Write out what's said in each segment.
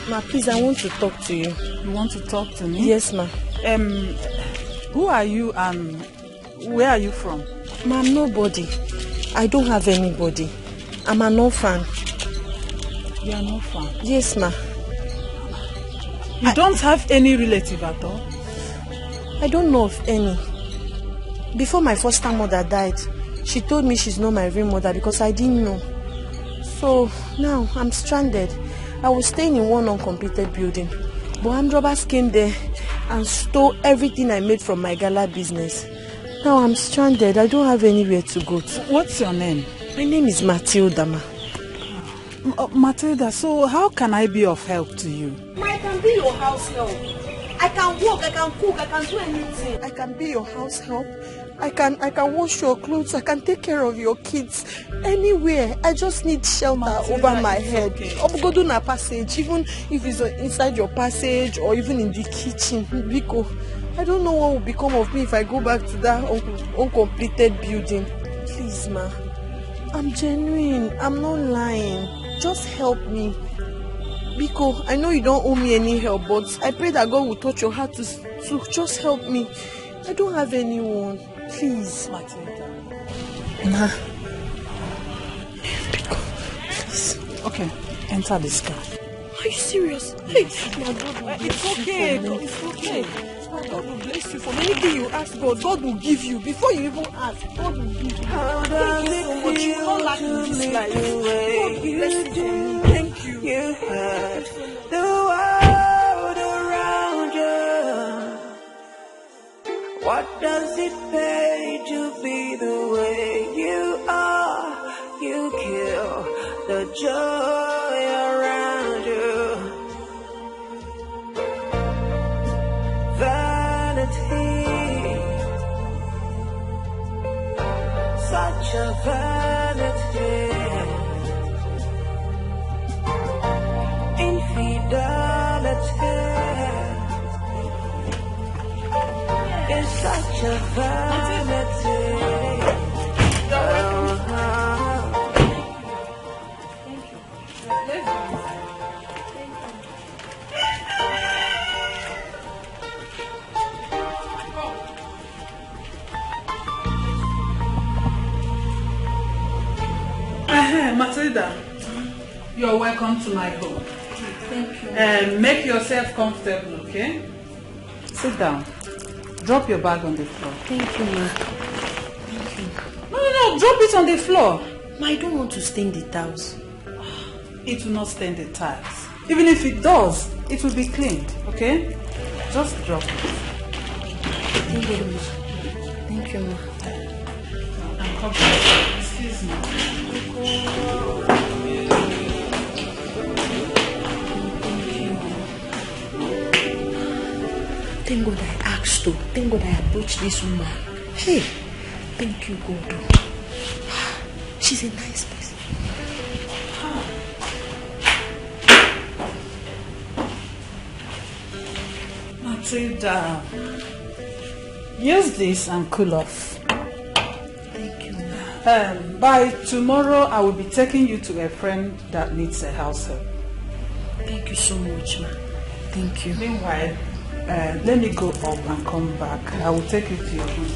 Ma, please, I want to talk to you. You want to talk to me? Yes, ma. Who are you and where are you from? Ma, I'm nobody. I don't have anybody. I'm an orphan. You are an orphan? Yes, ma. You don't have any relative at all? I don't know of any. Before my foster mother died, she told me she's not my real mother because I didn't know. So now I'm stranded. I was staying in one uncompleted building, but armed robbers came there and stole everything I made from my gala business. Now I'm stranded. I don't have anywhere to go to. What's your name? My name is Matilda, ma. Matilda, so how can I be of help to you? I can be your house help. I can work, I can cook, I can do anything. I can be your house help. I can wash your clothes, I can take care of your kids. Anywhere. I just need shelter over my head. Okay. Go to my passage, even if it's inside your passage or even in the kitchen. Biko, I don't know what will become of me if I go back to that uncompleted building. Please, ma. I'm genuine. I'm not lying. Just help me. Biko, I know you don't owe me any help, but I pray that God will touch your heart to just help me. I don't have anyone. Please. Matilda. Ma. Biko, please. Okay, enter this car. Are you serious? Hey, my God, it's okay. It's okay. God will bless you for anything you ask God. God will give you. Before you even ask, God will give you. Thank you so much. You will not lack in this life. God bless you. Thank you. You heard the world around you. What does it pay to be the way you are? You kill the joy around you. Vanity, such a vanity. Infidelity is such a vanity. Matilda, you're welcome to my home. Thank you. Make yourself comfortable, okay? Sit down. Drop your bag on the floor. Thank you, ma. Thank you. No, drop it on the floor. Ma, I don't want to stain the tiles. It will not stain the tiles. Even if it does, it will be cleaned, okay? Just drop it. Thank you, ma. Thank you, ma. I'm comfortable. Excuse me. Thank God I asked to. Thank God I approached this woman. Hey, thank you, God. She's a nice person. Matilda, use this and cool off. Thank you. By tomorrow, I will be taking you to a friend that needs a house help. Thank you so much, ma. Thank you. Meanwhile, let me go up and come back. I will take you to your room.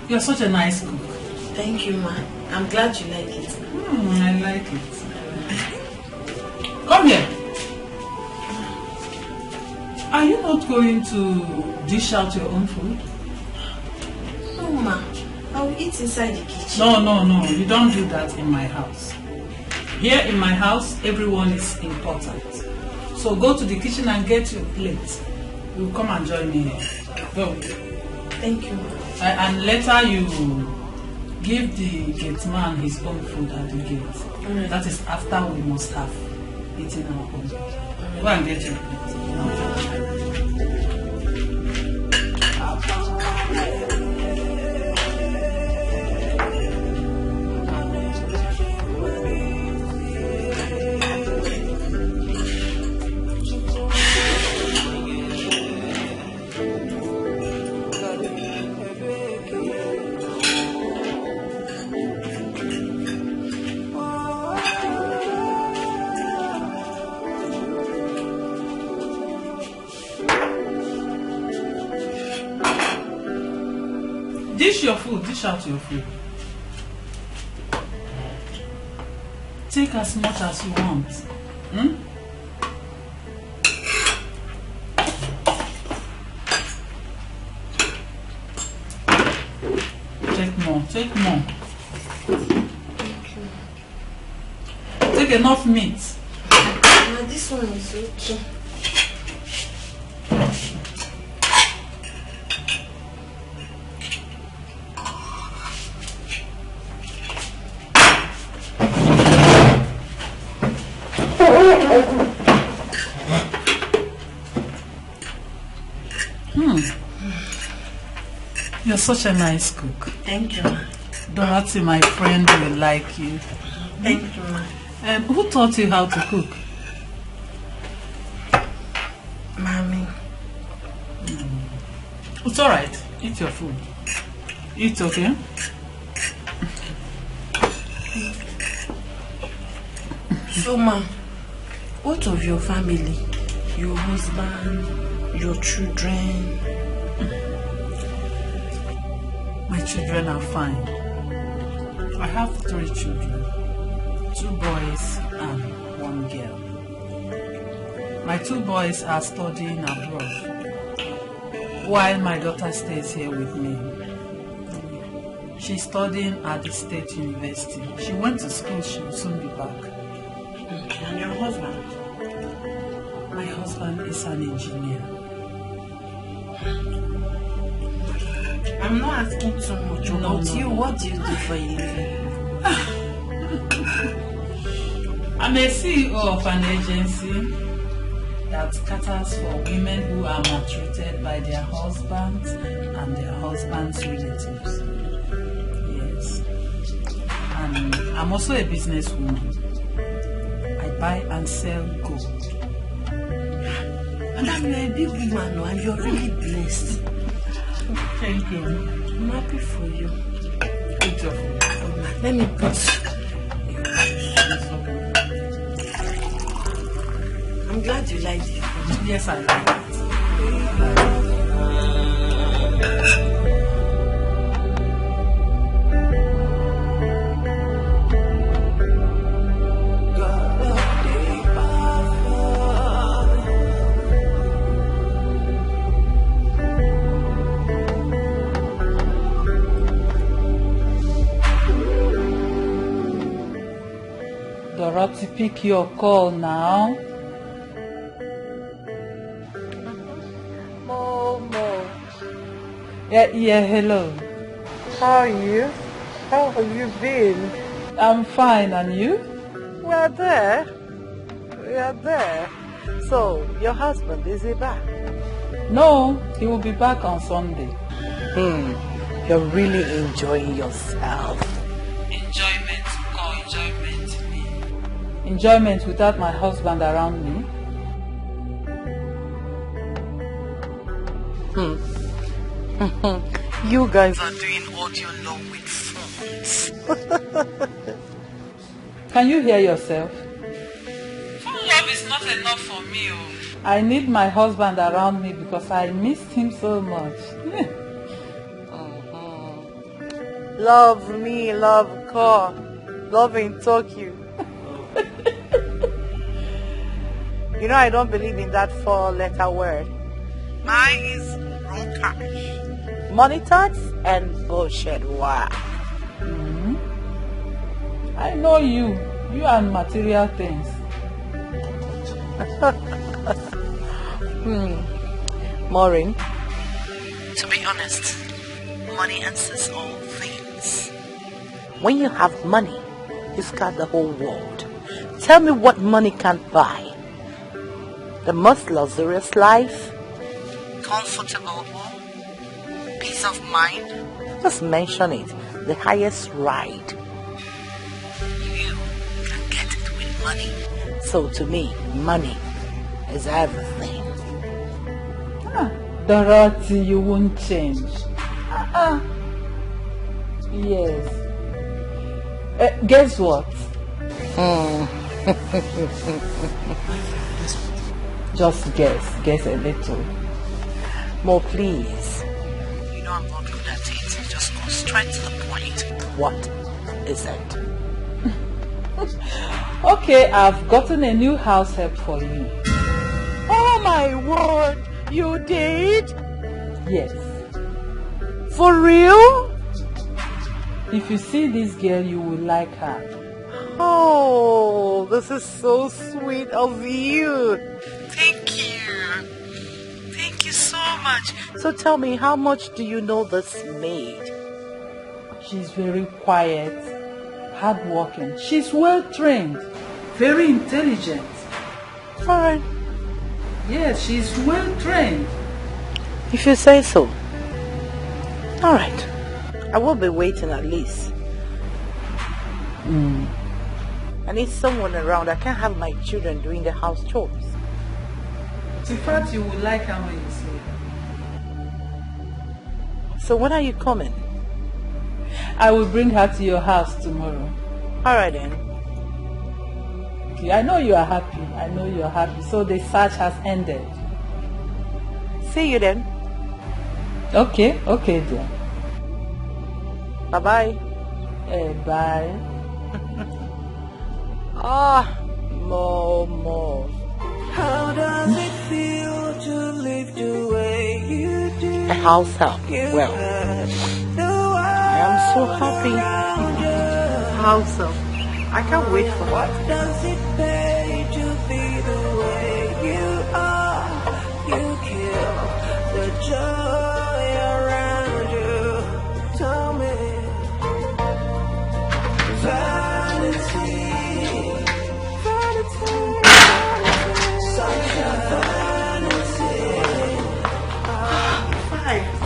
You're such a nice cook. Thank you, ma. I'm glad you like it. I like it. Come here. Are you not going to dish out your own food? No, ma. I'll eat inside the kitchen. No. You don't do that in my house. Here in my house, everyone is important. So go to the kitchen and get your plate. You come and join me here. Go. Thank you. And later you give the gate man his own food at the gate. Right. That is after we must have eaten our own. Right. Go and get your plate. Dish your food, dish out your food. Take as much as you want. Take more. Take enough meat. Now this one is okay. You're such a nice cook. Thank you. Dorothy, my friend, will like you. Thank you. Who taught you how to cook? Mommy. It's alright. Eat your food. Eat, okay? So, Ma, what of your family? Your husband, your children? My children are fine. I have 3 children. 2 boys and 1 girl. My 2 boys are studying abroad, while my daughter stays here with me. She's studying at the State University. She went to school, she will soon be back. And your husband? My husband is an engineer. I'm not asking too much about you. What do you do for a living? I'm a CEO of an agency that caters for women who are maltreated by their husbands and their husbands' relatives. Yes. And I'm also a businesswoman. I buy and sell gold. And you're a big woman and you're really blessed. Thank you. I'm happy for you. Good job. Let me put. I'm glad you like it. Yes, I like it. Dorothy, pick your call now. Momo. Yeah, hello. How are you? How have you been? I'm fine, and you? We are there. So, your husband, is he back? No, he will be back on Sunday. You're really enjoying yourself. Enjoyment, call enjoyment me. Enjoyment without my husband around me? You guys are doing audio long with phones. Can you hear yourself? Phone love is not enough for me. I need my husband around me because I missed him so much. Love me, love call, love in Tokyo. You know I don't believe in that 4-letter word. Mine is Ronkash. money thoughts and bullshit work. I know you and material things. Maureen? To be honest, money answers all things. When you have money, you've got the whole world. Tell me what money can't buy. The most luxurious life? Comfortable home, peace of mind. Just mention it. The highest ride. You can get it with money. So to me, money is everything. Dorothy, you won't change. Yes. Guess what? Just guess a little. More please. You know I'm not good at it. Just go straight to the point. What is it? Okay, I've gotten a new house help for you. Oh my word! You did? Yes. For real? If you see this girl, you will like her. Oh, this is so sweet of you. Thank you. Thank you so much. So tell me, how much do you know this maid? She's very quiet, hardworking. She's well trained, very intelligent. Alright. Yes, she's well trained. If you say so. Alright. I will be waiting at least. I need someone around. I can't have my children doing the house chores. In fact, you will like her when you see her. So when are you coming? I will bring her to your house tomorrow. Alright then. Okay, I know you are happy. I know you are happy. So the search has ended. See you then. Okay, dear. Bye-bye. Bye. More. How does it feel to live the way you do? A house help. Well, I am so happy. House help. I can't wait for What that. does it pay to be the way you are? You kill the joy around you. Tell me, vanity, such a vanity.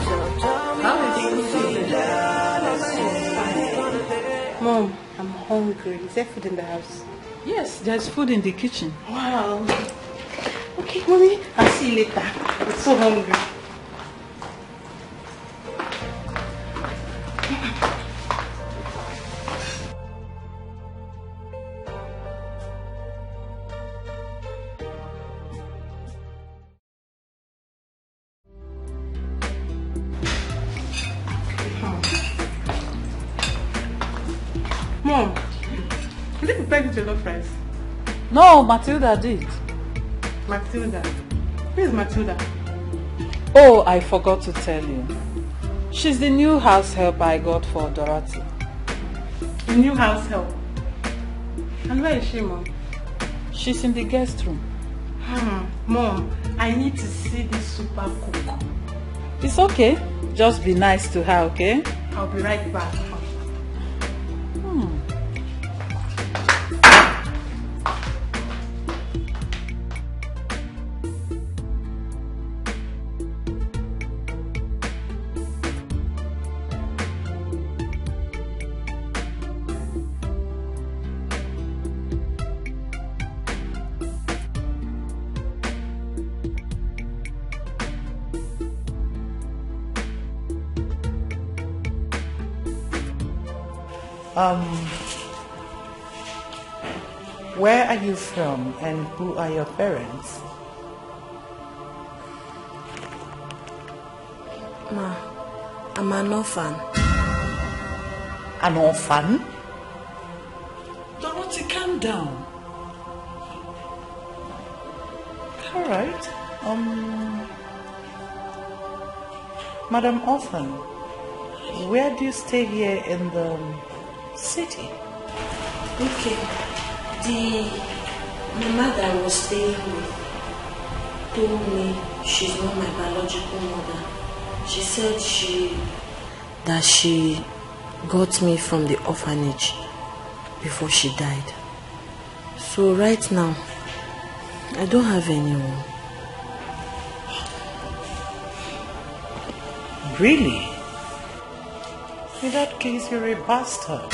So tell me, Mom, I'm hungry. Is there food in the house? Yes, there's food in the kitchen. Wow. Okay, Mommy, I'll see you later. I'm so hungry. Mom, did you prepare the jollof rice? No, Matilda did. Matilda. Where's Matilda? Oh, I forgot to tell you. She's the new house help I got for Dorothy. The new house help. And where is she, Mom? She's in the guest room. Mom, I need to see this super cook. It's okay. Just be nice to her, okay? I'll be right back. Where are you from and who are your parents? Ma, I'm an orphan. An orphan? Dorothy, calm down. Alright. Madam Orphan, where do you stay here in the city? Okay. The mama that I was staying with told me she's not my biological mother. She said she got me from the orphanage before she died. So right now, I don't have anyone. Really? In that case, you're a bastard.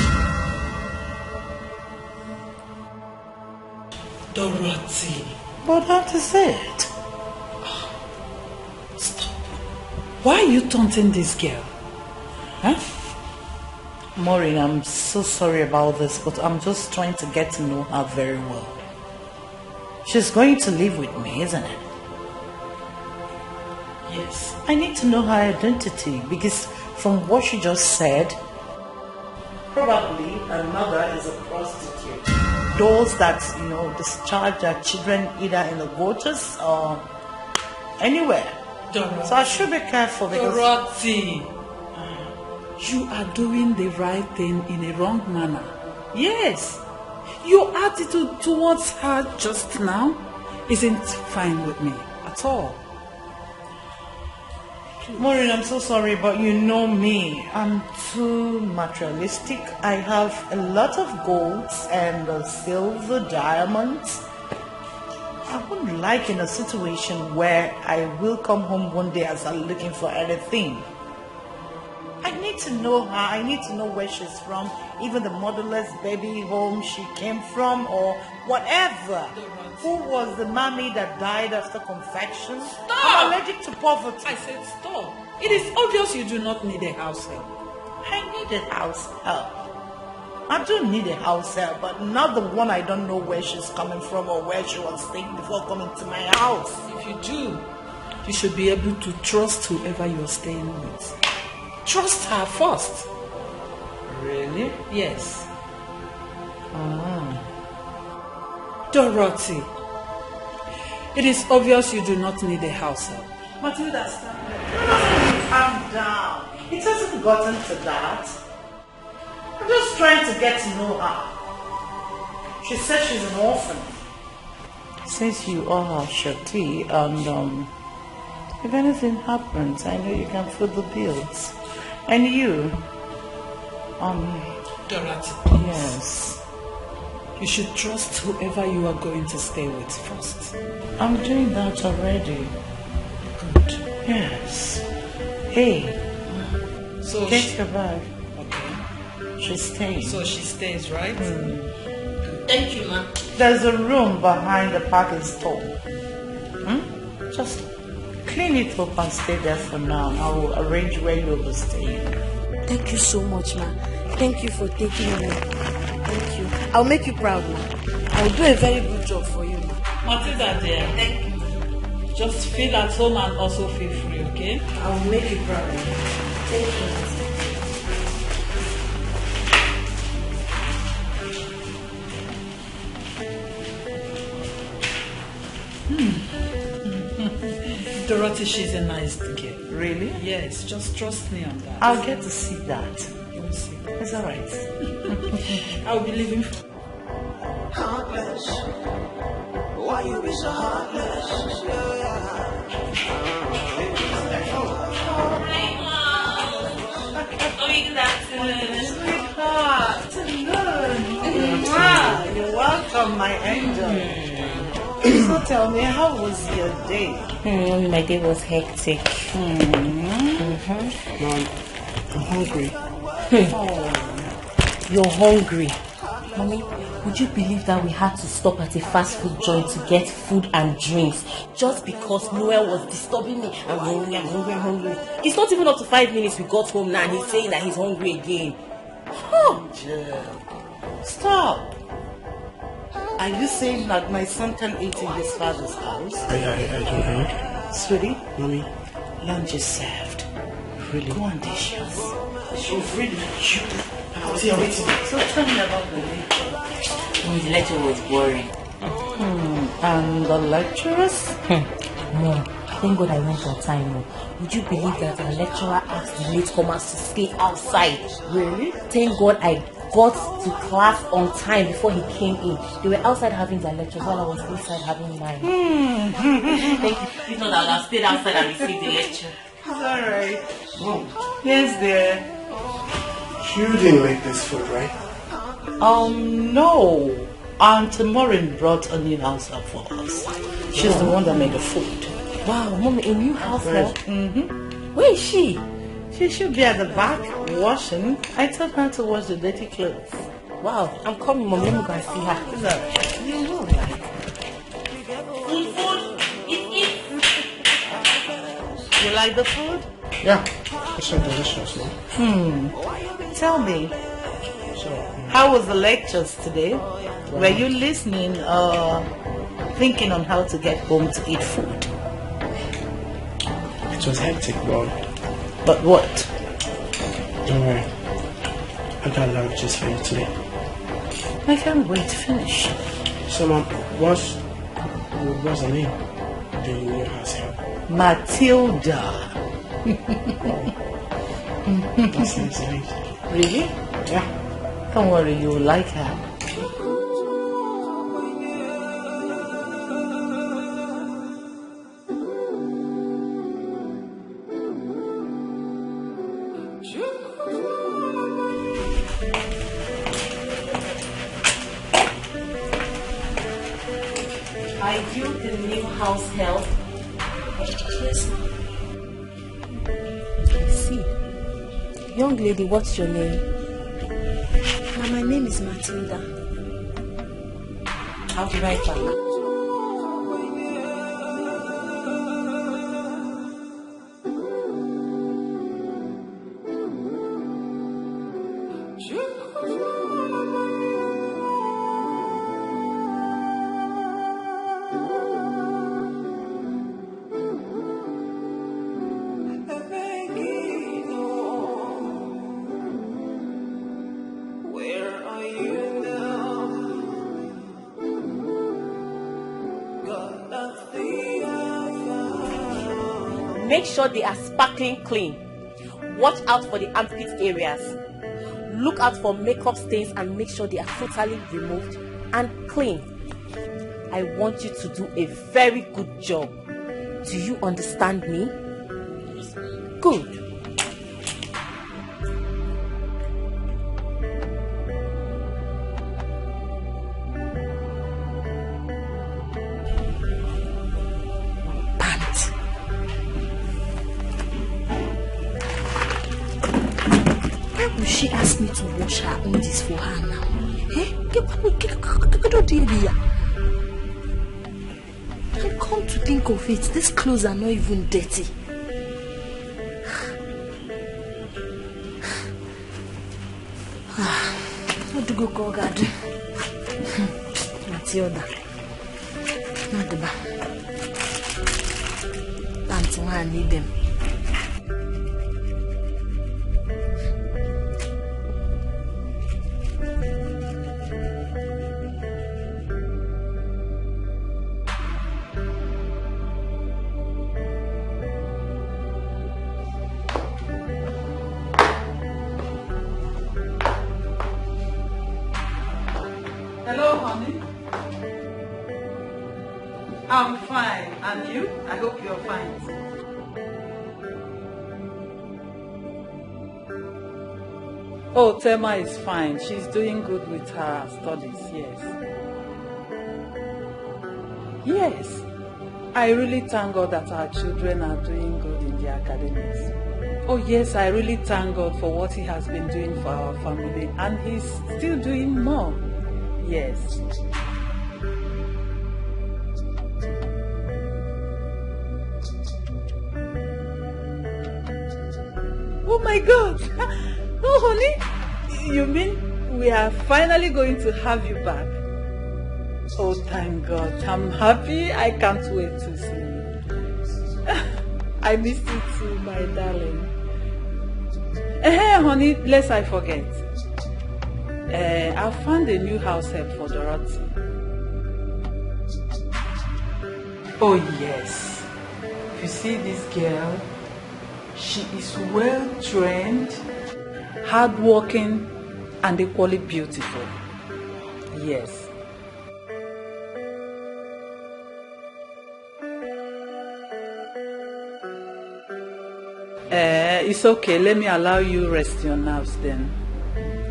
Dorothy. But that is it. Stop. Why are you taunting this girl? Huh? Maureen, I'm so sorry about this, but I'm just trying to get to know her very well. She's going to live with me, isn't it? Yes. I need to know her identity because from what she just said, probably her mother is a prostitute. Those that, discharge their children either in the waters or anywhere. Dorothy. So I should be careful because... Dorothy, you are doing the right thing in a wrong manner. Yes. Your attitude towards her just now isn't fine with me at all. Maureen, I'm so sorry, but you know me. I'm too materialistic. I have a lot of golds and silver, diamonds. I wouldn't like in a situation where I will come home one day as I'm looking for anything. I need to know her. I need to know where she's from, even the motherless baby home she came from or whatever. Who was the mommy that died after confection? Stop! I'm allergic to poverty. I said stop. It is obvious you do not need a house help. I need a house help. I do need a house help, but not the one I don't know where she's coming from or where she was staying before coming to my house. If you do, you should be able to trust whoever you're staying with. Trust her first. Really? Yes. Dorothy, it is obvious you do not need a house help. Matilda, calm down. It hasn't gotten to that. I'm just trying to get to know her. She says she's an orphan. Since you are her shorty, and if anything happens, I know you can foot the bills. And you, Dorothy, yes. You should trust whoever you are going to stay with first. I'm doing that already. Good. Yes. Hey, So get your bag. Okay. She's staying. So she stays, right? Thank you, ma'am. There's a room behind the parking store. Just clean it up and stay there for now. I will arrange where you'll be staying. Thank you so much, ma. Thank you for taking me. Thank you. I'll make you proud, ma. I'll do a very good job for you, ma. Matilda, dear. Thank you. Just feel at home and also feel free, okay? I will make you proud. Thank you. Dorothy, she's a nice girl. Really? Yes, just trust me on that. I'll get to see that. You will see. It's alright. I'll be leaving. Heartless. Why you be so heartless? Sweetheart, you're welcome, my angel. So tell me, how was your day? My day was hectic. Mom, I'm hungry. You're hungry. Mommy, would you believe that we had to stop at a fast food joint to get food and drinks just because Noel was disturbing me? I'm hungry, I'm hungry, I'm hungry. It's not even up to 5 minutes we got home now and he's saying that he's hungry again. Stop. Are you saying that my son can eat in his father's house? I don't know. Sweetie, Mommy, lunch is served. really? Go and dishes. Oh, really? I was here waiting. So tell me about the lecture. The lecture was boring. And the lecturers? Mom, Thank God I went on time. Oh. Would you believe that our lecturer asked the latecomers to stay outside? Really? Thank God I got to class on time before he came in. They were outside having their lectures while I was inside having mine. Thank you. If not, I would have stayed outside and received the lecture. It's alright. Yes, dear. You didn't make this food, right? No. Aunt Maureen brought a new house help for us. She's the one that made the food. Wow, Mommy, a new house help? Mm-hmm. Where is she? She should be at the back washing. I told her to wash the dirty clothes. Wow, I'm coming, Mom. Let me go and see her. Is that You will like. Food. Eat. You like the food? Yeah, it's so delicious, no? Tell me, So, how was the lectures today? Were you listening or thinking on how to get home to eat food? it was hectic, But what? don't worry. I got lunches for you today. I can't wait to finish. So, Mom, what's the name? The new house help. Matilda. That seems nice. Really? Yeah. Don't worry, you will like her. Are you the new house help? Yes, ma'am. See. Young lady, what's your name? Now, my name is Matilda. I'll be right back. Where are you now? Got nothing I Make sure they are sparkling clean. Watch out for the armpit areas. Look out for makeup stains and make sure they are totally removed and clean. I want you to do a very good job. Do you understand me? Good. Pant. Why would she ask me to wash her undies for her now? Eh? And come to think of it, these clothes are not even dirty. What do you go, God? Matilda. Not the back. I need them. Hello, honey. I'm fine. And you? I hope you're fine. Oh, Tema is fine. She's doing good with her studies, yes. Yes. I really thank God that our children are doing good in their academics. Oh yes, I really thank God for what He has been doing for our family, and He's still doing more. Yes. Oh my God! Oh honey, you mean we are finally going to have you back? Oh thank God, I'm happy. I can't wait to see you. I miss you too, my darling. Hey honey, lest I forget. I found a new house help for Dorothy. Oh yes. If you see this girl, she is well trained, hardworking, and equally beautiful. Yes. It's okay. Let me allow you rest your nerves then.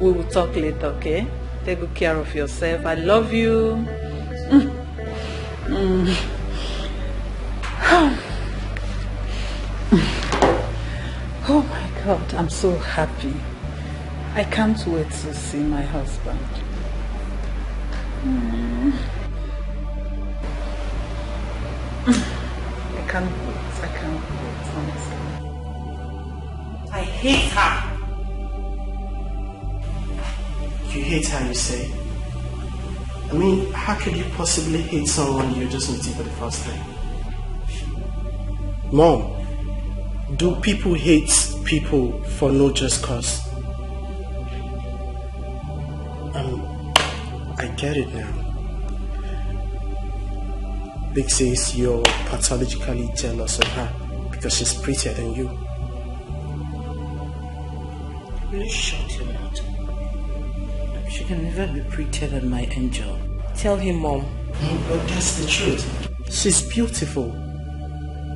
We will talk later, okay? Take good care of yourself. I love you. Oh my God, I'm so happy. I can't wait to see my husband. I can't wait, honestly. I hate her. You hate her, you say? I mean, how could you possibly hate someone you're just meeting for the first time? Mom, do people hate people for no just cause? I get it now. Big says you're pathologically jealous of her because she's prettier than you. Will you shut your mouth? She can never be prettier than my angel. Tell him, Mom. But that's the truth. She's beautiful.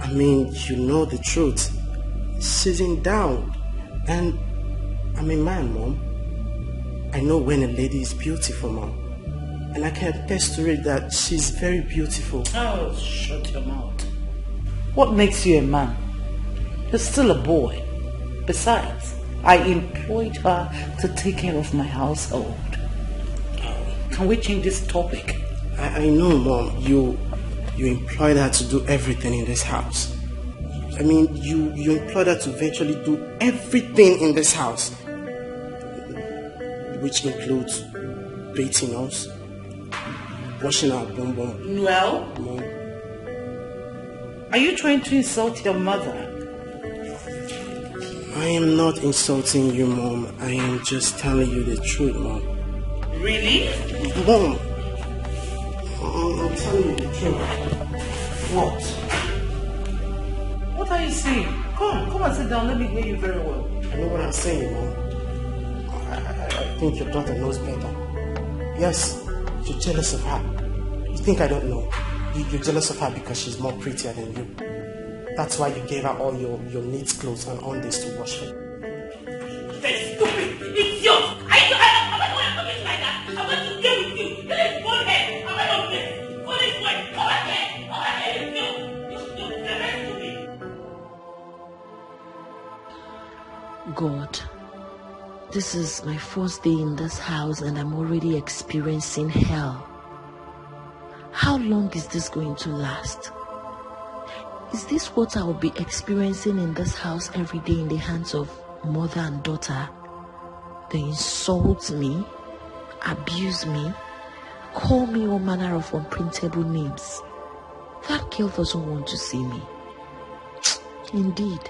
I mean, you know the truth. Sitting down. And I'm a man, Mom. I know when a lady is beautiful, Mom. And I can attest to it that she's very beautiful. Oh, shut your mouth. What makes you a man? You're still a boy. Besides, I employed her to take care of my household. Can we change this topic? I know, Mom. You employed her to do everything in this house. I mean, you employed her to virtually do everything in this house. Which includes bathing us, washing our bum bum. Well, Mom. Are you trying to insult your mother? I am not insulting you, Mom. I am just telling you the truth, Mom. Really? Mom, I'm telling you the truth. What? What are you saying? Come and sit down. Let me hear you very well. I know what I'm saying, Mom. I think your daughter knows better. Yes, you're jealous of her. You think I don't know? You're jealous of her because she's more prettier than you. That's why you gave her all your neat clothes and on this to wash her. That's stupid! Idiot! Am I going to like that? I'm going to deal with you! Go ahead! Am I not this? Go this way! Go ahead! You stupid! That's stupid! God, this is my first day in this house and I'm already experiencing hell. How long is this going to last? Is this what I will be experiencing in this house every day in the hands of mother and daughter? They insult me, abuse me, call me all manner of unprintable names. That girl doesn't want to see me. Indeed,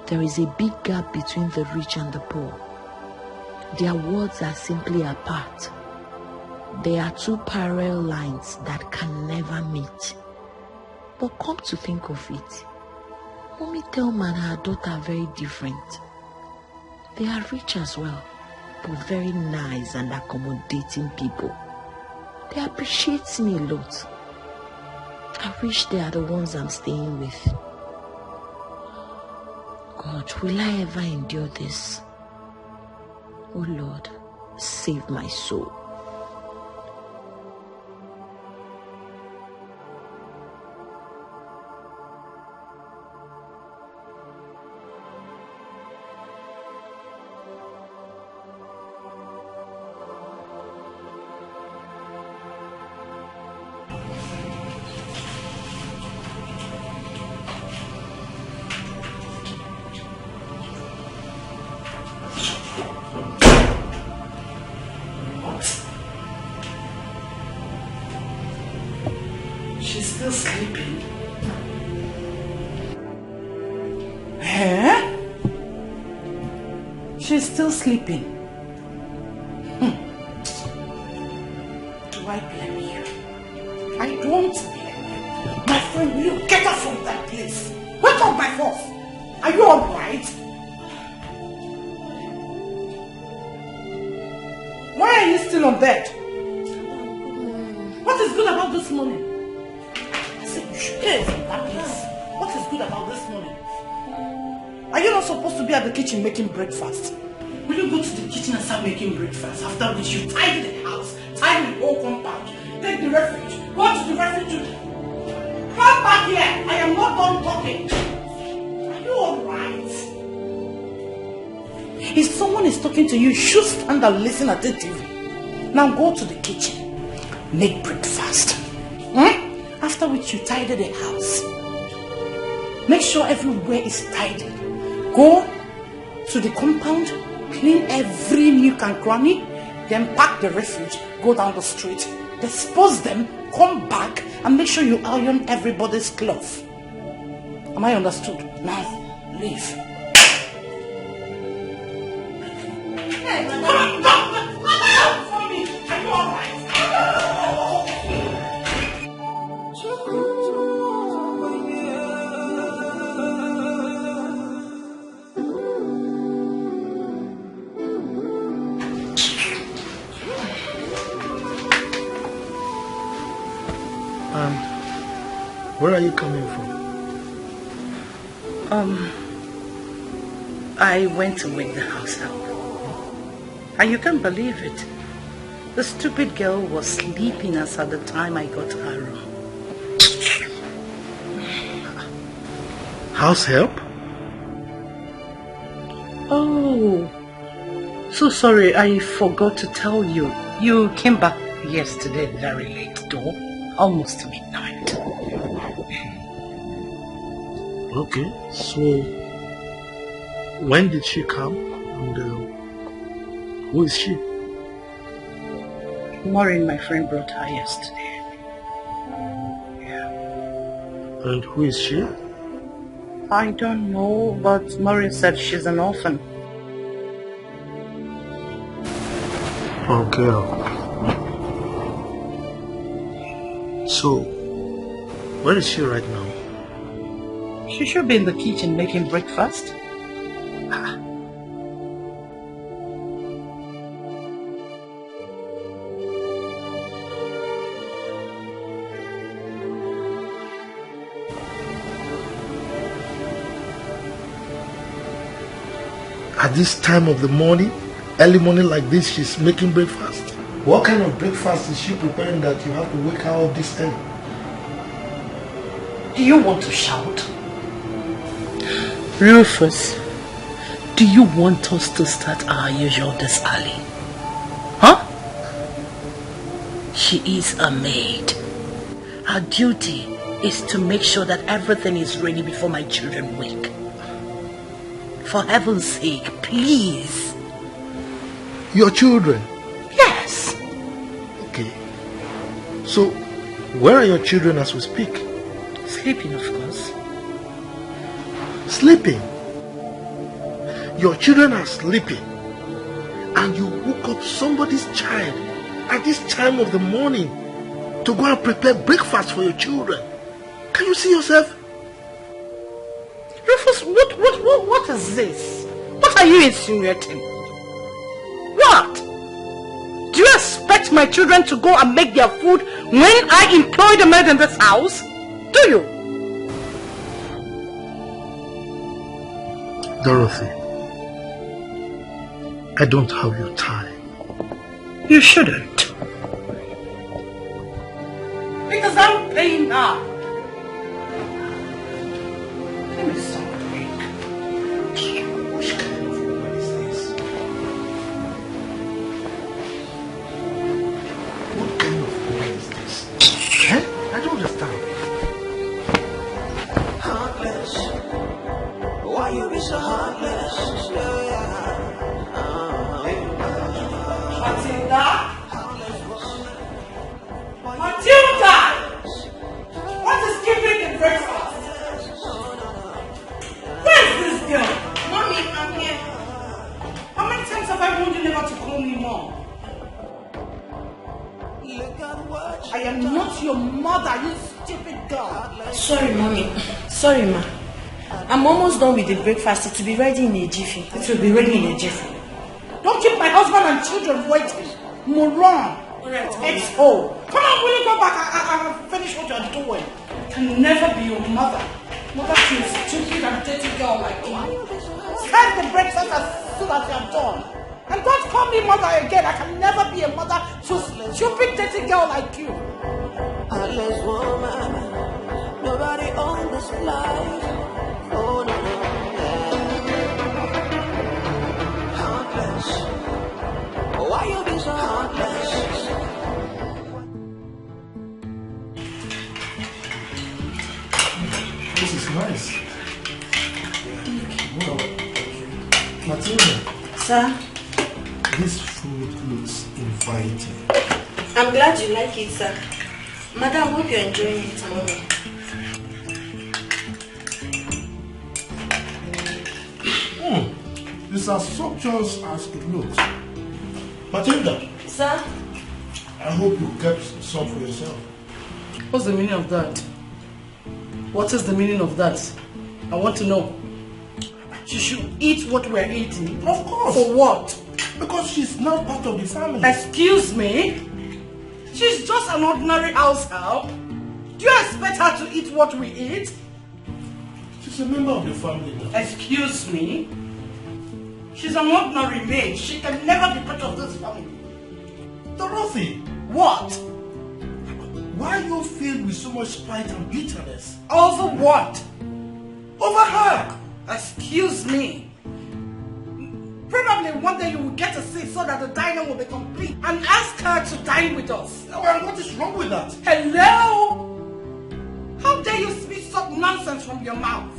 there is a big gap between the rich and the poor. Their worlds are simply apart. They are two parallel lines that can never meet. But come to think of it, Mommy Thelma and her daughter are very different. They are rich as well, but very nice and accommodating people. They appreciate me a lot. I wish they are the ones I'm staying with. God, will I ever endure this? Oh Lord, save my soul. She's still sleeping. Huh? She's still sleeping. Do I blame you? I don't blame you. My friend, will you get her from that place? place. Wake up by force. Are you alright? Why are you still on bed? What is good about this morning? I said you should get from that place. What is good about this morning? Are you not supposed to be at the kitchen making breakfast? Will you go to the kitchen and start making breakfast? After which you tidy the house, tidy the whole compound, take the refuge, go to the refuge. Come back here! I am not done talking. Are you alright? If someone is talking to you, you should stand and listen attentively. Now go to the kitchen, make breakfast. After which you tidy the house. Make sure everywhere is tidy. Go to the compound, clean every nook and cranny, then pack the refuge, go down the street, dispose them, come back, and make sure you iron everybody's clothes. Am I understood? Now, leave. Hey, madam! For me! Are you alright? Where are you coming from? I went to wake the house help. And you can't believe it. The stupid girl was sleeping as at the time I got to her room. House help? Oh, so sorry, I forgot to tell you. You came back yesterday very late though, almost midnight. Okay, so when did she come and who is she? Maureen, my friend, brought her yesterday. Yeah. And who is she? I don't know, but Maureen said she's an orphan. Oh, girl. So, where is she right now? She should be in the kitchen making breakfast. At this time of the morning, early morning like this, she's making breakfast. What kind of breakfast is she preparing that you have to wake her up this early? Do you want to shout? Rufus, do you want us to start our usual this early? Huh? She is a maid. Her duty is to make sure that everything is ready before my children wake. For heaven's sake, please. Your children? Yes. Okay. So, where are your children as we speak? Sleeping, of course. Sleeping? Your children are sleeping and you woke up somebody's child at this time of the morning to go and prepare breakfast for your children. Can you see yourself? Rufus, what is this? What are you insinuating? What? Do you expect my children to go and make their food when I employ the maid in this house? Do you? Dorothy, I don't have your time. You shouldn't. Because I'm paying now. Give me some drink. Which kind of woman is this? What kind of woman is this? Eh? I don't understand. Heartless. Why you be so heartless? Matilda! Matilda! What I am not your mother, you stupid girl. Sorry, mommy. Sorry, ma. I'm almost done with the breakfast. It will be ready in a jiffy. It will be ready in a jiffy. Don't keep my husband and children waiting. Moron. X-O. Come on, will you go back and finish what you're doing? I can never be your mother. Mother to a stupid and dirty girl like you. Serve the breakfast as soon as you're done. And don't call me mother again. I can never be a mother to a stupid dirty girl like you. Heartless woman, nobody on this life. Oh no, heartless. Why you be so heartless? This is nice. Wow. Matilda. Sir? This food looks inviting. I'm glad you like it, sir. Madam, hope you're enjoying it, mommy. It's as sumptuous as it looks. Matilda. Sir? I hope you kept some for yourself. What's the meaning of that? What is the meaning of that? I want to know. She should eat what we're eating. Of course. For what? Because she's now part of the family. Excuse me? She's just an ordinary house help. Do you expect her to eat what we eat? She's a member of the family now. Excuse me? She's an ordinary maid. She can never be part of this family. Dorothy! What? Why are you filled with so much spite and bitterness? Over what? Over her! Excuse me. Probably one day you will get a seat so that the diner will be complete and ask her to dine with us. Now, and what is wrong with that? Hello? How dare you speak such nonsense from your mouth?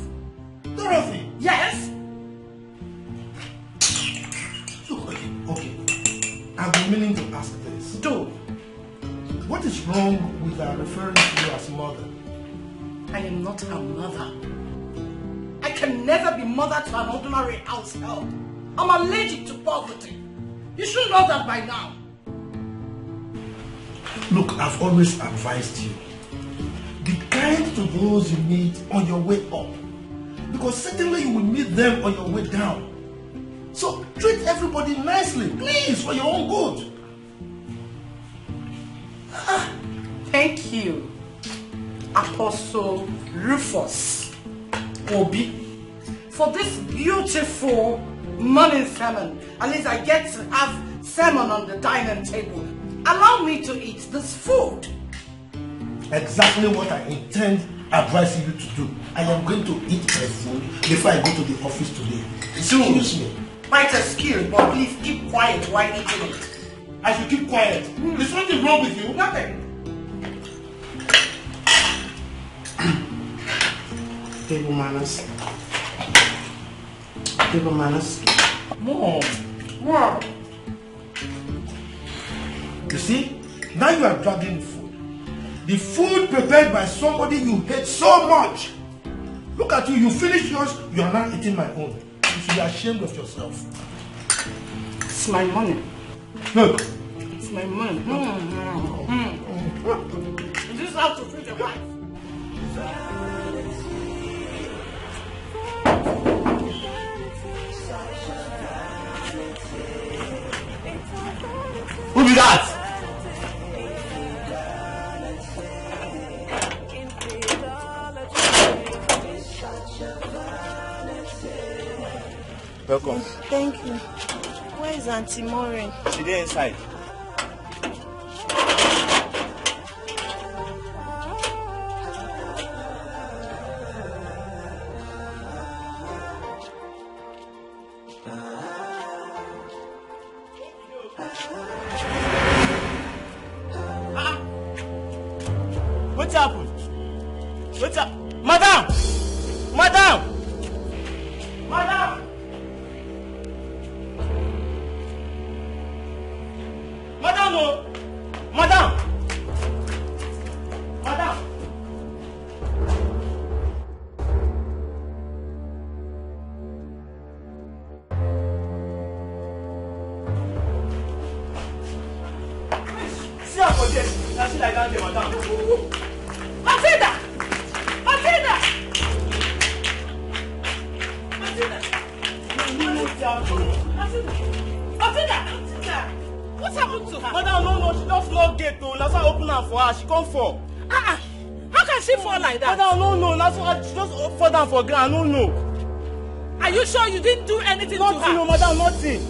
Dorothy! Yes? Look, okay. I've been meaning to ask this. Do. What is wrong with her referring to you as mother? I am not her mother. I can never be mother to an ordinary house help. I'm allergic to poverty. You should know that by now. Look, I've always advised you. Be kind to those you meet on your way up. Because certainly you will meet them on your way down. So treat everybody nicely, please, for your own good. Thank you, Apostle Rufus Obi, for this beautiful morning sermon. At least I get to have sermon on the dining table. Allow me to eat this food. Exactly what I intend advising you to do. I am going to eat my food before I go to the office today. Excuse me. Quite excuse, but please keep quiet while eating it. I should keep quiet. There's something wrong with you? Nothing. Table manners. Table manners. Mom. Wow. You see, now you are dragging the food. The food prepared by somebody you hate so much. Look at you, you finish yours, you are now eating my own. You should be ashamed of yourself. It's my money. Look. It's my money. Is this how to treat a wife? Who be that? Welcome. Thank you. Where is Auntie Maureen? She there inside. What's happened? What's up? Madam! Madam! Madam! Madam, no! Madam! Madam! Please, see see her for this. Now she like that, madam. Matilda! Matilda! Matilda! Matilda! What happened to her? Madam, no, she just locked gate. No, that's why I open her for her. She come fall. How can she fall like that? Madam, no, that's why she just fall down for ground. No. Are you sure you didn't do anything to her? Nothing, no, madam, nothing.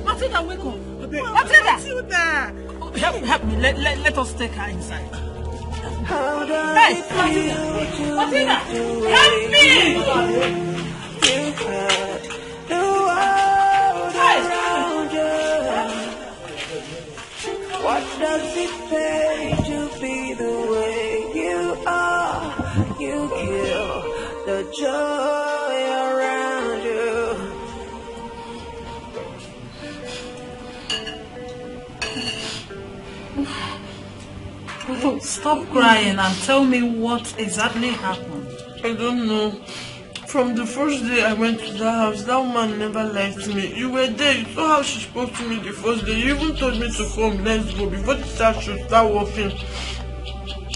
Matilda, wake up. Matilda! Help me. Let us take her inside. Hey, Matilda! Help me! What does it pay to be the way you are? You kill the joy around you. Oh, stop crying and tell me what exactly happened. I don't know. From the first day I went to that house, that woman never liked me. You were there, you saw how she spoke to me the first day. You even told me to come, let's go, before the child should start walking.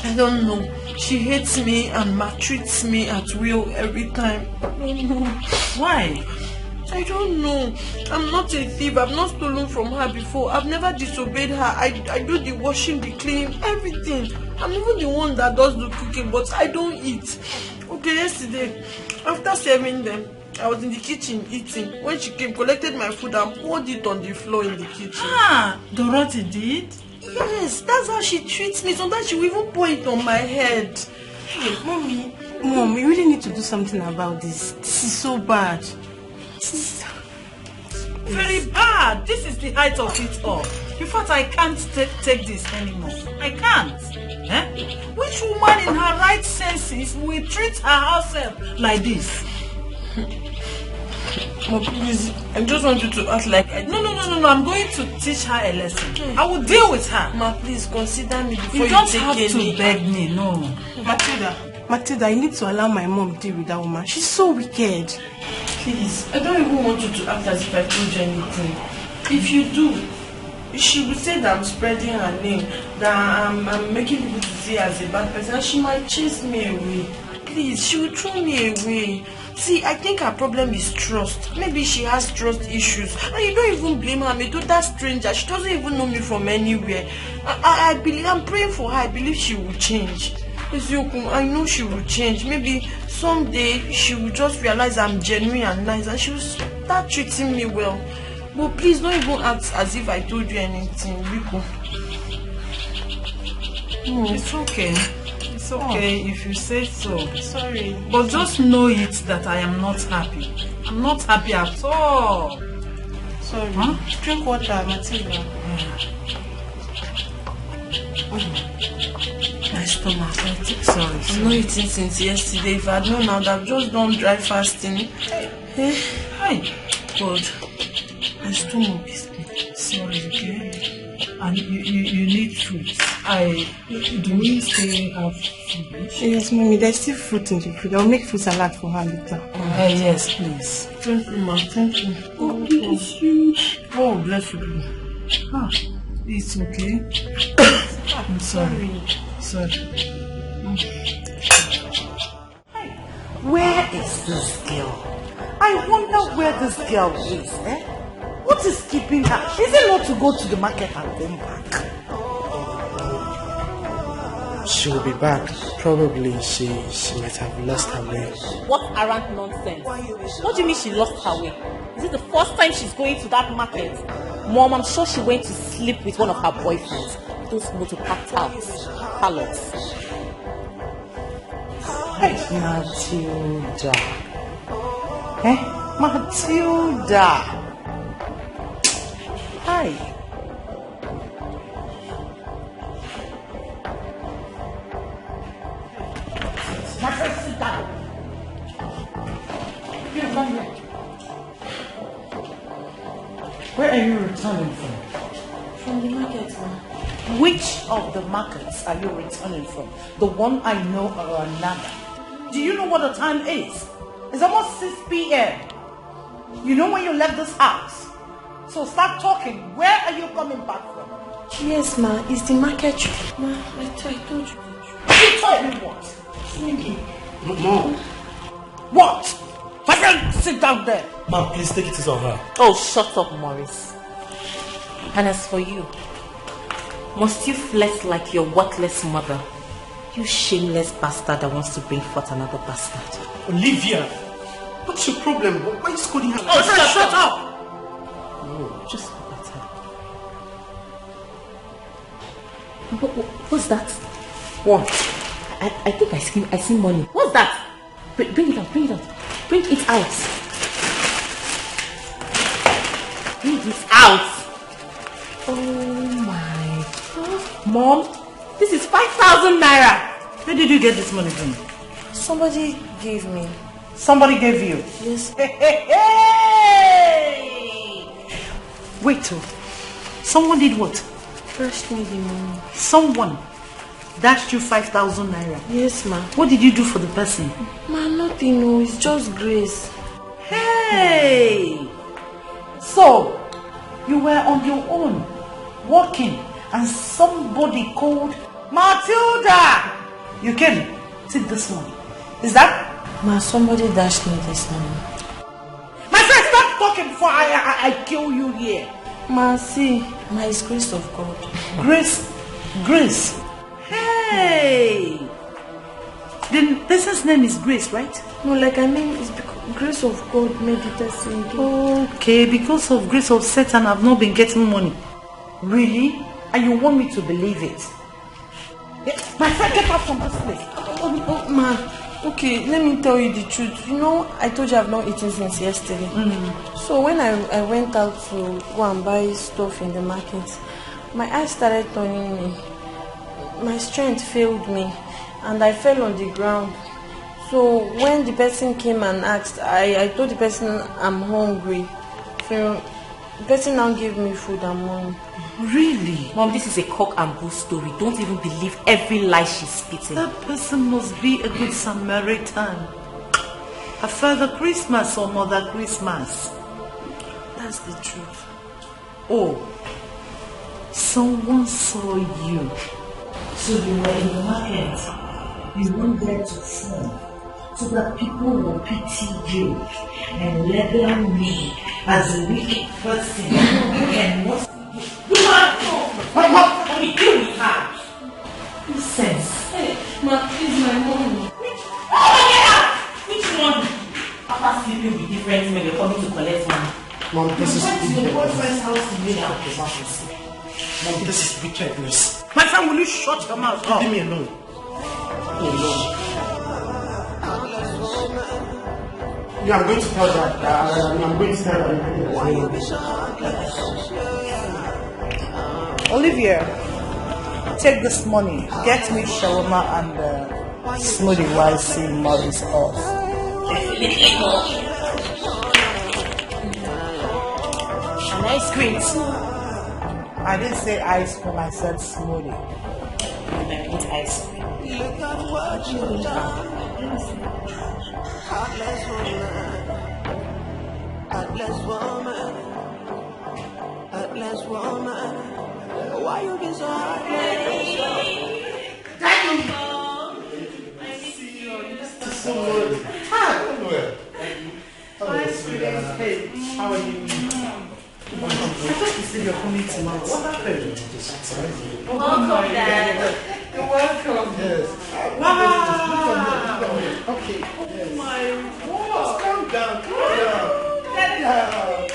I don't know. She hates me and maltreats me at will every time. I don't know. Why? I don't know. I'm not a thief. I've not stolen from her before. I've never disobeyed her. I do the washing, the cleaning, everything. I'm even the one that does the cooking, but I don't eat. Okay, yesterday, after serving them, I was in the kitchen eating. When she came, collected my food and poured it on the floor in the kitchen. Dorothy did? Yes, that's how she treats me. Sometimes she will even pour it on my head. Hey, Mom, we really need to do something about this. This is so bad. Very bad. This is the height of it all. In fact, I can't take this anymore. I can't. Which woman in her right senses will treat her herself like this? Mom, please, I just want you to act like I... No. I'm going to teach her a lesson. I will deal with her. Ma, please consider me before you don't take have any... to beg me, no. Matilda, you need to allow my mom to deal with that woman. She's so wicked. Please, I don't even want you to act as if I told you anything. If you do, she will say that I'm spreading her name, that I'm making people to see her as a bad person, and she might chase me away. Please, she will throw me away. See, I think her problem is trust. Maybe she has trust issues. And you don't even blame her. I'm a total stranger. She doesn't even know me from anywhere. I believe, I'm praying for her. I believe she will change. I know she will change. Maybe someday she will just realize I'm genuine and nice and she will start treating me well. But please don't even act as if I told you anything, Rico. It's okay. It's okay if you say so. Sorry. But just know it that I am not happy. I'm not happy at all. Sorry. Drink water, Matilda. My stomach. Sorry. I'm not eating since yesterday. If I had known, I would have just done dry fasting. Hi. God. My stomach is... Sorry, okay? And you need fruit. Do we still have fruit? Yes, Mommy, there's still fruit in the fridge. I'll make fruit salad for her later. Yes, please. Thank you, ma. Thank you. Oh, bless you. Oh, bless you. It's okay. I'm sorry. Where is this girl? I wonder where this girl is, What is keeping her? Is it not to go to the market and come back? She will be back. Probably she might have lost her way. What arrant nonsense? What do you mean she lost her way? Is it the first time she's going to that market? Mom, I'm sure she went to sleep with one of her boyfriends. Those motor-packed palots. Hey, Matilda. Matilda. Hi. Matilda, sit down. Here, come here. Where are you returning from? From the market, Ma. Which of the markets are you returning from? The one I know or another? Do you know what the time is? It's almost 6 p.m. You know when you left this house. So start talking. Where are you coming back from? Yes, ma. It's the market. Ma, I told you. You told me what? Mom. What? My friend, sit down there. Mom, please take it easy on her. Oh, shut up, Maurice. And as for you, must you flex like your worthless mother? You shameless bastard that wants to bring forth another bastard. Olivia, what's your problem? Why are you scolding her? Oh, shut up! No, just better. What's that? What? I think I see money. What's that? Bring it out, bring it out. Bring it out. Bring it out. Oh my God. Mom, this is 5,000 naira. Where did you get this money from? Somebody gave me. Somebody gave you? Yes. Hey! Wait till. Someone did what? First me the money. Someone dashed you 5,000 naira? Yes, ma. What did you do for the person? Ma, nothing, no. It's just grace. Hey! So, you were on your own, walking, and somebody called Matilda! You came, take this money. Is that? Ma, somebody dashed me this money. My friend, stop talking before I kill you here. Ma, see, ma, it's grace of God. Grace? Hey! The person's name is Grace, right? No, like I mean, it's because grace of God made the person do. Okay, because of grace of Satan, I've not been getting money. Really? And you want me to believe it? My friend, get out from this place. Oh, ma, okay, let me tell you the truth. You know, I told you I've not eaten since yesterday. So when I went out to go and buy stuff in the market, my eyes started turning me. My strength failed me and I fell on the ground. So when the person came and asked, I told the person I'm hungry. So the person now gave me food and money. Really? Mom, this is a cock and bull story. Don't even believe every lie she's spitting. That person must be a good Samaritan. A Father Christmas or Mother Christmas. That's the truth. Oh, someone saw you. So you were in the market. You went there to phone so that people will pity you and label me as a wicked person and what Let me kill you now. Nonsense. Hey, ma, please, my money. Oh, get out! Which one? After sleeping with different men, you're coming to collect money. Mom, this is your boyfriend's house to me now. Mom, this is wickedness. My friend, will you shut your mouth up? Leave me alone. Yeah, I'm going to tell that. I'm going to tell that. Olivia, take this money. Get me shawarma and smoothie while I see Maurice off. And ice cream too. I didn't say ice cream, I said smoothie. And I eat ice cream. Look at what you've done. Heartless woman. Heartless woman. Why you be so heartless? How are you? I thought you said you're coming tomorrow. What happened? Welcome, Dad. You're welcome. Yes. Wow. Okay. Oh my God. Calm down. Calm down.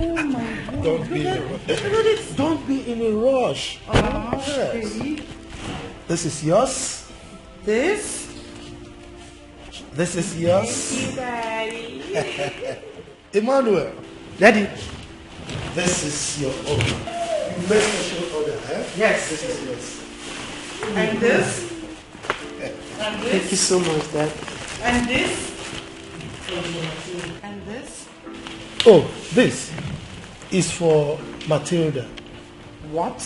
Oh my God. Don't be in a rush. Okay. This is yours. This is yours. Daddy. Emmanuel. Daddy. This is your order. You made special order, eh? Yes. This is yours. And this. And this. Thank you so much, Dad. And this. And this. Oh, this is for Matilda. What?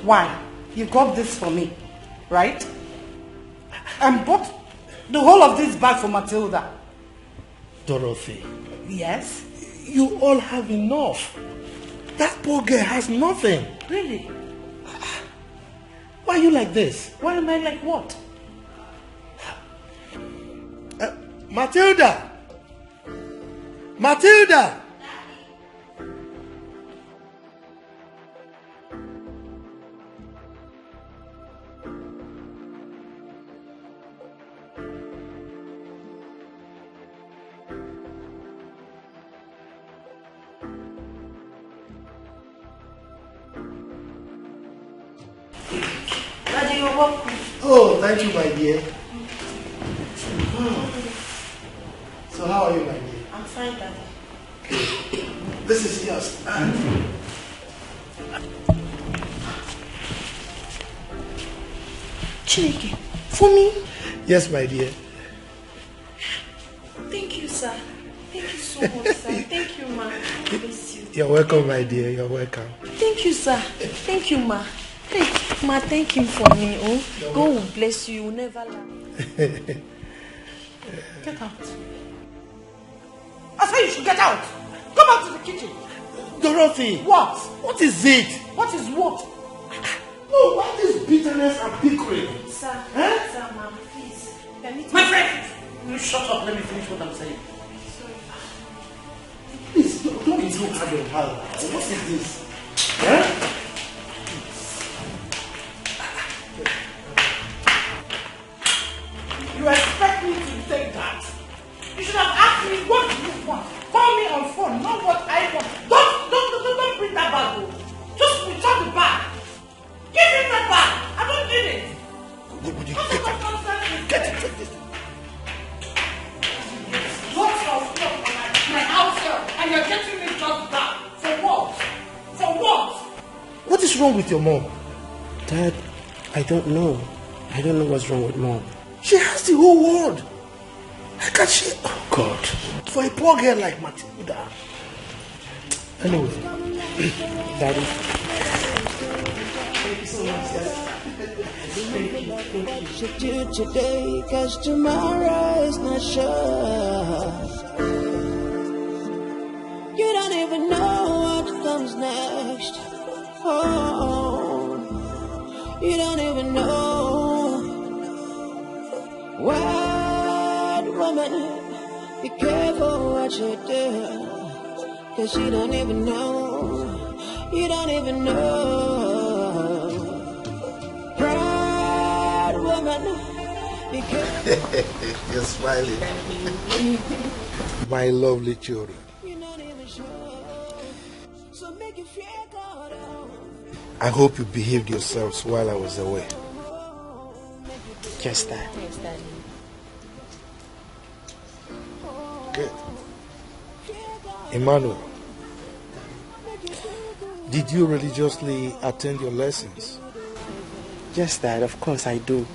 Why? You got this for me, right? And bought the whole of this bag for Matilda. Dorothy, Yes. you all have enough. That poor girl has nothing. Really? Why are you like this? Why am I like what? Matilda! Matilda! Daddy, you're welcome. Oh, thank you, my dear. So how are you, my dear? I'm fine, Daddy. This is yours. Chineke, for me? Yes, my dear. Thank you, sir. Thank you so much, sir. Thank you, ma. God bless you. You're welcome, my dear. You're welcome. Thank you, sir. Thank you, ma. Hey, ma, thank him for me. Oh, God will bless you. You will never laugh. Get out. I say you should get out. Come out to the kitchen. Dorothy! What? What is it? What is what? Oh, what is bitterness and bickering? Sir, Huh? sir, ma, please. Permit My me. friend! You shut up. Let me finish what I'm saying. Please, don't be so hard on her. What is this? Huh? You expect me to take that? You should have asked me what you want. Call me on phone, not what I want. Don't bring that bag. Just return the bag. Give him the bag. I don't need it. Get it, take this. Lots of stuff on my house here, and you're getting me just that. For what? For what? What is wrong with your mom? Dad, I don't know. I don't know what's wrong with Mom. She has the whole world. How can she? Oh, God. For a poor girl like Matilda. Anyway. Daddy. Thank you so much, yes. What you do today, cause tomorrow is not sure. You don't even know what comes next. Oh, you don't even know. Wild woman, be careful what you do, cause you don't even know. You don't even know. Proud woman, be careful. You're smiling. My lovely children. You're not even sure. So make you feel God. I hope you behaved yourselves while I was away. Yes, Dad. Yes, Daddy. Good. Emmanuel, did you religiously attend your lessons? Yes, Dad. Of course I do.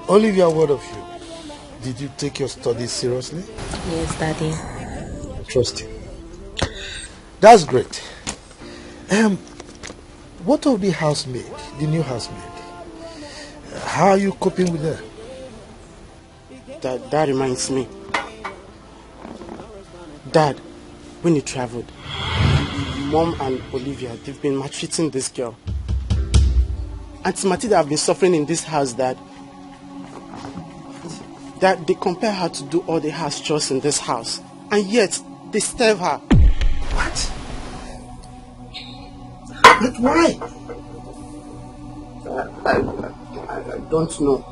Olivia, what of you? Did you take your studies seriously? Yes, Daddy. Trust you. That's great. What of the housemaid, the new housemaid? How are you coping with her? That reminds me. Dad, when you traveled, Mom and Olivia, they've been maltreating this girl. Auntie Matilda have been suffering in this house, Dad. That they compare her to do all the house chores in this house, and yet they starve her. What? But why? I don't know.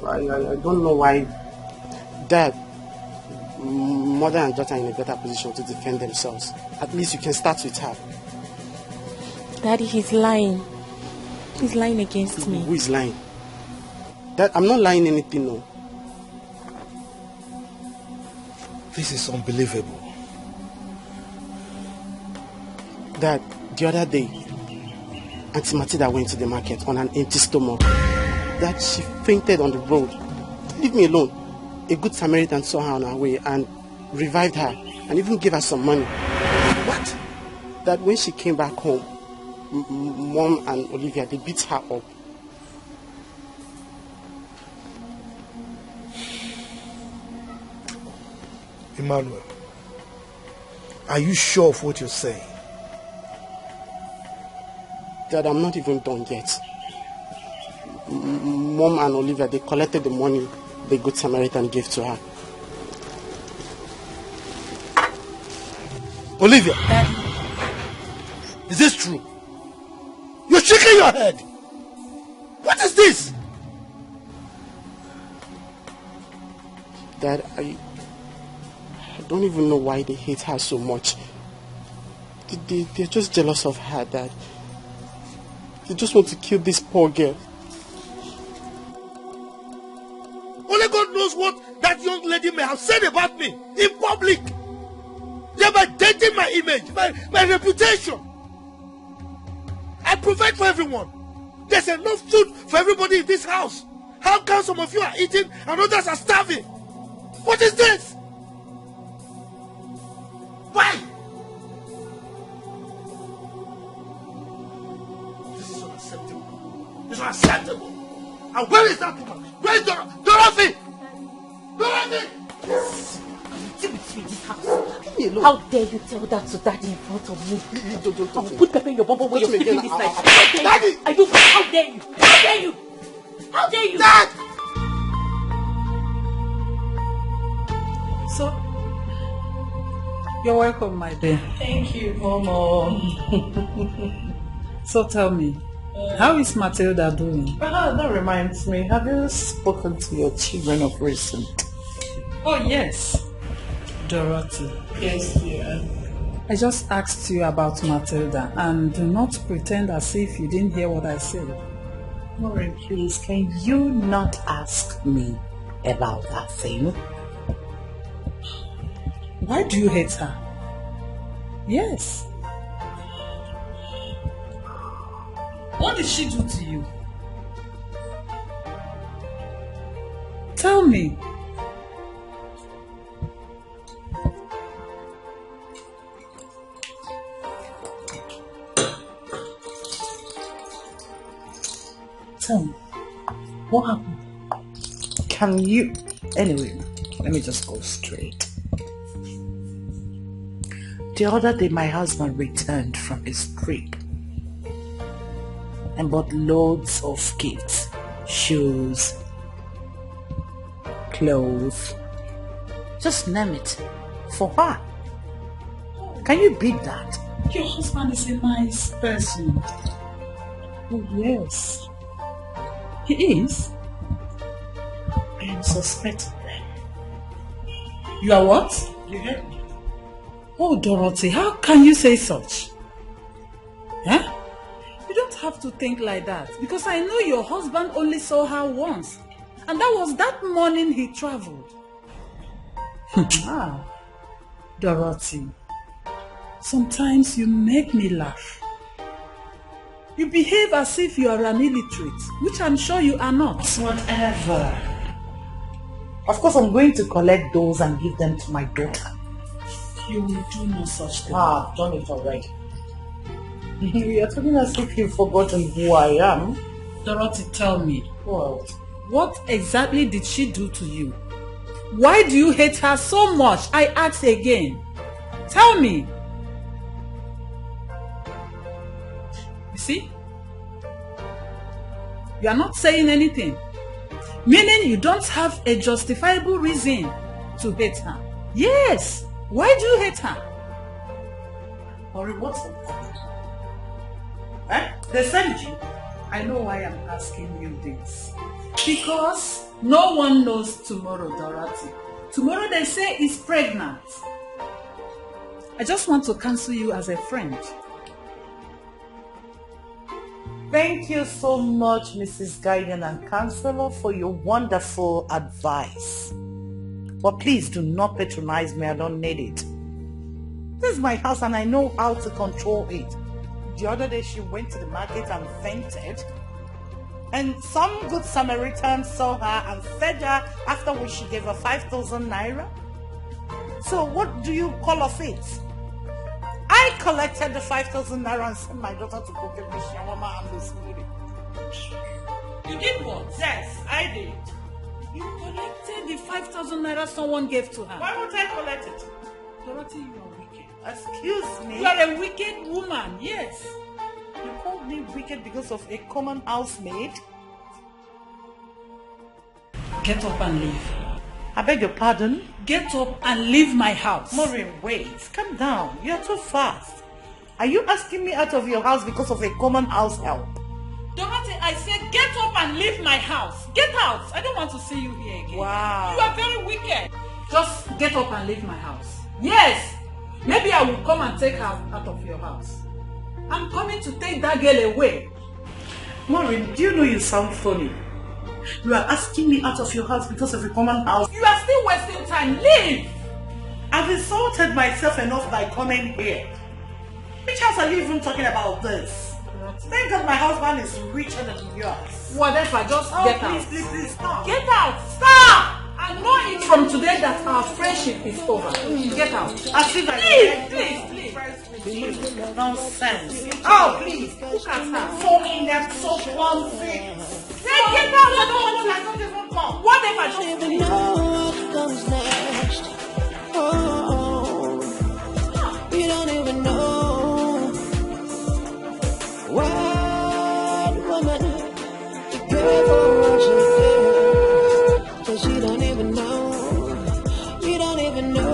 I don't know why. Dad, mother and daughter are in a better position to defend themselves. At least you can start with her. Daddy, he's lying. He's lying against me. Who is lying? Dad, I'm not lying anything, no. This is unbelievable. Dad, the other day, Auntie Matilda went to the market on an empty stomach. Dad, she fainted on the road. Leave me alone. A good Samaritan saw her on her way and revived her and even gave her some money. What? That when she came back home, Mom and Olivia, they beat her up. Emmanuel, Are you sure of what you're saying? Dad, I'm not even done yet. Mom and Olivia, they collected the money the Good Samaritan gave to her. Olivia! Daddy. Is this true? You're shaking your head! What is this? Dad, I don't even know why they hate her so much. They're just jealous of her, Dad. They just want to kill this poor girl. Only God knows what that young lady may have said about me in public. Thereby denting my image, my reputation. I provide for everyone. There's enough food for everybody in this house. How come some of you are eating and others are starving? What is this? Why? This is unacceptable. This is unacceptable. And where is that woman? Where is Dorothy? Dorothy! How dare you tell that to Daddy in front of me? I'll put pepper in your bumble when you're sleeping this night. Daddy! How dare you? How dare you? How dare you? Dad! So, you're welcome, my dear. Thank you, Mama. So tell me, how is Matilda doing? That reminds me, have you spoken to your children of recent? Oh yes, Dorothy. Yes, dear. I just asked you about Matilda, and do not pretend as if you didn't hear what I said. Maureen, please, can you not ask me about that thing? Why do you hate her? Yes. What did she do to you? Tell me. Tell me. What happened? Can you... Anyway, let me just go straight. The other day my husband returned from his trip and bought loads of gifts, shoes, clothes, just name it, for her. Can you beat that? Your husband is a nice person. Oh yes. He is? I am suspecting them. You are what? You heard me. Oh, Dorothy, how can you say such? Huh? You don't have to think like that, because I know your husband only saw her once, and that was that morning he traveled. Dorothy, sometimes you make me laugh. You behave as if you are an illiterate, which I'm sure you are not. Whatever. Of course, I'm going to collect those and give them to my daughter. You will do no such thing. I've done it already. You are talking as if you've forgotten who I am. Dorothy, tell me. What exactly did she do to you? Why do you hate her so much? I ask again. Tell me. You see? You are not saying anything. Meaning you don't have a justifiable reason to hate her. Yes. Why do you hate her? Ori, what's the problem? They sent you. I know why I'm asking you this. Because no one knows tomorrow, Dorothy. Tomorrow they say is pregnant. I just want to cancel you as a friend. Thank you so much, Mrs. Guardian and Counselor, for your wonderful advice. But please do not patronize me, I don't need it. This is my house and I know how to control it. The other day she went to the market and fainted. And some good Samaritan saw her and fed her, after which she gave her 5,000 naira. So what do you call of it? I collected the 5,000 naira and sent my daughter to go get me shawarma and the smoothie. You did what? Yes, I did. You collected the 5,000 naira someone gave to her. Why would I collect it? Dorothy, you are wicked. Excuse me? You are a wicked woman, yes. You called me wicked because of a common housemaid? Get up and leave. I beg your pardon? Get up and leave my house. Maureen, wait. Calm down. You're too fast. Are you asking me out of your house because of a common house help? Dorothy, I said get up and leave my house. Get out. I don't want to see you here again. Wow. You are very wicked. Just get up and leave my house. Yes. Maybe I will come and take her out of your house. I'm coming to take that girl away. Maureen, do you know you sound funny? You are asking me out of your house because of a common house. You are still wasting time. Leave. I've insulted myself enough by coming here. Which house are you even talking about this? Thank God my husband is richer than yours. Whatever, just get out. Please, stop. Get out. Stop. I know it from today that our friendship is over. Get out. Please. Nonsense. Oh, please. Look at her. So inept, so clumsy. Then get out. I don't want to come. Whatever, just Never know what comes next. Oh, you don't even know. What woman, be careful what you do, 'cause you don't even know. You don't even know.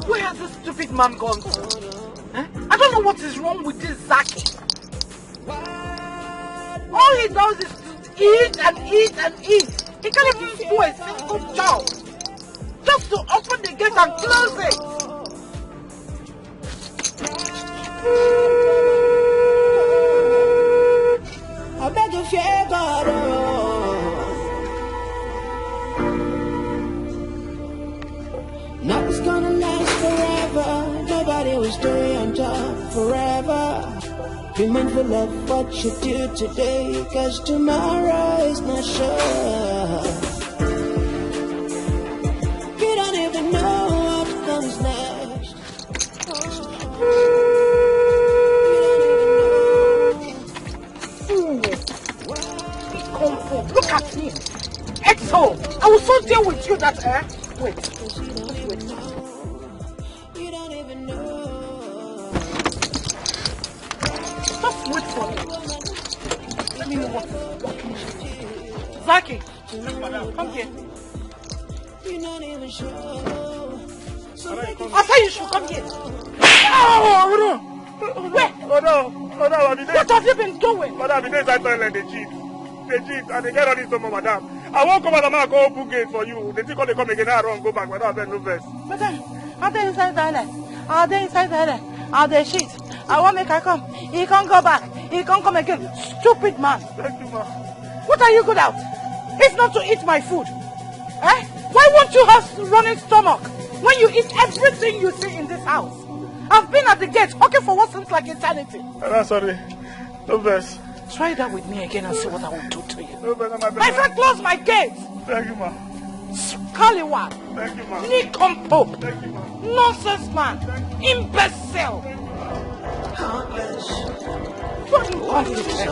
Where has this stupid man gone to? I don't know what is wrong with this Zaki. All he does is to eat and eat and eat. He can't even do a simple job. Just to open the gate and close it. I beg you, fear God. Nothing's gonna last forever. Nobody will stay on top forever. Be mindful of what you do today, 'cause tomorrow is not sure. You don't even know what comes next. Look at me. Exo, I will so deal with you that wait. You don't even know. Just wait for me. Let me know what Zaki, come here. You're not even sure. So I said you should come here. Oh no! Where? Oh no, what have you been doing? Madam, the days I toilet, they cheat, and they get all this summer, madam. I won't come out and I go open gate for you. They think when they come again, I run, go back, madam, I no first. Madam, are they inside toilet? Are they inside toilet? Are they shit? I want make her come. He can't go back. He can't come again. Stupid man. Thank you, ma'am. What are you good at? It's not to eat my food. Why won't you have running stomach when you eat everything you see in this house? I've been at the gate, okay, for what seems like eternity. Sorry. No verse. Try that with me again and see what I will do to you. No verse, my friend, close my gate. Thank you, ma'am. Scallywag. Thank you, ma'am. Nincompoop. Thank you, ma'am. Nonsense man. Imbecile. Heartless. What incompetence.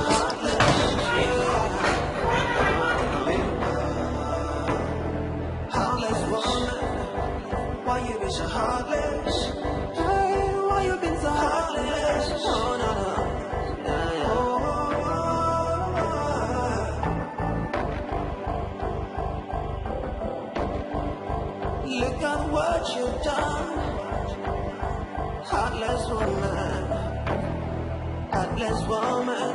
Heartless woman. Why you been so heartless? Why you been so heartless? Oh, no. Look at what you've done. Heartless woman. Heartless woman.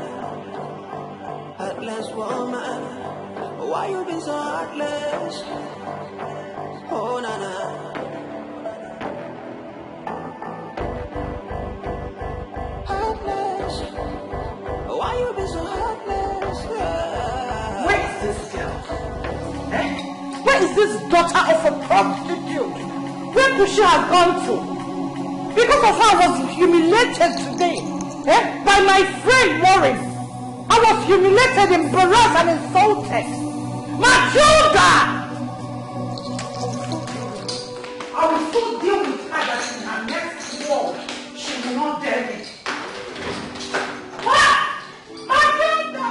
Heartless woman. Why you been so heartless? Oh, na. Heartless. Why you been so heartless? Where is this girl? Where is this daughter of a prostitute? Where could she have gone to? Because of her, I was humiliated today. By my friend Maureen. I was humiliated, embarrassed, and insulted. Matilda! I will so deal with her that in her next war, she will not dare me. What? Matilda!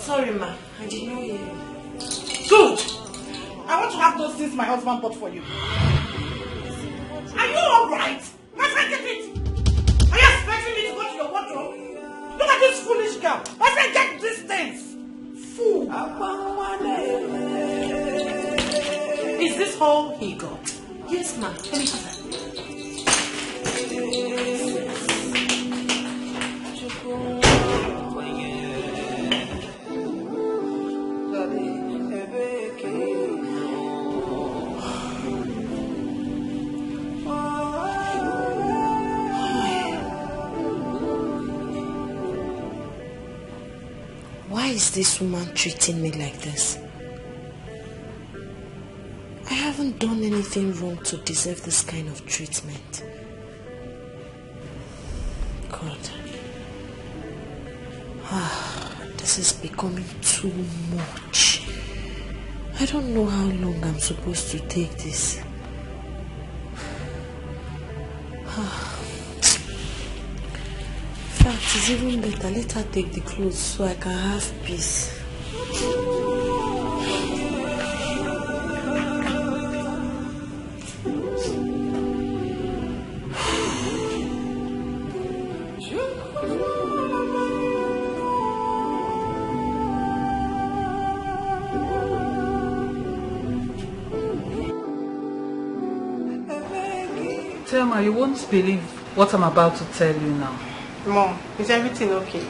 Sorry, ma. I did not hear you. Good! I want to have those things my husband bought for you. Are you alright? My friend, get it! Are you expecting me to go to your wardrobe? Look at this foolish girl! My friend, get these things! Fool! Is this all he got? Yes, ma. Let me have that. Why is this woman treating me like this? I haven't done anything wrong to deserve this kind of treatment. God. This is becoming too much. I don't know how long I'm supposed to take this. In fact, it's even better. Let her take the clothes so I can have peace. Thelma, you won't believe what I'm about to tell you now. Mom, is everything okay?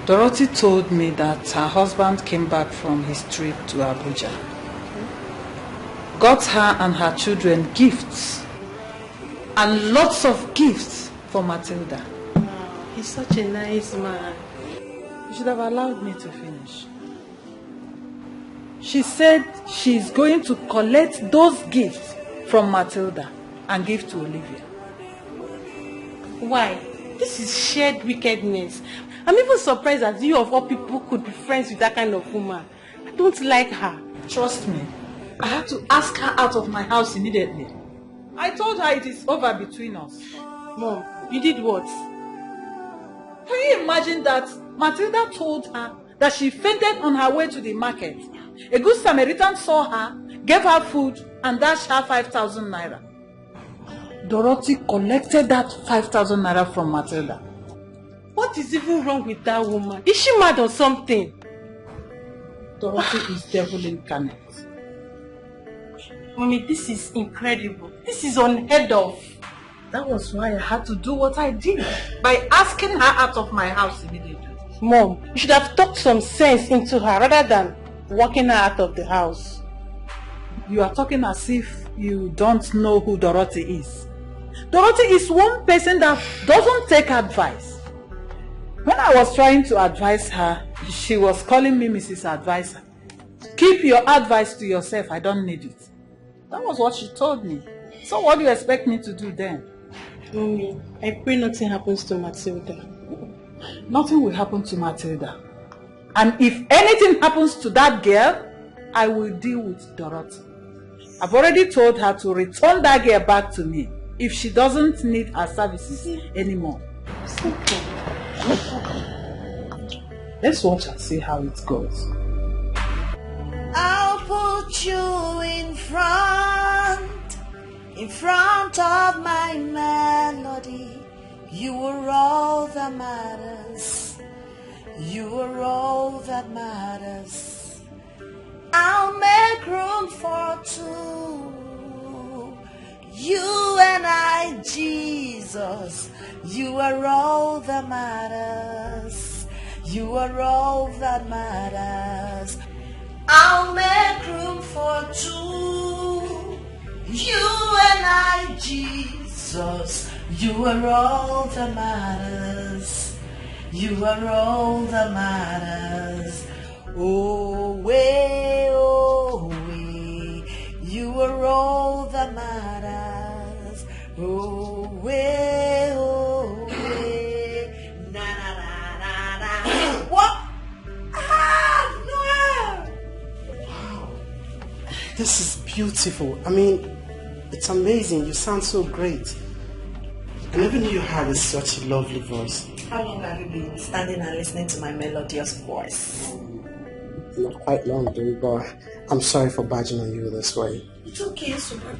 Dorothy told me that her husband came back from his trip to Abuja. Got her and her children gifts. And lots of gifts for Matilda. He's such a nice man. You should have allowed me to finish. She said she's going to collect those gifts from Matilda and give to Olivia. Why? This is shared wickedness. I'm even surprised that you of all people could be friends with that kind of woman. I don't like her. Trust me, I had to ask her out of my house immediately. I told her it is over between us. Mom, you did what? Can you imagine that Matilda told her that she fainted on her way to the market? A good Samaritan saw her, gave her food, and dashed her 5,000 naira. Dorothy collected that 5,000 naira from Matilda. What is even wrong with that woman? Is she mad or something? Dorothy is devil incarnate. Mommy, this is incredible. This is unheard of. That was why I had to do what I did, by asking her out of my house immediately. Mom, you should have talked some sense into her rather than walking her out of the house. You are talking as if you don't know who Dorothy is. Dorothy is one person that doesn't take advice. When I was trying to advise her, she was calling me Mrs. Advisor. Keep your advice to yourself, I don't need it. That was what she told me. So what do you expect me to do then? Mommy, I pray nothing happens to Matilda. Nothing will happen to Matilda. And if anything happens to that girl, I will deal with Dorothy. I've already told her to return that girl back to me if she doesn't need her services anymore. Let's watch and see how it goes. I'll put you in front of my melody. You are all that matters. You are all that matters. I'll make room for two. You and I, Jesus. You are all that matters. You are all that matters. I'll make room for two. You and I, Jesus. You are all that matters. You are all that matters. Oh, way, you are all that matters. Oh, way, na na na na na. What? Noel! Wow, this is beautiful. I mean, it's amazing. You sound so great. I never knew you had such a lovely voice. How long have you been standing and listening to my melodious voice? Not quite long, though, but I'm sorry for barging on you this way. It's okay, Super.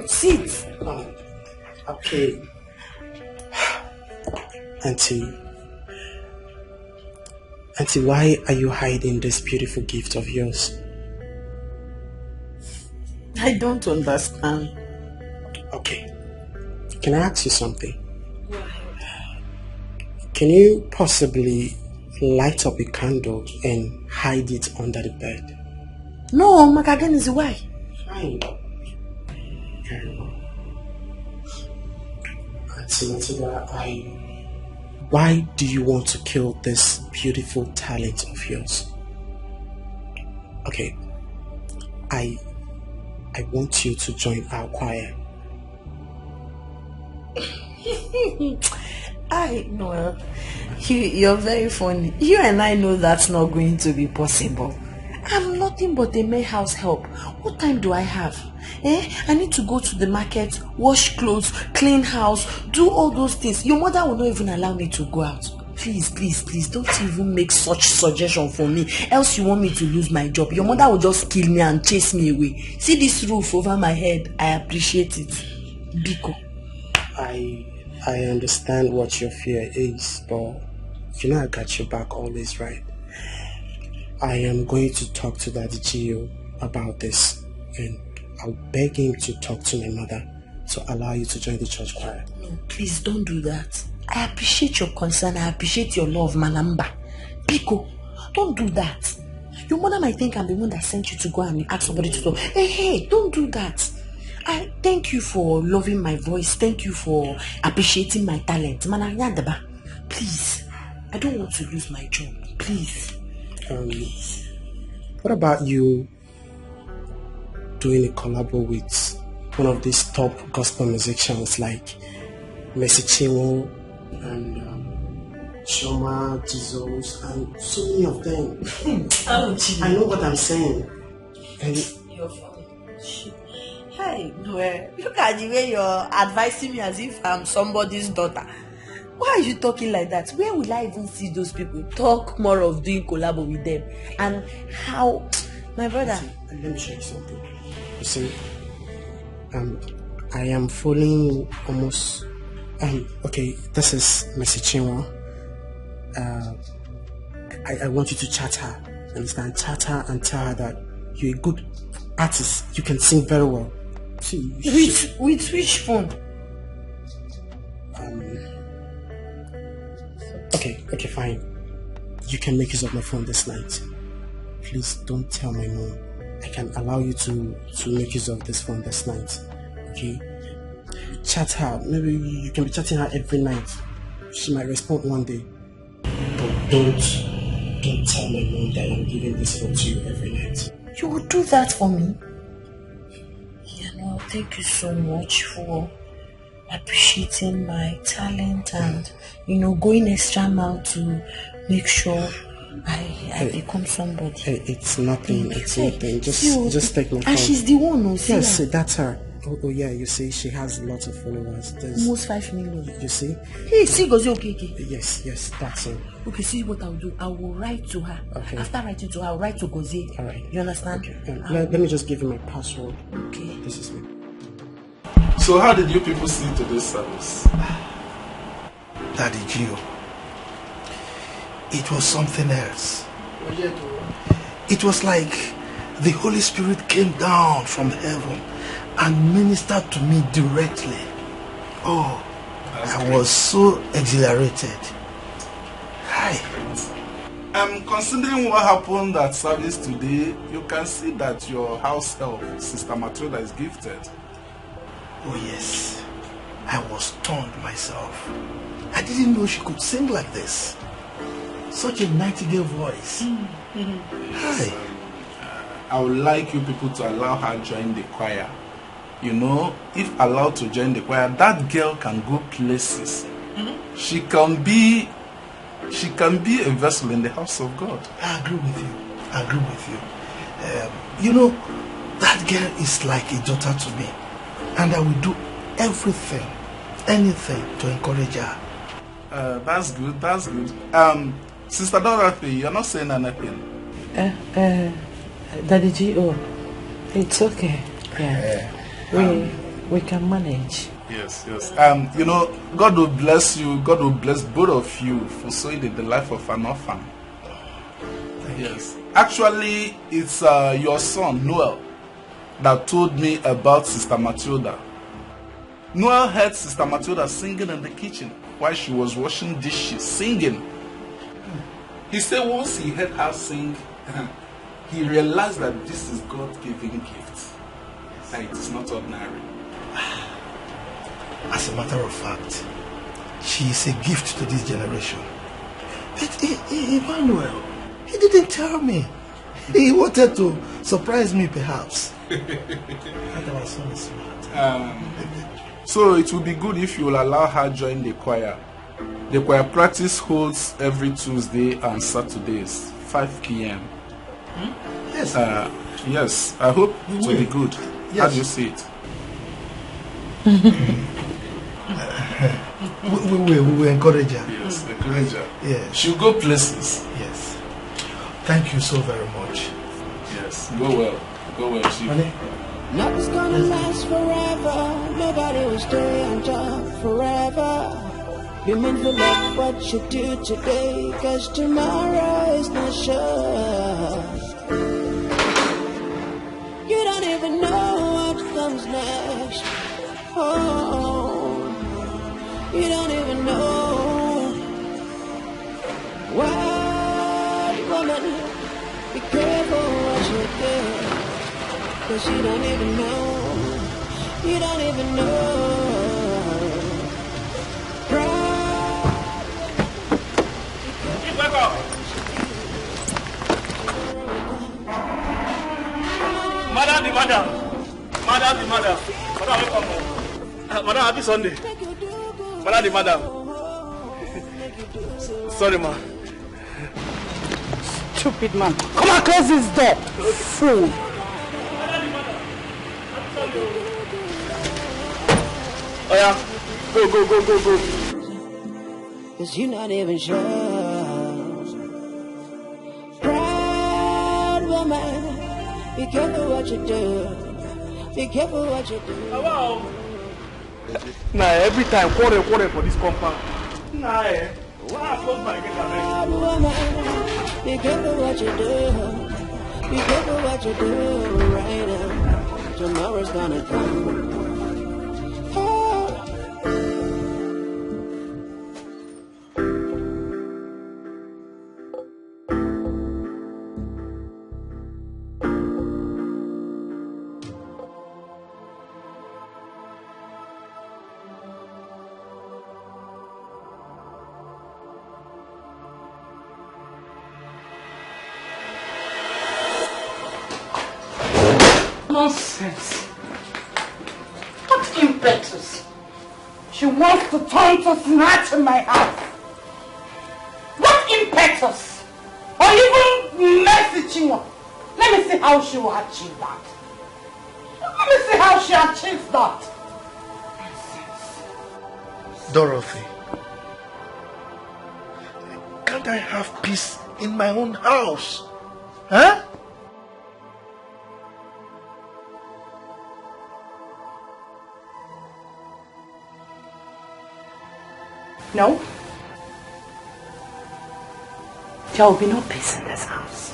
Sit. Okay. Auntie, why are you hiding this beautiful gift of yours? I don't understand. Okay. Can I ask you something? Can you possibly light up a candle and hide it under the bed? No, Makagen is why. Fine. Very well. Auntie Matilda, why do you want to kill this beautiful talent of yours? Okay. I want you to join our choir. You're very funny. You and I know that's not going to be possible. I'm nothing but a mere house help. What time do I have? I need to go to the market, wash clothes, clean house, do all those things. Your mother will not even allow me to go out. Please, don't even make such suggestion for me. Else you want me to lose my job. Your mother will just kill me and chase me away. See this roof over my head? I appreciate it. Biko. I understand what your fear is, but you know I got your back always, right? I am going to talk to Daddy Gio about this, and I'll beg him to talk to my mother to allow you to join the church choir. No, please don't do that. I appreciate your concern. I appreciate your love, Manamba. Biko, don't do that. Your mother might think I'm the one that sent you to go and ask somebody to talk. Hey, don't do that. I thank you for loving my voice. Thank you for appreciating my talent. Mananyandaba, please. I don't want to lose my job. Please. What about you doing a collab with one of these top gospel musicians like Mercy Chinwo and Shoma, Jesus, and so many of them? I know what I'm saying. And you're funny. Hey, Noel, look at the way you're advising me as if I'm somebody's daughter. Why are you talking like that? Where will I even see those people? Talk more of doing collab with them. And how, my brother. Let me show you something. You see, I am following almost. Okay, this is Mercy Chinwo. I want you to chat her. Understand? Chat her and tell her that you're a good artist. You can sing very well. With which phone? Okay, fine. You can make use of my phone this night. Please don't tell my mom. I can allow you to make use of this phone this night. Okay? Chat her. Maybe you can be chatting her every night. She might respond one day. But don't tell my mom that I'm giving this phone to you every night. You will do that for me? Yeah, no, thank you so much for appreciating my talent and going extra mile to make sure I become somebody. Hey, it's nothing. It's nothing. Just take my phone. And she's the one who yes, that's her. Oh yeah, you see, she has lots of followers. There's almost 5 million. You see? Hey, see, Gozi, okay. Yes, that's it. Okay, see what I'll do. I will write to her. Okay. After writing to her, I'll write to Gozi. All right. You understand? Okay. Let me just give you my password. Okay. This is me. So how did you people see today's service? Daddy Gio, it was something else. It was like the Holy Spirit came down from heaven and ministered to me directly. Oh, I was so exhilarated. Hi. Considering what happened at service today, you can see that your house help, Sister Matilda, is gifted. Oh yes, I was stunned myself. I didn't know she could sing like this. Such a nightingale voice. Hi. I would like you people to allow her join the choir. If allowed to join the choir, that girl can go places. She can be a vessel in the house of God. I agree with you. That girl is like a daughter to me. And I will do everything anything to encourage her. That's good, that's good. Sister Dorothy, you're not saying anything. Daddy G.O., it's okay. Yeah. We can manage. Yes. You know, God will bless you. God will bless both of you for sowing in the life of an orphan. Yes. Actually, it's your son, Noel, that told me about Sister Matilda. Noel heard Sister Matilda singing in the kitchen while she was washing dishes, singing. He said once he heard her sing, he realized that this is God-given gift. And it is not ordinary. As a matter of fact, she is a gift to this generation. But Emmanuel, he didn't tell me. He wanted to surprise me, perhaps. And our son is smart. So it will be good if you will allow her join the choir. The choir practice holds every Tuesday and Saturdays, 5 p.m. Yes. Yes, I hope it will be good. Yes. How do you see it? We will encourage her. Yes, encourage her. Yes. She'll go places. Yes. Thank you so very much. Yes, go well. Go well, Chief. Nothing's gonna last forever. Nobody will stay on top forever. Be mindful of what you do today, cause tomorrow is not sure. You don't even know what comes next. Oh, you don't even know. Wild woman, be careful what you do, cause you don't even know. You don't even know. Madam, happy Sunday. Madam. Sorry, ma. Stupid man. Come on, close this door. Fool. Oh yeah, go. Cause you're not even sure. Proud woman, be careful what you do. Be careful what you do. Wow. Nah, every time quarter for this compound. Nah, why I close my gate? Proud woman, be careful what you do. Be careful what you do right now. Tomorrow's gonna come. Nonsense. What impetus? She wants to tonto snatch in my house. What impetus? Or even mercy, Chinwa. Let me see how she will achieve that. Let me see how she achieves that. Dorothy, can't I have peace in my own house? Huh? No. There will be no peace in this house.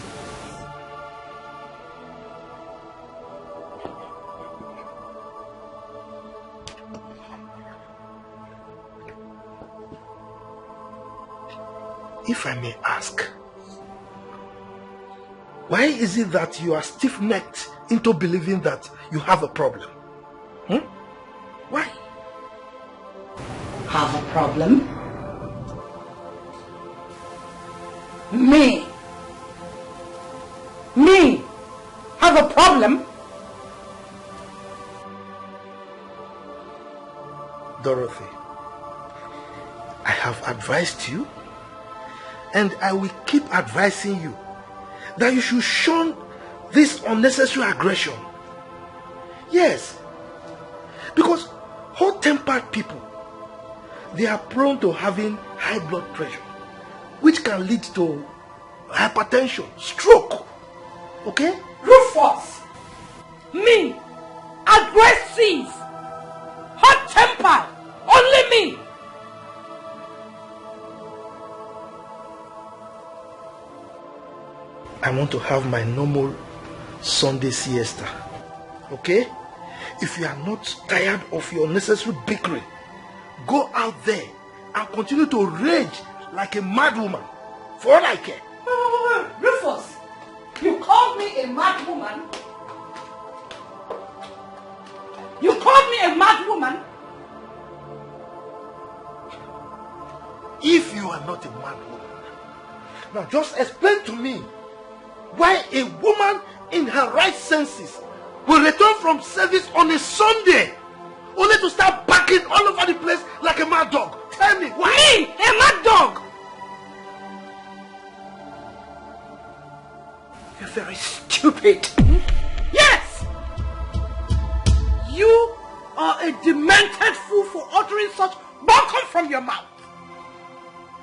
If I may ask, why is it that you are stiff-necked into believing that you have a problem? Why? Have a problem? Me? Have a problem? Dorothy, I have advised you, and I will keep advising you that you should shun this unnecessary aggression. Yes, because hot-tempered people they are prone to having high blood pressure, which can lead to hypertension, stroke. Okay? Rufus! Me! Aggressive! Hot-tempered! Only me! I want to have my normal Sunday siesta. Okay? If you are not tired of your unnecessary bickering, go out there and continue to rage like a mad woman. For all I care. Rufus, you called me a mad woman? You called me a mad woman? If you are not a mad woman, now just explain to me why a woman in her right senses will return from service on a Sunday only to start barking all over the place like a mad dog. Tell me why? Me, a mad dog? You're very stupid. Yes! You are a demented fool for uttering such buncombe from your mouth.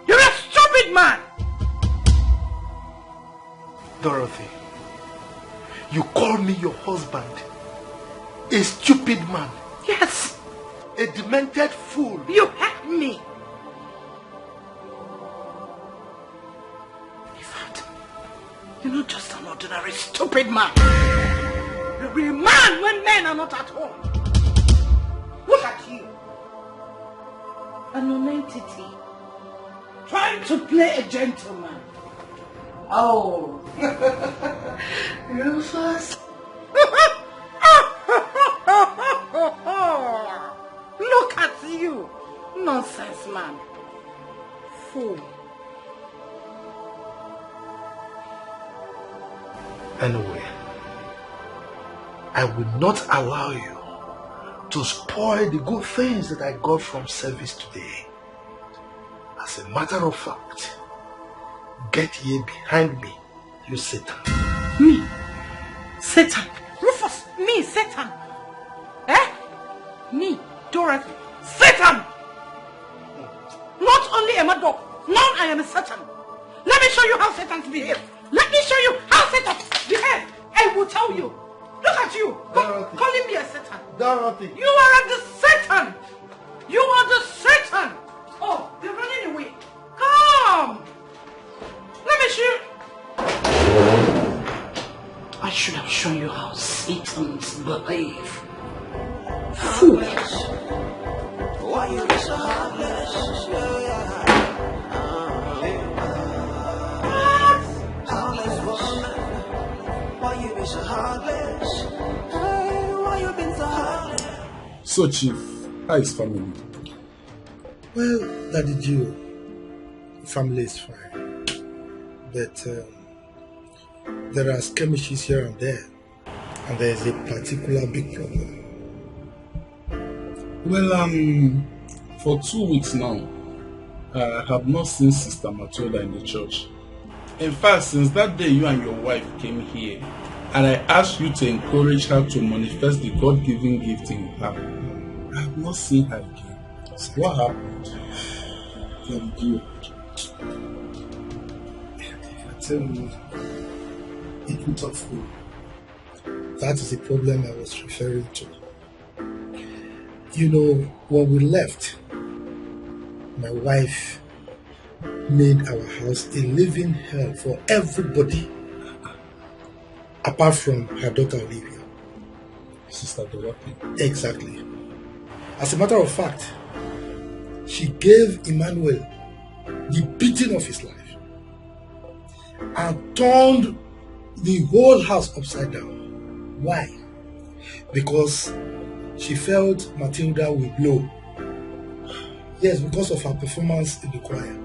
You're a stupid man. Dorothy, you call me your husband a stupid man. Yes. A demented fool. You hurt me. In fact, you're not just an ordinary stupid man. You're a man when men are not at home. Look at you. A non-entity. Trying to play a gentleman. Oh. Rufus. Look at you. Nonsense man. Fool. Anyway, I will not allow you to spoil the good things that I got from service today. As a matter of fact, get ye behind me, you Satan. Me? Satan? Rufus, me, Satan? Eh? Me, Dorothy, Satan! Not only am I dog, now I am a Satan. Let me show you how Satans behave. Let me show you how Satans behave. I will tell you. Look at you. Calling me a Satan. Dorothy. You are the Satan. You are the Satan. Oh, they're running away. Come. Let me show you. I should have shown you how Satans behave. Foolish. Why you be so heartless? Heartless woman. Why you be so heartless? Why you been so heartless? So, Chief, how is family? Well, Daddy Joe, family is fine. But there are skirmishes here and there. And there is a particular big problem. Well, for 2 weeks now, I have not seen Sister Matilda in the church. In fact, since that day you and your wife came here, and I asked you to encourage her to manifest the God-given gift in her, I have not seen her again. So what happened? Thank you. If I tell you, it will tough food. That is the problem I was referring to. You know, when we left, my wife made our house a living hell for everybody, apart from her daughter Olivia. Sister Dorothy. Exactly. As a matter of fact, she gave Emmanuel the beating of his life and turned the whole house upside down. Why? Because she felt Matilda will blow. Yes, because of her performance in the choir.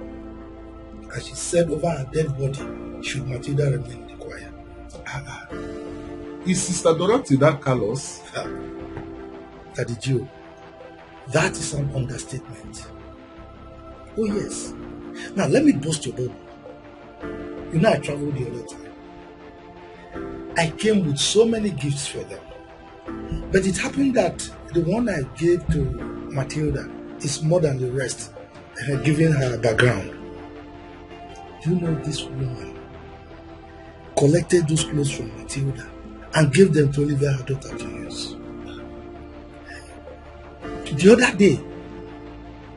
And she said over her dead body, should Matilda remain in the choir. Is Sister Dorothy that callous? Daddy Joe, that is an understatement. Oh yes. Now let me boast your bubble. You know I traveled the other time. I came with so many gifts for them. But it happened that the one I gave to Matilda is more than the rest. giving her background. Do you know this woman collected those clothes from Matilda and gave them to Olivia, her daughter, to use? The other day,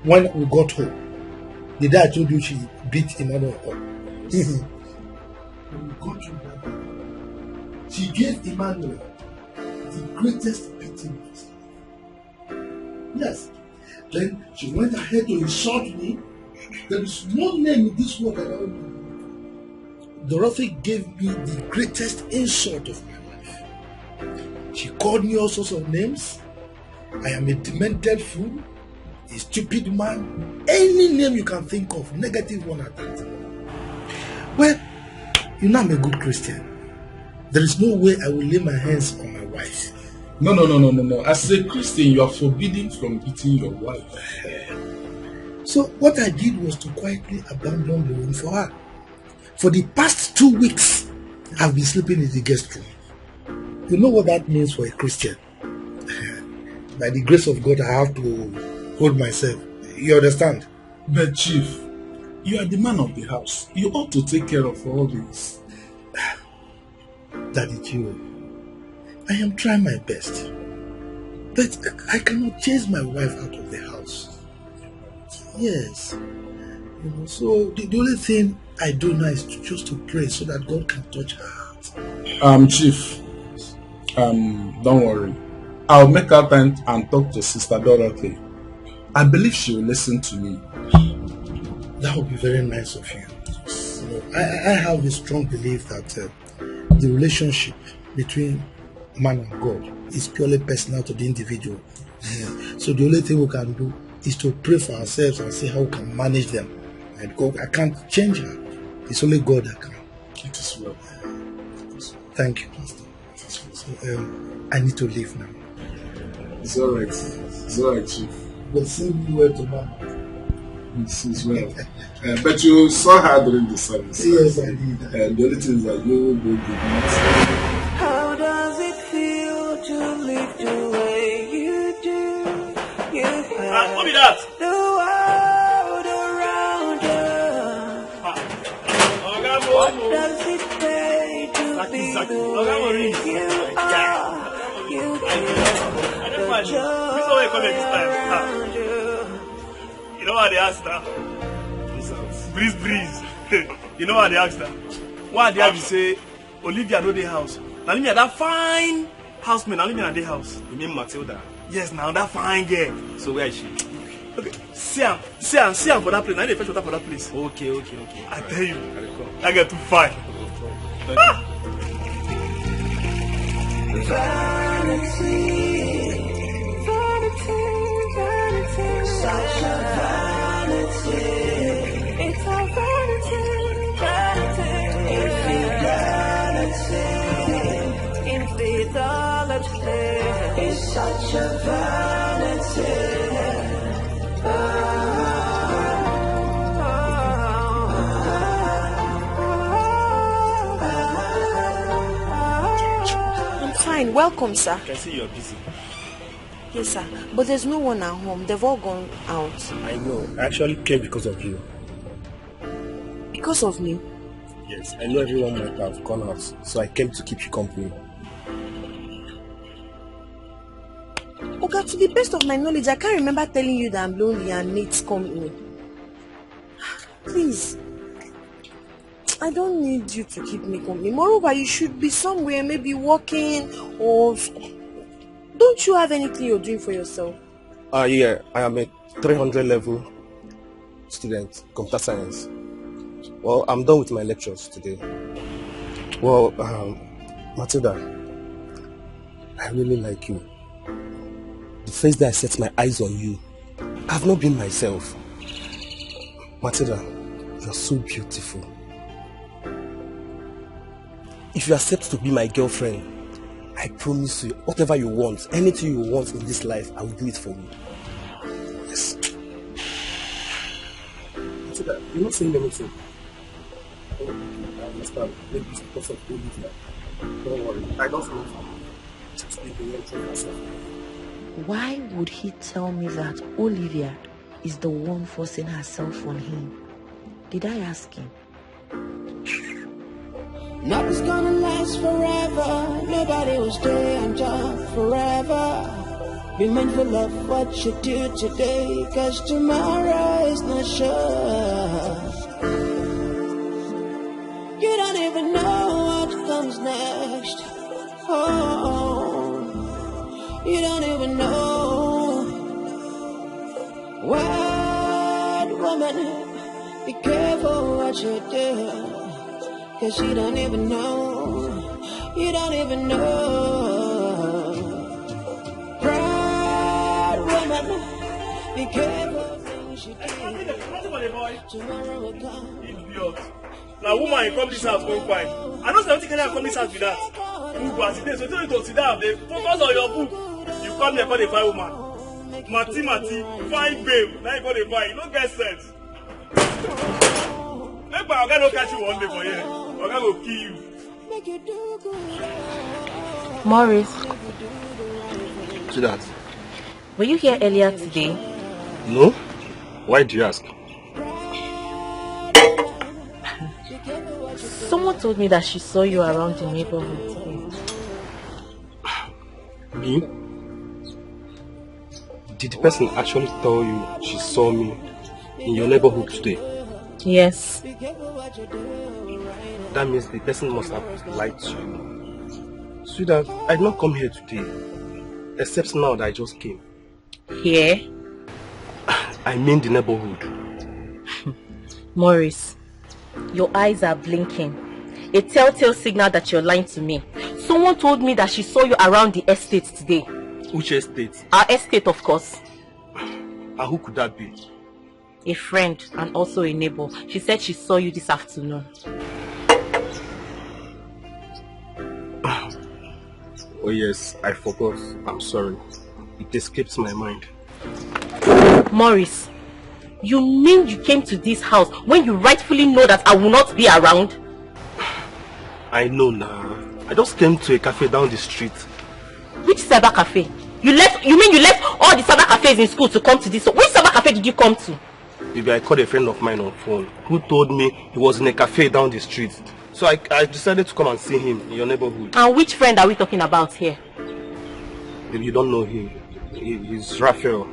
when we got home, the day I told you she beat Emmanuel up. When we got to that, she gave Emmanuel the greatest beating of his life. Yes. Then she went ahead to insult me. There is no name in this world that I don't know. Dorothy gave me the greatest insult of my life. She called me all sorts of names. I am a demented fool, a stupid man, any name you can think of, negative one at that. Well, you know I'm a good Christian. There is no way I will lay my hands on my wife. No. As a Christian, you are forbidden from beating your wife. So what I did was to quietly abandon the room for her. For the past 2 weeks, I've been sleeping in the guest room. You know what that means for a Christian? By the grace of God, I have to hold myself. You understand? But Chief, you are the man of the house. You ought to take care of all this. Daddy Gio, I am trying my best. But I cannot chase my wife out of the house. Yes. You know, so the only thing I do now is just to pray so that God can touch her heart. Chief, don't worry. I'll make her time and talk to Sister Dorothy. I believe she will listen to me. That would be very nice of you. You know, I have a strong belief that the relationship between man and God is purely personal to the individual. So the only thing we can do is to pray for ourselves and see how we can manage them. And God, I can't change her. It's only God that can. It is well. Thank you, Pastor. So, I need to leave now. It's alright. It's alright, Chief. We'll see you well tomorrow. This is well. But you saw her during the service. Yes, I did. The only thing is that you will be good. How does it feel to live the way you do? You have what be that? the world around you. What does it pay to be the way you are? You This way come this time. You know what they asked her? Breeze. You know what they asked her? Why they have to say Olivia no dey house? Now me that fine housemate, now me at the house. You mean Matilda? Yes, now that fine girl. So where is she? Okay, see am for that place. Now they fetch water for that place. Okay. I tell you, I get too fine. Vanity, such a vanity. It's a vanity. Infidelity is such a vanity. I'm fine. Welcome, sir. I can see you're busy. Yes, sir. But there's no one at home. They've all gone out. I know. I actually came because of you. Because of me? Yes. I know everyone might have gone out, so I came to keep you company. Okay, to the best of my knowledge, I can't remember telling you that I'm lonely and needs company. Please. I don't need you to keep me company. Moreover, you should be somewhere, maybe working or... Don't you have anything you're doing for yourself? Yeah. I am a 300 level student, computer science. Well, I'm done with my lectures today. Well, Matilda, I really like you. The first day I set my eyes on you, I've not been myself. Matilda, you're so beautiful. If you accept to be my girlfriend, I promise you, whatever you want, anything you want in this life, I will do it for you. Yes. Matilda, you're not saying anything. I understand. Maybe it's because of Olivia. Don't worry. I don't feel fine. Just leave me and enjoy yourself. Why would he tell me that Olivia is the one forcing herself on him. Did I ask him? Nothing's gonna last forever. Nobody will stay on top forever. Be mindful of what you do today, cause tomorrow is not sure. You don't even know what comes next. Oh, you don't even know. Wild woman, be careful what you do, cause you don't even know. You don't even know. Proud woman, be careful things you do. Tomorrow will come. Idiot. Now woman you come this house go fine. I know something can come this house with that. You go sit there, so tell you to sit down. They focus on your book. You come there for the fine woman. Mati, fine babe. Now you go the fine. You don't get sense. Make my Oga no catch you one day for here. Oga go kill you. Morris. See that? Were you here earlier today? No. Why do you ask? Someone told me that she saw you around the neighborhood today. Me? Did the person actually tell you she saw me in your neighborhood today? Yes. That means the person must have lied to you. Sweetheart, I did not come here today, except now that I just came. Here? I mean the neighborhood. Morris, your eyes are blinking. A telltale signal that you're lying to me. Someone told me that she saw you around the estate today. Which estate? Our estate, of course. And who could that be? A friend and also a neighbor. She said she saw you this afternoon. Oh yes, I forgot. I'm sorry. It escapes my mind. Morris, you mean you came to this house when you rightfully know that I will not be around? I know now. I just came to a cafe down the street. Which cyber cafe? You mean you left all the cyber cafes in school to come to this? Which cyber cafe did you come to? Maybe I called a friend of mine on phone who told me he was in a cafe down the street. So I decided to come and see him in your neighborhood. And which friend are we talking about here? Maybe you don't know him. He's Raphael.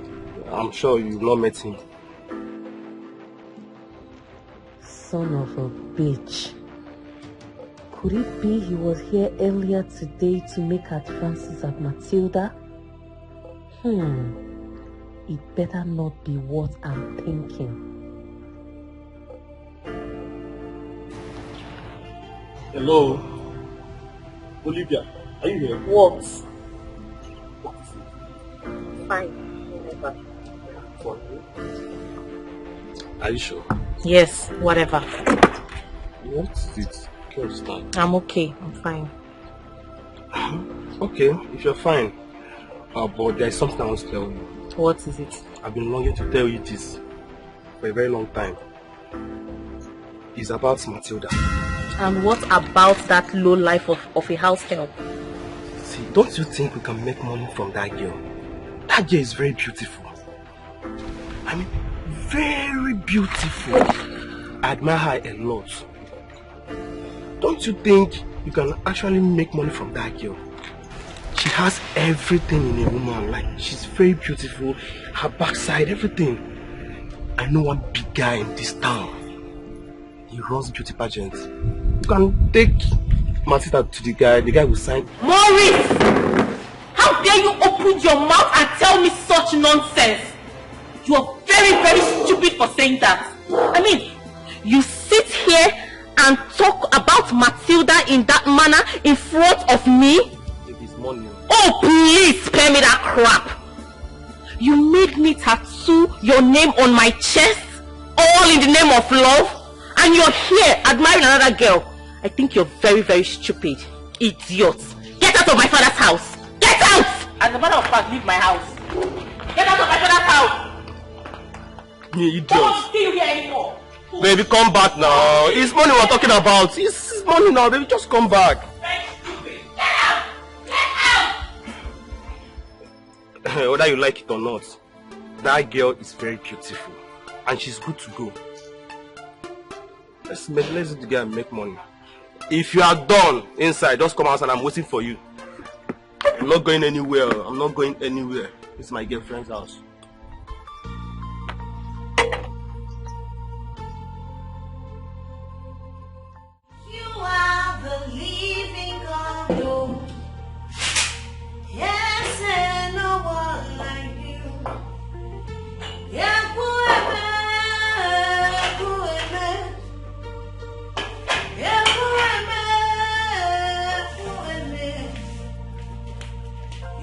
I'm sure you've not met him. Son of a bitch. Could it be he was here earlier today to make advances at Matilda? It better not be what I'm thinking. Hello? Olivia, are you here? What? Fine. Are you sure? Yes, whatever. What is it? Can you stand? I'm okay. I'm fine. Okay, if you're fine. But there's something I want to tell you. What is it? I've been longing to tell you this for a very long time. It's about Matilda. And what about that low life of a house help? See, don't you think we can make money from that girl? That girl is very beautiful. I mean, very beautiful. I admire her a lot. Don't you think you can actually make money from that girl? She has everything in a woman. Like, she's very beautiful, her backside, everything. I know one big guy in this town. He runs beauty pageants. You can take Matilda to the guy will sign. Maurice! How dare you open your mouth and tell me such nonsense? You are very, very stupid for saying that. I mean, you sit here and talk about Matilda in that manner in front of me? It is money. Oh, please spare me that crap. You made me tattoo your name on my chest, all in the name of love, and you're here admiring another girl. I think you're very, very stupid. Idiot. Get out of my father's house. Get out! As a matter of fact, leave my house. Get out of my father's house. You idiot. Don't stay here anymore. Baby, come back now. It's money we're talking about. It's money now, baby. Just come back. Very stupid. Get out! Get out! Whether you like it or not, That girl is very beautiful and she's good to go. Let's do the girl and make money. If you are done inside, just come outside. I'm waiting for you. I'm not going anywhere. I'm not going anywhere. It's my girlfriend's house. You are the living God, oh. Yes, and no one like you. Yeah,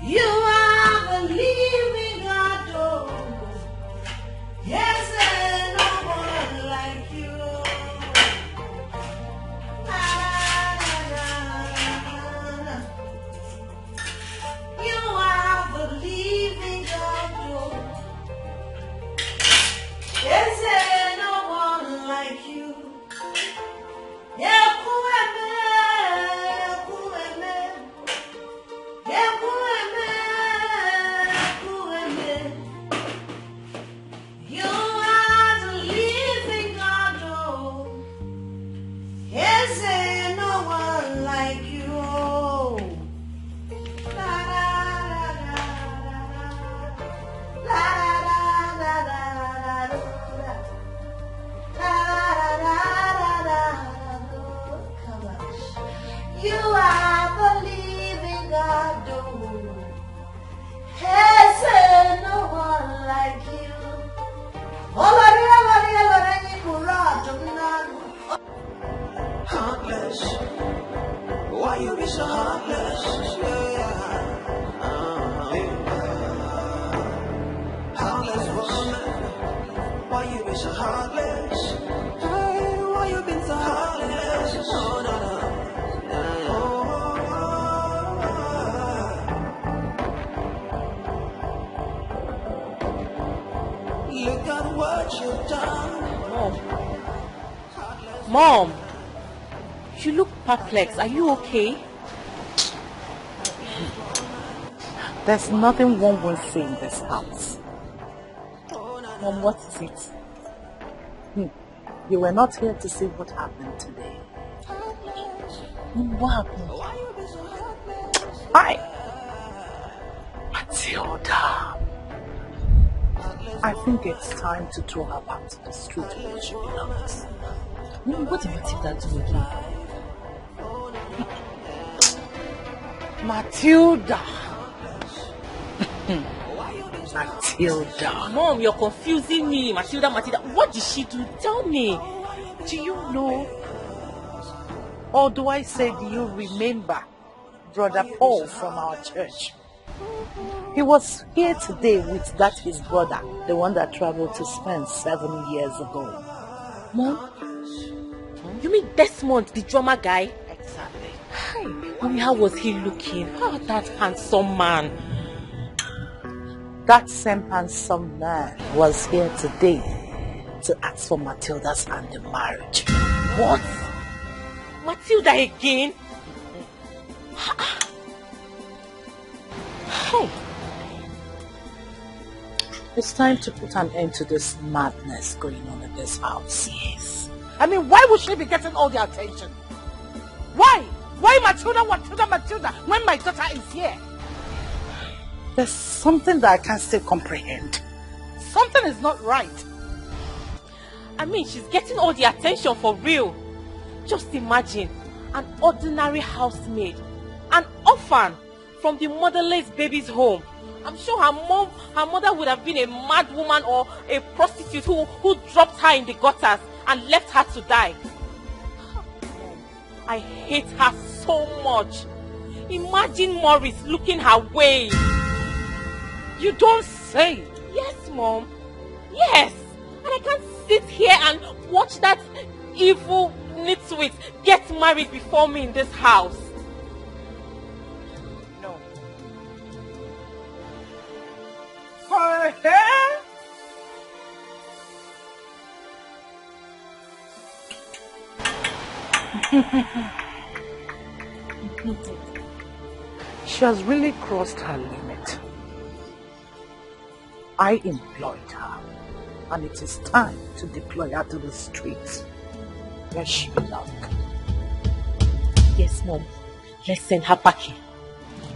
you are the living God, oh. Yes, and no one like you. You are the living God, oh. Yes, and no one like you. Yeah, you are the living God, oh. Yes, and no one like you. Heartless, why you be so heartless? Heartless woman, why you be so heartless? Hey, why you been so heartless? Oh, no, no. Look at what you've done. Mom, you look perplexed. Are you okay? There's nothing one won't say in this house. Mom, what is it? You were not here to see what happened today. Mom, what happened? Hi, Matilda. I think it's time to throw her back to the street where she belongs. Mom, what did Matilda do again? Matilda. Matilda. Mom, you're confusing me. Matilda. What did she do? Tell me. Do you know? Or do I say, do you remember Brother Paul from our church? He was here today with that his brother, the one that traveled to Spain 7 years ago. Mom? You mean Desmond, the drummer guy? Exactly. Hi. Mommy, how was he looking? Oh, that handsome man. That same handsome man was here today to ask for Matilda's hand in marriage. What? Matilda again? Hey. It's time to put an end to this madness going on in this house. Yes. I mean, why would she be getting all the attention? Why? Why Matilda, when my daughter is here? There's something that I can't still comprehend. Something is not right. I mean, she's getting all the attention for real. Just imagine, an ordinary housemaid, an orphan from the motherless baby's home. I'm sure her mother would have been a mad woman or a prostitute who dropped her in the gutters and left her to die. I hate her so much. Imagine Morris looking her way. You don't say. Yes, Mom. Yes. And I can't sit here and watch that evil nitwit get married before me in this house. No. For her? She has really crossed her limit. I employed her, and it is time to deploy her to the streets where she belongs. Yes, Mom. Let's send her packing.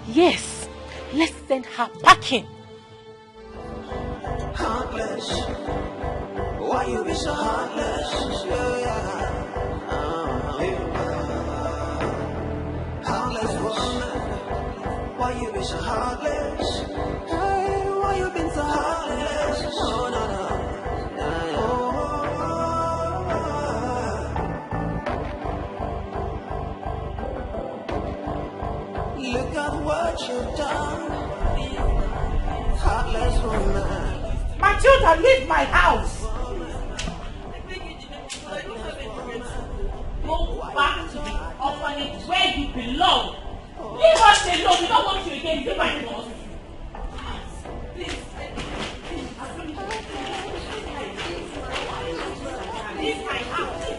Yes, let's send her packing. Heartless, why you be so heartless? Heartless woman, why you be so heartless? Hey, why you been so heartless? Oh, no, no. Look at what you've done, heartless woman. Matilda, leave my house! Go back to the orphanage where you belong. Leave us alone. We don't want you again. Leave my house. Please. Leave my house.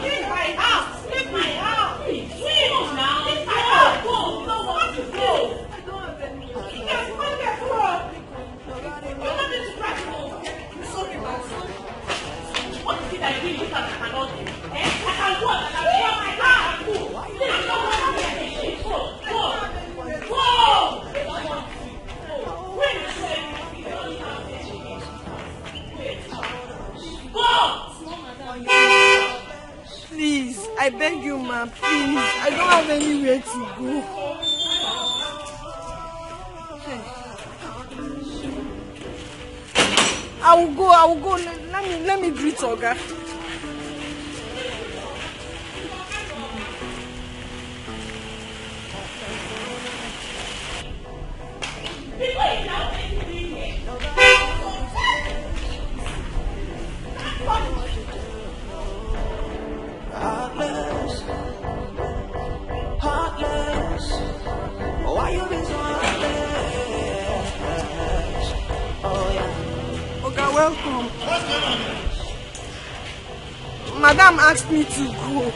Leave my house. Leave my house. Leave now. Leave my house. Go. You don't want to go. I don't have any. Yes, what the fuck? You're not going to practice. Sorry, man. What is it I do? You cannot do. I can walk. I can walk. I can't go. Please don't want to get this shit. Go. Go. Go. Wait a second. Go. Please, I beg you, ma, please. I don't have anywhere to go. I will go. Let me greet Oga. Heartless, heartless, why you been so heartless? Oh yeah. Oga, welcome. What's going on here? Madam asked me to go.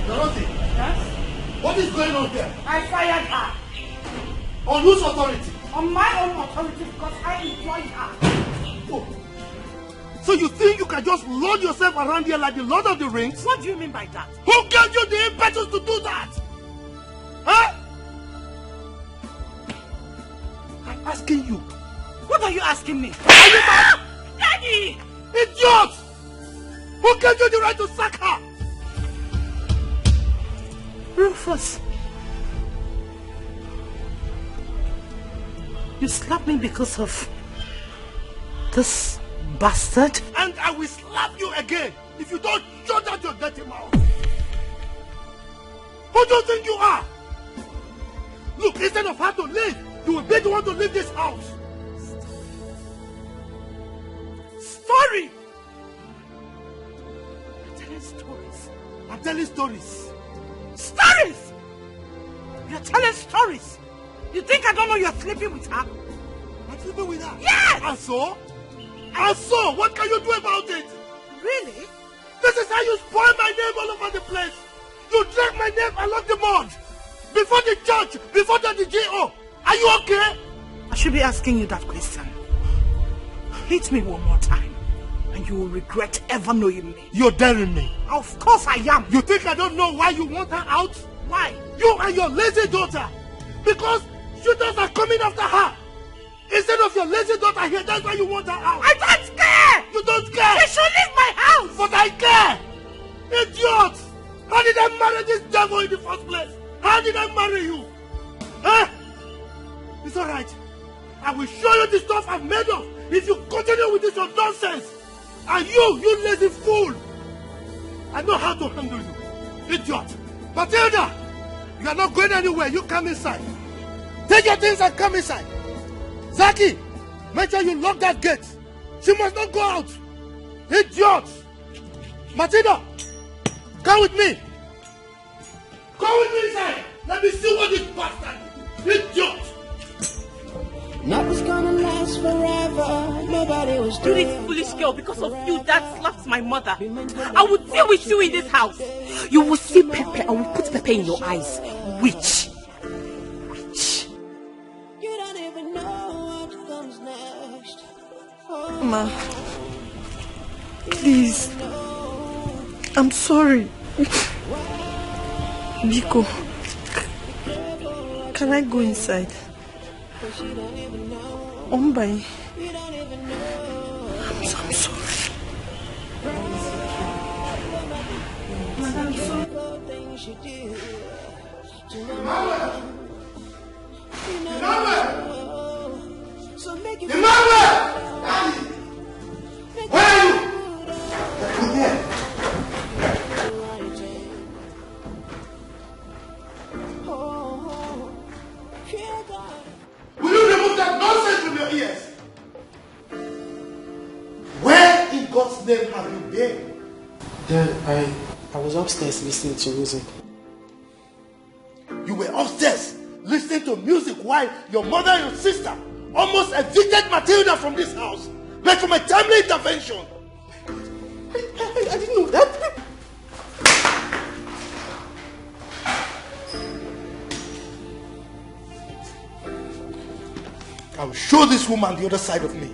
Dorothy, Yes? what is going on here? I fired her. On whose authority? On my own authority because I employed her. Oh. So you think you can just load yourself around here like the Lord of the Rings? What do you mean by that? Who gave you the impetus to do that? Huh? I'm asking you. What are you asking me? Are you mad? Daddy! Idiot! Who gave you the right to sack her? Rufus. You slapped me because of this bastard? And I will slap you again if you don't shut out your dirty mouth. Who do you think you are? Look, instead of her to leave, you will be the one to leave this house. Story! I'm telling stories. I'm telling stories. Stories! You're telling stories. You think I don't know you're sleeping with her? I'm sleeping with her? Yes! And so? And so, what can you do about it? Really? This is how you spoil my name all over the place. You drag my name along the mud. Before the judge, before the DGO. Are you okay? I should be asking you that question. Hit me one more time, and you will regret ever knowing me. You're daring me. Of course I am. You think I don't know why you want her out? Why? You and your lazy daughter. Because shooters are coming after her. Instead of your lazy daughter here, that's why you want her out. I don't care! You don't care! She should leave my house! But I care! Idiot! How did I marry this devil in the first place? How did I marry you? Huh? It's alright. I will show you the stuff I'm made of if you continue with this your nonsense. And you lazy fool! I know how to handle you. Idiot! Matilda! You are not going anywhere. You come inside. Take your things and come inside. Zaki, make sure you lock that gate. She must not go out. Idiot! Matilda, come with me. Come with me inside. Let me see what this bastard. Idiot! Nothing's gonna last forever. Nobody was You this foolish girl, because of you, Dad slapped my mother. I will deal with you in this house. You will see pepper. I will put pepper in your eyes. Witch. Mama, please. I'm sorry. Biko, can I go inside? Ombai. I'm sorry. Where are you? I'm here. Will you remove that nonsense from your ears? Where in God's name have you been? Dad, I was upstairs listening to music. You were upstairs listening to music while your mother and your sister almost evicted Matilda from this house, but from a timely intervention. I didn't know that. I will show this woman the other side of me.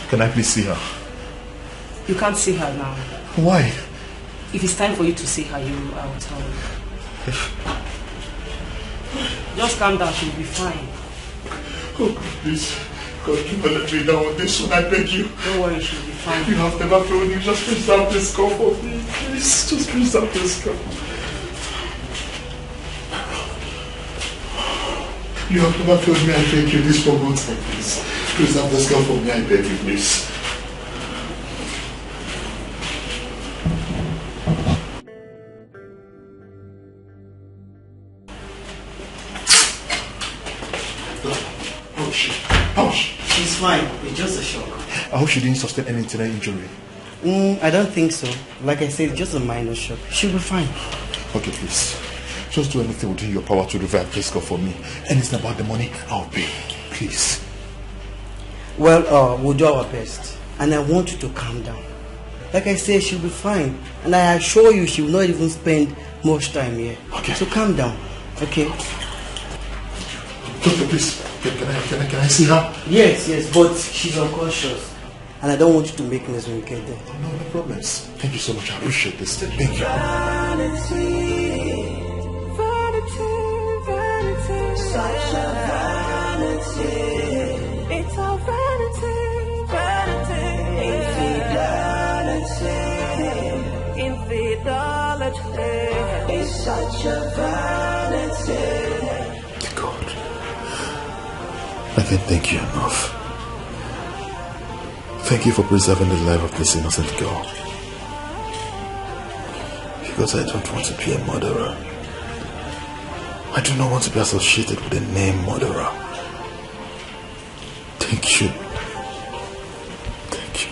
Can I please see her? You can't see her now. Why? If it's time for you to see her, I will tell you. Just calm down, she'll be fine. Oh, please. God, you will let me down with this one, I beg you. Don't worry, she'll be fine. You have never failed me. Just preserve this girl for me. Please, just preserve this girl. You have never failed me, I beg you. This for God's sake, please. Preserve this girl for me, I beg you, please. fine. It's just a shock. I hope she didn't sustain any internal injury. I don't think so. Like I said, just a minor shock. She'll be fine. Okay, please. Just do anything within your power to revive this girl for me. Anything about the money, I'll pay. Please. Well, we'll do our best. And I want you to calm down. Like I said, she'll be fine. And I assure you, she will not even spend much time here. Okay. So calm down. Okay? Doctor, please. Can I see her? Yes, but she's unconscious. And I don't want you to make noise when you get there. No problems. Thank you so much. I appreciate this. Thank you. Such a vanity. It's a vanity. Infidelity. It's such a vanity. God, I can't thank you enough. Thank you for preserving the life of this innocent girl. Because I don't want to be a murderer. I do not want to be associated with the name murderer. Thank you. Thank you.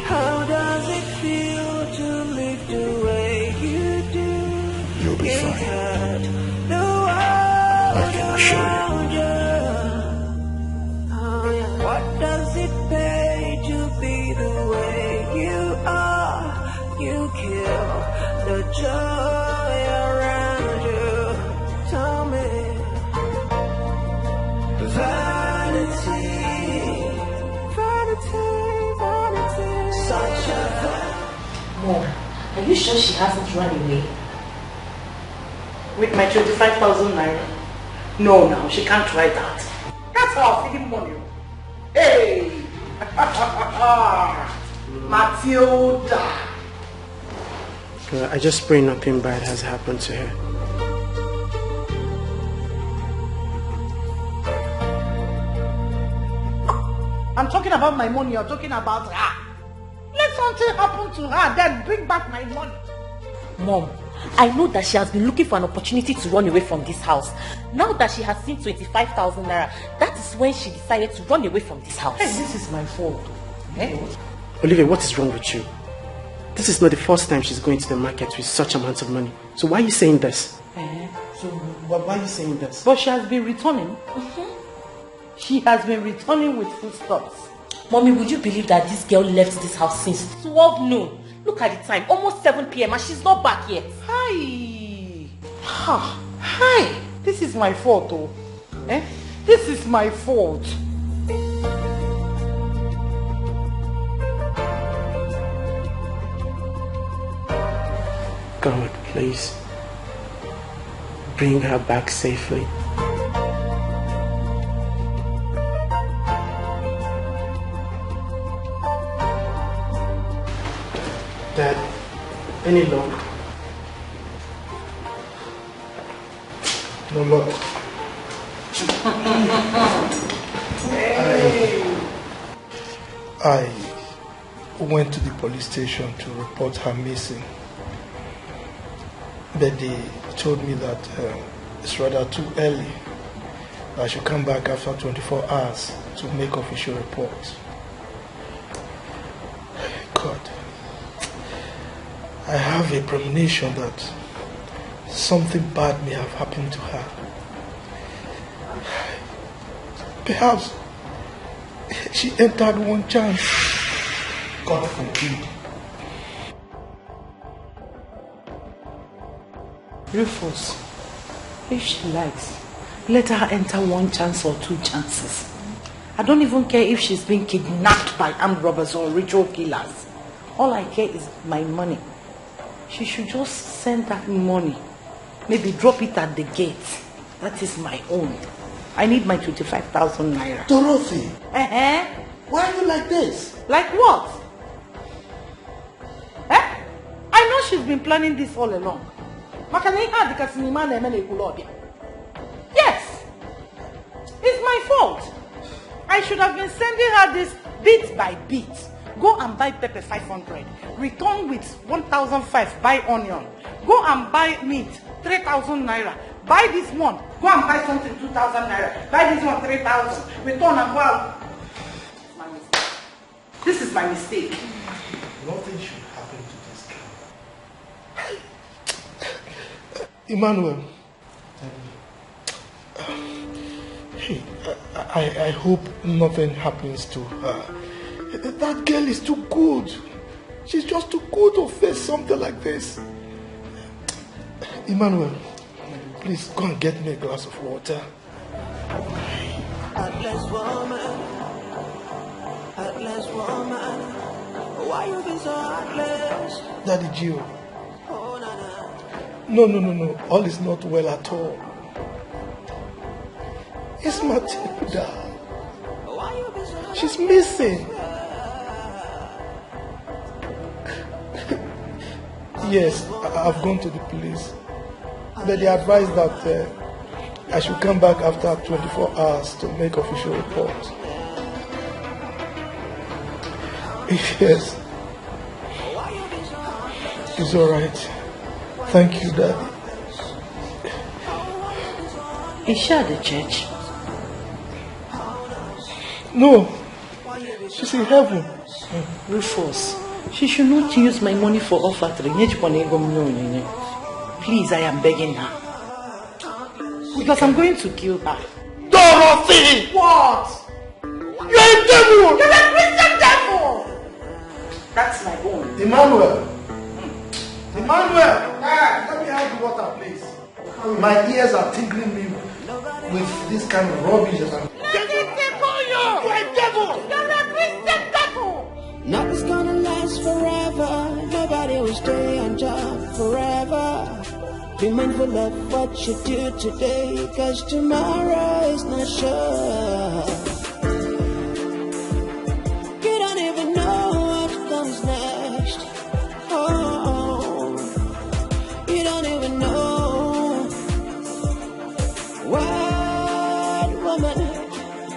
How does it feel to live the way you do? You'll be fine. I can assure you. What does it pay to be the way you are? You kill the joy around you. Tell me, vanity, such a vanity. Mom, are you sure she hasn't run away? With my 25,000 naira? No, she can't try that. That's how I'm feeding money. Hey! Matilda! I just pray nothing bad has happened to her. I'm talking about my money, you're talking about her. Let something happen to her, then bring back my money. Mom, I know that she has been looking for an opportunity to run away from this house. Now that she has seen 25,000 naira, that is when she decided to run away from this house. Hey, this is my fault. Eh? Olivia, what is wrong with you? This is not the first time she's going to the market with such amounts of money. So why are you saying this? So why are you saying this? But she has been returning. She has been returning with foodstuffs. Mommy, would you believe that this girl left this house since 12 noon? Look at the time, almost 7 p.m. and she's not back yet. Hi. This is my fault, oh. This is my fault. God, please, bring her back safely. Dad, any luck? No luck. I went to the police station to report her missing. But they told me that it's rather too early. I should come back after 24 hours to make official reports. God, I have a premonition that something bad may have happened to her. Perhaps she entered one chance. God forbid. Rufus, if she likes, let her enter one chance or two chances. I don't even care if she's been kidnapped by armed robbers or ritual killers. All I care is my money. She should just send that money. Maybe drop it at the gate. That is my own. I need my 25,000 naira. Dorothy! Why are you like this? Like what? I know she's been planning this all along. Yes! It's my fault. I should have been sending her this bit by bit. Go and buy pepper 500. Return with 1,500. Buy onion. Go and buy meat 3,000 naira. Buy this one. Go and buy something 2,000 naira. Buy this one 3,000. Return and go out. My mistake. This is my mistake. Nothing should happen to this girl. Emmanuel. Hey, I hope nothing happens to her. That girl is too good. She's just too good to face something like this. Emmanuel, please go and get me a glass of water. Heartless woman, why you be so heartless? Daddy Gio. No. All is not well at all. It's Matilda. She's missing. Yes, I've gone to the police. But they advised that I should come back after 24 hours to make official report. Yes. It's alright. Thank you, Daddy. Is she at the church? No. She's in heaven. Rufus, she should not use my money for offering. Please, I am begging her. Because I'm going to kill her. Dorothy! What? You're a devil! You're a Christian devil! That's my own. Emmanuel! Emmanuel! Let me have the water, please. My ears are tingling me with this kind of rubbish. You're a devil! You're a Christian devil! Nothing's gonna last forever. Nobody will stay on job forever. Be mindful of what you do today, cause tomorrow is not sure. You don't even know what comes next. Oh, you don't even know. What woman,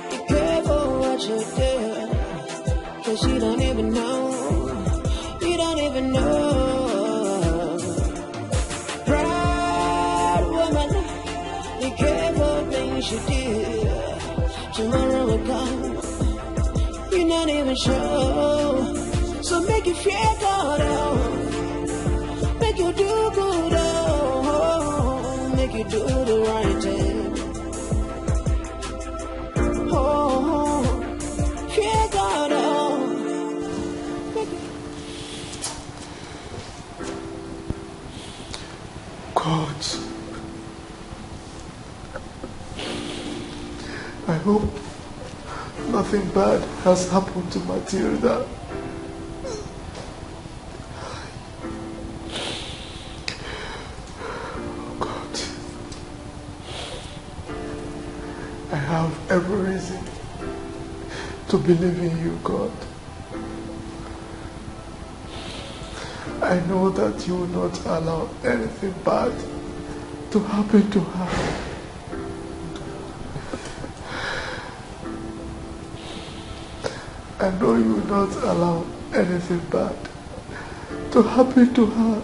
be careful what you do, cause you don't even know. You don't even know. Be careful things you do. Tomorrow will come. You're not even sure. So make you feel good, oh. Make you do good, oh. Make you do the right thing. Oh, feel good, oh. God. I hope nothing bad has happened to Matilda. God, I have every reason to believe in you, God. I know that you will not allow anything bad to happen to her. I know you will not allow anything bad to happen to her.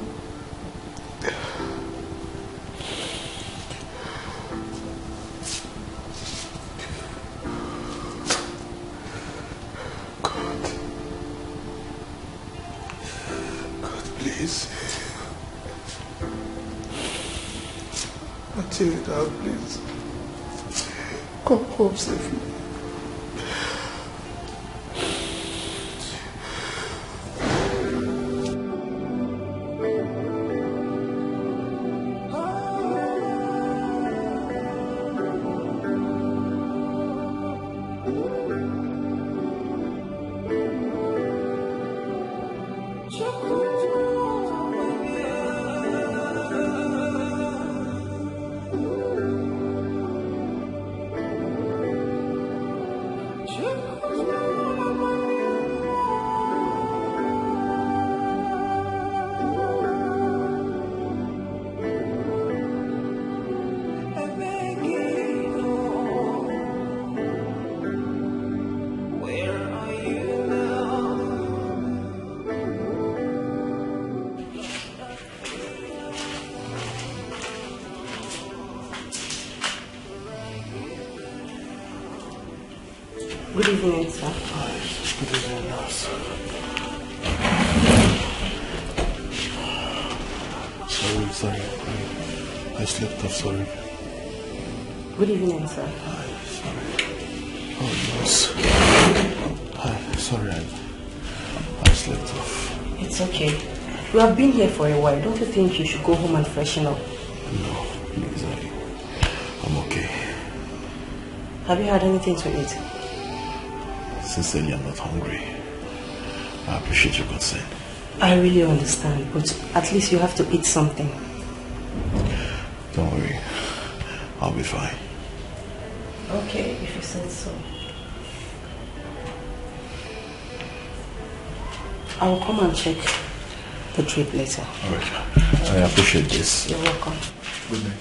God, please. Matilda, please. Come home safely. Good evening, sir. Good evening, nurse. Sorry. I slept off, sorry. Good evening, sir. Sorry. Oh, nurse. Hi, sorry, I slept off. It's okay. You have been here for a while. Don't you think you should go home and freshen up? No, please, I'm okay. Have you had anything to eat? Sincerely, I'm not hungry. I appreciate your concern. I really understand, but at least you have to eat something. Don't worry. I'll be fine. Okay, if you said so. I will come and check the drip later. Alright. I appreciate this. You're welcome. Good night.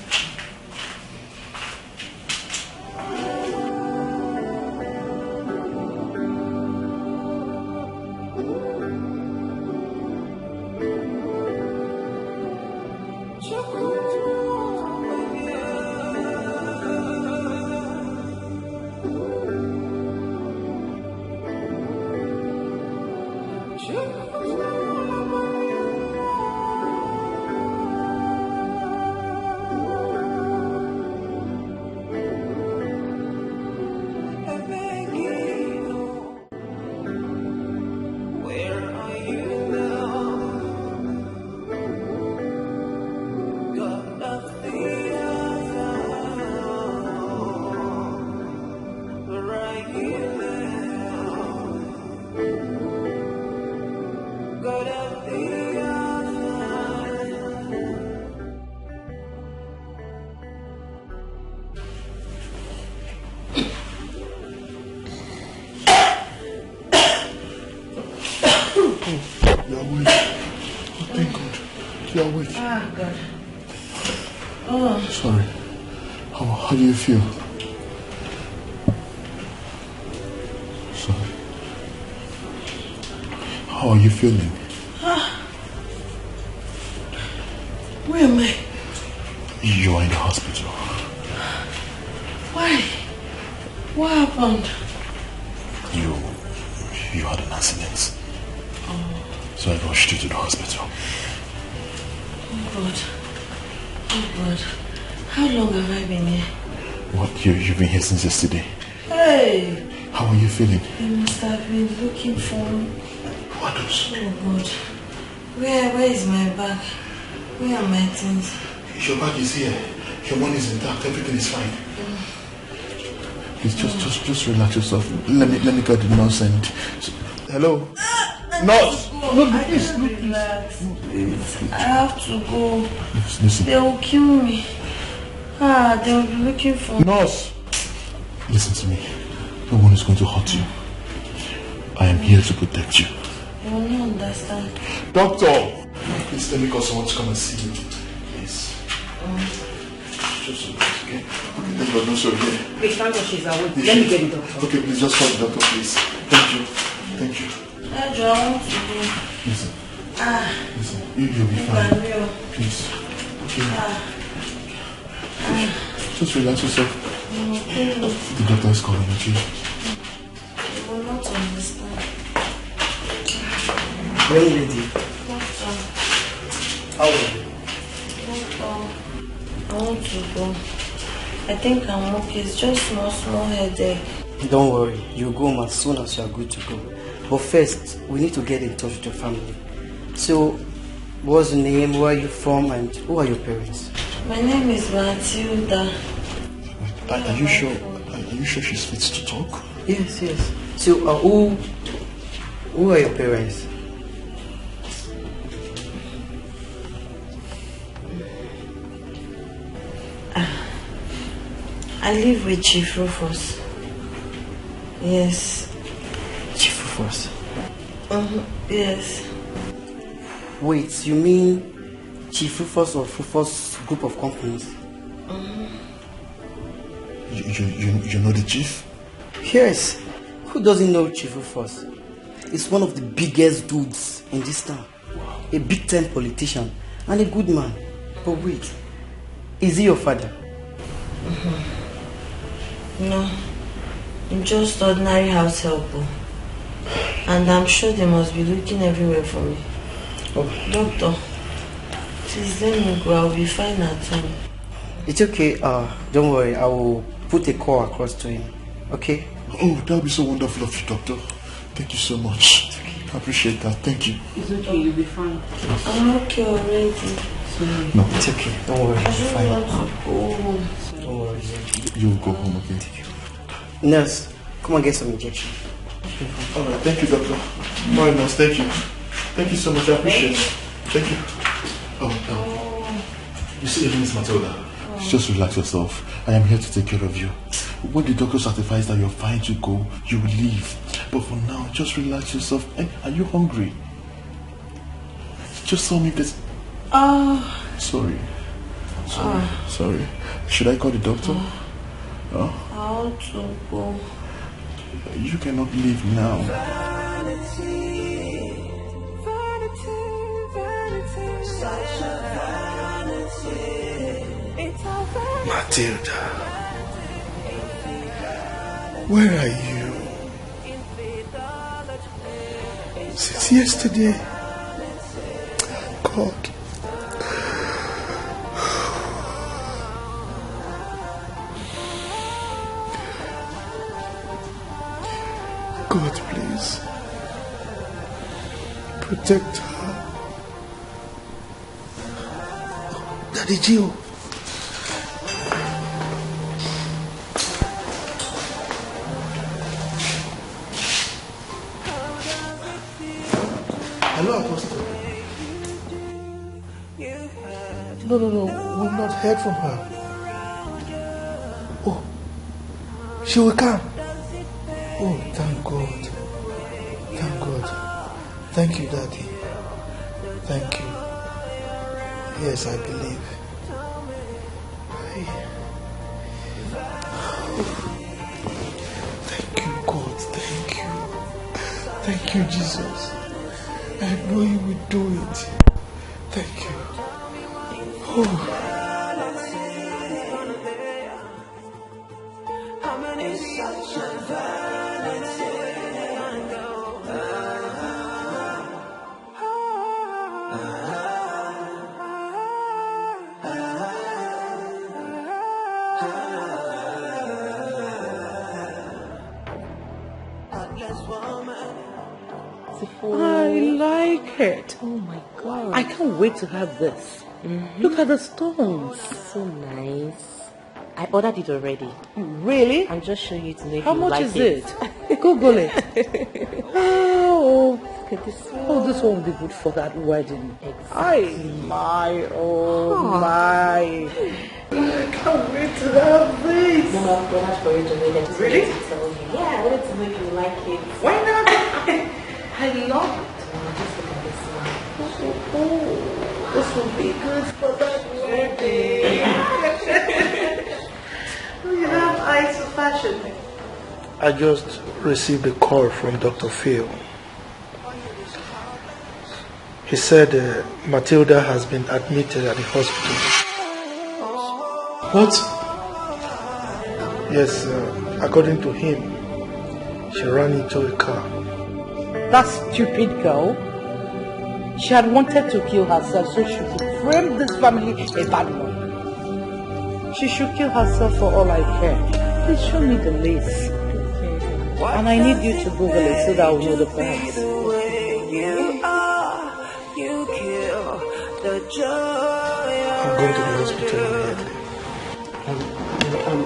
Sorry. How do you feel? Sorry. How are you feeling? Where am I? You are in the hospital. Why? What happened? You had an accident. So I rushed you to the hospital. Oh God. Oh God. How long have I been here? What? You've been here since yesterday. Hey! How are you feeling? You must have been looking for me. What else? Oh God. Where is my bag? Where are my things? Your bag is here. Your money is intact. Everything is fine. Please just relax yourself. Let me get the nurse and... Hello? Nurse! I have to go. Listen. They will kill me. They will be looking for me. Nurse! Listen to me. No one is going to hurt you. I am here to protect you. You will not understand. Doctor! Please let me call someone to come and see you. Please. Just okay? Thank God, no, sorry. Wait, thank God she's awake. Let me get the doctor. Okay, please just call the doctor, please. Thank you. Thank you. I want to go. Listen. Listen. You'll be fine. Please. Okay. Just relax yourself. Okay. The doctor is calling, okay? You will not understand. Young lady. Doctor. How are you? Doctor. I want to go. I think I'm okay. It's just small headache. Don't worry. You'll go home as soon as you are good to go. But first, we need to get in touch with your family. So, what's your name, where are you from, and who are your parents? My name is Matilda. Are you sure? Are you sure she's fit to talk? Yes. So, who are your parents? I live with Chief Rufus. Yes. Chief Rufus? Yes. Wait, you mean Chief Rufus of Rufus Group of Companies? You know the chief? Yes. Who doesn't know Chief Rufus? He's one of the biggest dudes in this town. A big-time politician and a good man. But wait, is he your father? No. I'm just ordinary house helper. And I'm sure they must be looking everywhere for me. Oh. Doctor, please let me go. I'll be fine at home. It's okay. Don't worry. I will put a call across to him. Okay? Oh, that would be so wonderful of you, doctor. Thank you so much. I appreciate that. Thank you. It's okay. You'll be fine. I'm okay already. Sorry. No, it's okay. Don't worry. I It's don't fine. want to go home. Don't worry. You'll go home, okay? Nurse, come and get some injection. Alright, thank you, doctor. Alright, nurse, thank you. Thank you so much. I appreciate it. Thank you. Oh. You see, Miss Matilda, just relax yourself. I am here to take care of you. When the doctor certifies that you're fine to go, you will leave. But for now, just relax yourself. And are you hungry? Just tell me this. Sorry. Sorry. Should I call the doctor? I want to go. You cannot leave now. Matilda, where are you? Since yesterday. God. God, please. Protect her. Daddy Gio. Hello, Apostle. No. We've not heard from her. Oh, she will come. Oh, thank God. Thank God. Thank you, Daddy. Thank you. Yes, I believe. Thank you, God. Thank you. Thank you, Jesus. I know you will do it. Thank you. Oh. I like it. Oh my God. I can't wait to have this. Look at the stones. So nice. I ordered it already. Really? I'll just show you to make How you much like is it? Google it. Oh, look at this one. Oh, this one will be good for that wedding. Exactly. My. I can't wait to have this. Mama, I've ordered for it already. Really? To tell you. Yeah, I wanted to make you like it. Why not? I love it. Just look at this one. This will be good for that wedding. You have eyes for fashion. I just received a call from Dr. Phil. He said Matilda has been admitted at the hospital. What? Yes, according to him, she ran into a car. That stupid girl. She had wanted to kill herself so she could frame this family a bad one. She should kill herself for all I care. Please show me the lace. And I need you to Google it so that I will know the price. I'm going to the hospital immediately.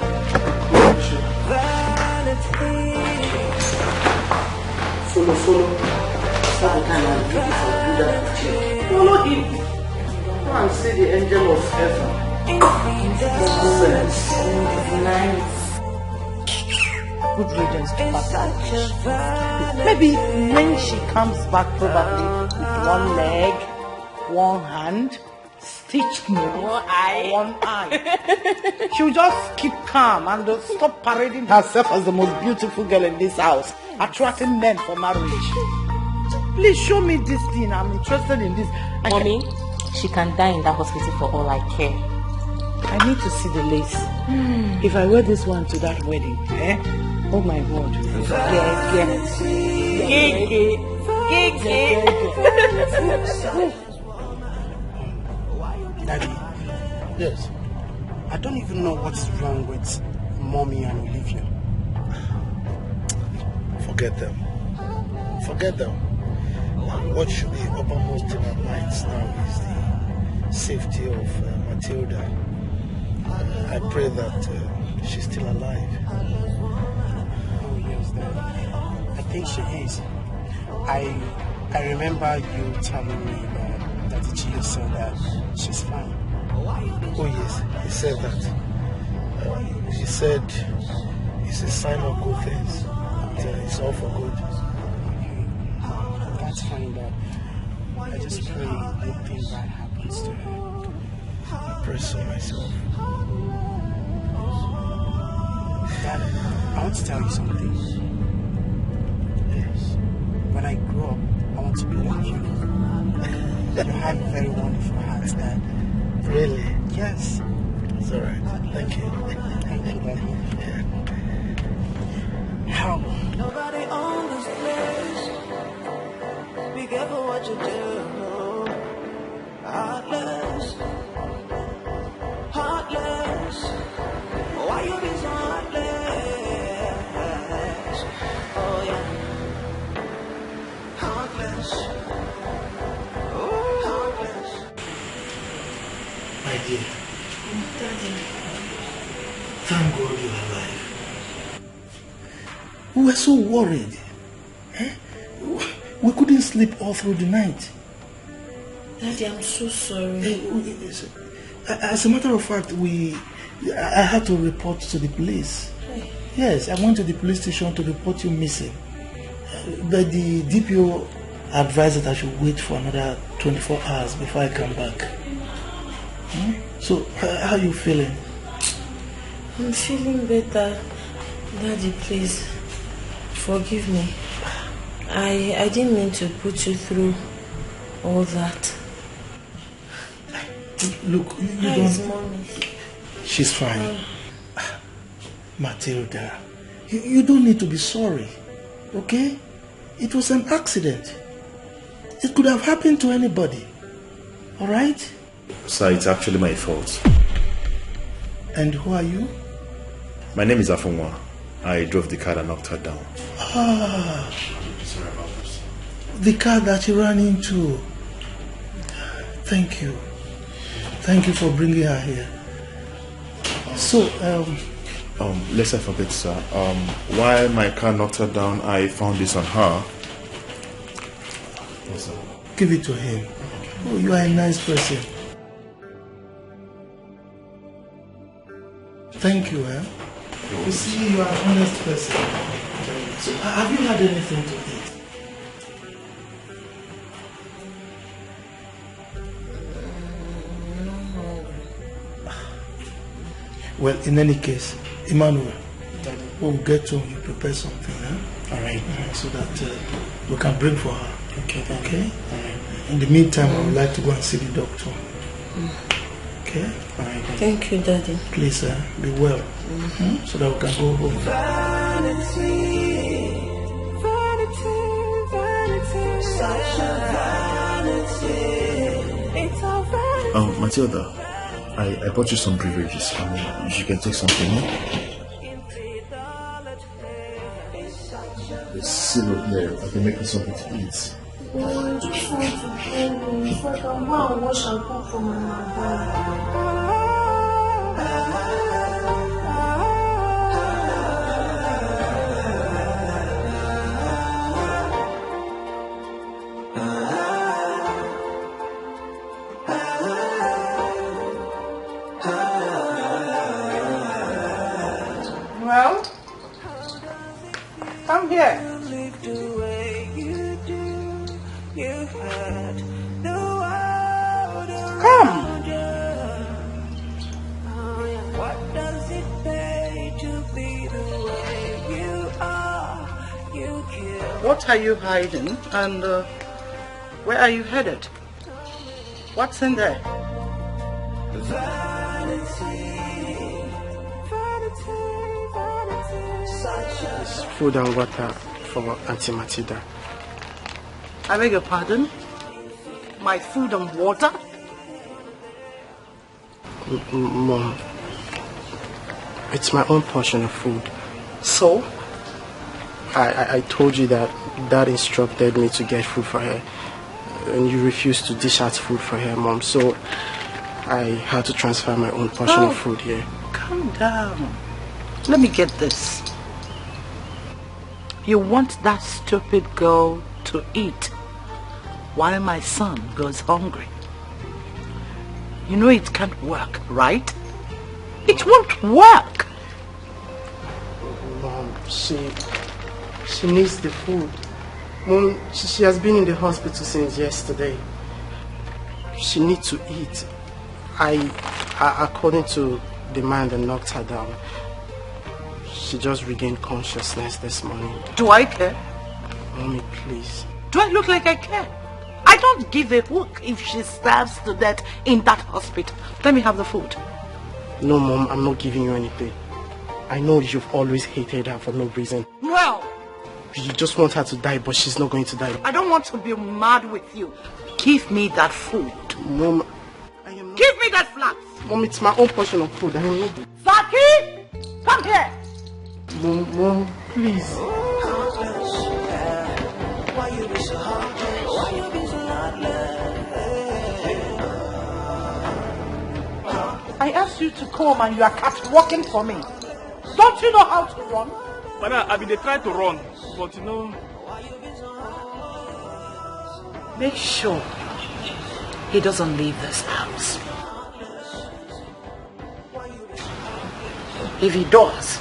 Follow. Follow him. Go and see the angel of heaven. Nice. Good riddance to Patricia. Maybe when she comes back, probably with one leg, one hand, stitched nose, one eye. She'll just keep calm and stop parading herself as the most beautiful girl in this house, attracting men for marriage. Please show me this thing. I'm interested in this. Mommy, she can die in that hospital for all I care. I need to see the lace. If I wear this one to that wedding, Oh my God. Daddy. Yes. I don't even know what's wrong with Mommy and Olivia. Forget them. Forget them. What should be uppermost in our minds now is the safety of Matilda. I pray that she's still alive. Oh yes, Daddy. I think she is. I remember you telling me that the GO said that she's fine. Oh yes, he said that. He said it's a sign of good things. It's all for good. Okay. That's fine, but I just pray nothing bad happens to her. I pray so myself. Dad, I want to tell you something. Yes. When I grow up, I want to be like you. You have a very wonderful heart, Dad. Really? Yes. It's alright. Thank you. Thank you, Daddy. How? Nobody owns this place. Be careful what you do. Heartless. Heartless. Why you be so heartless? Oh yeah. Heartless. Oh, heartless. My dear. Daddy. Thank God you're alive. We were so worried. We couldn't sleep all through the night. Daddy, I'm so sorry. As a matter of fact, I had to report to the police. Yes, I went to the police station to report you missing. But the DPO advised that I should wait for another 24 hours before I come back. So, how are you feeling? I'm feeling better. Daddy, please, forgive me. I didn't mean to put you through all that. Look, you How don't... is Mommy? She's fine. Matilda, you don't need to be sorry, okay? It was an accident. It could have happened to anybody, alright? Sir, it's actually my fault. And who are you? My name is Afonwa. I drove the car and knocked her down. Ah, Sorry about this. the car that you ran into. Thank you. Thank you for bringing her here. So, let's not forget, sir. While my car knocked her down, I found this on her. Yes, sir. give it to him. Oh, you are a nice person. Thank you, eh? You see, you are an honest person. So, have you had anything to eat? Well, in any case, Emmanuel, when we get home, you prepare something, eh? All right. So that we can bring for her. Okay, then. Okay? All right. In the meantime, I would like to go and see the doctor. Okay? All right, then. Thank you, Daddy. Please, be well. So that we can go home. Vanity, vanity, vanity, such a vanity. It's all vanity. Matilda, I bought you some beverages. If you can take something. Let's sit up there. I can make you something to eat. I just want to bring me so I can go and wash and cook for my mother. Well, come here. Come. What does it pay to be the way you are? You kill. What are you hiding? And where are you headed? What's in there? Vanity, vanity, vanity, It's food and water for Auntie Matilda. I beg your pardon? My food and water? Mom, it's my own portion of food. So? I told you that Dad instructed me to get food for her, and you refused to dish out food for her, Mom, so I had to transfer my own portion of food here. Calm down. Let me get this. You want that stupid girl to eat while my son goes hungry. You know it can't work, right? It won't work. Mom, she needs the food. Mom, she has been in the hospital since yesterday. She needs to eat. According to the man that knocked her down, she just regained consciousness this morning. Do I care? Mommy, please. Do I look like I care? I don't give a hook if she starves to death in that hospital. Let me have the food. No, Mom, I'm not giving you anything. I know you've always hated her for no reason. Well, you just want her to die, but she's not going to die. I don't want to be mad with you. Give me that food. Mom, give me that flask. Mom, it's my own portion of food. I am not... Zaki, come here. Mom, please. Why you be so heartless? Why you be so heartless? I asked you to come and you are catwalking for me. Don't you know how to run? Madam, I mean, they try to run, but you know... Make sure he doesn't leave this house. If he does,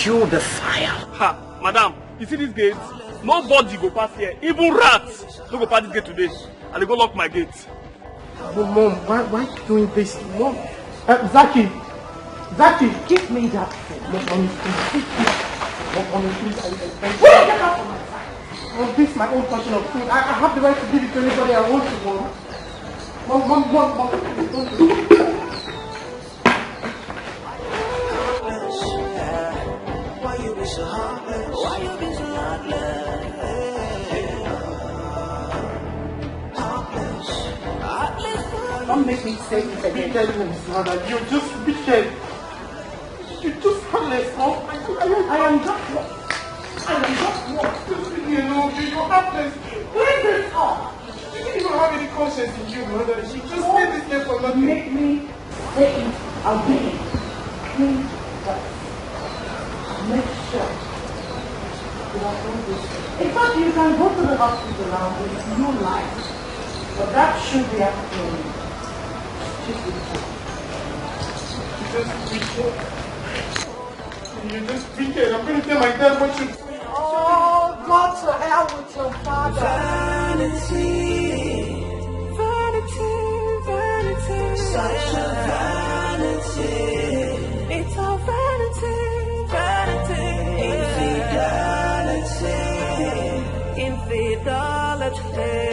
you'll be fired. Ha, madam, you see this gate? Nobody go pass here. Even rats don't go pass this gate today. And they go lock my gate. Mom, why are you doing this? Mom, Zaki, give me that food. Mommy, please. Mom, this is my own portion of food. I have the right to give it to anybody I want to, Mom. Mom, please don't do it. Why you be so heartless? Why you be so heartless? Don't make me say it again. You're just wicked. You're just heartless, Mom. I am just what? Just leave me alone. You're heartless. Leave this off. You didn't even have any conscience in you, Mother. You just made this game for nothing. Make me say it again. Please, make sure you are doing this. In fact, you can go to the hospital now with no life. But that should be happening. You're just wicked. I'm going to tell my dad what you... Oh, go to hell with your father. Vanity, vanity, vanity. Such a vanity. It's all vanity, vanity. Infidelity.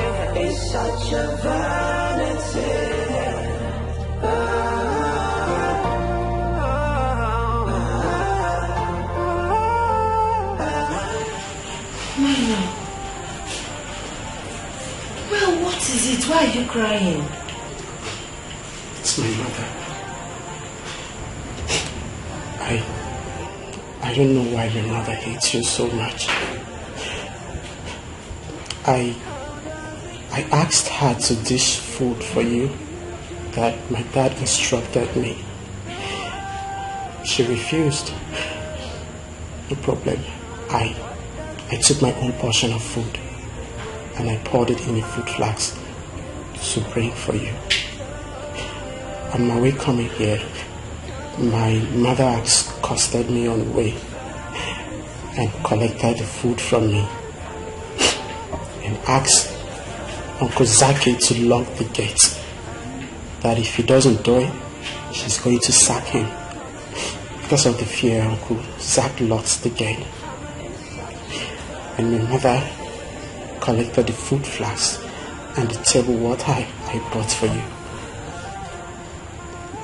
It's such a vanity. Well, what is it? Why are you crying? It's my mother. I don't know why your mother hates you so much. I asked her to dish food for you that my dad instructed me. She refused. No problem. I took my own portion of food and I poured it in a food flask to bring for you. On my way coming here, my mother accosted me on the way and collected the food from me and asked Uncle Zaki to lock the gate, that if he doesn't do it, she's going to sack him. Because of the fear, Uncle Zak locked the gate. And my mother collected the food flask and the table water I brought for you.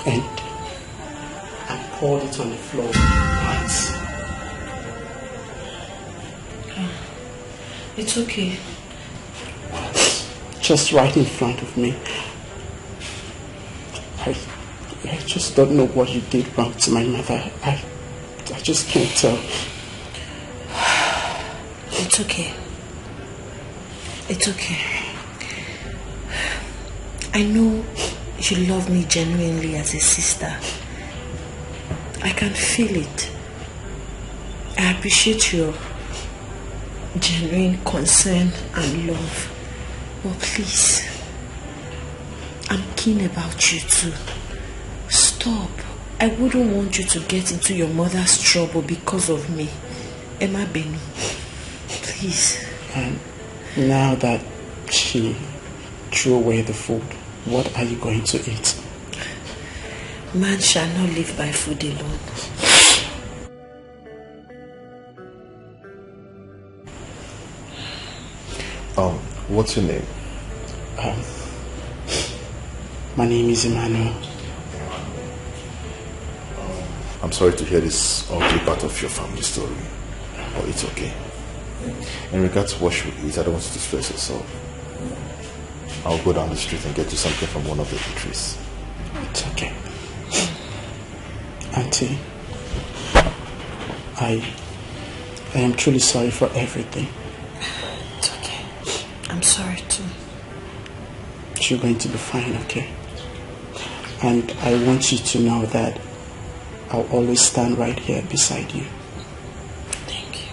And I poured it on the floor once. It's okay. Just right in front of me. I just don't know what you did wrong to my mother. I just can't tell. It's okay. It's okay. I know you love me genuinely as a sister. I can feel it. I appreciate your genuine concern and love. But please, I'm keen about you too. Stop. I wouldn't want you to get into your mother's trouble because of me. Emma Benu. Please. And now that she threw away the food, what are you going to eat? Man shall not live by food alone. What's your name? My name is Emmanuel. I'm sorry to hear this ugly part of your family story. Oh, it's okay. In regards to what you eat, I don't want you to stress yourself. I'll go down the street and get you something from one of the eateries. It's okay. Auntie, I am truly sorry for everything. It's okay. I'm sorry too. You're going to be fine, okay? And I want you to know that I'll always stand right here beside you. Thank you.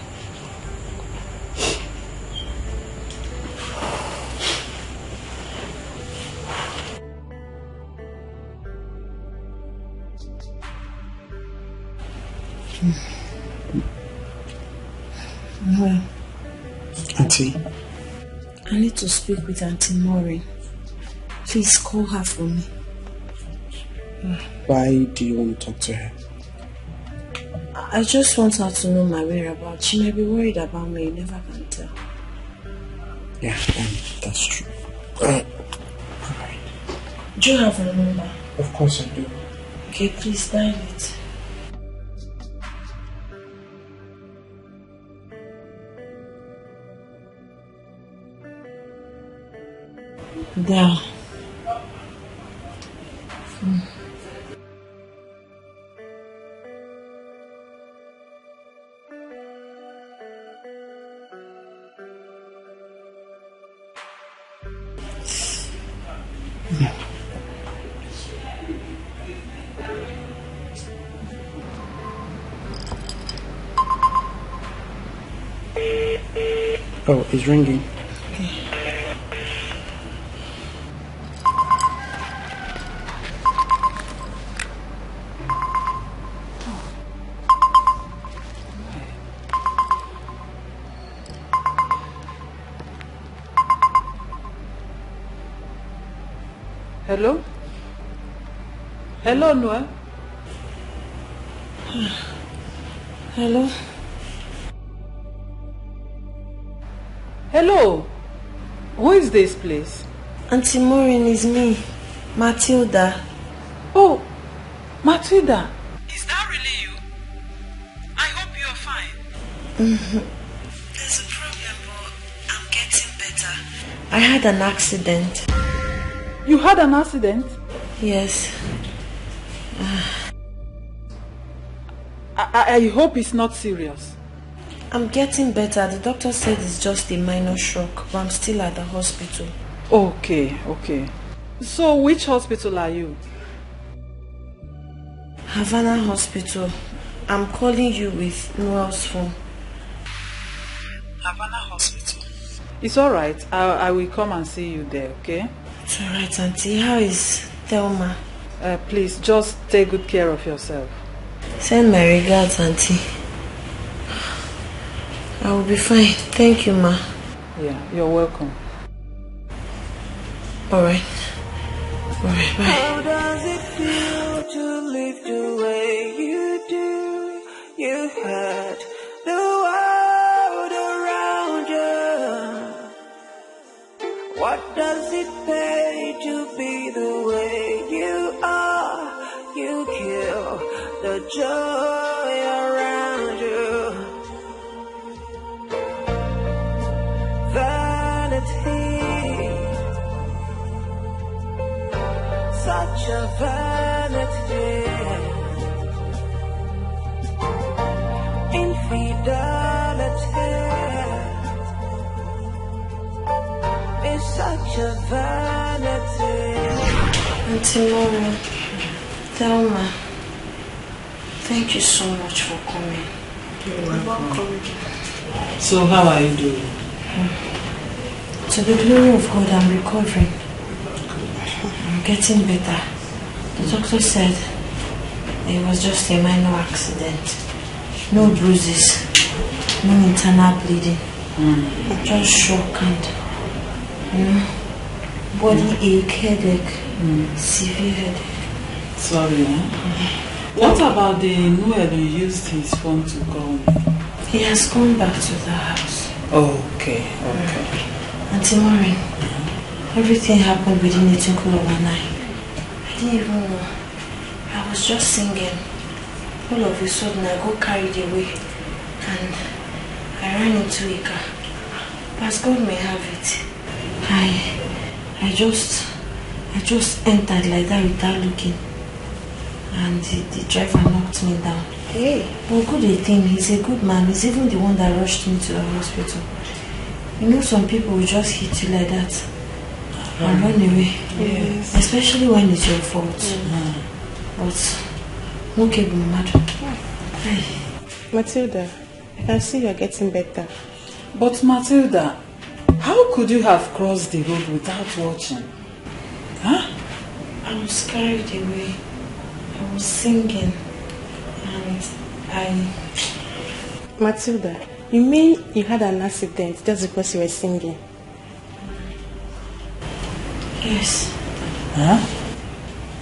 No. Auntie? I need to speak with Auntie Maureen. Please call her for me. Why do you want to talk to her? I just want her to know my whereabouts. She might be worried about me. You never can tell. Yeah, that's true. Do you have her number? Of course I do. Okay, please dial it. There. Oh, it's ringing. Hello? Hello, Noel? Hello? Hello? Who is this, please? Auntie Maureen, is me, Matilda. Oh, Matilda. Is that really you? I hope you're fine. There's a problem, but I'm getting better. I had an accident. You had an accident? Yes. I hope it's not serious. I'm getting better. The doctor said it's just a minor shock, but I'm still at the hospital. Okay. So which hospital are you? Havana Hospital. I'm calling you with Noel's phone. Havana Hospital. It's alright. I will come and see you there, okay? It's alright, Auntie. How is Thelma? Please, just take good care of yourself. Send my regards, Auntie. I will be fine. Thank you, Ma. Yeah, you're welcome. Alright. Alright, bye. How does it feel to live the way you do? You had the world around you. What does it pay to be the way you are? You kill the joy around you. such a vanity. Infidelity is such a vanity. Auntie Maura, Thelma, thank you so much for coming. You're welcome. So how are you doing? To the glory of God, I'm recovering. I'm getting better. The doctor said it was just a minor accident. No bruises, no internal bleeding. Just shock and, body ache, headache, severe headache. Sorry, What about the Noel you used his phone to call me? He has gone back to the house. Okay. Auntie Maureen, everything happened within a twinkle of an eye. I didn't even know. I was just singing. All of a sudden I got carried away and I ran into a car. But as God may have it, I just entered like that without looking. And the driver knocked me down. Hey. But good thing, he's a good man. He's even the one that rushed me to the hospital. You know, some people will just hit you like that and run away. Yes. Especially when it's your fault. But okay, madam. Matilda, I can see you're getting better. But Matilda, how could you have crossed the road without watching? Huh? I was carried away. I was singing and Matilda, you mean you had an accident just because you were singing? Yes. Huh?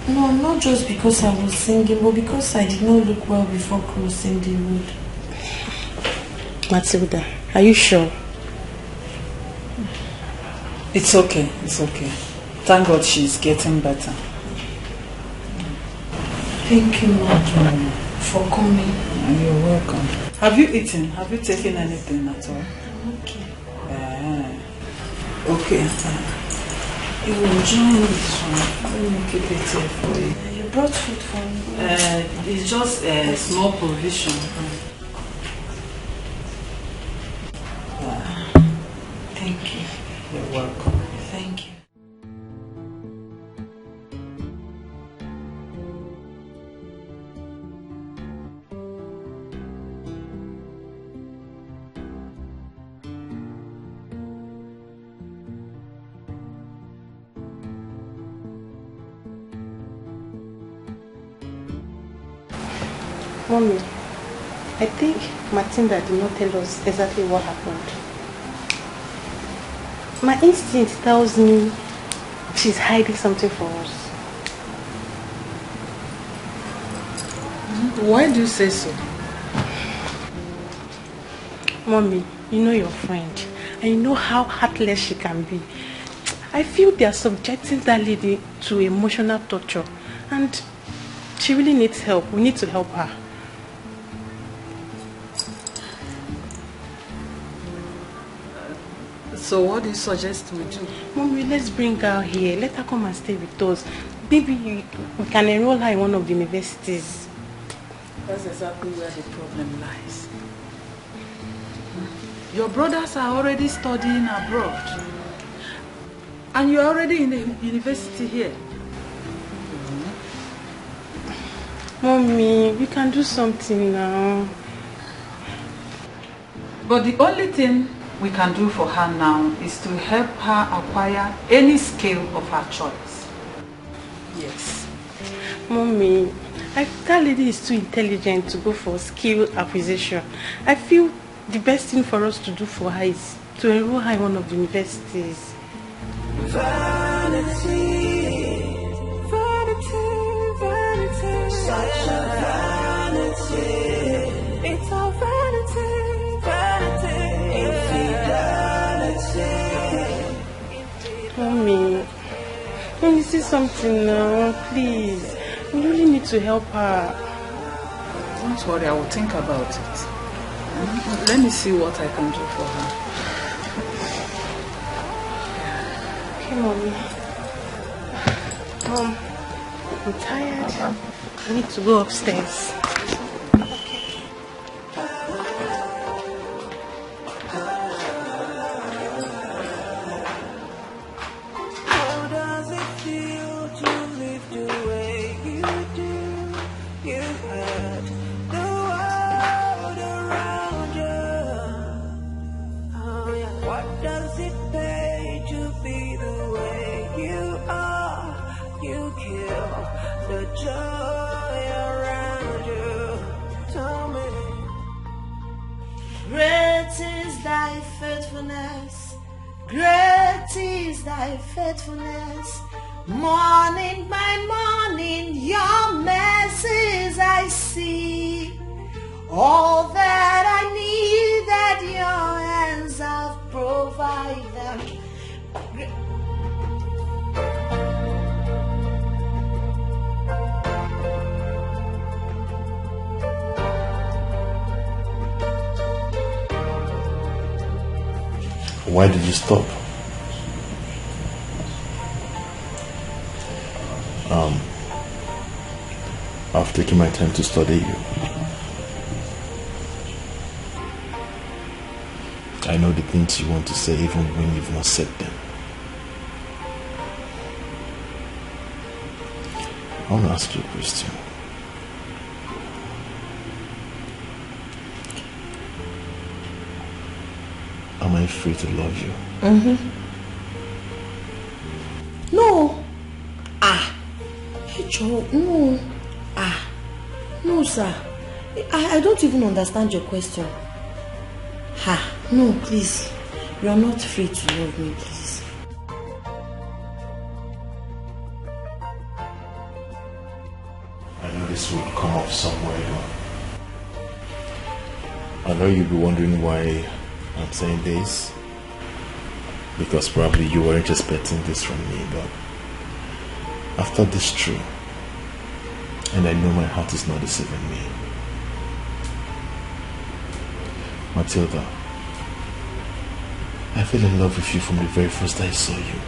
No, not just because I was singing, but because I did not look well before crossing the road. Matilda, are you sure? It's okay. Thank God she's getting better. Thank you, madam, for coming. You're welcome. Have you eaten? Have you taken anything at all? I'm okay. Okay. You will enjoy this one. Let me keep it here for you. You brought food for me? It's just a small provision. Thank you. You're welcome. Thank you. Mommy, I think Matilda did not tell us exactly what happened. My instinct tells me she's hiding something from us. Why do you say so? Mommy, you know your friend, and you know how heartless she can be. I feel they are subjecting that lady to emotional torture, and she really needs help. We need to help her. So what do you suggest we do? Mommy, let's bring her here. Let her come and stay with us. Maybe we can enroll her in one of the universities. That's exactly where the problem lies. Your brothers are already studying abroad. And you're already in the university here. Mommy, we can do something now. But the only thing we can do for her now is to help her acquire any skill of her choice. Yes. Mommy, that lady is too intelligent to go for skill acquisition. I feel the best thing for us to do for her is to enroll her in one of the universities. Vanity, vanity, vanity, such a vanity. It's all vanity, vanity, infidelity. Mommy, can you say something now, please? We really need to help her. Don't worry, I will think about it. Let me see what I can do for her. Okay, Mommy. I'm tired. I need to go upstairs. Faithfulness, morning by morning, your mercies I see. All that I need, that your hands have provided. Why did you stop? I've taken my time to study you. I know the things you want to say even when you've not said them. I want to ask you a question. Am I free to love you? No. Hey Joe, no. No sir. I don't even understand your question. No, please. You are not free to love me, please. I know this will come up somewhere. I know you'll be wondering why I'm saying this. Because probably you weren't expecting this from me, but I've thought this through. And I know my heart is not deceiving me. Matilda, I fell in love with you from the very first I saw you.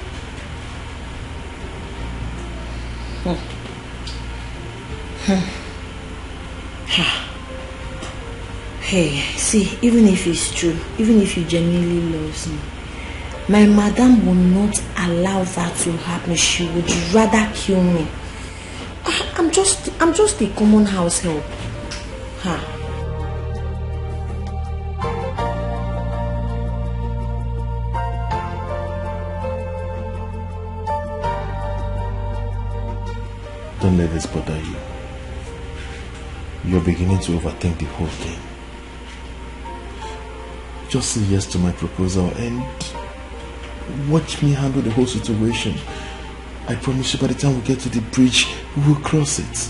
Hey, see, even if it's true, even if you genuinely love me, my madam will not allow that to happen. She would rather kill me. I'm just a common house help. Don't let this bother you. You're beginning to overthink the whole thing. Just say yes to my proposal and watch me handle the whole situation. I promise you by the time we get to the bridge, we will cross it.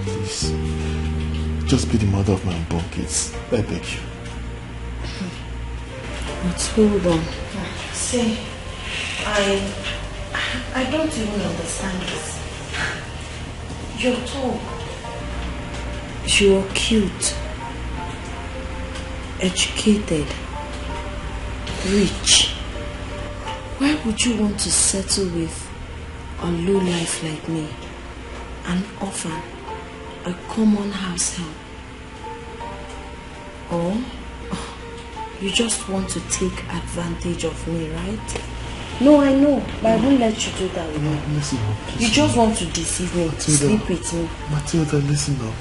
Please, just be the mother of my unborn kids. I beg you. But hold on. See, I don't even understand this. You're tall. You're cute. Educated. Rich. Why would you want to settle with a low life like me? An orphan. A common house help. Or you just want to take advantage of me, right? No, I know, but I won't let you do that with me. Listen up, please. You just want to deceive me, Matilda, sleep with me. Matilda, listen up.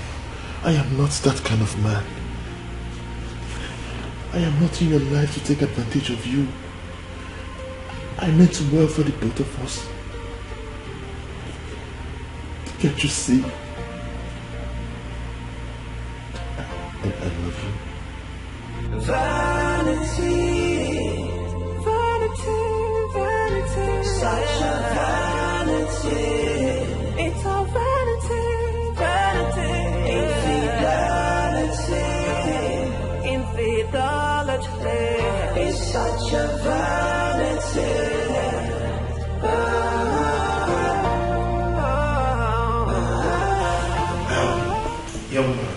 I am not that kind of man. I am not in your life to take advantage of you. I meant well for the both of us. Can't you see? I love you. Vanity, vanity, vanity, such a vanity. It's all vanity, vanity, infidelity, infidelity. It's such a vanity. Young man,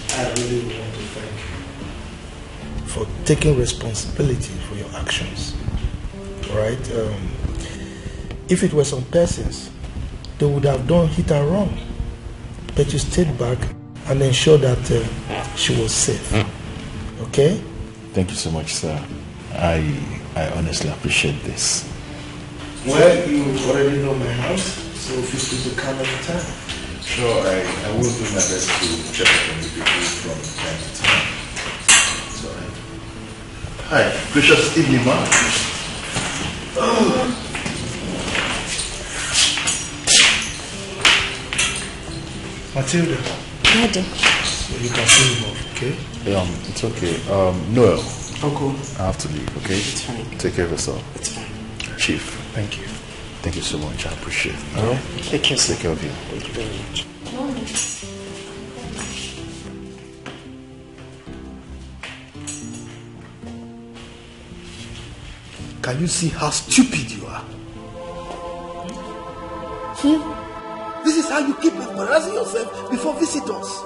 I really want to thank you for taking responsibility for your actions. Right? If it were some persons, they would have done hit and run. But you stayed back and ensured that she was safe. Okay? Thank you so much, sir. I honestly appreciate this. Well, you already know my house, so feel free to come anytime. Sure, I will do my best to check up on the people from time to time. So, hi, gracious evening, ma'am. Oh. Matilda. Daddy. So you can see him off, okay? It's okay. Noel. Uncle. I have to leave, okay? It's fine. Take care of yourself. It's fine. Chief. Thank you. Thank you so much. I appreciate it. All right? Take care. Take care of you. Thank you very much. Can you see how stupid you are? This is how you keep embarrassing yourself before visitors.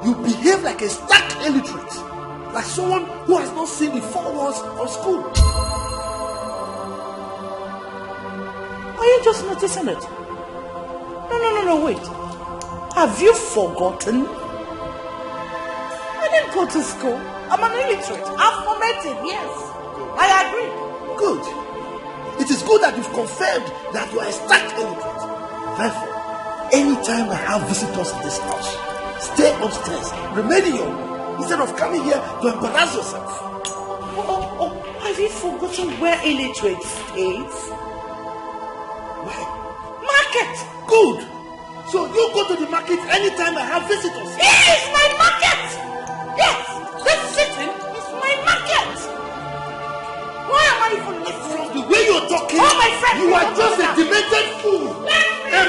You behave like a stark illiterate, like someone who has not seen the four walls of school. Are you just noticing it? No, wait. Have you forgotten? I didn't go to school. I'm an illiterate. I'm formatted, yes. I agree. Good. It is good that you've confirmed that you are a stark illiterate. Therefore, anytime I have visitors in this house, stay upstairs, remain in your room, instead of coming here to embarrass yourself. Have you forgotten where illiterate stays? Where? Market. Good. So you go to the market anytime I have visitors. Here is my market. Yes, this sitting is my market. Why am I even listening? The way you're talking, my friend, you are just a demented fool. Let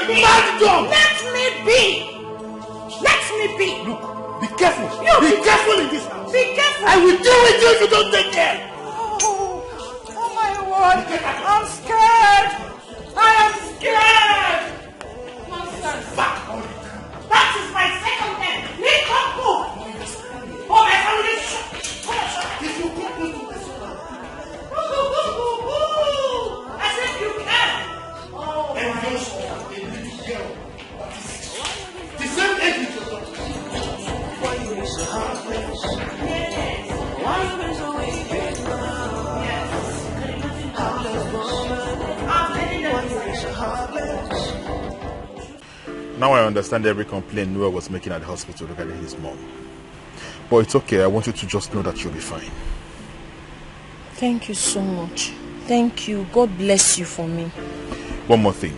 me be. Look, be careful. Be careful in this house. Be careful. I will deal with you if you don't take care. Oh my word. I'm scared. I am scared. Nonsense. That is my second name. Leave up book. Oh, my family. If you go to this one. As if you can. Oh, and you a little girl. The same age with your daughter. Why you be so heartless? Why you be so wicked? Heartless woman. Why you be so heartless? Now I understand every complaint Noah was making at the hospital regarding his mom. But it's okay. I want you to just know that you'll be fine. Thank you so much. Thank you. God bless you for me. One more thing.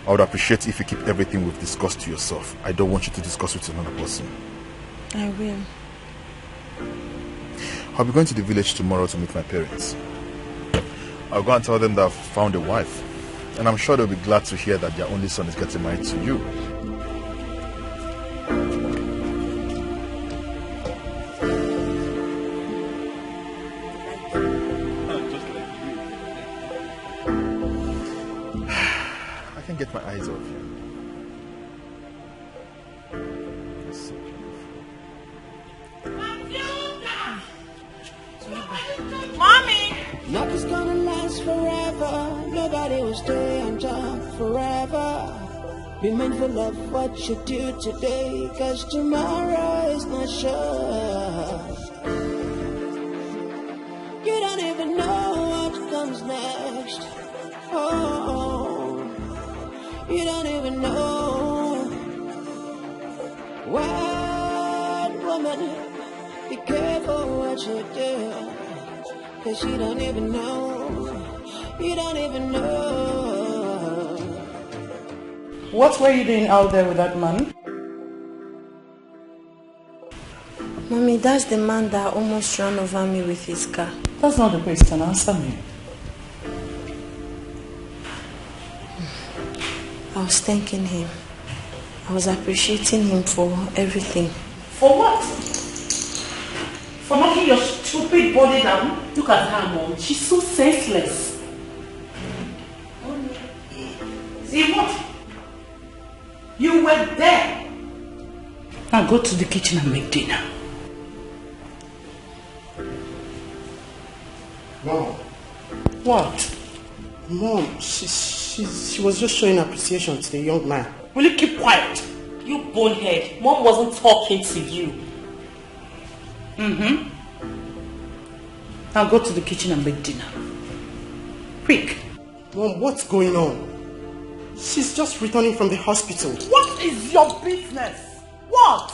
I would appreciate if you keep everything we've discussed to yourself. I don't want you to discuss with another person. I will. I'll be going to the village tomorrow to meet my parents. I'll go and tell them that I've found a wife. And I'm sure they'll be glad to hear that their only son is getting married to you. I can't get my eyes off you. You're so beautiful. Mommy! Nothing's gonna last forever. Nobody will stay on top forever. Be mindful of what you do today, cause tomorrow is not sure. You don't even know what comes next. Oh, you don't even know. What woman, be careful what you do, cause you don't even know. You don't even know. What were you doing out there with that man? Mommy, that's the man that almost ran over me with his car. That's not the question. Answer me. I was thanking him. I was appreciating him for everything. For what? For knocking your stupid body down? Look at her, Mom. She's so senseless. See what? You were there. Now go to the kitchen and make dinner. Mom. What? Mom, she was just showing appreciation to the young man. Will you keep quiet? You bonehead. Mom wasn't talking to you. Now go to the kitchen and make dinner. Quick. Mom, what's going on? She's just returning from the hospital. What is your business? What?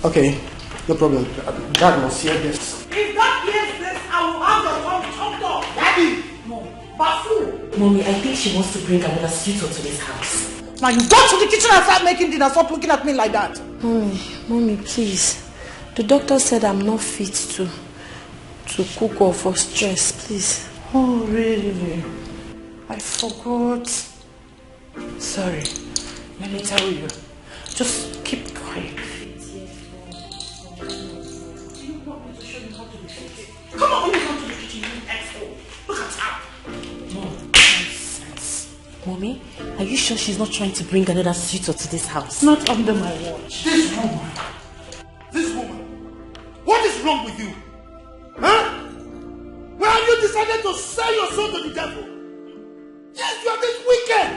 Okay, no problem. Dad must hear this. If Dad hears this, I will have your tongue chopped off. Daddy! No. Bafu! Mommy, I think she wants to bring another suitor to this house. Now you go to the kitchen and start making dinner. Stop looking at me like that. Mommy, please. The doctor said I'm not fit to cook or for stress, please. Oh, really? I forgot. Sorry. Let me tell you. Just keep quiet. Come on, when you come to the kitchen, you asshole. Look at her. Nonsense. Mommy, are you sure she's not trying to bring another suitor to this house? Not under my watch. This woman. What is wrong with you? Huh? Why have you decided to sell your soul to the devil? Yes, you are this wicked.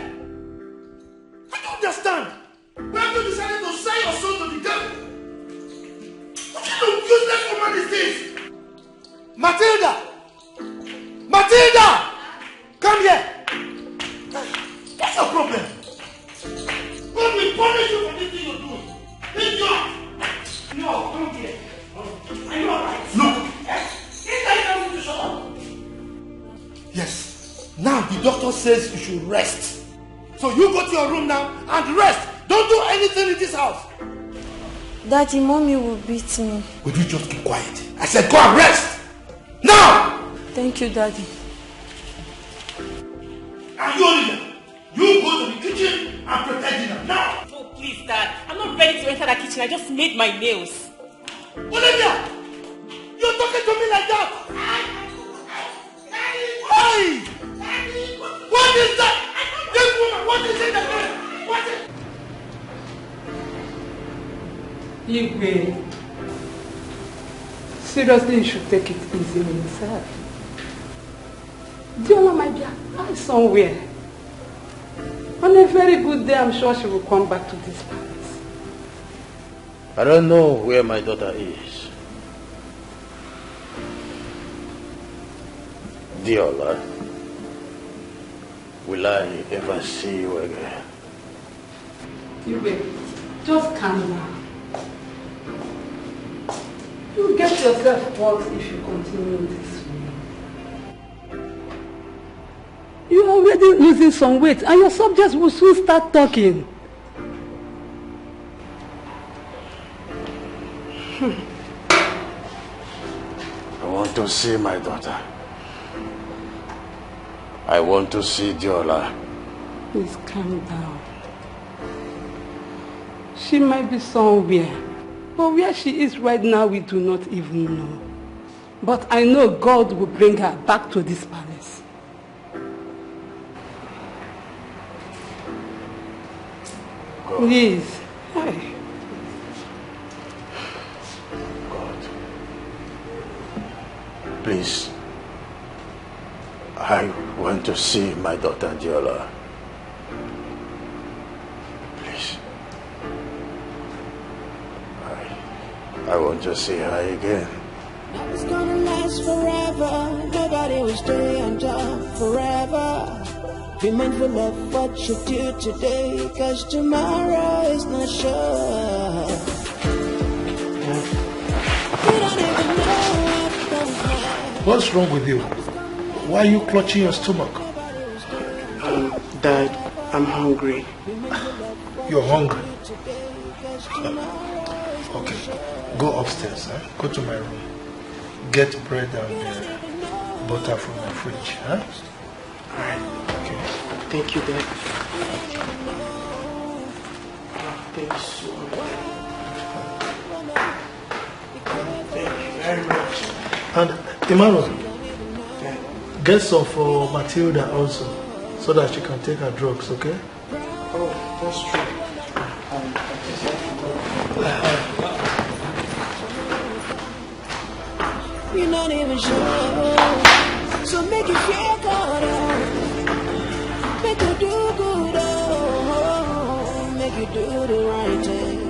I don't understand. Why have you decided to sell your soul to the devil? What kind of useless woman is this? Matilda! Matilda! Come here! What's your problem? God will punish you for this thing you're doing. Idiot! No, come here. Are you alright? Look! To shut up. Yes. Now the doctor says you should rest. So you go to your room now and rest. Don't do anything in this house. Daddy, Mommy will beat me. Would you just keep quiet? I said go and rest! Now! Thank you, Daddy. And you, Olivia, you go to the kitchen and prepare dinner now. Oh, please, Dad. I'm not ready to enter that kitchen. I just made my nails. Olivia! You're talking to me like that! Hey! What is that? This woman, what is it again? What is Igwe, seriously, you should take it easy on yourself. Diola might be out somewhere. On a very good day, I'm sure she will come back to this palace. I don't know where my daughter is. Diola, will I ever see you again? Igwe, just calm down. You'll get yourself hurt if you continue this way. You're already losing some weight and your subjects will soon start talking. I want to see my daughter. I want to see Diola. Please calm down. She might be somewhere. But where she is right now, we do not even know. But I know God will bring her back to this palace. God. Please. Hey. God. Please. I want to see my daughter Diola. Please. I want to see her again. It's gonna last forever. Nobody will stay on top forever. Be mindful of what you do today, cause tomorrow is not sure. You don't even know what comes next. What's wrong with you? Why are you clutching your stomach? Dad, I'm hungry. You're hungry? Okay, go upstairs, huh? Go to my room. Get bread and butter from my fridge, huh? Alright. Okay. Thank you, Dad. Thank you so much. Thank you very much. And Emmanuel, get some for Matilda also, so that she can take her drugs, okay? Oh, that's true. you're not even sure. So make you feel good, make you do good, make you do the right thing.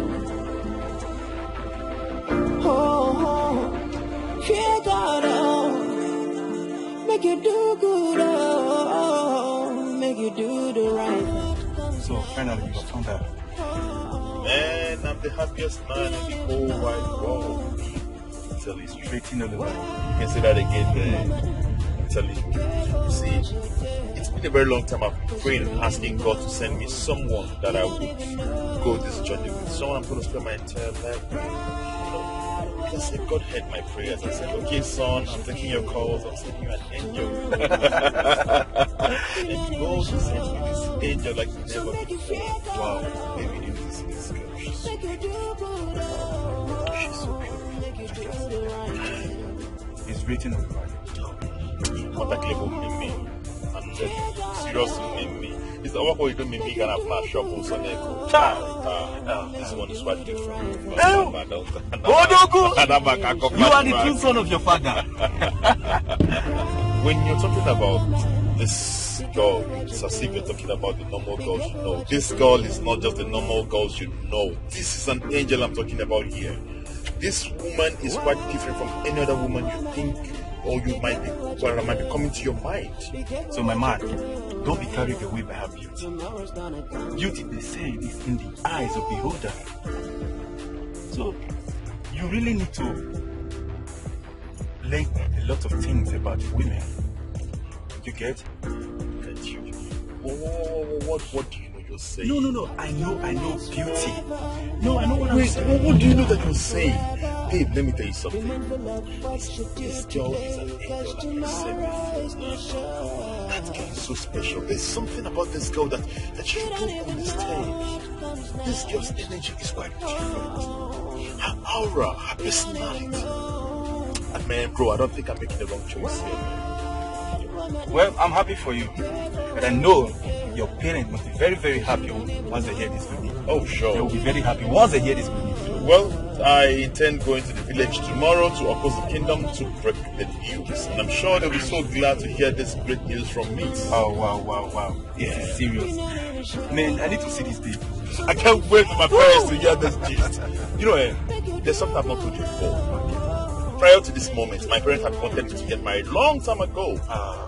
Feel good, make you do good, make you do the right thing. So finally, you found out. Man, I'm the happiest man in the whole wide world. Tell you straight in the line. You can say that again, man. I'm telling you. You see, it's been a very long time I've been praying and asking God to send me someone that I would go this journey with. Someone I'm going to spend my entire life with. I said, God heard my prayers. I said, okay, son, I'm taking your calls. I'm sending you an angel. And God sent me this angel like never before. Wow, baby, you need to see this girl. She's so beautiful. She's so beautiful. It's written on the Bible. Contact level me. I'm serious me. It's the work where you do me can have my shop also. This one is quite different. You are the true son of your father. When you're talking about this girl, it's as if you're talking about the normal girls you know. This girl is not just the normal girls you know. This is an angel I'm talking about here. This woman is quite different from any other woman you think or you might be, well, might be coming to your mind. So my man, don't be carried away by her beauty. Beauty, they say, is in the eyes of the beholder. So you really need to learn a lot of things about women. You get? What do you know you're saying? No. I know beauty. No, I know what I'm saying. What do you know that you're saying? Babe, let me tell you something. This girl is an angel like I said before. That girl is so special. There's something about this girl that you don't understand. This girl's energy is quite different. Her aura, her personality. And man, bro, I don't think I'm making the wrong choice here, man. Well, I'm happy for you. And I know your parents must be very, very happy once they hear this good news. Oh, sure. They will be very happy once they hear this good news. Well, I intend going to the village tomorrow to oppose the kingdom to break the news. And I'm sure they'll be so glad to hear this great news from me. Oh, wow. This is serious. Man, I need to see this day. I can't wait for my parents to hear this gist. You know, there's something I've not told you before. Prior to this moment, my parents had wanted me to get married long time ago.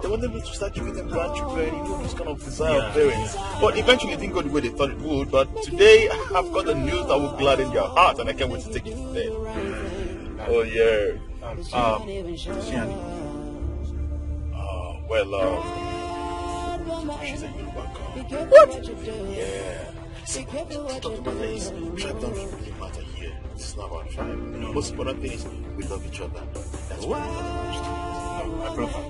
They wanted me to start giving them grandchildren, this kind of desire of parents. But eventually it didn't go the way they thought it would. But today, I've got the news that will gladden their heart, and I can't wait to take it to them. Oh, yeah. She's a Yoruba girl. What? Yeah. See, the matter is, tribe don't really matter here. It's not about tribe. The most important thing is we love each other. That's what we my brother,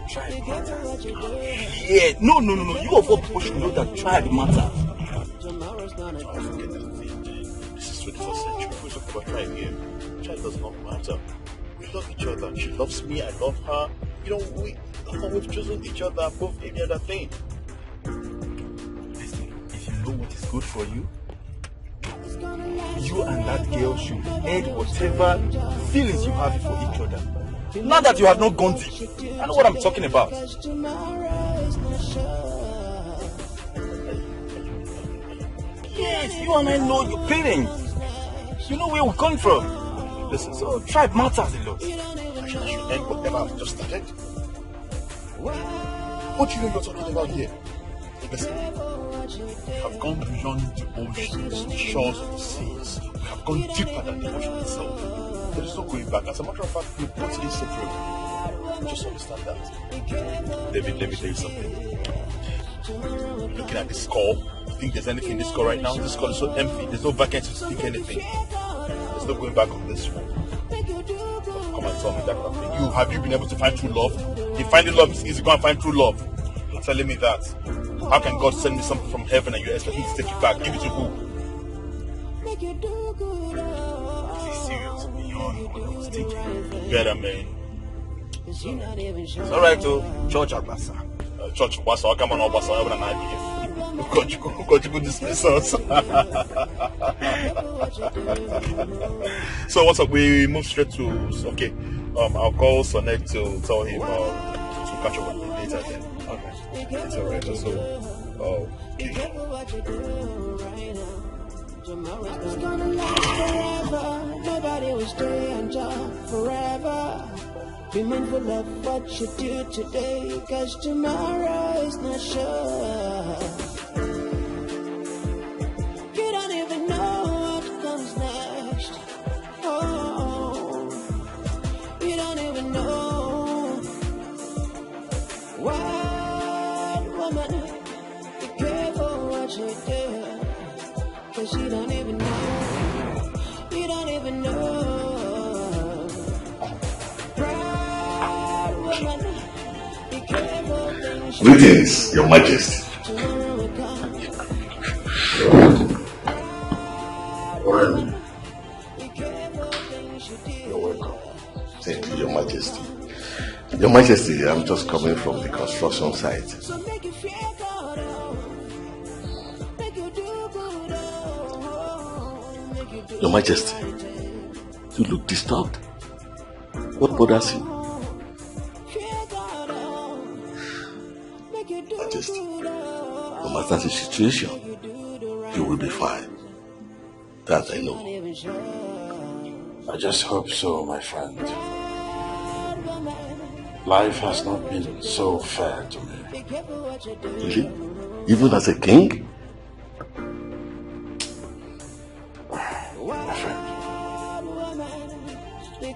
tribe matters. Yeah, no. You of all people should know that tribe matters. Forget that thing. This is 21st century. We're talking about tribe here. Tribe does not matter. We love each other. She loves me. I love her. You know, we've chosen each other above any other thing. Listen, if you know what is good for you, you and that girl should end whatever feelings you have for each other. Now that you have not gone deep, I know what I'm talking about. Yes, you and I know your parents. You know where we come from. Listen, so tribe matters a lot. I should end whatever I've just started. What do you know you're talking about here? Listen, we have gone beyond the oceans, the shores of the seas. We have gone deeper than the ocean itself. There is no going back. As a matter of fact, we both inseparable. Just understand that. David, let me tell you something. Looking at this call, you think there's anything in this call right now? This call is so empty. There's no vacancy to speak anything. There's no going back on this one. Come and tell me that kind of thing. Have you been able to find true love? If finding love is easy, go and find true love. You're telling me that. How can God send me something from heaven and you expect me to take it back? Give it to who? This is serious beyond what I was thinking. Better, man. It's alright, though. Church Agbasa. Church Agbasa. How come on Agbasa? I'm not here. God, you go dismiss us. So what's up? We move straight to, okay. I'll call Sonek to tell him to catch up with me later then. Okay. It's alright. So, Tomorrow's gonna last forever. Nobody will stay on top forever. Be mindful of what you do today, cause tomorrow is not sure. You don't even know what comes next. Oh, you don't even know. Wild woman, be careful what you do, cause you don't even know. You don't even know. Proud woman, be careful things you Greetings, Your Majesty. You're welcome. Thank you, Your Majesty. Your Majesty, I'm just coming from the construction site. Your Majesty, you look disturbed. What bothers you? Majesty, no matter the situation, you will be fine. That I know. I just hope so, my friend. Life has not been so fair to me. Really? Even as a king? My friend.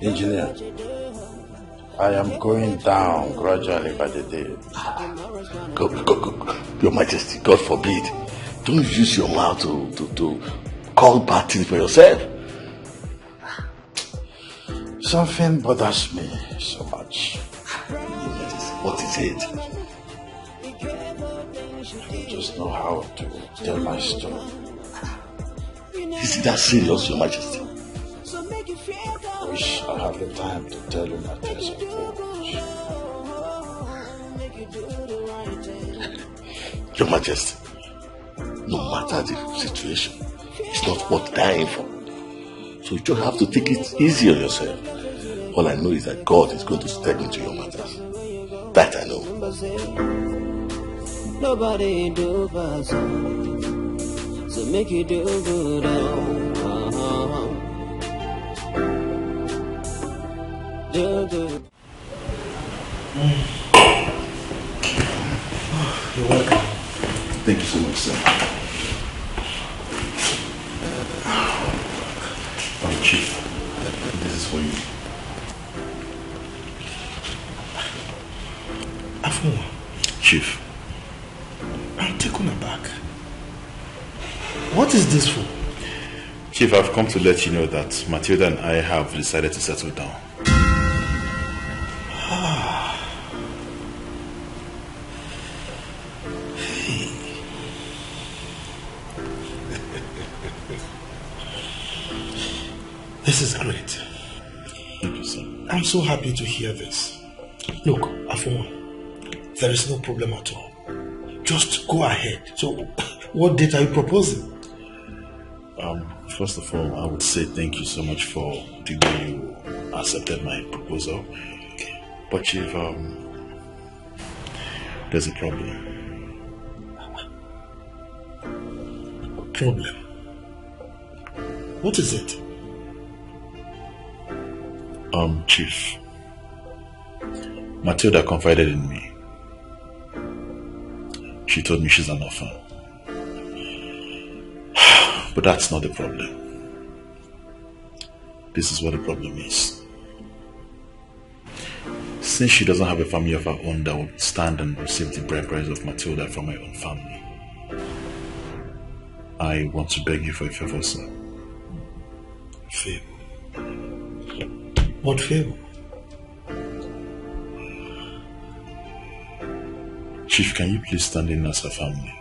Engineer, I am going down gradually by the day. Go. Your Majesty, God forbid. Don't use your mouth to call bad things for yourself. Something bothers me so much. What is it? I don't just know how to tell my story. Is it that serious, Your Majesty? I wish I had the time to tell you my tales of courage. Your Majesty, no matter the situation, it's not worth dying for. So you just have to take it easy on yourself. All I know is that God is going to step into your matters. That I know. Nobody do pass on, so make you do good. Do good. You're welcome. Thank you so much, sir. Chief, this is for you. Afua. Chief. I'm taken aback. What is this for? Chief, I've come to let you know that Matilda and I have decided to settle down. This is great. Thank you, sir. I'm so happy to hear this. Look, Afua, there is no problem at all. Just go ahead. So, what date are you proposing? First of all, I would say thank you so much for the way you accepted my proposal. Okay. But Chief, there's a problem. Problem? What is it? Chief, Matilda confided in me. She told me she's an orphan. But that's not the problem. This is what the problem is. Since she doesn't have a family of her own that would stand and receive the bride price of Matilda from my own family, I want to beg you for a favor, sir. Favor? What favor? Chief, can you please stand in as a family?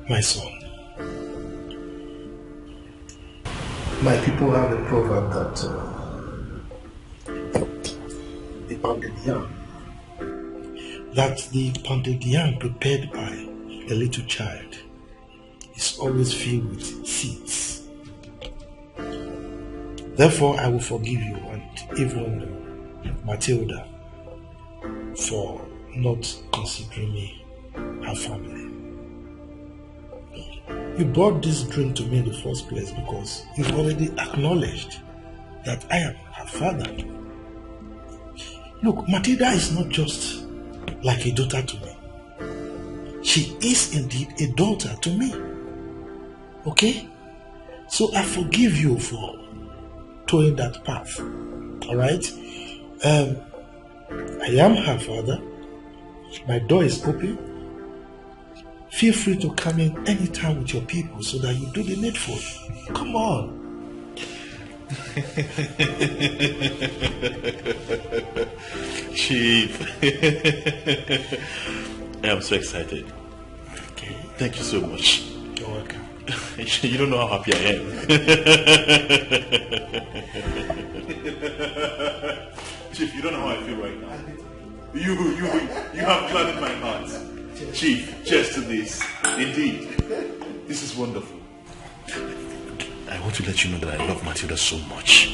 My son, my people have a proverb that the pounded yam prepared by a little child is always filled with seeds. Therefore, I will forgive you and even Matilda for not considering me her family. You brought this dream to me in the first place because you've already acknowledged that I am her father. Look, Matilda is not just like a daughter to me. She is indeed a daughter to me. Okay? So I forgive you for towing that path. Alright? I am her father. My door is open. Feel free to come in anytime with your people so that you do the needful. Come on. Chief. I am so excited. Okay. Thank you so much. You're welcome. You don't know how happy I am. Chief, you don't know how I feel right now. You have gladdened my heart. Chief, cheers to this. Indeed, this is wonderful. I want to let you know that I love Matilda so much.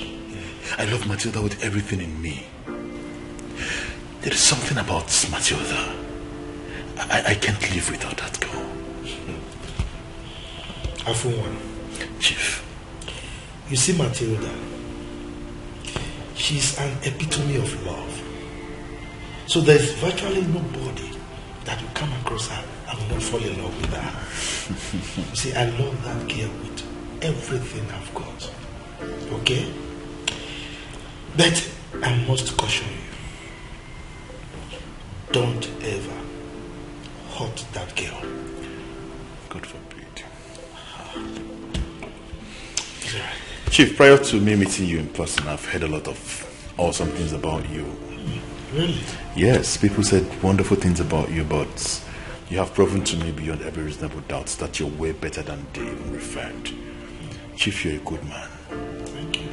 I love Matilda with everything in me. There is something about Matilda. I can't live without that girl. For one, Chief. You see Matilda, she's an epitome of love. So there's virtually nobody that will come across her and will not fall in love with her. You see, I love that girl with everything I've got. Okay? But I must caution you. Don't ever hurt that girl. God forbid. Chief, prior to me meeting you in person, I've heard a lot of awesome things about you. Really? Yes, people said wonderful things about you, but you have proven to me beyond every reasonable doubt that you're way better than they even referred. Chief, you're a good man. Thank you.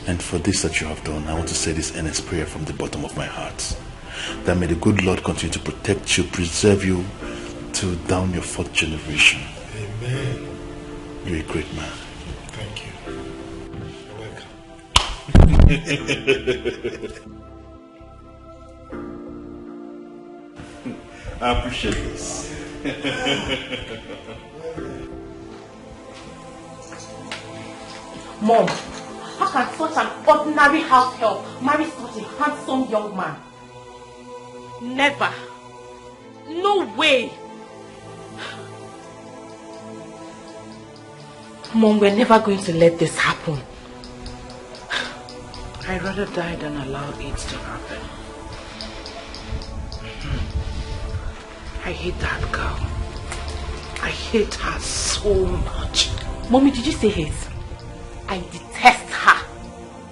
And for this that you have done, I want to say this earnest prayer from the bottom of my heart. That may the good Lord continue to protect you, preserve you till down your 4th generation. Amen. You're a great man. Thank you. You're welcome. I appreciate this. Mom, how can such an ordinary house help marry such a handsome young man? Never. No way. Mom, we're never going to let this happen. I'd rather die than allow it to happen. I hate that girl. I hate her so much. Mommy, did you say hate? I detest her.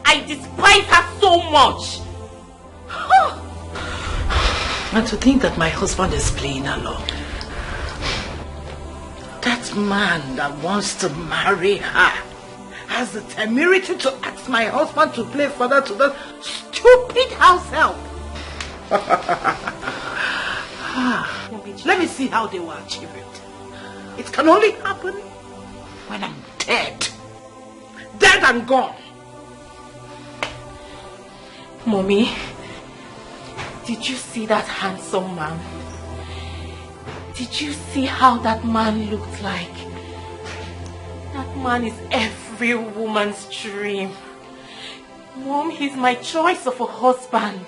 I despise her so much. And to think that my husband is playing along. That man that wants to marry her has the temerity to ask my husband to play father to that stupid house help. Let me see how they will achieve it. It can only happen when I'm dead. Dead and gone. Mommy, did you see that handsome man? Did you see how that man looked like? That man is every woman's dream. Mom, he's my choice of a husband.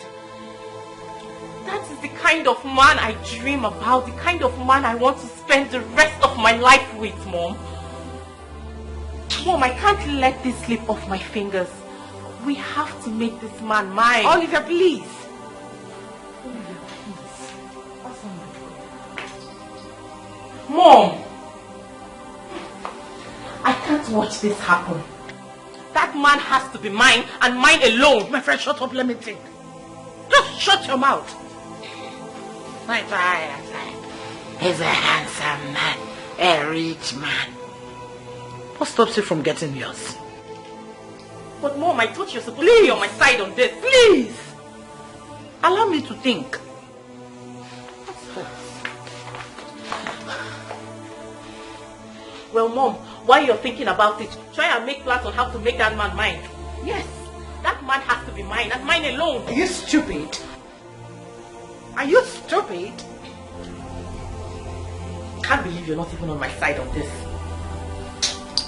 That is the kind of man I dream about, the kind of man I want to spend the rest of my life with, Mom. Mom, I can't let this slip off my fingers. We have to make this man mine. Oliver, please. Oliver, please. Mom! I can't watch this happen. That man has to be mine and mine alone. My friend, shut up, let me think. Just shut your mouth. My father is a handsome man, a rich man. What stops you from getting yours? But Mom, I thought you were supposed to be on my side on this. Please! Allow me to think. Well, Mom, while you're thinking about it, try and make plans on how to make that man mine. Yes, that man has to be mine, and mine alone. Are you stupid? Are you stupid? Can't believe you're not even on my side on this.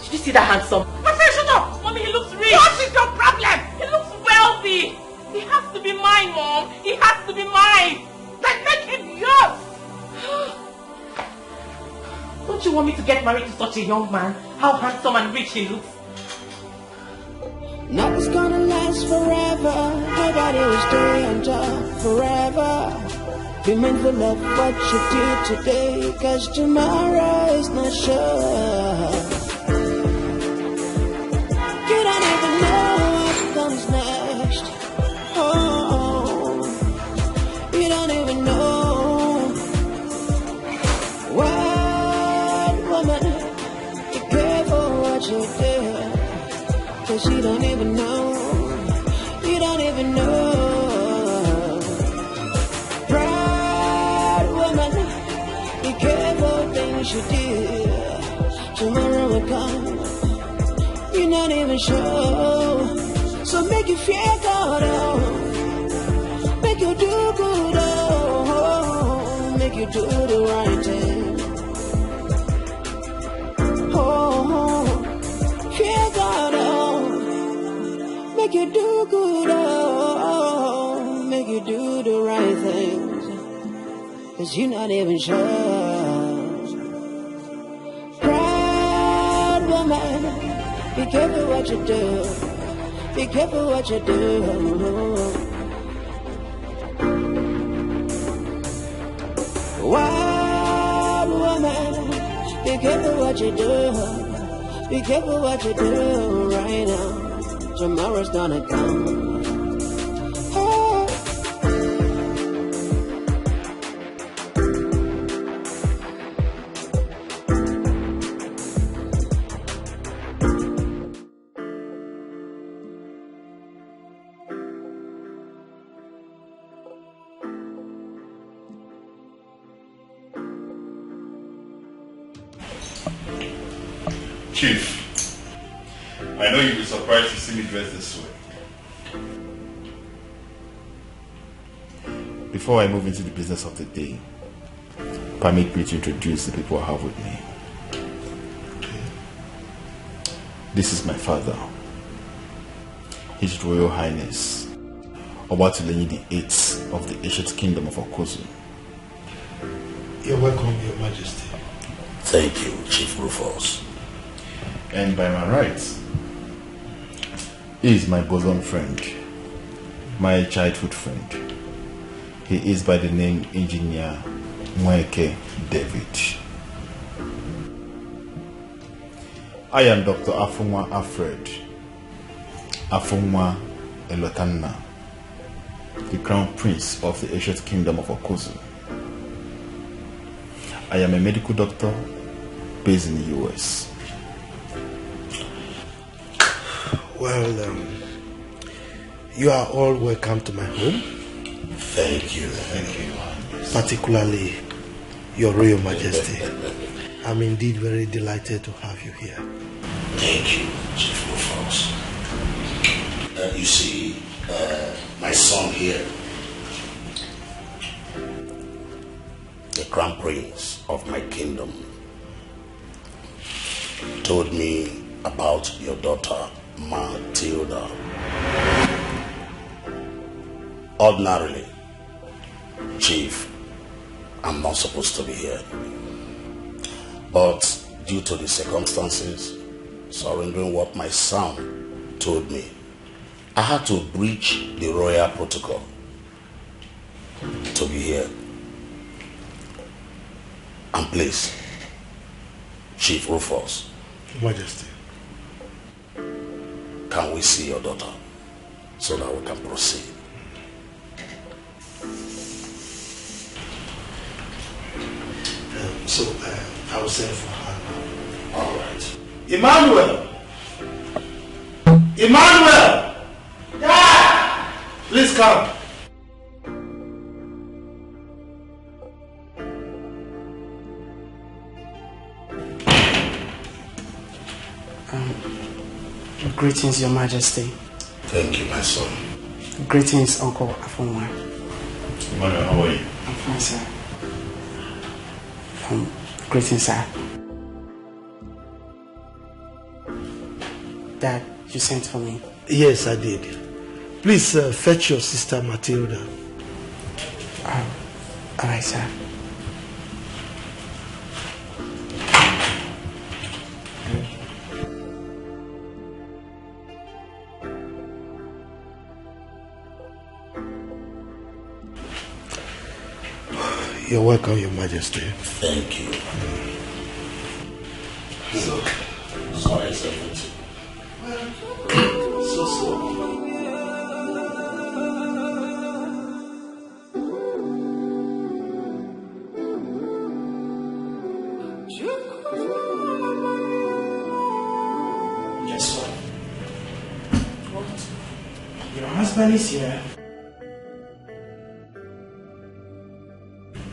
Did you see that handsome? My friend, shut up! Mommy, he looks rich. What is your problem? He looks wealthy. He has to be mine, Mom. He has to be mine. Like, make him yours. Don't you want me to get married to such a young man? How handsome and rich he looks. Nothing's gonna last forever. Nobody will stay on top forever. Be mindful of what you do today, cause tomorrow is not sure. You don't even know what comes next. Oh, you don't even know. What woman, be careful what you do, cause you don't even know. You don't even know. Proud woman, be careful things you do. Tomorrow will come, you're not even sure. So make you feel good, oh. Make you do good, oh. Make you do the right thing. Oh, feel good, oh. Make you do good, oh. Make you do the right things, cause you're not even sure. Proud woman, be careful what you do. Be careful what you do. Wild woman, be careful what you do. Be careful what you do right now. Tomorrow's gonna come. Oh. Chief, I know you'll be surprised to see me dressed this way. Before I move into the business of the day, permit me to introduce the people I have with me. This is my father, His Royal Highness Obatuleni the 8th of the ancient kingdom of Okozu. You're welcome, Your Majesty. Thank you, Chief Rufus. And by my right, he is my bosom friend, my childhood friend. He is by the name Engineer Mweke David. I am Dr. Afunwa Alfred Afunwa Elotanna, the Crown Prince of the ancient kingdom of Okozu. I am a medical doctor based in the US. Well, you are all welcome to my home. Thank you. Thank you. Particularly Your Royal Majesty. I'm indeed very delighted to have you here. Thank you, Chief Rufus. You see, my son here, the Crown Prince of my kingdom, told me about your daughter, Matilda. Ordinarily, Chief, I'm not supposed to be here. But due to the circumstances, surrendering what my son told me, I had to breach the royal protocol to be here. And please, Chief Rufus, Your Majesty, can we see your daughter so that we can proceed? I will send for her now. All right. Emmanuel! Emmanuel! Dad! Please come. Greetings, Your Majesty. Thank you, my son. Greetings, Uncle Afonwa. Emmanuel, how are you? I'm fine, sir. Greetings, sir. Dad, you sent for me? Yes, I did. Please fetch your sister Matilda. Alright, sir. You're welcome, Your Majesty. Thank you. So, sorry, sir. Guess what? Your husband is here.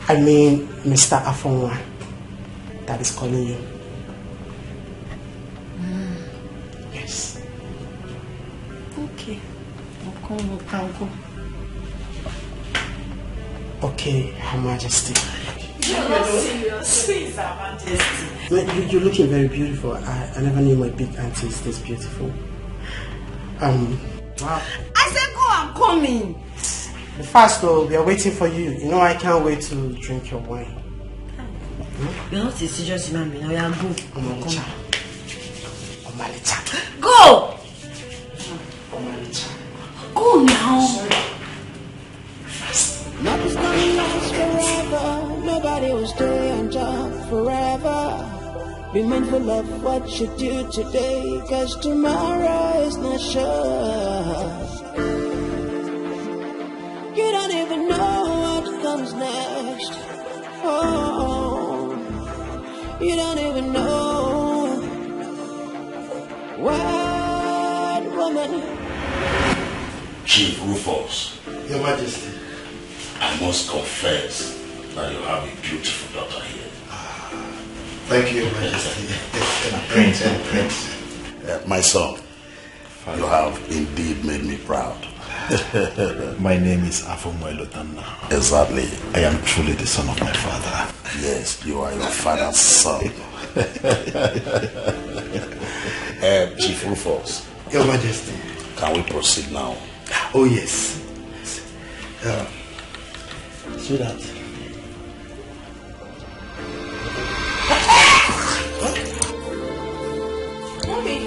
I mean, Mr. Afonwa, that is calling you. Yes. Okay. We'll go. Okay, Her Majesty. You're not serious. Please, Her Majesty. You're looking very beautiful. I never knew my big auntie is this beautiful. Wow. I said go, I'm coming. The fast though, we are waiting for you. You know I can't wait to drink your wine. You're not a serious human being. Now you go. Omalicha. Omalicha. Go! Omalicha. Go now. Sorry. Nothing's gonna last forever. Nobody will stay on top forever. Be mindful of what you do today, cause tomorrow is not sure. You don't even know what comes next. Oh, you don't even know what woman. Chief Rufus. Your Majesty. I must confess that you have a beautiful daughter here. Thank you, Your Majesty. Prince. My son, you have indeed made me proud. My name is Afonwa Lotana. Exactly. I am truly the son of my father. Yes, you are your father's son. Chief Rufus. Your Majesty. Can we proceed now? Oh, yes. So that. Mommy.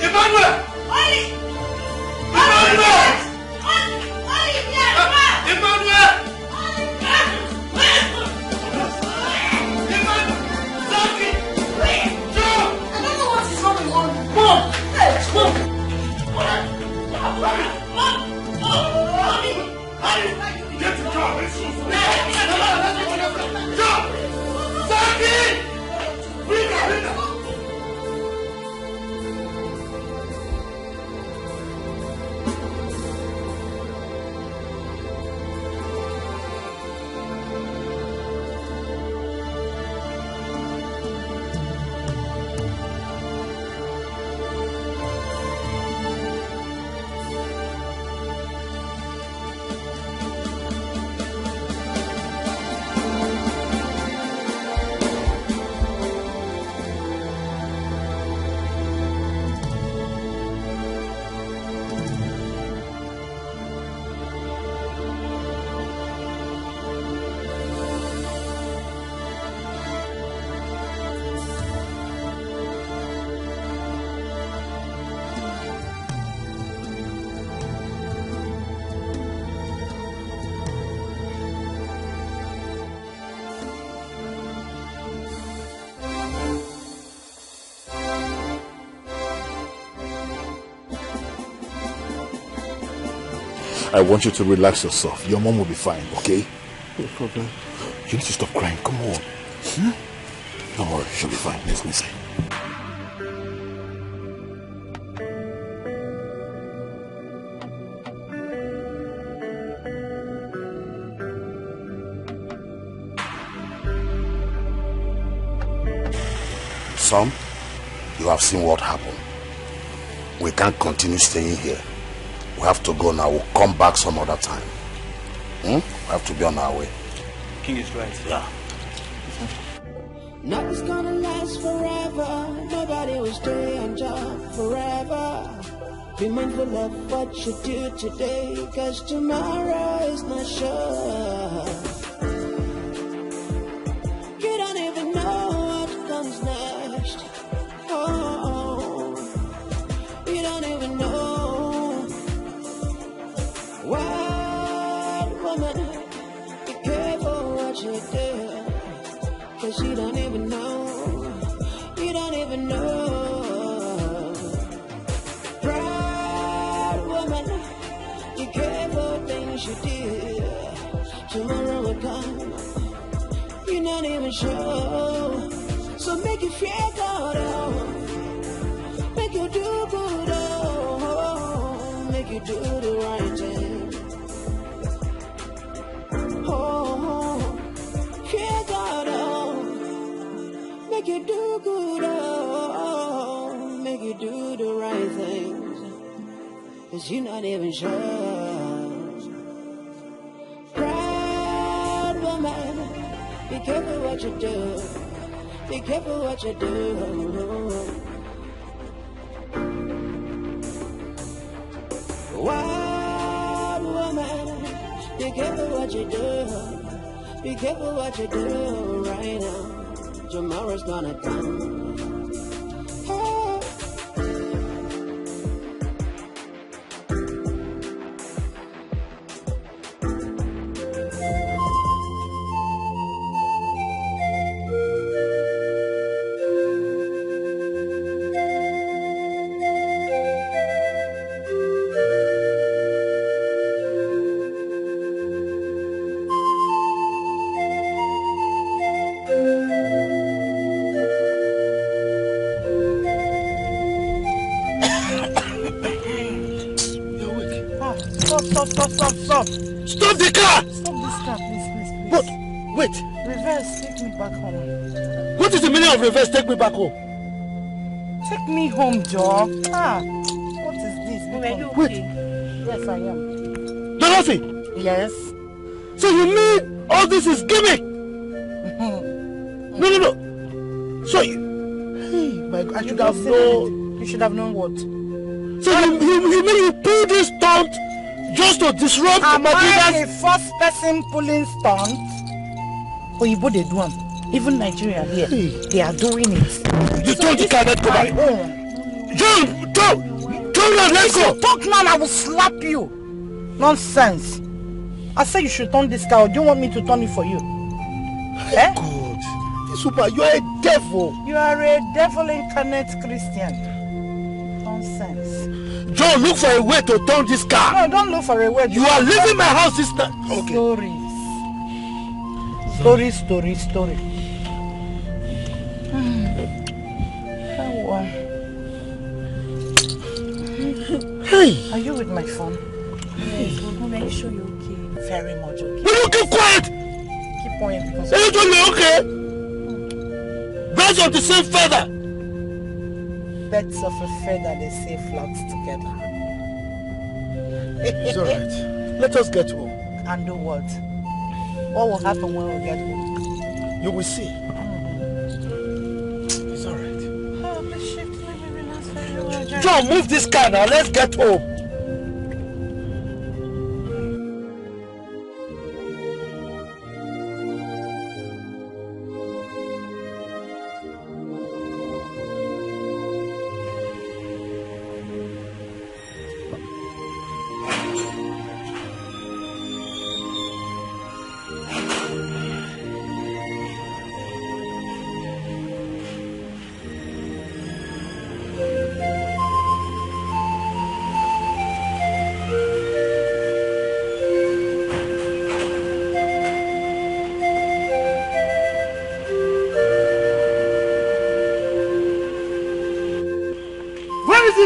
Emmanuel! I want you to relax yourself. Your mom will be fine, okay? No problem. You need to stop crying. Come on. Don't worry, she'll be fine. Let's go inside. son, you have seen what happened. We can't continue staying here. We have to go now. We'll come back some other time. We have to be on our way. King is right. Yeah. Nothing's gonna last forever. Nobody will stay on top forever. Be mindful of what you do today, cause tomorrow is not sure. You don't even know what comes next. Oh, you don't even know. Wild woman, be careful what you do, cause you don't even know. You don't even know. Proud woman, be careful things you do. Tomorrow will come. You're not even sure. So make you feel good, oh. Make you do good, oh. Make you do the right thing. Oh, feel good, oh. Make you do good, oh. Make you do the right things. Cause you're not even sure. Proud woman, be careful what you do. Be careful what you do. Wild woman, be careful what you do. Be careful what you do right now. Tomorrow's gonna come. Stop the car! Stop this car, please. What? Wait. Reverse, take me back home. What is the meaning of reverse? Take me back home. Take me home, Joe. What is this? Wait. Yes, I am. Dorothy! Yes? So you mean all this is gimmick? No. So you... Hey, my God, I should have known. You should have known what? So you mean you pulled this stunt just to disrupt Am I Matilda's... the first person pulling stunt? Oyibo they do them. Even Nigeria here, they are doing it. You told the car not go back. John, let's go. Talk man, I will slap you. Nonsense. I said you should turn this car. Or do you want me to turn it for you? Eh? God, Super, you are a devil. You are a devil incarnate Christian. Nonsense. John, look for a way to turn this car. No, don't look for a way. You are leaving my house this time. Okay. Story. Hey. Are you with my phone? Yes, we'll make sure you're okay. Very much okay. Will you keep quiet? Keep quiet because... Are you totally okay? Birds of the same feather. Birds of a feather, they say flocks together. It's alright. Let us get home. And do what? What will happen when we get home? You will see. It's alright. Oh, the shift, let me relax very well. John, move this car now. Let's get home.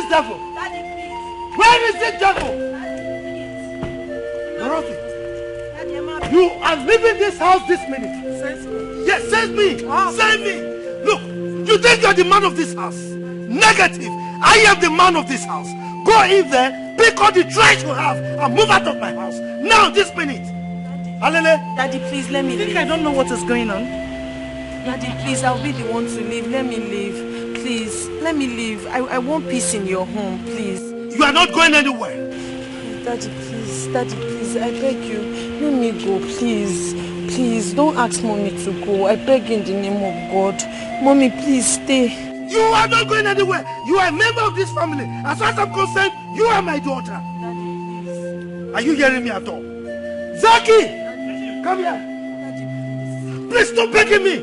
Devil? Daddy, please. Where is this devil? Dorothy, you are leaving this house this minute. Sense me. Yes, save me. Save me. Look, You think you're the man of this house? Negative. I am the man of this house. Go in there, pick all the trash you have, and move out of my house. Now, this minute. Alele. Daddy, please let me leave. I don't know what is going on. Daddy, please, I'll be the one to leave. Let me leave. Please, let me leave. I want peace in your home, please. You are not going anywhere. Daddy, please, I beg you. Let me go, please. Please, don't ask Mommy to go. I beg in the name of God. Mommy, please stay. You are not going anywhere. You are a member of this family. As far as I'm concerned, you are my daughter. Daddy, please. Are you hearing me at all? Zaki! Come here. Please stop begging me.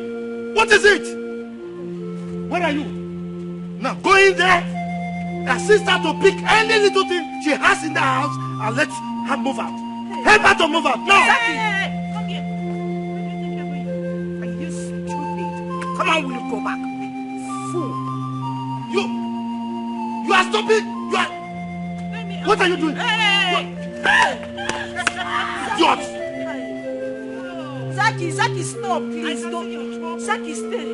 What is it? Where are you? Now go in there. Assist her to pick any little thing she has in the house and let her move out. Help her to move out. Now. Zaki! Come here. Are you stupid? Come on, will you go back? Fool. You are stupid. You are. What are you doing? Idiot. Zaki, stop, please. Don't. Zaki, stay.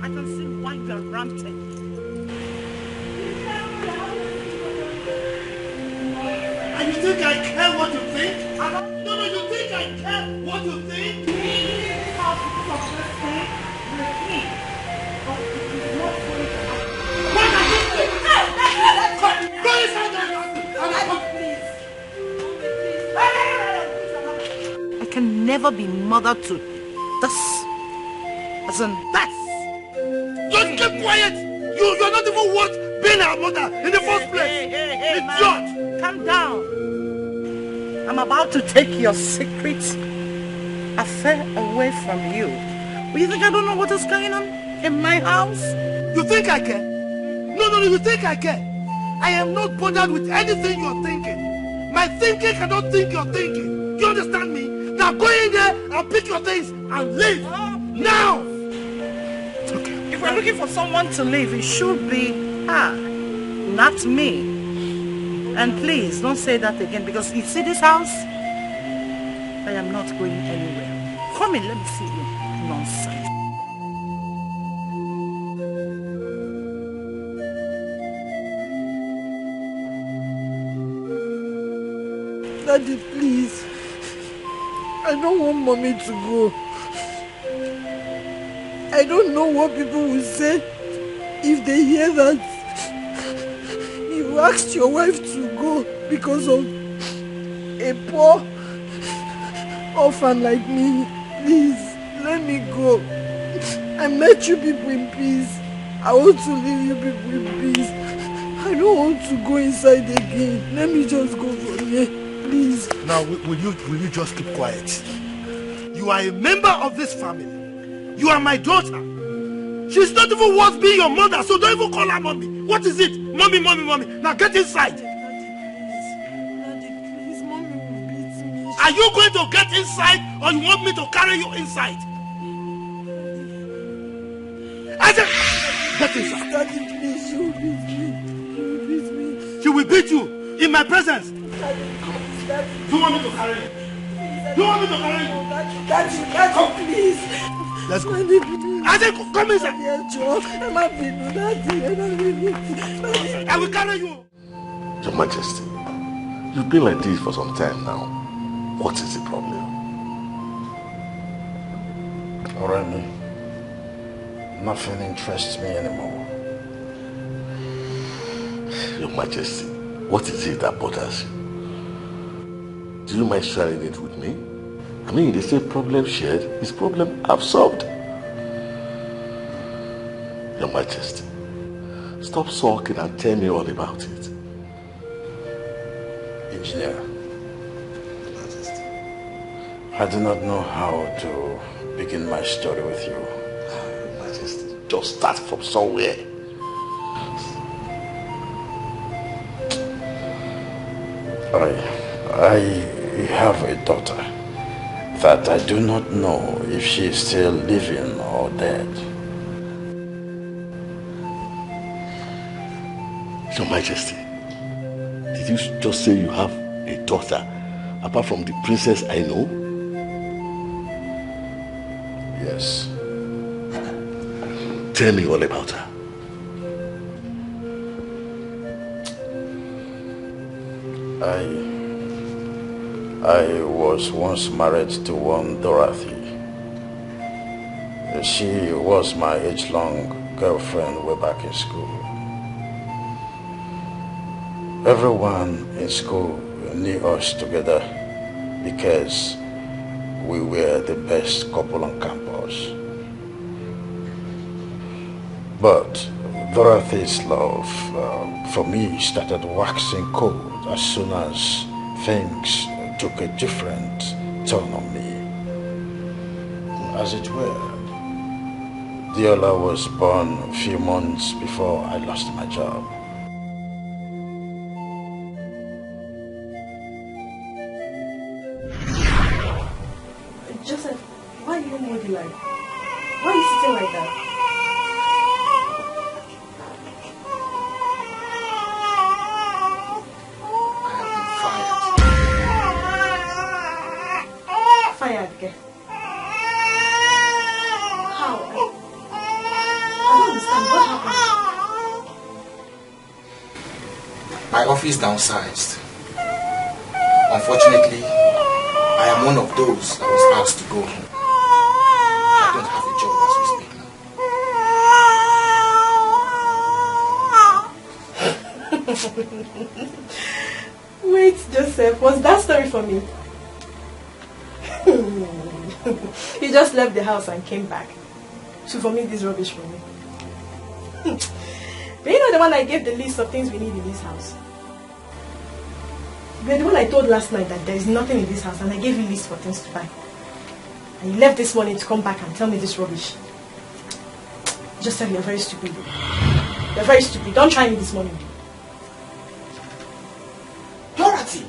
I can see why you are ranting. And you think I care what you think? No, you think I care what you think? What are you doing? Go inside there. I can never be mother to this. As in that. Just keep quiet. You're not even worth being our mother in the first place. Hey, man. Calm down. I'm about to take your secret affair away from you. But you think I don't know what is going on in my house? You think I care? No, you think I care? I am not bothered with anything you're thinking. My thinking cannot think your thinking. Do you understand me? Now go in there and pick your things and leave. Now! Okay. If we're looking for someone to leave, it should be her, not me. And please, don't say that again, because you see this house? I am not going anywhere. Come in, let me see you. Nonsense. Daddy, please. I don't want Mommy to go. I don't know what people will say if they hear that you asked your wife to go because of a poor orphan like me. Please, let me go. I met you people in peace. I want to leave you people in peace. I don't want to go inside again. Let me just go from here. Please. Now, will you just keep quiet? You are a member of this family. You are my daughter. She's not even worth being your mother, so don't even call her mommy. What is it? Mommy. Now get inside. Daddy, please. Mommy will beat me. Are you going to get inside or you want me to carry you inside? I said, get inside. Daddy, please, she will beat me. She will beat you in my presence. Daddy, do you want me to carry you? Do you want me to carry you? Daddy, please. Let's go. Daddy, please. I said, come inside. I will carry you. Your Majesty, you've been like this for some time now. What is the problem? Alright, nothing interests me anymore. Your Majesty, what is it that bothers you? Do you mind sharing it with me? I mean, they say problem shared is problem absorbed. Your Majesty, stop sulking and tell me all about it. Engineer, I do not know how to begin my story with you. Your Majesty, just start from somewhere. I have a daughter that I do not know if she is still living or dead. Your Majesty, did you just say you have a daughter apart from the princess I know? Yes. tell me all about her. I was once married to one Dorothy. She was my age-long girlfriend way back in school. Everyone in school knew us together because we were the best couple on campus. But Dorothy's love for me started waxing cold as soon as things took a different turn on me. As it were, Diola was born a few months before I lost my job. Joseph, why are you moody like? Why are you sitting like that? Fired again. How? I don't understand. What happened? My office downsized. Unfortunately, I am one of those that was asked to go home. I don't have a job as we speak now. Wait, Joseph, was that story for me? He just left the house and came back to vomit this rubbish for me. But you know the one I gave the list of things we need in this house? You're the one I told last night that there is nothing in this house, and I gave you a list for things to buy. And you left this morning to come back and tell me this rubbish. Joseph, you're very stupid. You're very stupid. Don't try me this morning. Dorothy!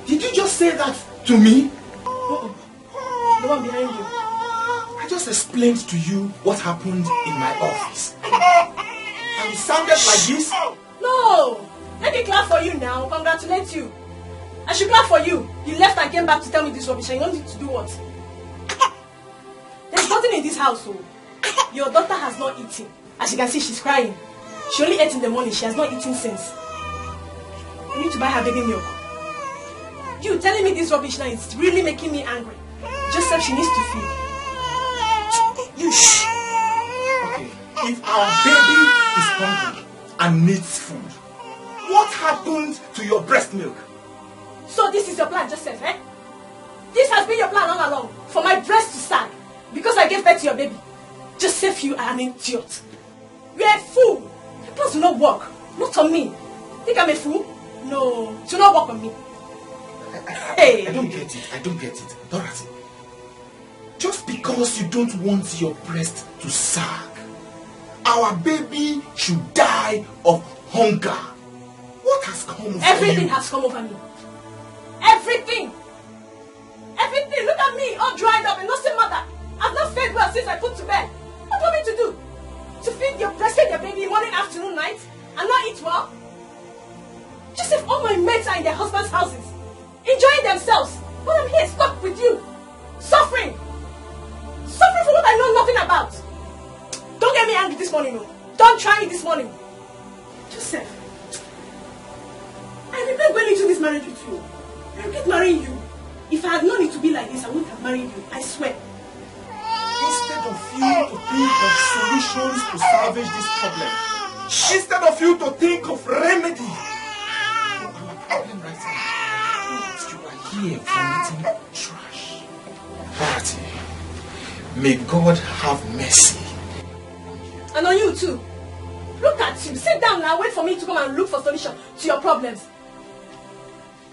Did you just say that to me? The one behind you. I just explained to you what happened in my office. And it sounded like this? No! Let me clap for you now. Congratulate you. I should clap for you. You left and came back to tell me this rubbish, and you wanted to do what? There's nothing in this house, so your daughter has not eaten. As you can see, she's crying. She only ate in the morning. She has not eaten since. You need to buy her baby milk. You telling me this rubbish now is really making me angry. Just said she needs to feed. You shh. Okay, if our baby is hungry and needs food, what happened to your breast milk? So this is your plan, Joseph, eh? This has been your plan all along, for my breast to sag, because I gave birth to your baby. Joseph, you are an idiot. You are a fool. Your plans will not work. Not on me. Think I'm a fool? No, it will not work on me. I don't get it. I don't get it. Dorothy, just because you don't want your breast to sag, our baby should die of hunger. What has come over you? Everything has come over me. Everything. Everything. Look at me, all dried up and nothing matter. I've not fed well since I put to bed. What do you want me to do? To breastfeed your baby morning, afternoon, night, and not eat well? Joseph, all my mates are in their husbands' houses, enjoying themselves, but I'm here stuck with you, suffering. Suffering for what I know nothing about. Don't get me angry this morning, no. Don't try me this morning. Joseph, I regret going into this marriage with you. I regret marrying you. If I had known it to be like this, I wouldn't have married you. I swear. Instead of you to think of solutions to salvage this problem, instead of you to think of remedy to our problem right now, you are here vomiting trash. Dorothy, may God have mercy. And on you too. Look at you. Sit down now. Wait for me to come and look for solution to your problems.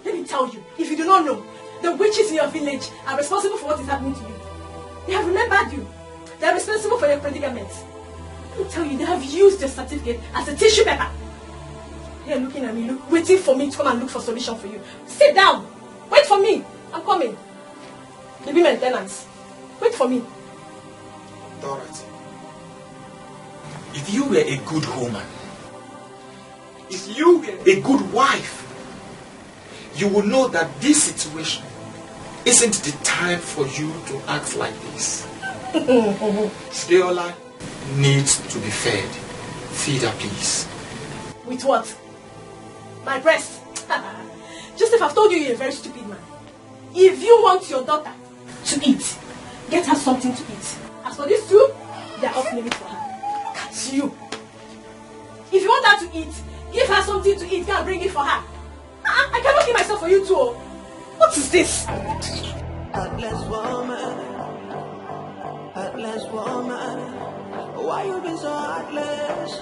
Let me tell you, if you do not know, the witches in your village are responsible for what is happening to you. They have remembered you. They are responsible for your predicaments. Let me tell you, they have used your certificate as a tissue paper. They are looking at me, waiting for me to come and look for solution for you. Sit down. Wait for me. I'm coming. Give me maintenance. Wait for me. Dorothy, if you were a good woman, if you were a good wife, you will know that this situation isn't the time for you to act like this. Deola, needs to be fed. Feed her, please. With what? My breast? Joseph, I've told you you're a very stupid man. If you want your daughter to eat, get her something to eat. As for these two, they're off limit for her. Catch you. If you want her to eat, give her something to eat. Go and bring it for her. I cannot kill myself for you too. What is this? Heartless woman. Heartless woman. Why you been so heartless?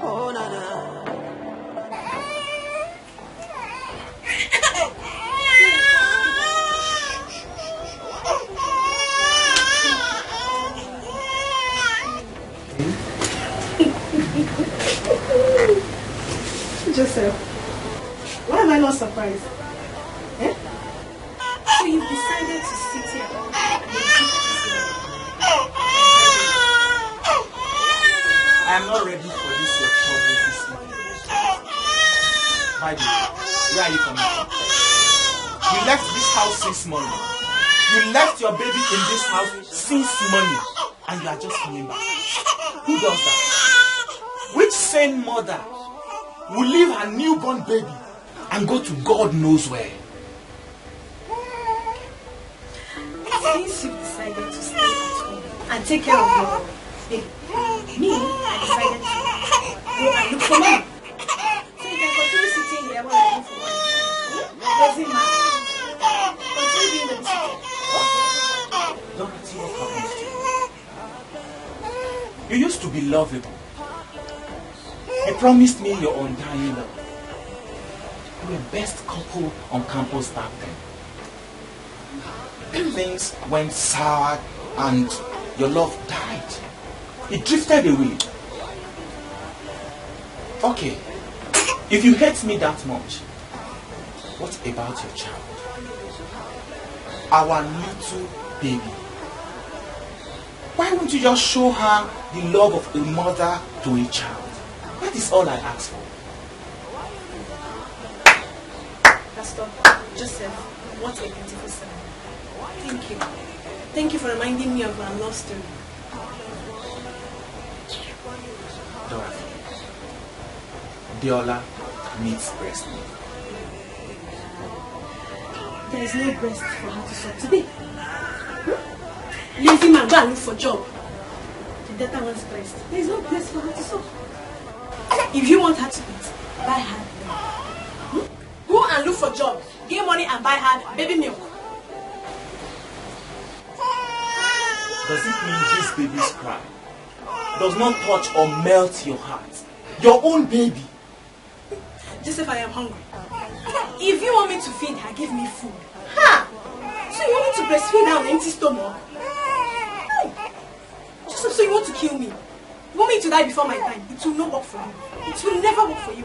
Oh, Nana. Joseph, why am I not surprised? Eh? So you've decided to sit here and I am not ready for this your trouble this evening. By the way, where are you coming from? You left this house since morning. You left your baby in this house since morning. And you are just coming back. Who does that? Which sane mother will leave her newborn baby and go to God knows where? Since you've decided to stay at home and take care of your baby, me, I decided to go and look for money. So you can continue sitting here while I look for money. Doesn't matter. Continue being the visitor. Dorothy, what happens to you? You used to be lovable. You promised me your undying love. You were best couple on campus back then. Things went sour and your love died. It drifted away. Okay, if you hate me that much, what about your child? Our little baby. Why won't you just show her the love of a mother to a child? That is all I ask for. Pastor, Joseph, what a beautiful son. Thank you. Thank you for reminding me of our love story. Dorothy, Deola needs breast milk. There is no breast for her to suck today. Lazy man, go and look for job. The daughter wants breast. There is no breast for her to suck. If you want her to eat, buy her milk. Go and look for job. Get money and buy her baby milk. Does it mean this baby's cry does not touch or melt your heart? Your own baby. Joseph, I am hungry. If you want me to feed her, give me food. Ha! So you want me to breastfeed her on an empty stomach? Joseph, so you want to kill me? You want me to die before my time? It will not work for you. It will never work for you.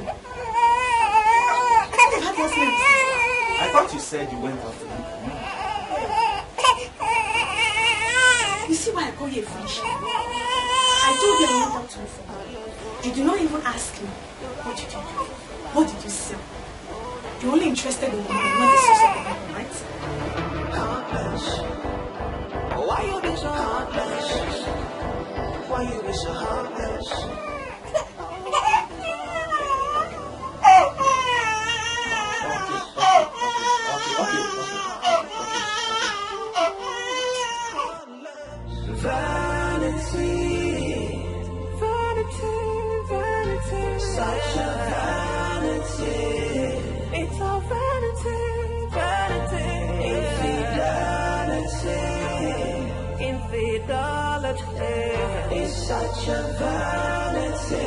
I thought you said you went out to look for me. You see why I call you a fish? I told you I went out to look for you. You did not even ask me. What did you do? What did you sell? You're only interested in the money, not the source of the money, right? Heartless. Why you be so heartless? Why you be so heartless? Vanity, vanity, vanity, such a vanity. It's all vanity, vanity, infidelity, infidelity. It's such a vanity.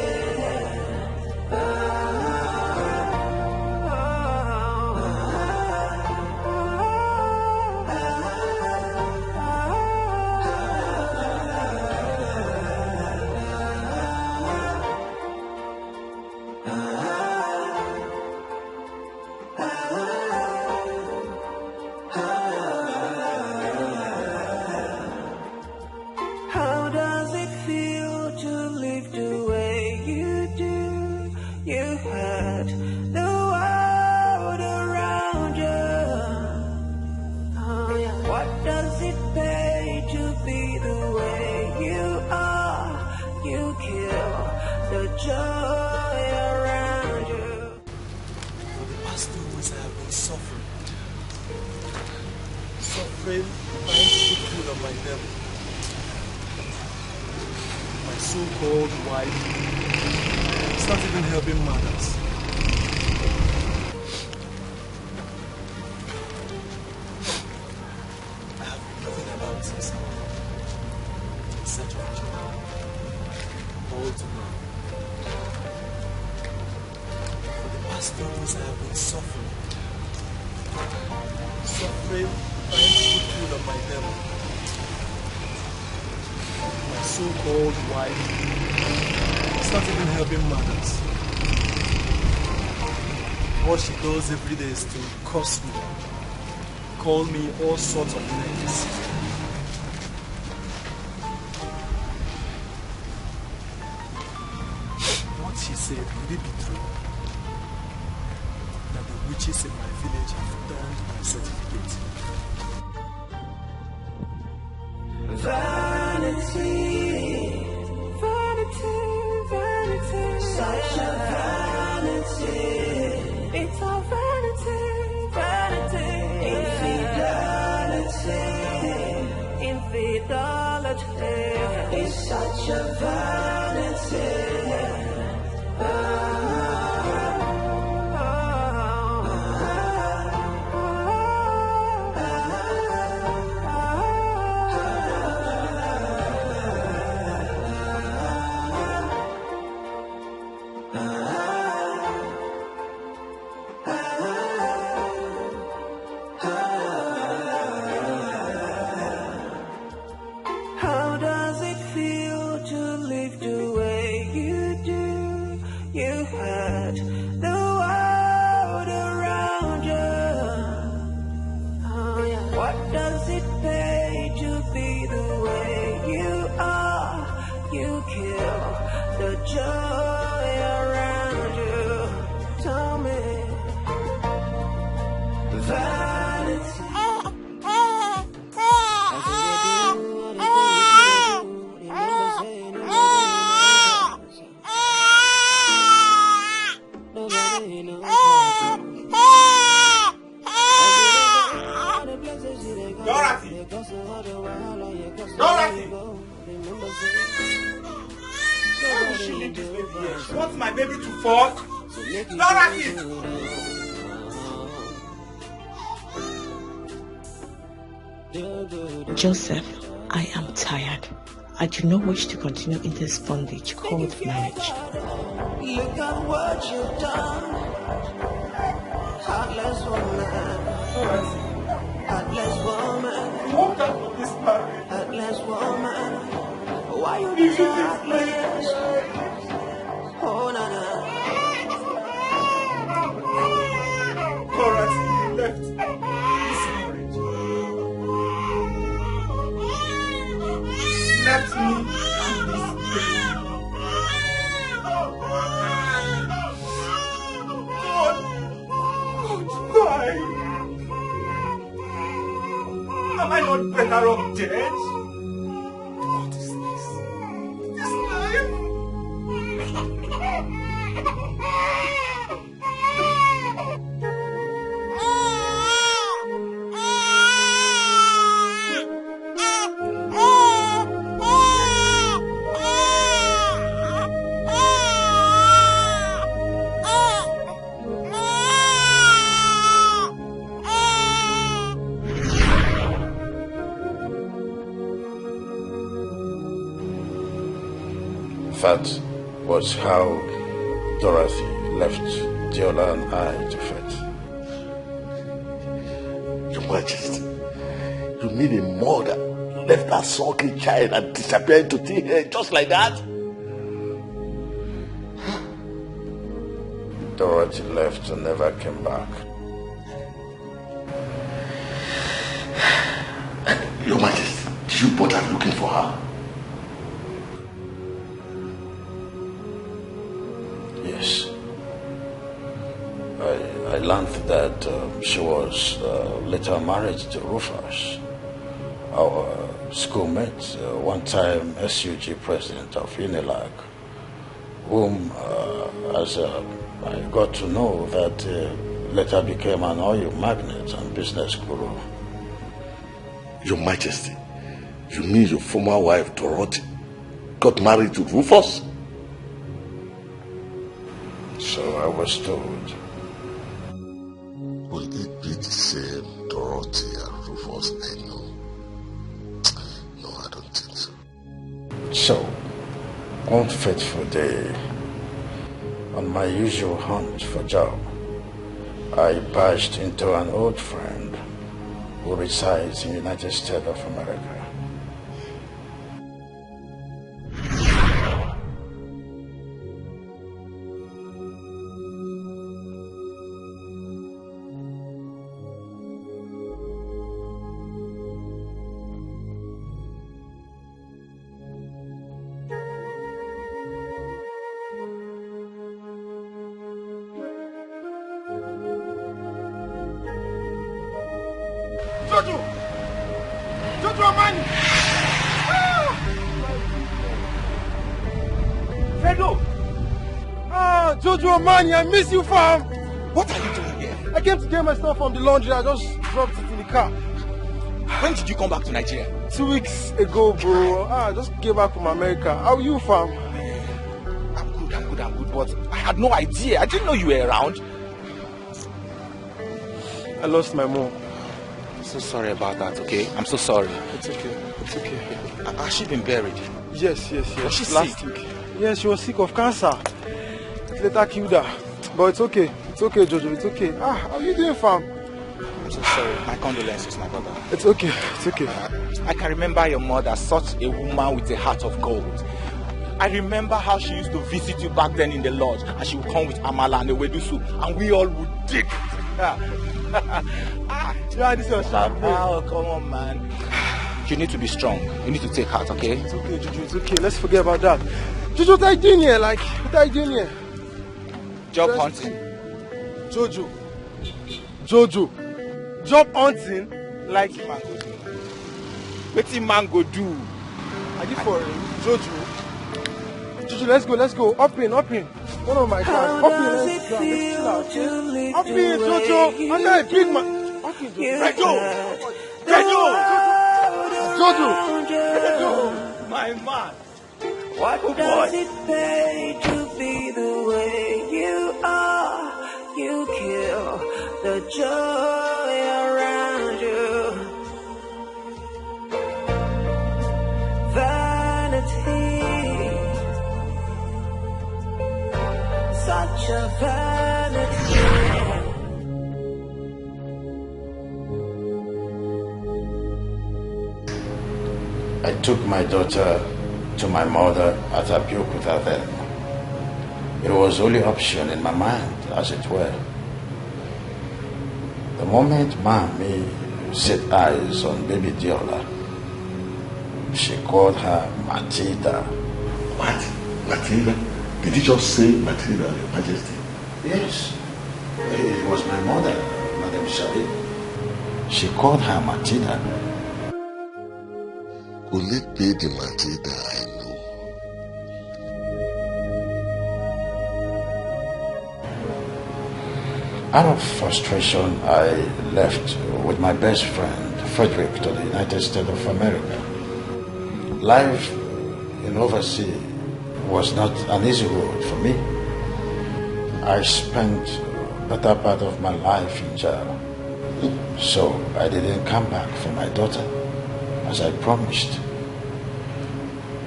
How does it feel to live the way you do? You had the world around you. Oh, yeah. What does it pay to be the way you are? suffering trying to put food on my table. My so-called wife is not even helping matters. I have nothing about this in search of a job. All to know. For the past 2 days I have been suffering. Suffering, trying to put food on my table. My so-called wife is not even helping matters. What she does every day is to curse me, call me all sorts of names. What she said, could it be true? That the witches in my village have burned my certificate. Vanity, vanity, vanity, such a vanity. It's a vanity, vanity, infidelity, infidelity. It's such a vanity. How does it feel to live the way you do? You had the world around you. Oh, yeah. What does it pay to be the way you are? You kill the joy around you. Tell me, vanity. Dorothy! Dorothy! Why would she leave this baby here? She wants my baby to fall? Dorothy! Joseph, I am tired. I do not wish to continue in this bondage called marriage. Look at what you've done. Heartless woman. Heartless woman. Walk out of this marriage. Heartless woman. Why you do so heartless? Oh, Nana. Dorothy, you left this marriage. Left me and this baby. Why? Am I not better off dead? What is this? This life? That was how Dorothy left Diola and I to fate. Your Majesty, you mean a mother left that sulky child and disappeared to thin air just like that? Dorothy left and never came back. Your Majesty, did you bother looking for her? Yes. I learned that she was later married to Rufus, our schoolmate, one-time SUG president of UNILAG, whom, as I got to know, that later became an oil magnate and business guru. Your Majesty, you mean your former wife, Dorothy, got married to Rufus? So I was told. Will it be the same Dorothy and Rufus I know? No, I don't think so. So, one fateful day, on my usual hunt for job, I barged into an old friend who resides in the United States of America. Jojo, man, I miss you, fam. What are you doing here? I came to get my stuff from the laundry. I just dropped it in the car. When did you come back to Nigeria? 2 weeks ago, bro. I just came back from America. How are you, fam? I'm good, but I had no idea. I didn't know you were around. I lost my mom. I'm so sorry about that, okay? I'm so sorry. It's okay. Has she been buried? Yes. Was she last sick? week? Yes, she was sick of cancer. It later killed her. But it's okay. It's okay, Jojo. It's okay. How are you doing, fam? I'm so sorry. My condolences, my brother. It's okay. I can remember your mother, such a woman with a heart of gold. I remember how she used to visit you back then in the lodge, and she would come with amala and ewedu soup, and we all would dig. This is your champagne. Oh, come on, man. You need to be strong. You need to take heart, okay? It's okay, Jojo. It's okay. Let's forget about that. Jojo, what are you doing here? What are you doing here? Job hunting. Jojo. Job hunting? Wetin man go do? Are you for Jojo? Jojo, let's go. Up in. One of my cars. Up in, let's go. Up in, Jojo. I'm not a big man. Up in, Jojo. My man. What does it pay to be the way you are? You kill the joy around you. Vanity, such a vanity. I took my daughter to my mother at EBUBE then. It was the only option in my mind, as it were. The moment Mommy set eyes on baby Diola, she called her Matilda. What? Matilda? Did you just say Matilda, Your Majesty? Yes. It was my mother, Madam Shadi. She called her Matilda. Will it be the Matilda I know? Out of frustration, I left with my best friend, Frederick, to the United States of America. Life in overseas was not an easy road for me. I spent the better part of my life in jail. So I didn't come back for my daughter, as I promised.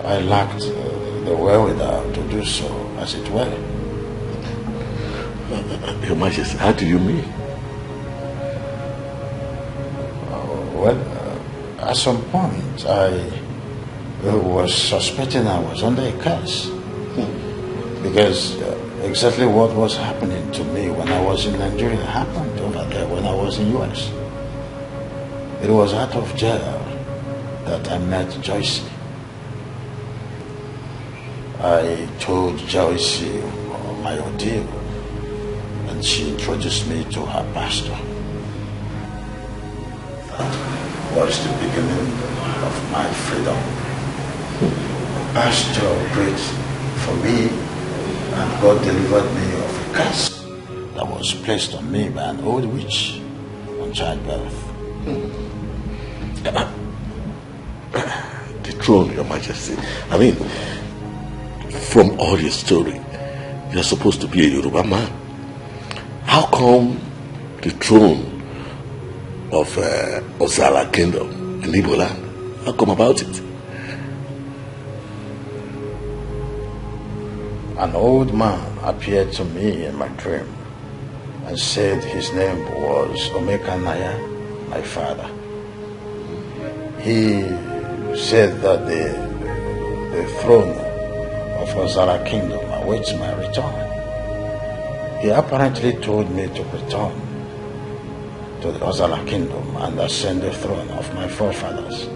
I lacked the wherewithal to do so, as it were. Your Majesty, how do you mean? At some point, I was suspecting I was under a curse. Because exactly what was happening to me when I was in Nigeria happened over there when I was in US. It was out of jail that I met Joyce. I told Joyce my ordeal, and she introduced me to her pastor. That was the beginning of my freedom. The pastor prayed for me, and God delivered me of a curse that was placed on me by an old witch on childbirth. throne, Your Majesty. I mean, from all your story, you're supposed to be a Yoruba man. How come the throne of Ozala Kingdom in Igbo land? How come about it? An old man appeared to me in my dream and said his name was Omekanaya, my father. He said that the throne of Ozara Kingdom awaits my return. He apparently told me to return to the Ozara Kingdom and ascend the throne of my forefathers.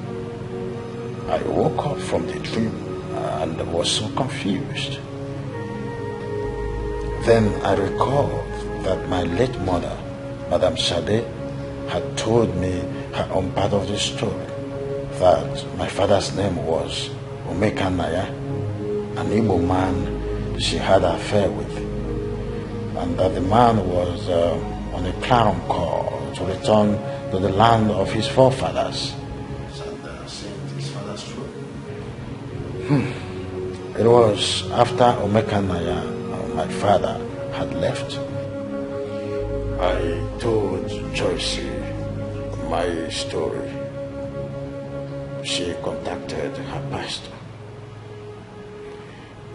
I woke up from the dream and was so confused. Then I recalled that my late mother, Madame Sade, had told me her own part of the story, that my father's name was Omekanaya, an Igbo man she had an affair with, and that the man was on a clarion call to return to the land of his forefathers. It was after Omekanaya, my father, had left. I told Joyce my story. She contacted her pastor.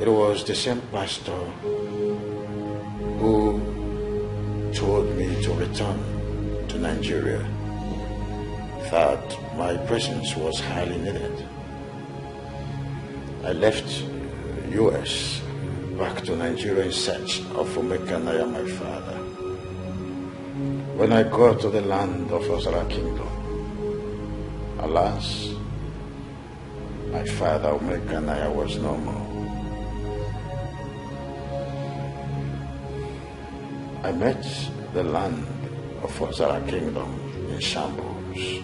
It was the same pastor who told me to return to Nigeria, that my presence was highly needed. I left US back to Nigeria in search of Omekanaya, my father. When I got to the land of Ozara Kingdom, alas, my father Omekanaya was no more. I met the land of Ozara Kingdom in shambles,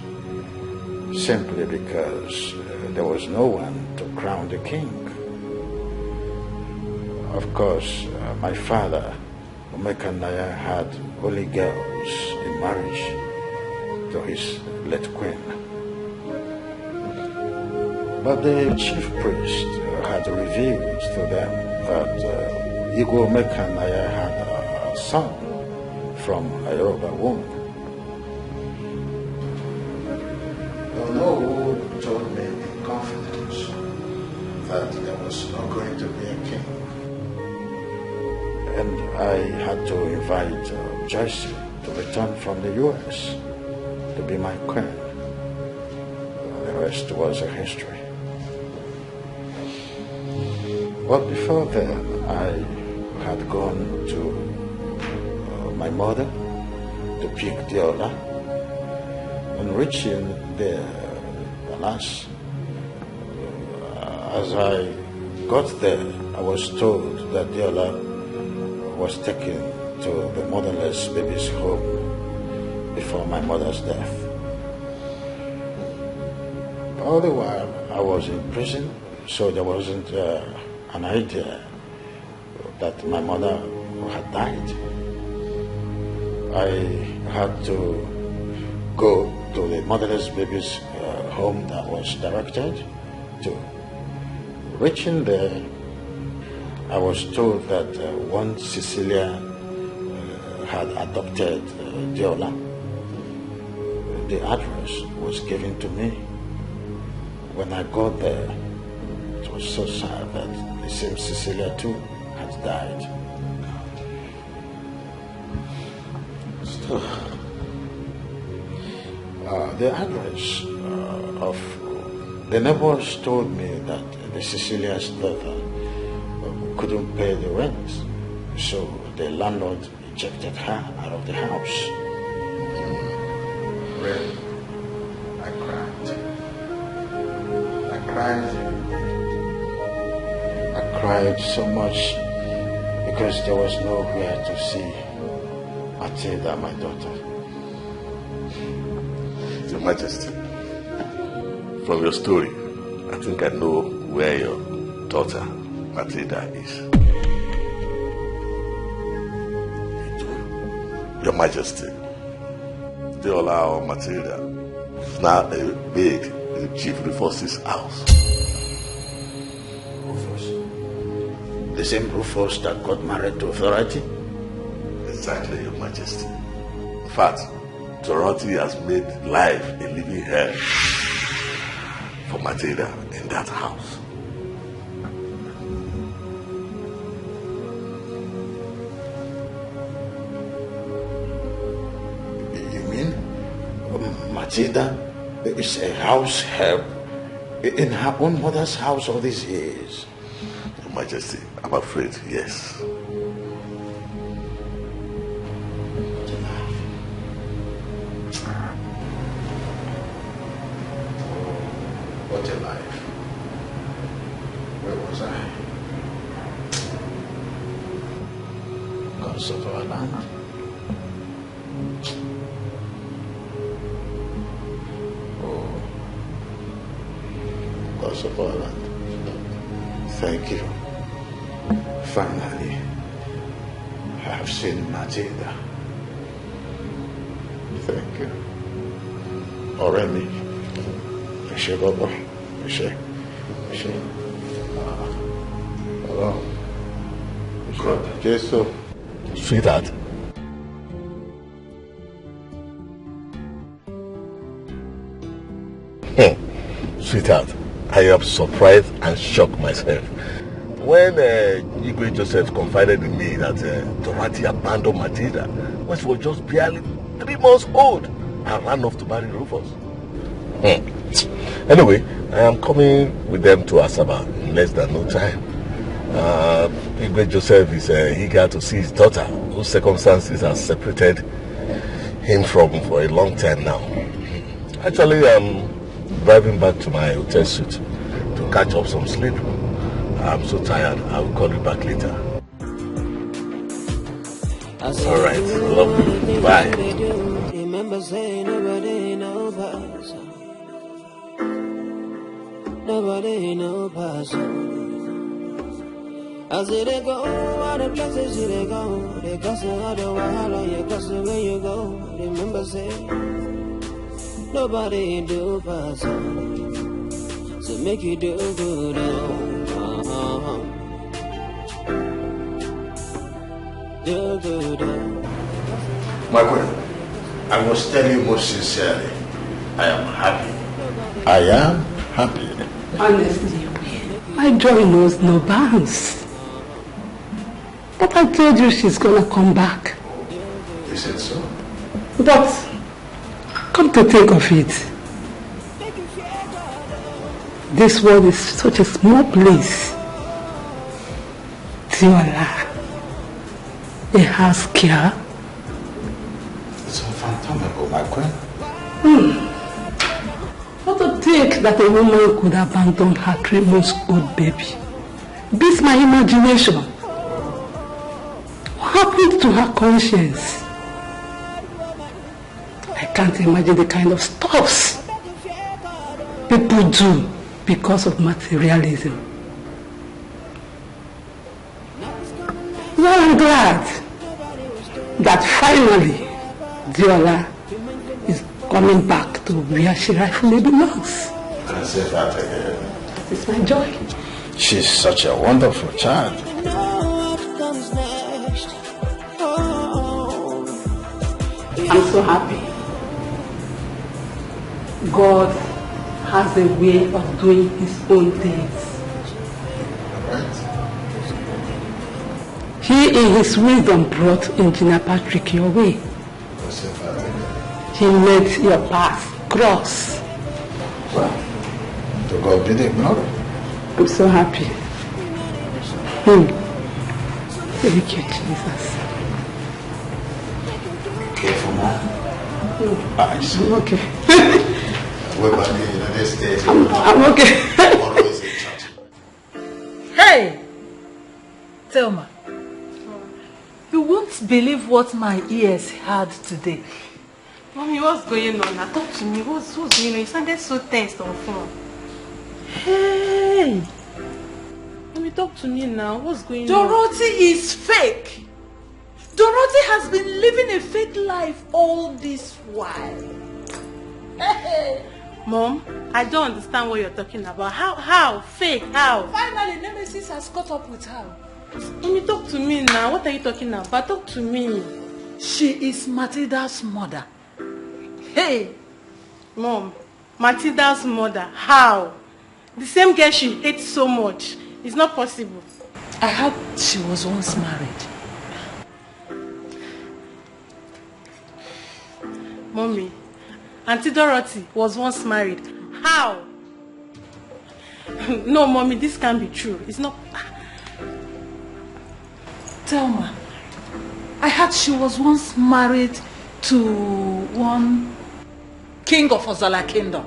simply because there was no one to crown the king. Of course, my father, Omekanaya, had only girls in marriage to his late queen. But the chief priest had revealed to them that Igwe Omekanaya had a son from a Yoruba womb. Although told me in confidence that there was not going to be a king, and I had to invite Joyce to return from the US to be my queen. The rest was a history. But before then, I had gone to my mother to pick Diola. On reaching there, alas, as I got there, I was told that Diola was taken to the motherless baby's home before my mother's death. All the while I was in prison, so there wasn't an idea that my mother had died. I had to go to the motherless baby's home that was directed to. Reaching there, I was told that one Cecilia had adopted Diola. The address was given to me. When I got there, it was so sad that the same Cecilia too had died. So, the address of the neighbors told me that the Cecilia's daughter couldn't pay the rent, so the landlord ejected her out of the house. Really, I cried. I cried so much because there was nowhere to see Matilda, my daughter. Your Majesty, from your story, I think I know where your daughter Matilda is. Your Majesty, Deola or Matilda is now a maid in the Chief of the Forces house. same Rufus that got married to Authority? Exactly, Your Majesty. In fact, Dorothy has made life a living hell for Matilda in that house. You mean Matilda is a house help in her own mother's house all these years? Your Majesty, I'm afraid, yes. What a life. Where was I? Gods of our land. Oh, gods of our land. Thank you. Finally, I have seen Matilda. Thank you. Oremi. Eshe Baba. Eshe. Hello. God. Jesus. Sweetheart. Sweetheart, I am surprised and shocked myself. When Igwe Joseph confided in me that Dorothy abandoned Matilda when she was just barely 3 months old and ran off to marry Rufus. Anyway, I am coming with them to Asaba in less than no time. Igwe Joseph is eager to see his daughter, whose circumstances have separated him from for a long time now. Actually, I'm driving back to my hotel suite to catch up some sleep. I'm so tired. I will call you back later. All right. Love you. Bye. Remember saying nobody knows. Nobody knows. As they go, all the places they go, they gossip all the while, you gossip where you go. Remember saying nobody do pass. So make you do good. My queen, I must tell you most sincerely, I am happy. I am happy. Honestly, my joy knows no bounds. But I told you she's gonna come back. You said so? But, come to think of it, this world is such a small place. Tiola, a house care. It's unfathomable, my queen. What to think that a woman could abandon her 3 months old baby? Beats my imagination. What happened to her conscience? I can't imagine the kind of stuffs people do because of materialism. Well, I'm glad that finally Diola is coming back to where she rightfully belongs. I say that again. It's my joy. She's such a wonderful child. I'm so happy. God has a way of doing his own things. He in his wisdom brought Engineer Patrick your way. He made your path cross. Well, to God be the glory. I'm so happy. Thank you, Jesus. Careful now. I see. I'm okay. We're back in the United States. I'm okay. Always in church. Hey! Thelma, you won't believe what my ears heard today. Mommy, what's going on? Now talk to me. What's going on? You sounded so tense on phone. Hey! Mommy, talk to me now. What's going on? Dorothy is fake. Dorothy has been living a fake life all this while. Hey! Mom, I don't understand what you're talking about. How? Fake? How? Finally, Nemesis has caught up with her. Mommy, talk to me now. What are you talking about? Talk to me. She is Matilda's mother. Hey! Mom, Matilda's mother. How? The same girl she hates so much. It's not possible. I heard she was once married. Mommy, Auntie Dorothy was once married. How? No, Mommy, this can't be true. It's not... Thelma, I heard she was once married to one king of Ozala Kingdom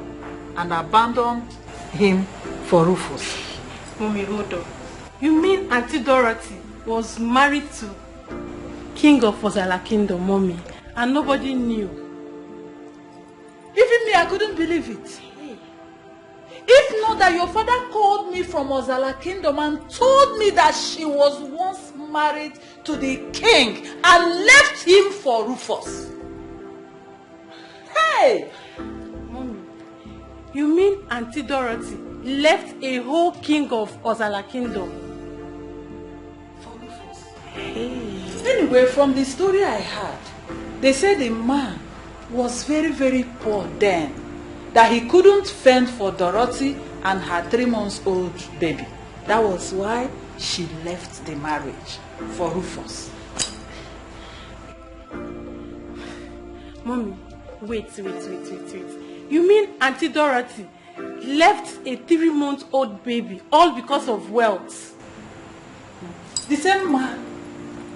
and abandoned him for Rufus. Mommy, hold on. You mean Auntie Dorothy was married to King of Ozala Kingdom, Mommy, and nobody knew? Even me, I couldn't believe it. If not that your father called me from Ozala Kingdom and told me that she was once married to the king and left him for Rufus. Hey! Mommy, you mean Auntie Dorothy left a whole king of Ozala Kingdom for Rufus? Hey. Anyway, from the story I heard, they said the man was very, very poor then, that he couldn't fend for Dorothy and her 3-month-old baby. That was why she left the marriage for Rufus. Mommy, wait. You mean Auntie Dorothy left a 3-month-old baby all because of wealth? The same man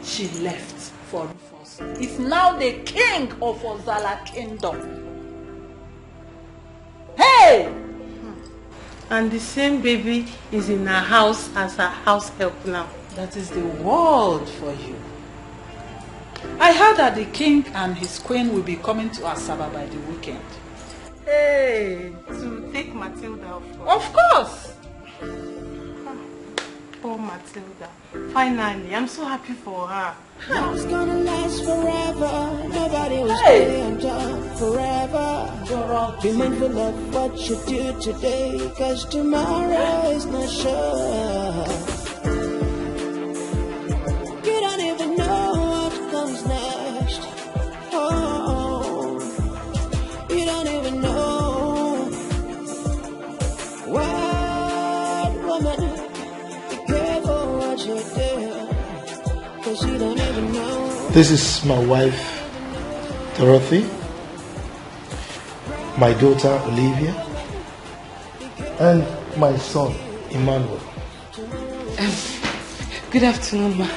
she left for Rufus is now the king of Ozala Kingdom. Hey! And the same baby is in her house as her house help now. That is the world for you. I heard that the king and his queen will be coming to Asaba by the weekend. Hey! To take Matilda, of course. Of course! Oh, Matilda. Finally, I'm so happy for her. Love's gonna last forever. Nobody will stay on top forever. Be mindful of what you do today, cause tomorrow is not sure. You don't even know what comes next. Oh, you don't even know. What woman? This is my wife, Dorothy, my daughter, Olivia, and my son, Emmanuel. Good afternoon, ma.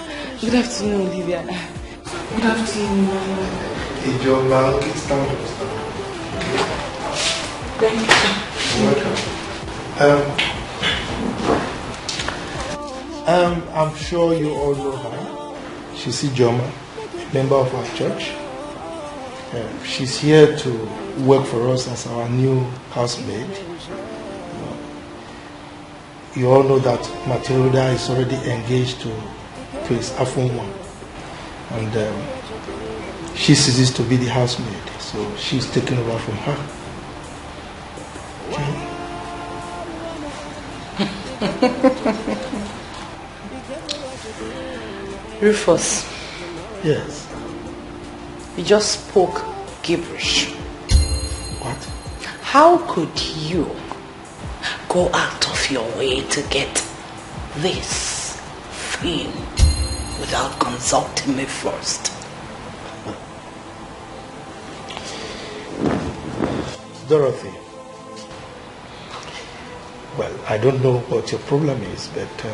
Good afternoon, Olivia. Good afternoon, Emmanuel. Hey, John, man, it's time to start. Thank you. Welcome. I'm sure you all know her. She's Ijoma, a member of our church. She's here to work for us as our new housemaid. You all know that Matilda is already engaged to Prince Afonwa, and she ceases to be the housemaid, so she's taken over from her. Rufus. Yes. You just spoke gibberish. What? How could you go out of your way to get this thing without consulting me first? Dorothy. Well, I don't know what your problem is, but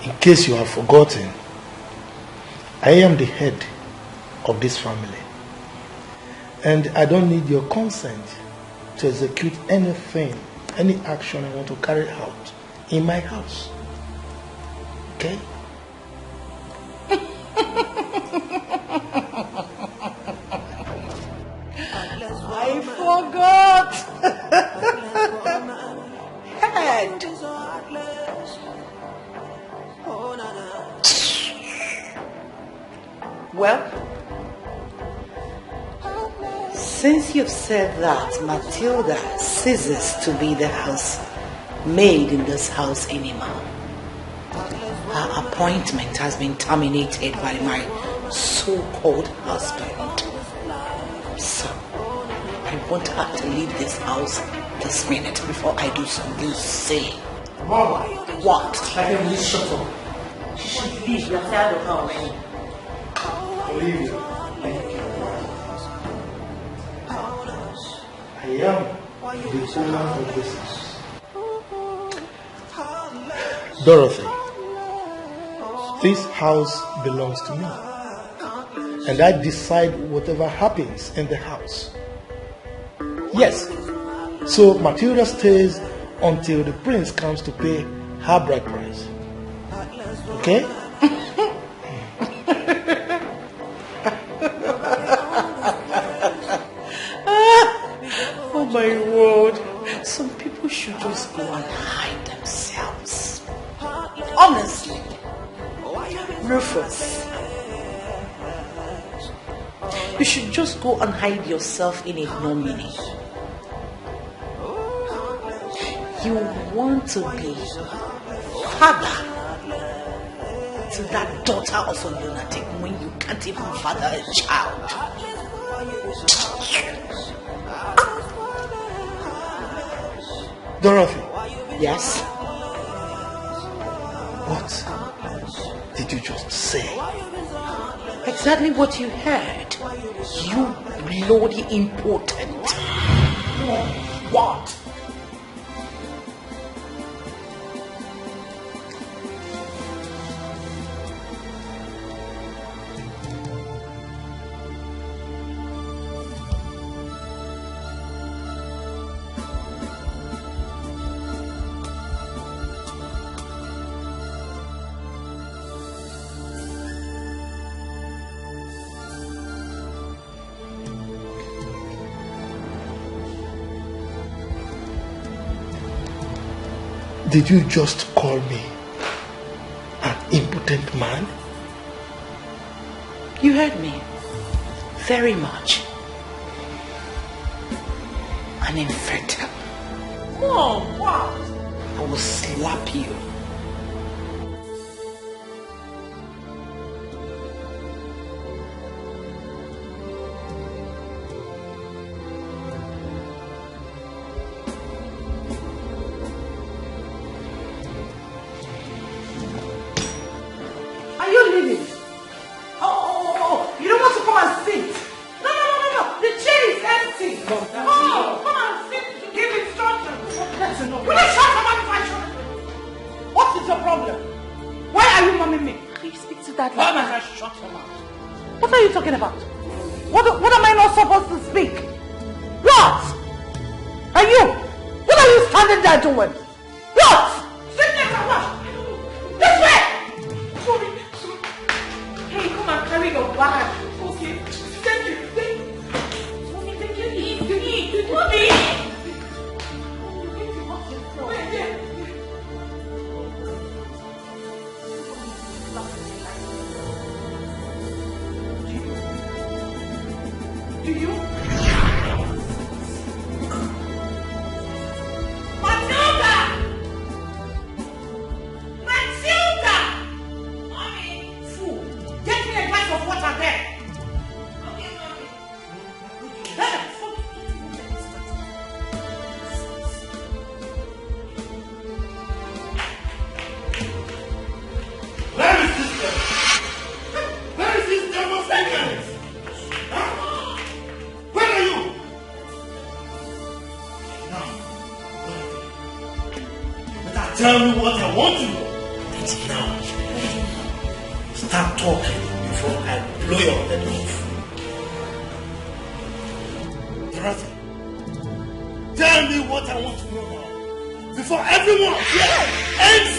in case you have forgotten, I am the head of this family. And I don't need your consent to execute anything, any action I want to carry out in my house. Okay? I forgot! Head! Well, since you've said that Matilda ceases to be the house maid in this house anymore, her appointment has been terminated by my so-called husband. So, I want her to leave this house this minute before I do something silly. Mama, what? I can please shut up. She should leave. You're tired of her already. Olivia, I am the owner of this house. Dorothy, this house belongs to me. And I decide whatever happens in the house. Yes. So Matilda stays until the prince comes to pay her bride price. Okay? Oh my word. Some people should just go and hide themselves. Honestly. Rufus. You should just go and hide yourself in ignominy. You want to be father to that daughter of a lunatic when you can't even father a child. Dorothy. Yes? What did you just say? Exactly what you heard. You bloody impotent. What? Did you just call me an impotent man? You heard me. Very much. An infertile. Oh, what? I will slap you. Tell me what I want to know. Now, start talking before I blow your head off. Dorothy, tell me what I want to know now. Before everyone here ends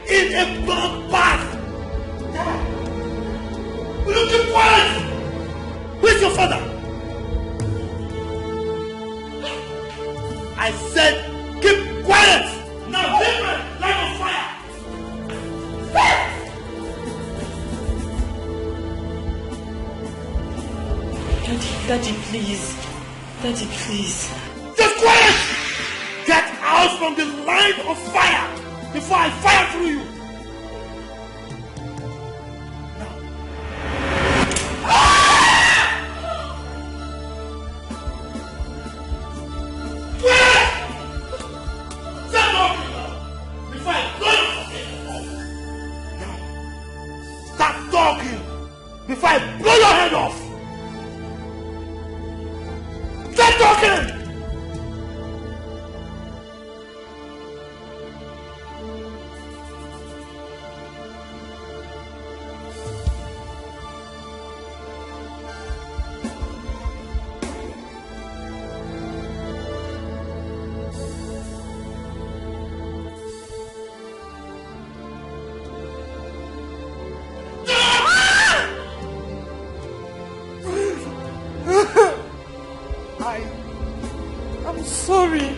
in a bloodbath. Will you keep quiet? Where's your father? I said keep quiet. Now, different, light on fire! Daddy, please. Daddy, please. Just quiet! Get out from the line of fire before I fire through you! I'm sorry.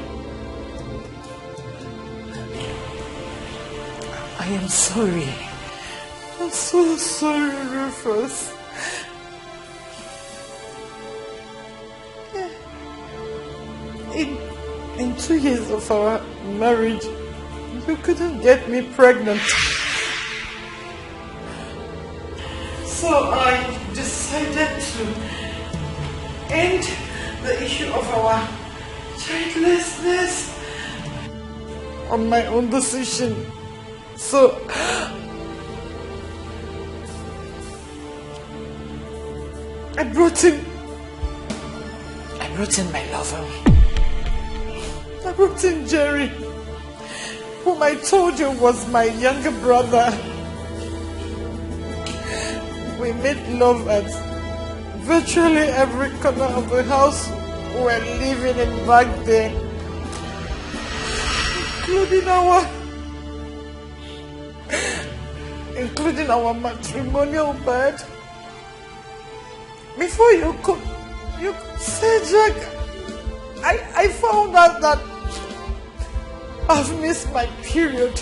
I am sorry. I'm so sorry, Rufus. In 2 years of our marriage, you couldn't get me pregnant. So I decided to end the issue of our childlessness on my own decision. So I brought in my lover. I brought in Jerry, whom I told you was my younger brother. We made love at virtually every corner of the house we're living in back then, including our matrimonial bed. Before you could say, Jack, I found out that I've missed my period.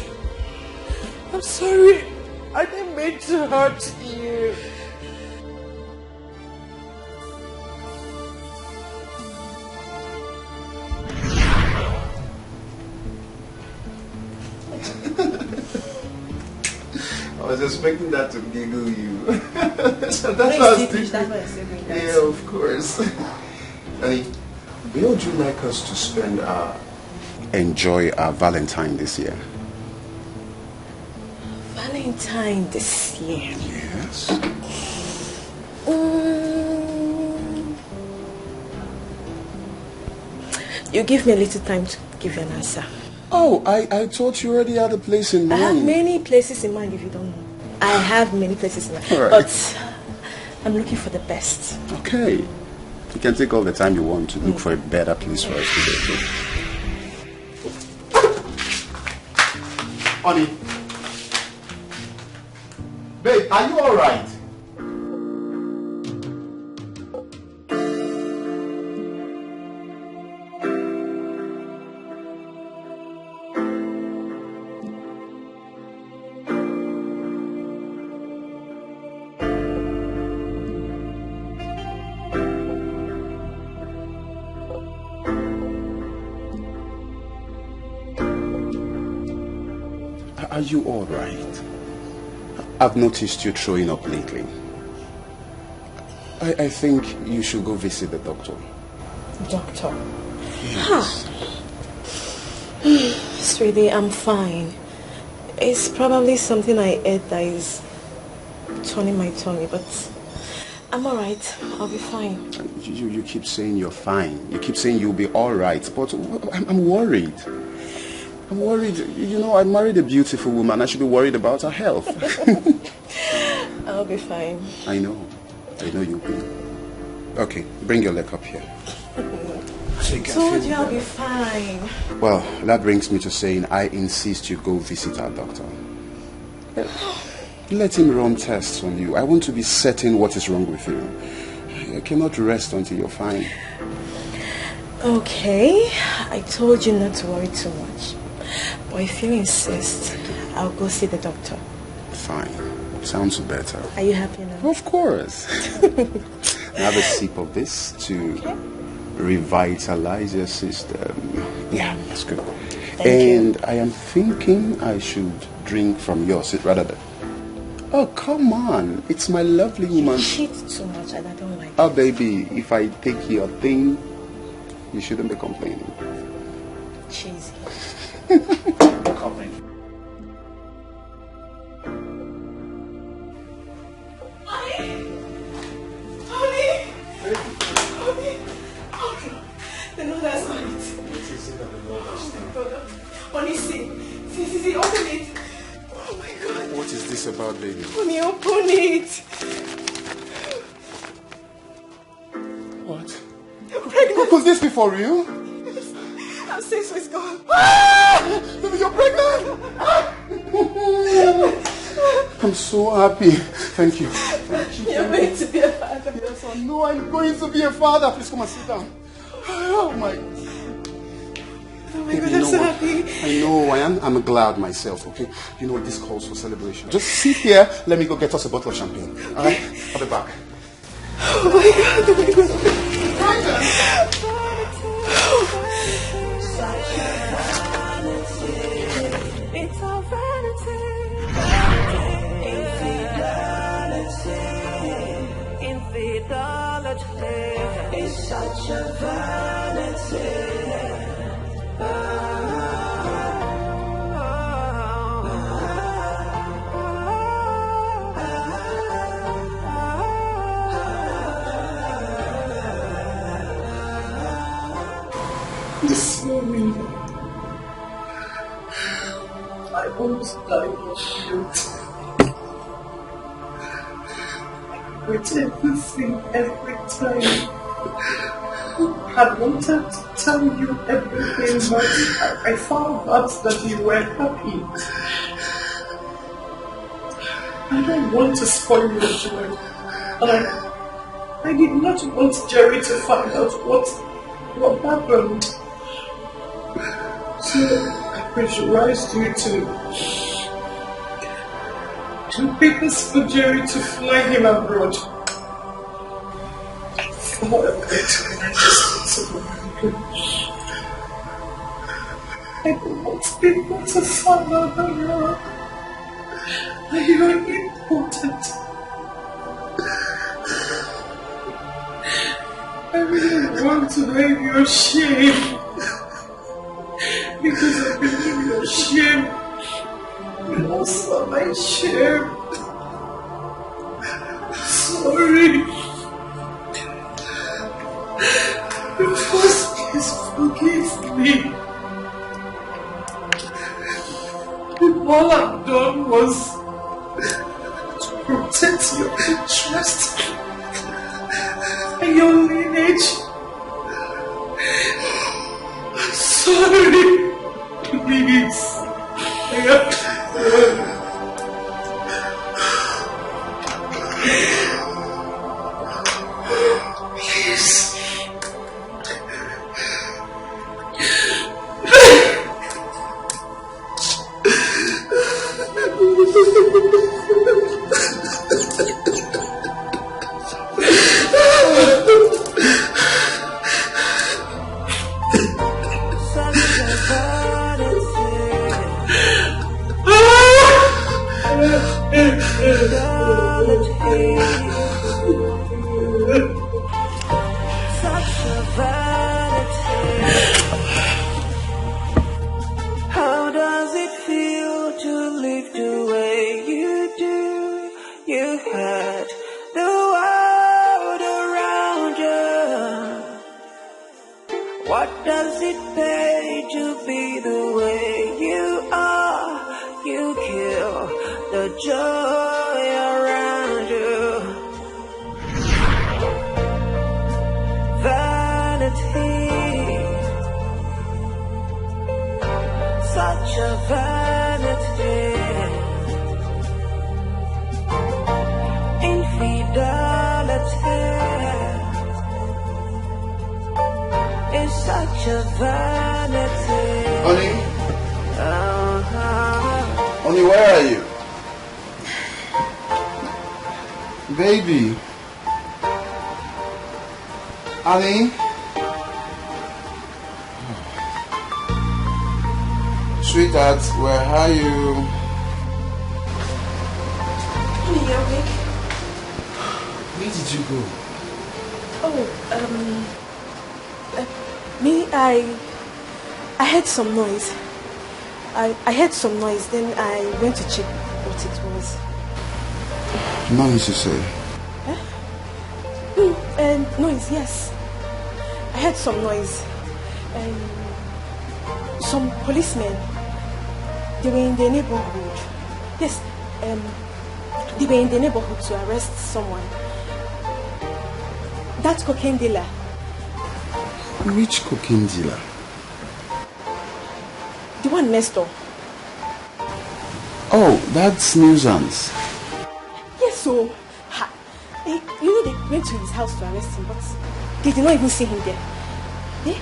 I'm sorry. I didn't mean to hurt you. I was expecting that to giggle you. So that's what I was thinking. Yeah, of course. Honey, where would you like us to spend enjoy our Valentine this year? Valentine this year? Yes. You give me a little time to give you an answer. Oh, I thought you already had a place in mind. I have many places in mind if you don't know. I have many places in mind. All right. But I'm looking for the best. Okay. You can take all the time you want to look for a better place for us to go to. Honey. Babe, are you alright? Are you all right? I've noticed you throwing up lately. I think you should go visit the doctor. Doctor? Yes. Sweetie, I'm fine. It's probably something I ate that is turning my tummy, but I'm alright. I'll be fine. You keep saying you're fine. You keep saying you'll be alright, but I'm worried. I'm worried. You know, I married a beautiful woman. I should be worried about her health. I'll be fine. I know you'll be. Okay, bring your leg up here. I told you I'll be fine. Well, that brings me to saying I insist you go visit our doctor. Let him run tests on you. I want to be certain what is wrong with you. I cannot rest until you're fine. Okay, I told you not to worry too much. But if you insist, I'll go see the doctor. Fine. Sounds better. Are you happy now? Of course. Have a sip of this to revitalize your system. Yeah, that's good. Thank you. I am thinking I should drink from yours rather than... Oh, come on. It's my lovely woman. You cheat too much and I don't like it. Oh, baby, if I take your thing, you shouldn't be complaining. Cheesy. Honey. No, that's not it. Honey, see, open it. Oh my God. What is this about, baby? Honey, open it. What? I'm pregnant. Could this be for real? I'm saying so, it's gone. Baby, you're pregnant! I'm so happy. Thank you. You're going to be a father. Yes, I know I'm going to be a father. Please come and sit down. Oh my. Oh my God, I'm so happy. I know, I'm glad myself, okay? You know what, this calls for celebration. Just sit here, let me go get us a bottle of champagne. Alright? I'll be back. Oh my God, oh my God. It's our vanity. Infidelity is such a vanity. This morning, I almost died of shit. I regret everything every time. I wanted to tell you everything, but I found out that you were happy. I don't want to spoil your joy. And I did not want Jerry to find out what happened. So I pressurized you to papers for Jerry to fly him abroad. For a bit when I just I don't want people to find out that you're important. I really want to make you ashamed. Because I believe you're ashamed. You also my shame. Sorry. First, please forgive me. All I've done was to protect your interest and your lineage. Sorry. Please. Please. How does it feel to live the way you do? You had the world around you. What does it pay to be the way you are? You kill the joy around you. Vanity, such a vanity. Infidelity is such a vanity. Honey? Honey, where are you? Baby? Honey? Sweetheart, where are you? Honey, you awake? Where did you go? Oh, me, I heard some noise. I heard some noise, then I went to check what it was. Noise, you say? Noise, yes. I heard some noise. Some policemen, they were in the neighborhood. Yes, they were in the neighborhood to arrest someone. That cocaine dealer. Which cocaine dealer? The one next door. Oh, that's nuisance. Yes, so you know they went to his house to arrest him, but they did not even see him there. Eh?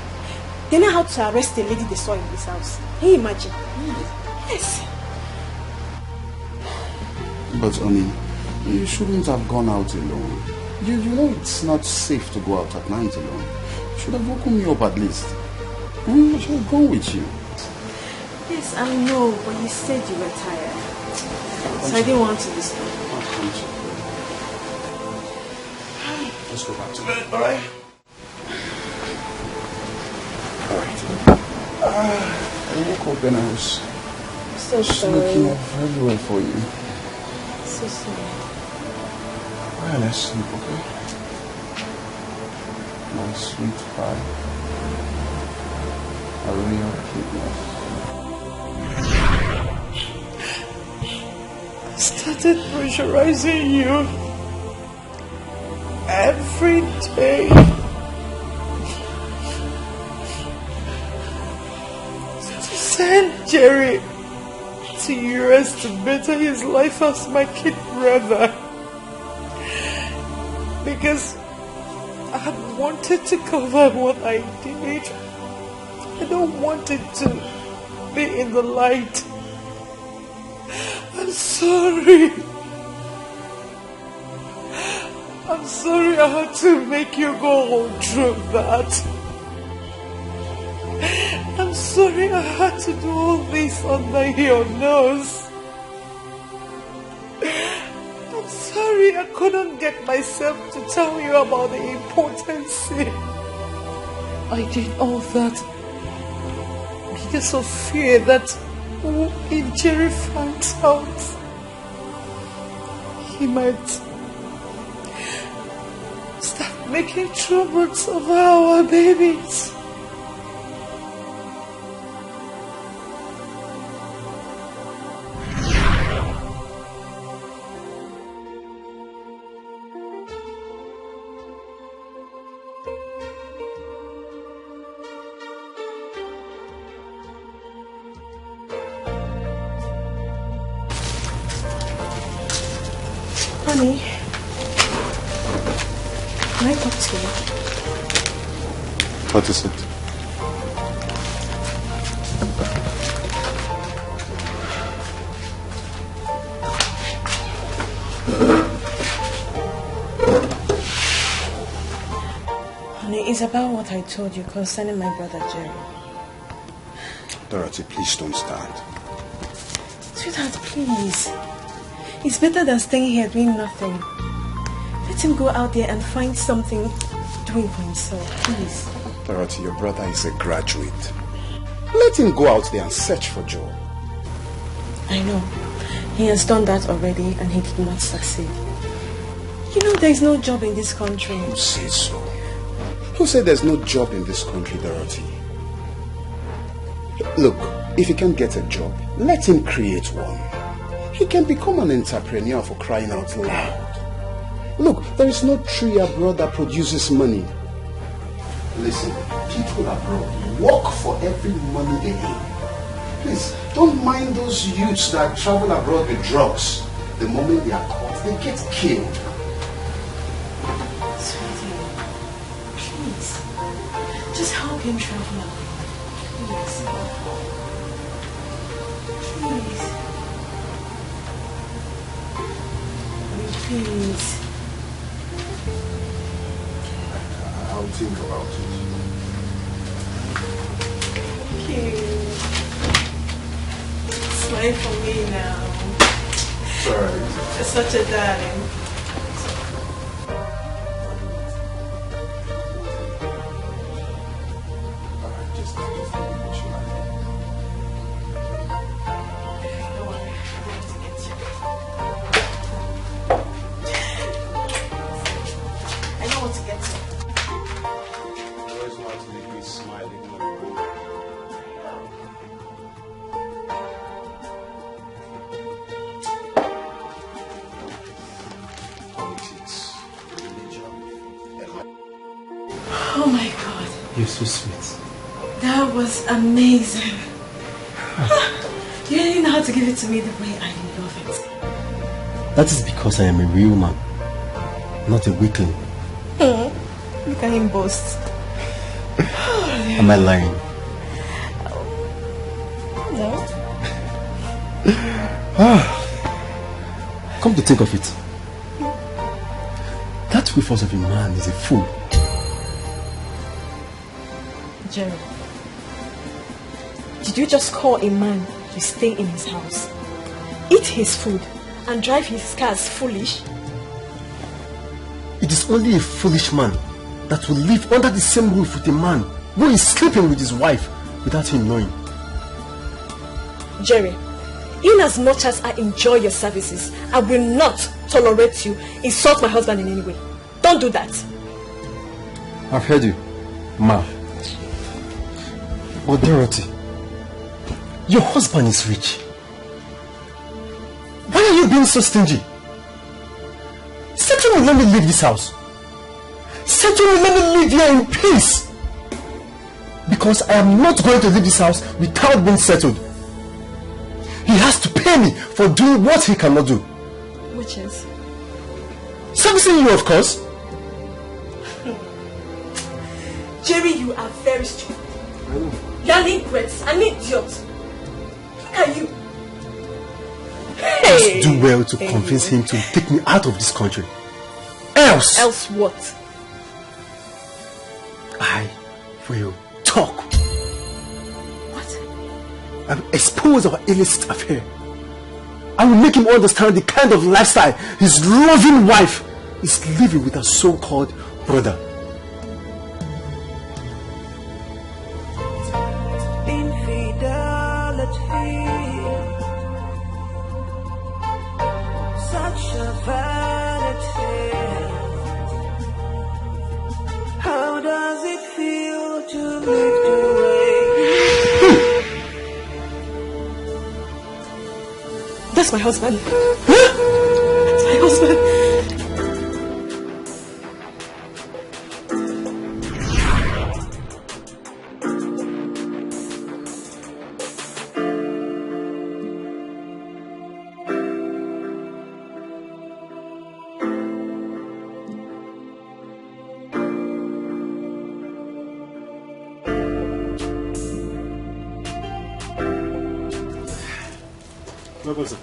They know how to arrest a lady they saw in this house. Can you imagine? Yes. But honey, you shouldn't have gone out alone. You know it's not safe to go out at night alone. You should have woken me up at least. I should have gone with you. Yes, I know, but you said you were tired. So I didn't want to disturb you. Let's go back to bed, alright? Alright. I woke up and I was so sorry. looking everywhere for you. So sorry. Alright, let's sleep, okay? My sweet pie. I really appreciate you. I started pressurizing you every day to send Jerry to US to better his life as my kid brother, because I had wanted to cover what I did. I don't want it to be in the light. I'm sorry. I'm sorry I had to make you go through that. I'm sorry I had to do all this under your nose. I'm sorry I couldn't get myself to tell you about the importance. I did all that because of fear that if Jerry finds out, he might start making troubles over our babies. Honey, can I talk to you? What is it? Honey, it's about what I told you concerning my brother Jerry. Dorothy, please don't start. Sweetheart, please. It's better than staying here doing nothing. Let him go out there and find something doing for himself, please. Dorothy, your brother is a graduate. Let him go out there and search for job. I know. He has done that already and he did not succeed. You know there is no job in this country. Who says so? Who said there's no job in this country, Dorothy? Look, if he can't get a job, let him create one. He can become an entrepreneur for crying out loud. Look, there is no tree abroad that produces money. Listen, people abroad work for every money they earn. Please, don't mind those youths that travel abroad with drugs. The moment they are caught, they get killed. Sweetie, please, just help him travel abroad. Please. Please. Please. I'll think about it. Thank you. Smile for me now. Sorry. You're such a darling. Oh my God. You're so sweet. That was amazing. You really know how to give it to me the way I love it. That is because I am a real man, not a weakling. Look at him boast. Am I lying? No. Come to think of it, that Rufus of a man is a fool. Jerry, did you just call a man to stay in his house, eat his food, and drive his cars foolish? It is only a foolish man that will live under the same roof with a man who is sleeping with his wife without him knowing. Jerry, in as much as I enjoy your services, I will not tolerate you insult my husband in any way. Don't do that. I've heard you, Ma. But Dorothy, your husband is rich. Why are you being so stingy? Said you will let me leave this house. Said you will let me live here in peace. Because I am not going to leave this house without being settled. He has to pay me for doing what he cannot do. Which is? Servicing you, of course. Jerry, you are very stupid. I know. You are an ingrate, an idiot. Look at you. Just do well to convince him to take me out of this country. Else! Else what? I will talk. What? I will expose our illicit affair. I will make him understand the kind of lifestyle his loving wife is living with her so-called brother. That's my husband. That's my husband.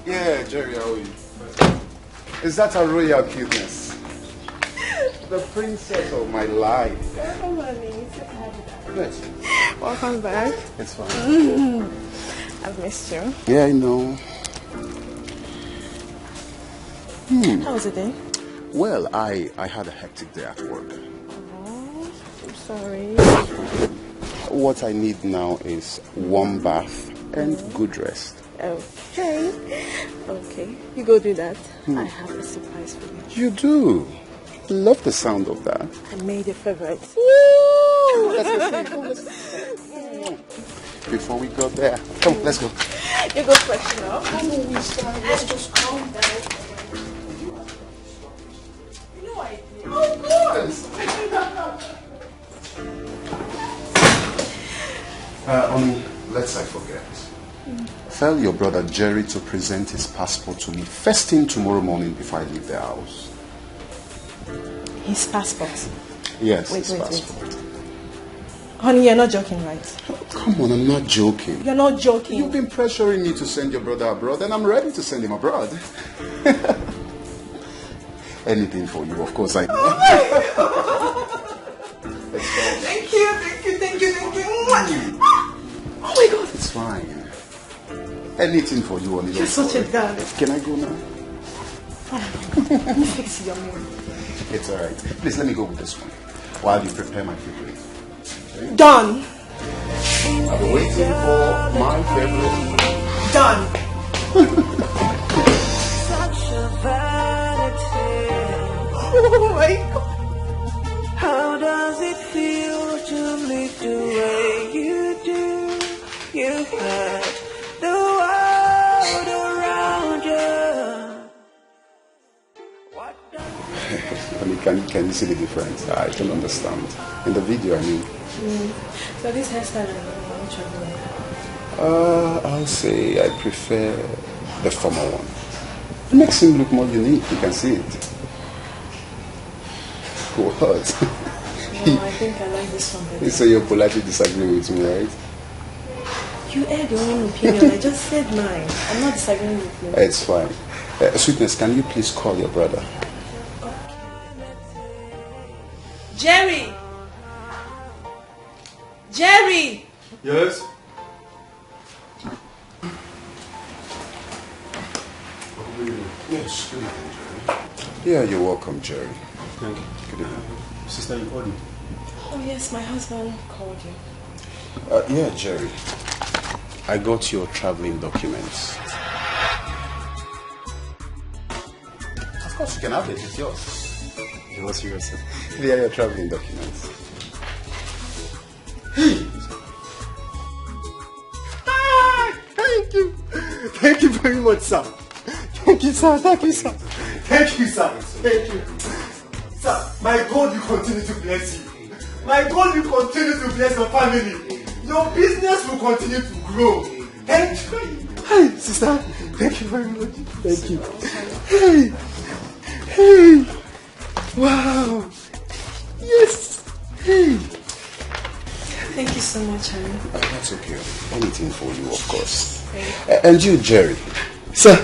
Yeah, Jerry, how are you? Is that a royal cuteness? The princess of my life. Yes. Welcome back. It's fine. I've missed you. Yeah, I know. How was the day? Well, I had a hectic day at work. Oh, I'm sorry. What I need now is warm bath and good rest. Okay. Okay. You go do that. I have a surprise for you. You do? Love the sound of that. I made your favorite. Woo! Let's go see. Come, let's see. Before we go there. Come, let's go. You go freshen up. Come on, let's just calm down. You know I do. Of course. Let's I forget. Tell your brother Jerry to present his passport to me first thing tomorrow morning before I leave the house. His passport? Yes, wait. passport. Honey, you're not joking, right? Oh, come on, I'm not joking. You're not joking. You've been pressuring me to send your brother abroad, and I'm ready to send him abroad. Anything for you, of course I do. Thank you. Oh my God, it's fine. Anything for you, Oni. You're such a darling. Can I go now? Let me fix your meal. It's alright. Please let me go with this one while you prepare my favorite. Okay? Done. I'll be waiting for my favorite. Done. Such a vanity. Oh my God. How does it feel to live the way you do? You hurt the world around you. I mean, can you see the difference? I don't understand. In the video, I mean. So this hairstyle, which one? I'll say I prefer the former one. It makes him look more unique. You can see it. What? I think I like this one better. So you're politely disagreeing with me, right? You aired your own opinion. I just said mine. I'm not disagreeing with you. It's fine. Sweetness, can you please call your brother? Jerry! Jerry! Yes? Yes, good evening, Jerry. Yeah, you're welcome, Jerry. Thank you. Good evening. Sister, you called me? Oh yes, my husband called you. Yeah, Jerry. I got your traveling documents. Of course, you can have it. It's yours. You're not serious, sir? They are your traveling documents. Thank you. Thank you very much, sir. Thank you, sir. Thank you, sir. Thank you, sir. Thank you. Sir, my God will continue to bless you. My God will continue to bless your family. Your business will continue to grow. Thank you. Hey, sister. Thank you very much. Thank you. Hey. Hey. Wow. Yes. Hey. Thank you so much, honey. That's okay. Anything for you, of course. And you, Jerry. Sir.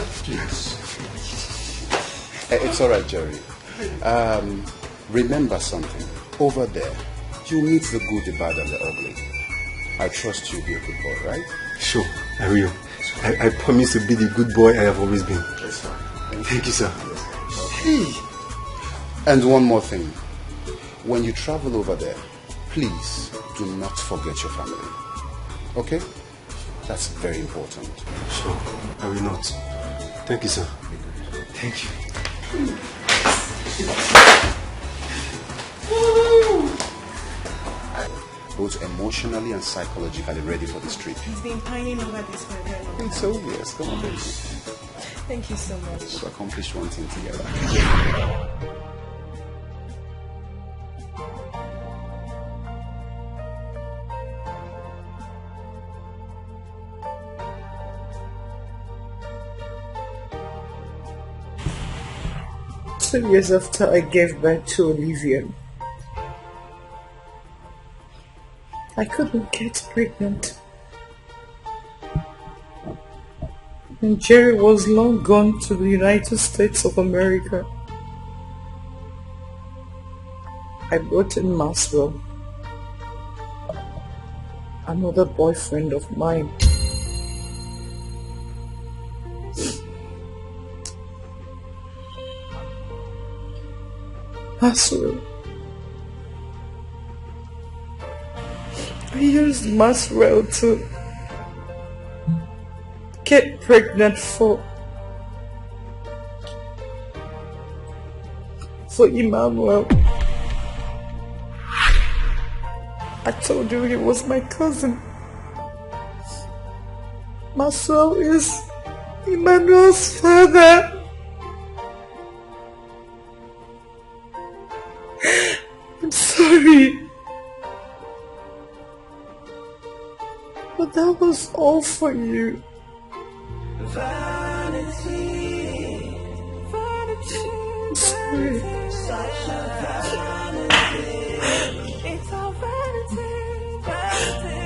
It's all right, Jerry. Remember something. Over there, you meet the good, the bad, and the ugly. I trust you'll be a good boy, right? Sure, I will. I promise to be the good boy I have always been. Yes, sir. Thank you, sir. Hey. And one more thing. When you travel over there, please do not forget your family. Okay? That's very important. Sure, I will not. Thank you, sir. Thank you. Both emotionally and psychologically ready for this trip. He's been pining over this for a very long time. It's so yes, come on, baby. Thank you so much. We've accomplished one thing together. Two years after I gave birth to Olivia, I couldn't get pregnant. And Jerry was long gone to the United States of America. I brought in Maxwell, another boyfriend of mine. Maxwell. I used Maxwell to get pregnant for Emmanuel. I told you he was my cousin. Maxwell is Emmanuel's father. I'm sorry. But that was all for you. Vanity, vanity, I'm sorry. such a vanity. It's all vanity, vanity.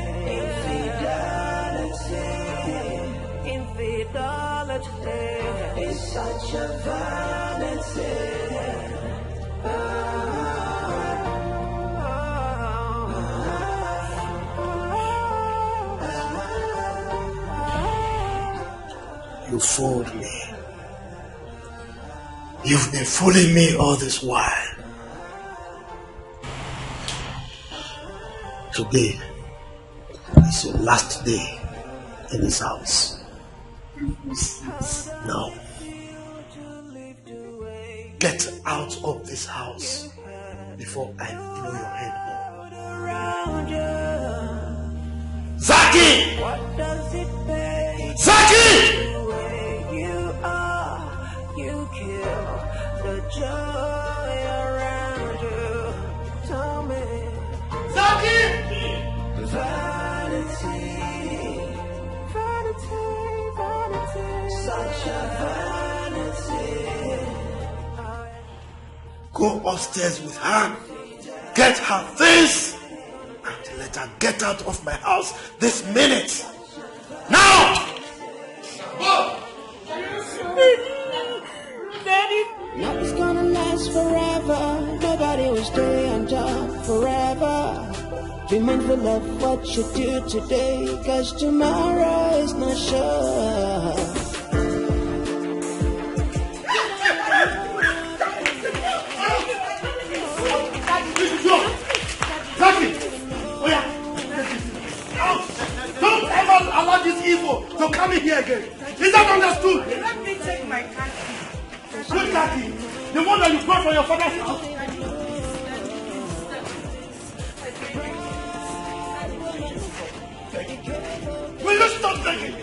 Infidelity, it's such a vanity. You fooled me. You've been fooling me all this while. Today is your last day in this house. Now, get out of this house before I blow your head off. Zaki! What does it pay? Zaki! You kill the joy around you. Tell me, Zaki! Vanity, vanity, vanity, such a vanity. Go upstairs with her. get her things and let her get out of my house this minute. Now! Daddy. Nothing's gonna last forever. Nobody will stay on top forever. Be mindful of what you do today, cause tomorrow is not sure. Don't ever allow this evil to come in here again. Is that understood? Let me take my car. Good khaki. The one that you brought from your father's house. Will you stop taking?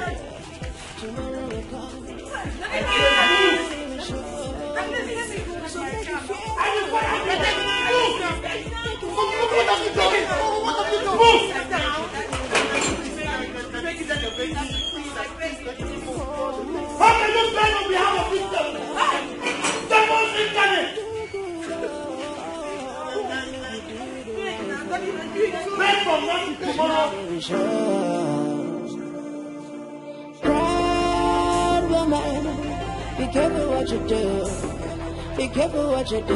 How can you stand on behalf of this devil? Devil's incarnate! Pray for mercy tomorrow. Proud woman, be careful what you do. Be careful what you do.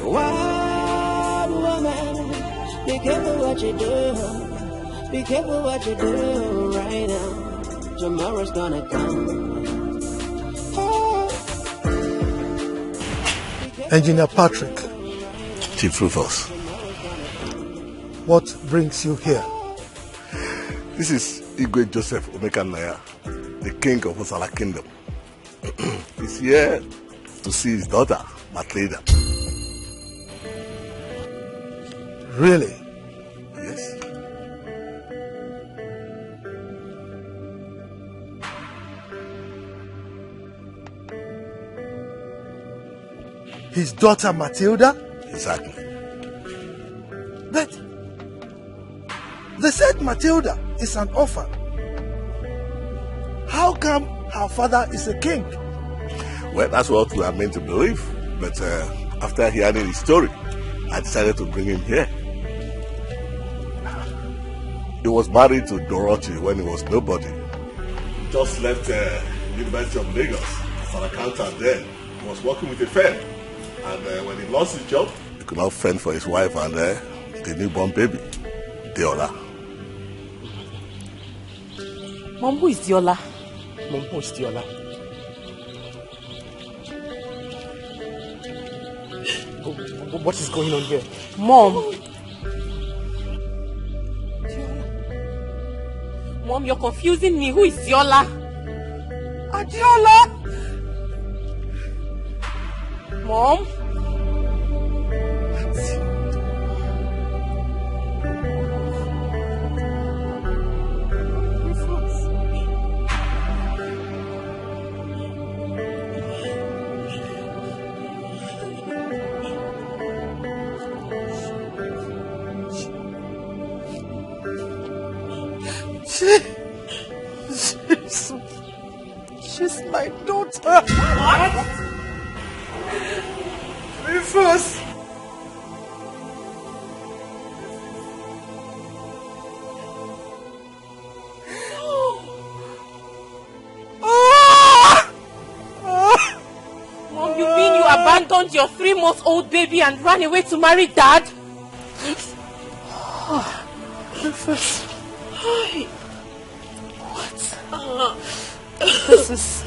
Wild woman, be careful what you do. Be careful what you do right now. Tomorrow's gonna come. Engineer Patrick. Chief Rufus. What brings you here? This is Igwe Joseph Omekanaya, the king of Osala Kingdom. He's here to see his daughter, Matilda. Really? Yes. His daughter Matilda? Exactly. But they said Matilda is an orphan. How come her father is a king? Well, that's what we are meant to believe. But after hearing his story, I decided to bring him here. He was married to Dorothy when he was nobody. Just left University of Lagos as an accountant then. He was working with a firm. And when he lost his job, he could not fend for his wife and the newborn baby, Deola. Mom, who is Deola? Mom, who is Deola? What is going on here? Mom. Mom, you're confusing me. Who is Deola? Adiola! Mom? She's my daughter. What? Rufus. Mom, you mean you abandoned your 3-month-old baby and ran away to marry Dad? Rufus. What? This is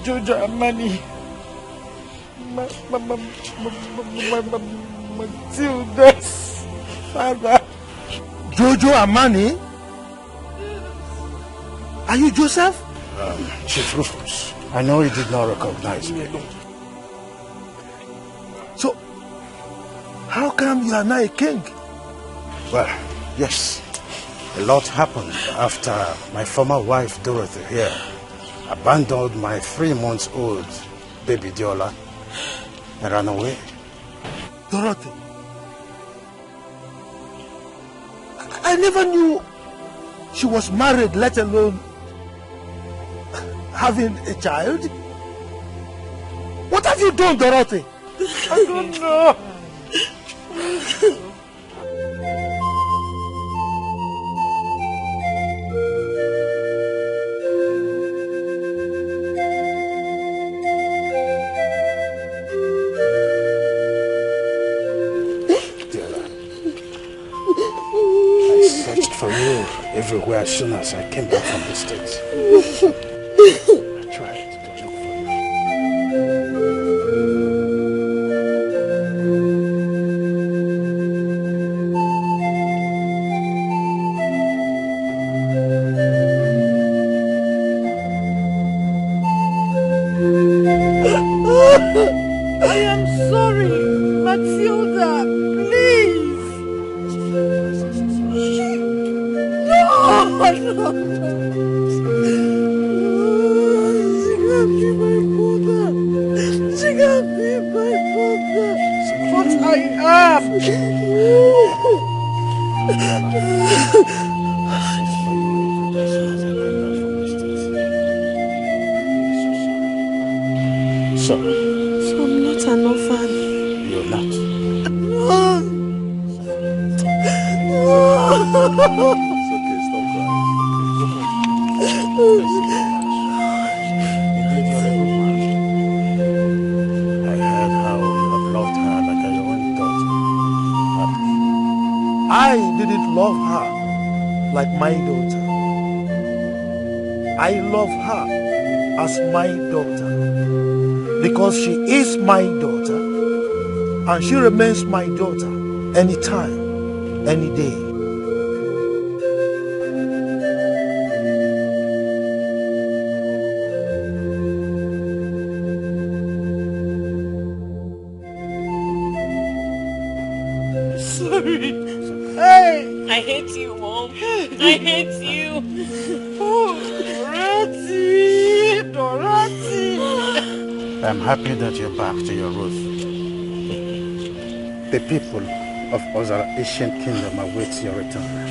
Jojo Amani. Matilda's father. Jojo Amani? Are you Joseph? Chief Rufus, I know he did not recognize me. So, how come you are now a king? Well, yes. A lot happened after my former wife, Dorothy, here abandoned my 3-month-old baby Deola and ran away. Dorothy? I never knew she was married, let alone having a child? What have you done, Dorothy? I don't know. For you everywhere as soon as I came back from the States. I tried to look for you. I am sorry, Matilda, please. No, no. She can't be my mother. She can't be my mother. But I am. So I'm not an orphan. you're not. It's okay, stop crying. I heard how you have loved her like your own daughter. I didn't love her like my daughter. I love her as my daughter because she is my daughter and she remains my daughter anytime, any day. sorry. Hey! I hate you, Mom. I hate you. Oh, Dorothy! Dorothy! I'm happy that you're back to your roots. The people of our ancient kingdom await your return.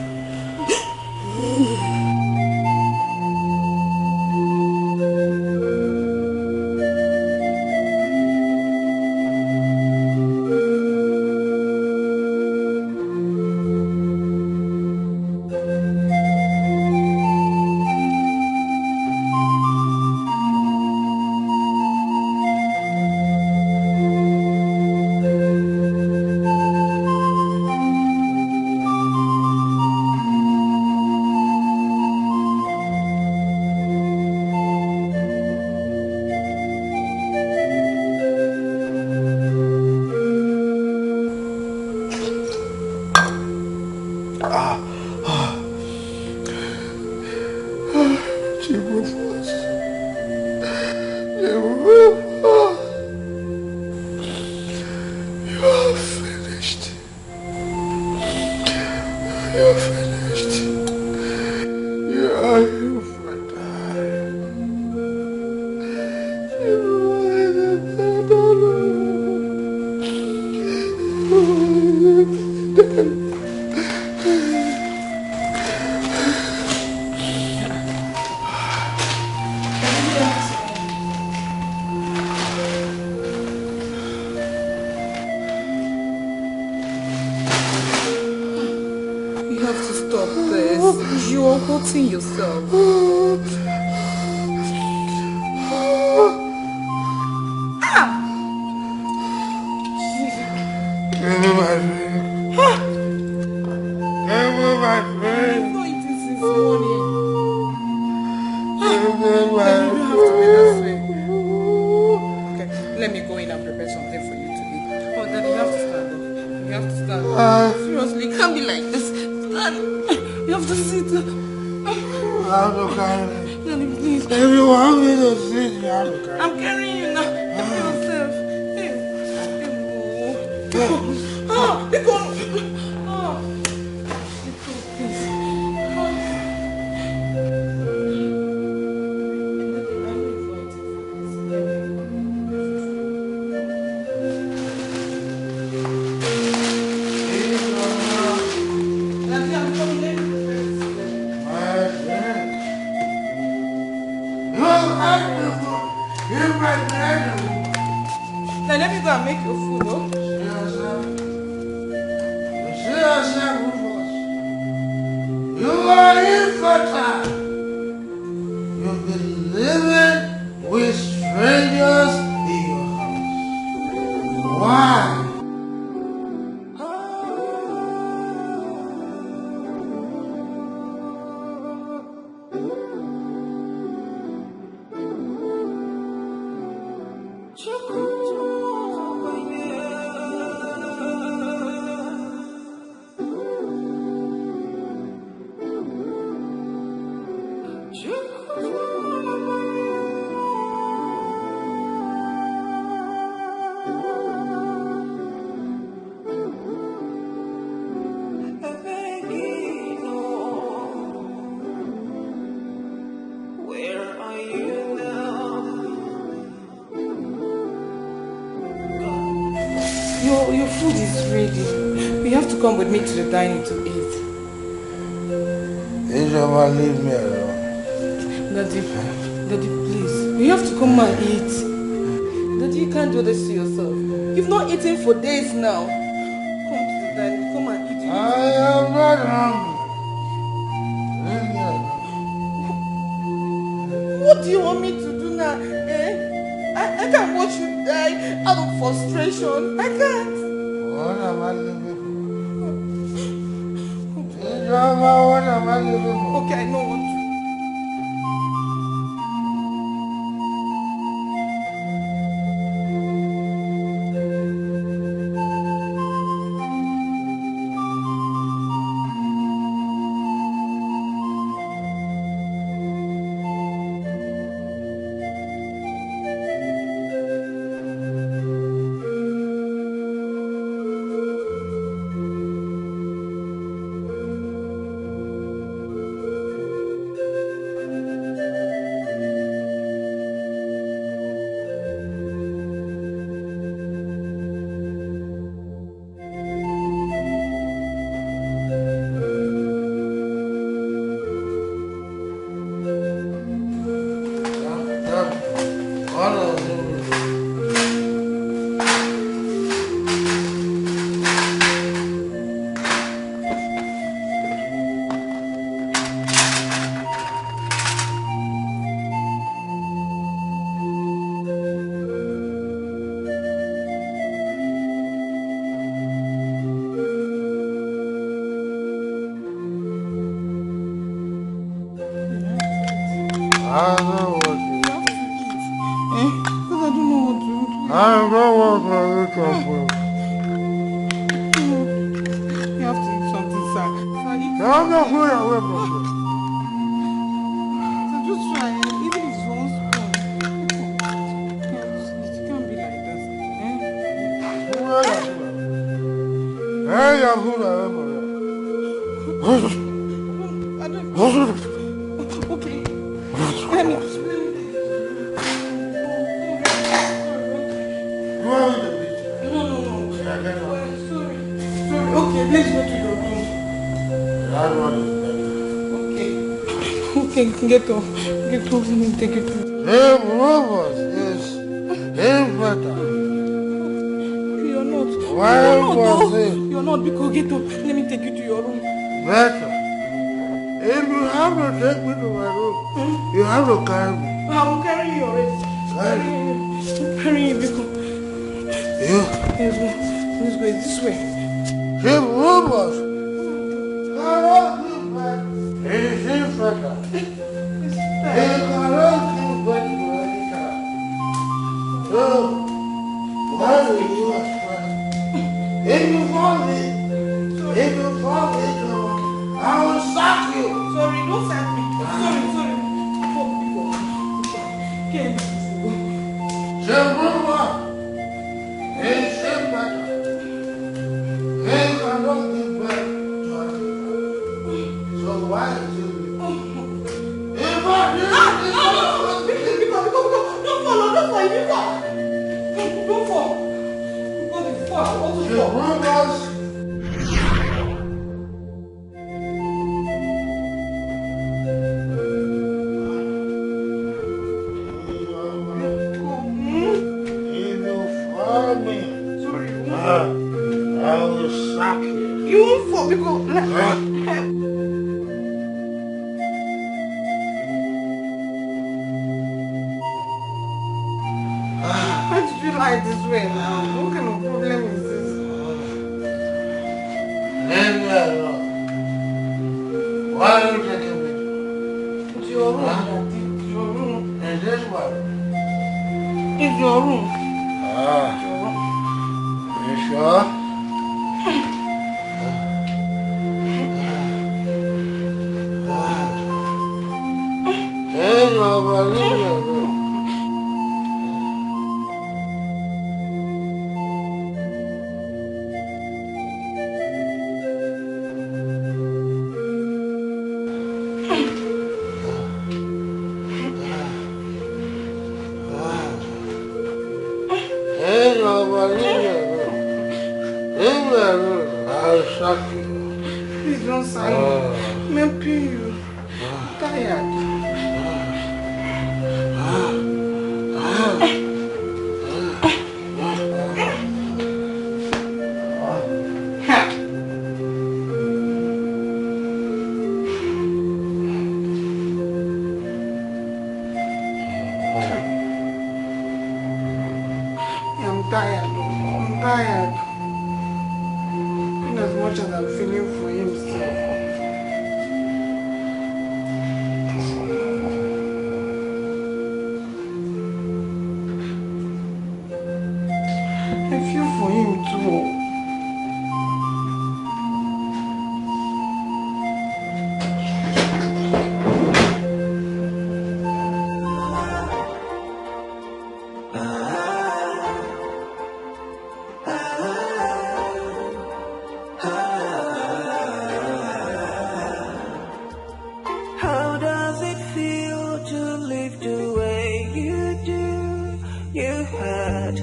Now let me go and make your food, oh? You are infertile. You've been living with strangers in your house. Why? Your food is ready. You have to come with me to the dining to eat. You never leave me alone. Daddy, please. You have to come and eat. Daddy, you can't do this to yourself. You've not eaten for days now. Come to the dining. Come and eat. I am not hungry. What do you want me to do now? I can't watch you die out of frustration. I can't. What am I living for? What am I living for? Okay, I know what to do. Get off, let me take it off. Robbers is infertile. You're not. Why was it? You're not, because get off. Let me take you to your room. Better. If you have to take me to my room, you have to carry me. I'm carrying you already. Carrying you, because... Let's go, it's this way. If robbers cannot give back, it is infertile. He cannot give back to any time. So, why do you expect? If you fall me, I will sack you. Sorry, don't sack me. Sorry. Okay. Jehovah is infertile. He cannot give back to any time. So why is it? Don't fall. follow me. Sorry. I will sack you. You won't fall because... Why did you lie this way now? What kind of problem is this? Leave me alone. Why are you taking me? It's your room, Daddy. It's your room. Is this one? It's your room. You sure? Hey, nobody. Please don't sign. I'm paying you. I'm tired. I'm tired. In as much as I'm feeling for him still. I feel for him too. How does it feel to live the way you do? You had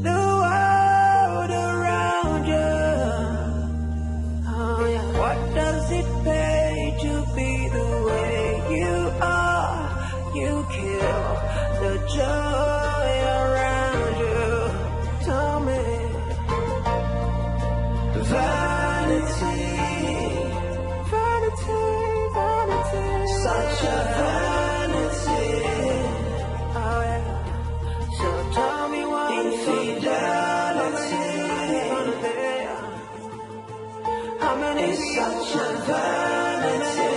the world around you. Oh, yeah. What does it pay to be the way you are? You kill the joy around you. Tell me, vanity. Such a vanity. Oh yeah. So tell me what infidelity. How many such a vanity?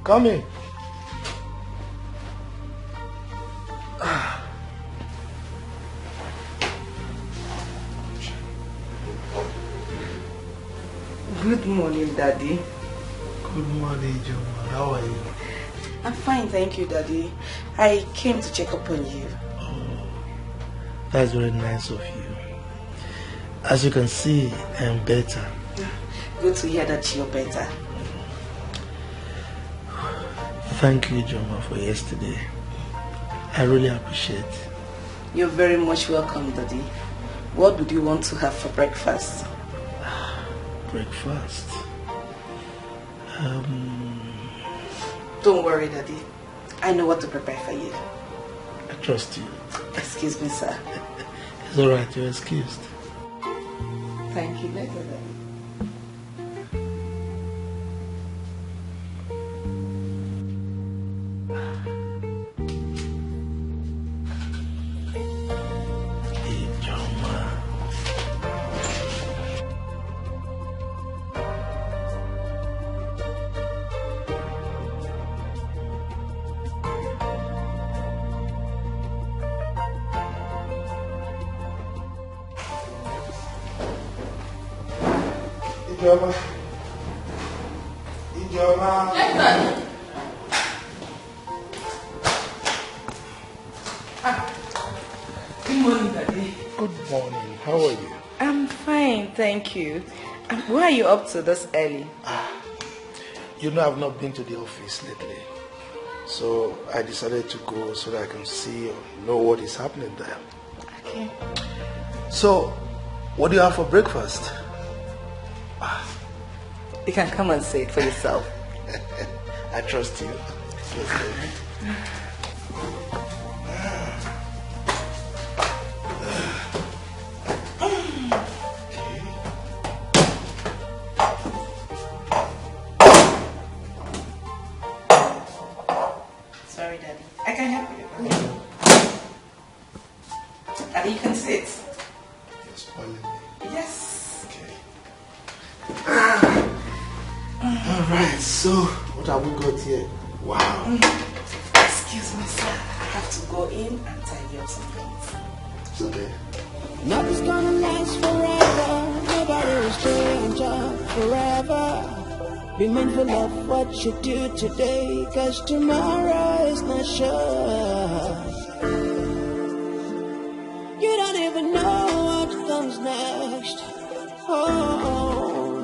Come in. Good morning, Daddy. Good morning, Joma. How are you? I'm fine, thank you, Daddy. I came to check up on you. That's very nice of you. As you can see, I'm better. Good to hear that you're better. Thank you, Joma, for yesterday. I really appreciate it. You're very much welcome, Daddy. What would you want to have for breakfast? Breakfast? Don't worry, Daddy. I know what to prepare for you. I trust you. Excuse me, sir. It's alright, you're excused. Thank you, later, Daddy. Ijoma. Ijoma. Yes, Daddy. Good morning, Daddy. Good morning. How are you? I'm fine, thank you. Why are you up to this early? You know I've not been to the office lately. So I decided to go so that I can see or know what is happening there. Okay. So, what do you have for breakfast? You can come and say it for yourself. I trust you. Sorry, Daddy. I can help you. Daddy, you can sit. You're spoiling me. Yes. Okay. Alright, so what have we got here? Wow. Excuse me, sir. I have to go in and tidy up some things. It's okay. Nothing's gonna last forever. Nobody will stay on top forever. Be mindful of what you do today, 'cause tomorrow is not sure. You don't even know what comes next. Oh,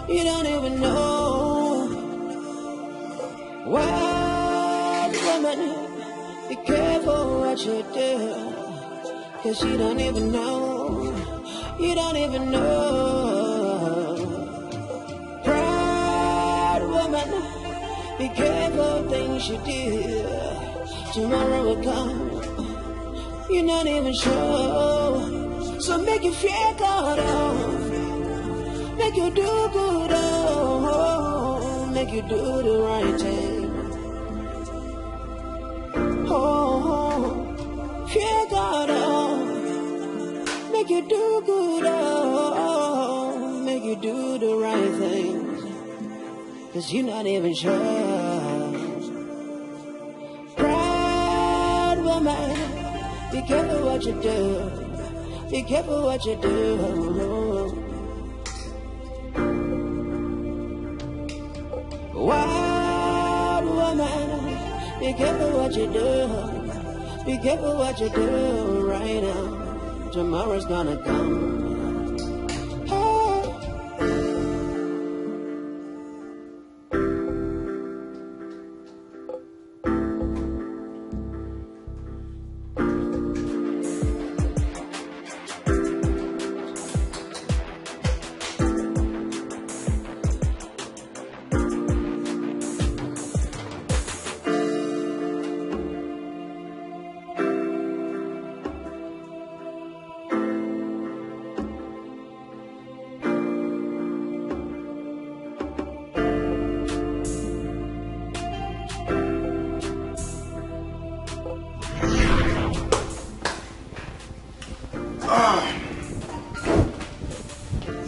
you don't even know. Wild woman, be careful what you do, 'cause you don't even know. You don't even know. Proud woman, be careful things you do. Tomorrow will come. You're not even sure. So make you feel God, oh. Make you do good, oh. Make you do the right thing. Oh, fear God, oh. Make you do good, oh. Make you do the right thing. 'Cause you're not even sure. Proud woman, be careful what you do. Be careful what you do. Wild woman, be careful what you do. Be careful what you do right now. Tomorrow's gonna come.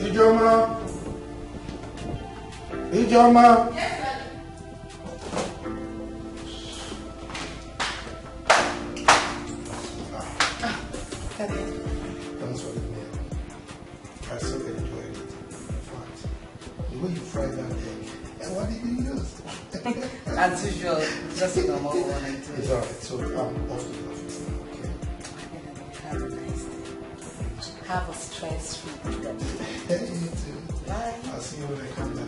Ijoma. Ijoma. Thanks for the meal. I so enjoyed it. In fact, the way you fried that egg, and what did you use? As usual, just a normal one. It's alright, so I'm off to the office now, okay? Have a nice day. Have a stress-free day. Hey, you too. Bye. I'll see you when I come back.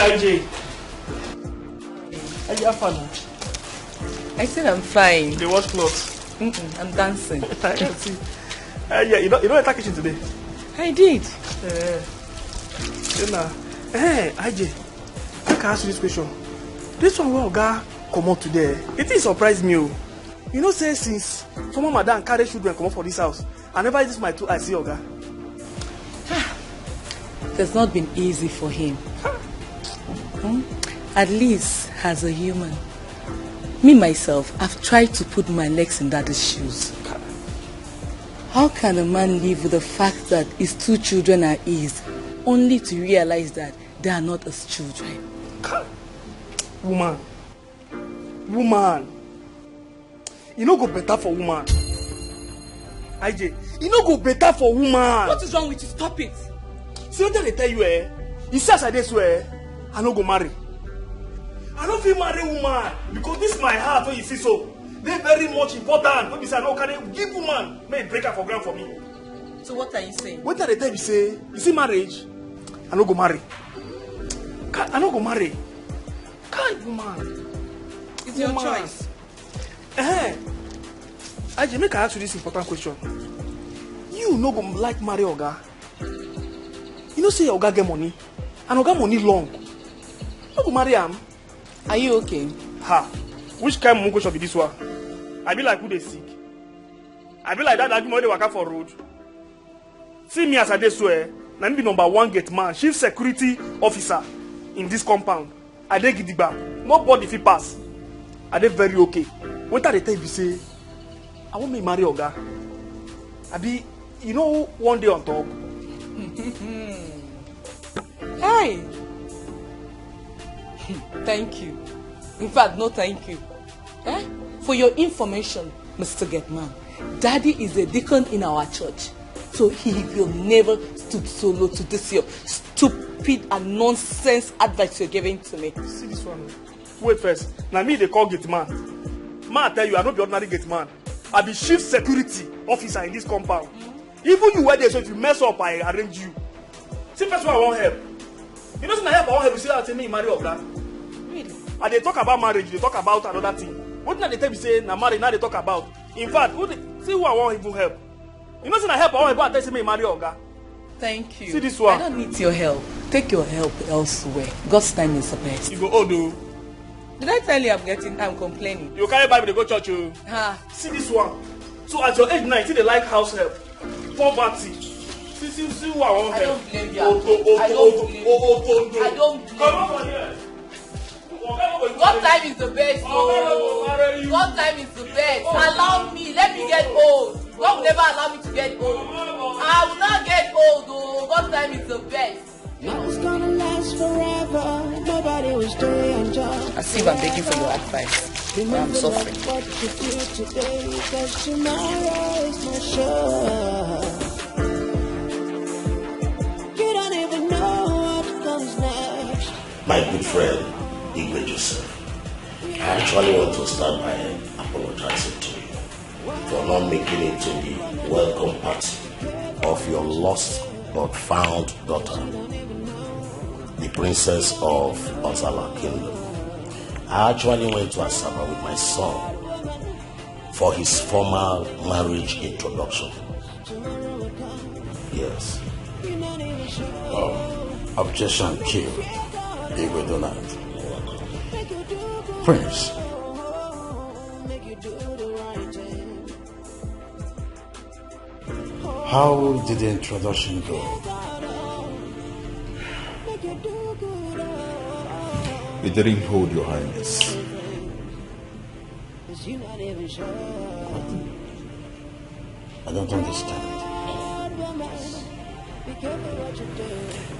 IJ. Are you fun? I said I'm fine. They wash clothes. I'm dancing. I can see. Yeah, you don't attack kitchen today. I did. Hey, IJ. I can ask you this question. This one will go come out today. It is surprised me. You know, say since former madam carry children come up for this house, I never use my two eyes see Oga. It has not been easy for him. At least as a human. Me myself, I've tried to put my legs in daddy's shoes. How can a man live with the fact that his two children are his, only to realize that they are not his children? Woman. You no go better for woman. IJ, you no go better for woman. What is wrong with you? Stop it. See what they tell you, you say as I dey swear, I no go marry. I don't feel marry woman because this is my heart when you see so. They very much important. When you say I no can give woman, may break her for ground for me. So what are you saying? What are the time you say? You see marriage, I no go marry. I no go marry. Can't woman. It's your choice. Aji, make I ask you this important question. You no go like marry Oga. You know say Oga get money, and Oga money long. No go marry am. Are you okay? Ha! Which kind of question be this one? I be like who they sick. I be like that argument they waka for road. See me as I dey swear, na me be number 1 gate man, chief security officer in this compound. I dey gidigba. Nobody fit pass. I dey very okay. What are the time you say? I want me marry Oga. I be, you know, one day on top. Hey! Thank you. In fact, no thank you. For your information, Mr. Getman, Daddy is a deacon in our church. So he will never stoop so low to this your stupid and nonsense advice you're giving to me. See this one. Wait first. Now me they call gate man. Man, I tell you, I not be ordinary gate man. I be chief security officer in this compound. Even you were there, so if you mess up, I arrange you. See, first one I want help. You know, I want help. You see that tell me marry Oga. Really? And they talk about marriage, they talk about another thing. What did they tell me say na marriage? Now they talk about. In fact, see who I want even help. You know, I help. I want help. I tell me marry Oga. Thank you. See this one. I don't need your help. Take your help elsewhere. God's time is the best. You go Odo. Did I tell you I'm complaining? You carry Bible to go church. See this one. So at your age 19, they like house help, poverty. See who I want help. I don't blame you. I don't blame you. I don't blame you. Come on here. What time is the best? What time is the best? Allow me. Let me get old. God will never allow me to get old. I will not get old. Oh, what time is the best? It was gonna last forever. Nobody was doing job. As if I'm begging for your advice. I'm suffering. What you feel today, 'cause tomorrow is not sure. You don't even know what comes next. My good friend, Igwe Joseph, I actually want to start by apologizing to you for not making it to the welcome party of your lost but found daughter, the princess of Ozala Kingdom. I actually went to Asaba with my son for his formal marriage introduction. Yes. Objection killed. Igwe Donald. Prince. How did the introduction go? It didn't hold, Your Highness. I don't understand.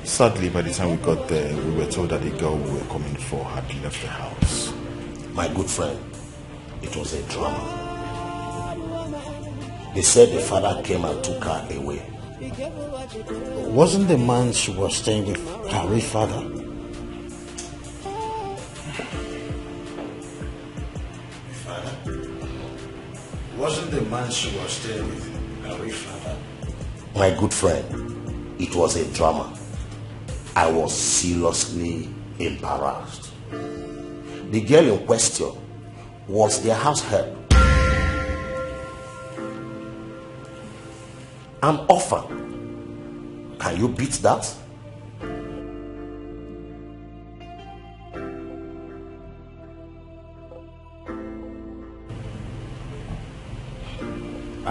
Sadly, by the time we got there, we were told that the girl we were coming for had left the house. My good friend, it was a drama. They said the father came and took her away. Wasn't the man she was staying with her real father? Wasn't the man she was staying with her real father? My good friend, it was a drama. I was seriously embarrassed. The girl in question was their house help. An orphan. Can you beat that?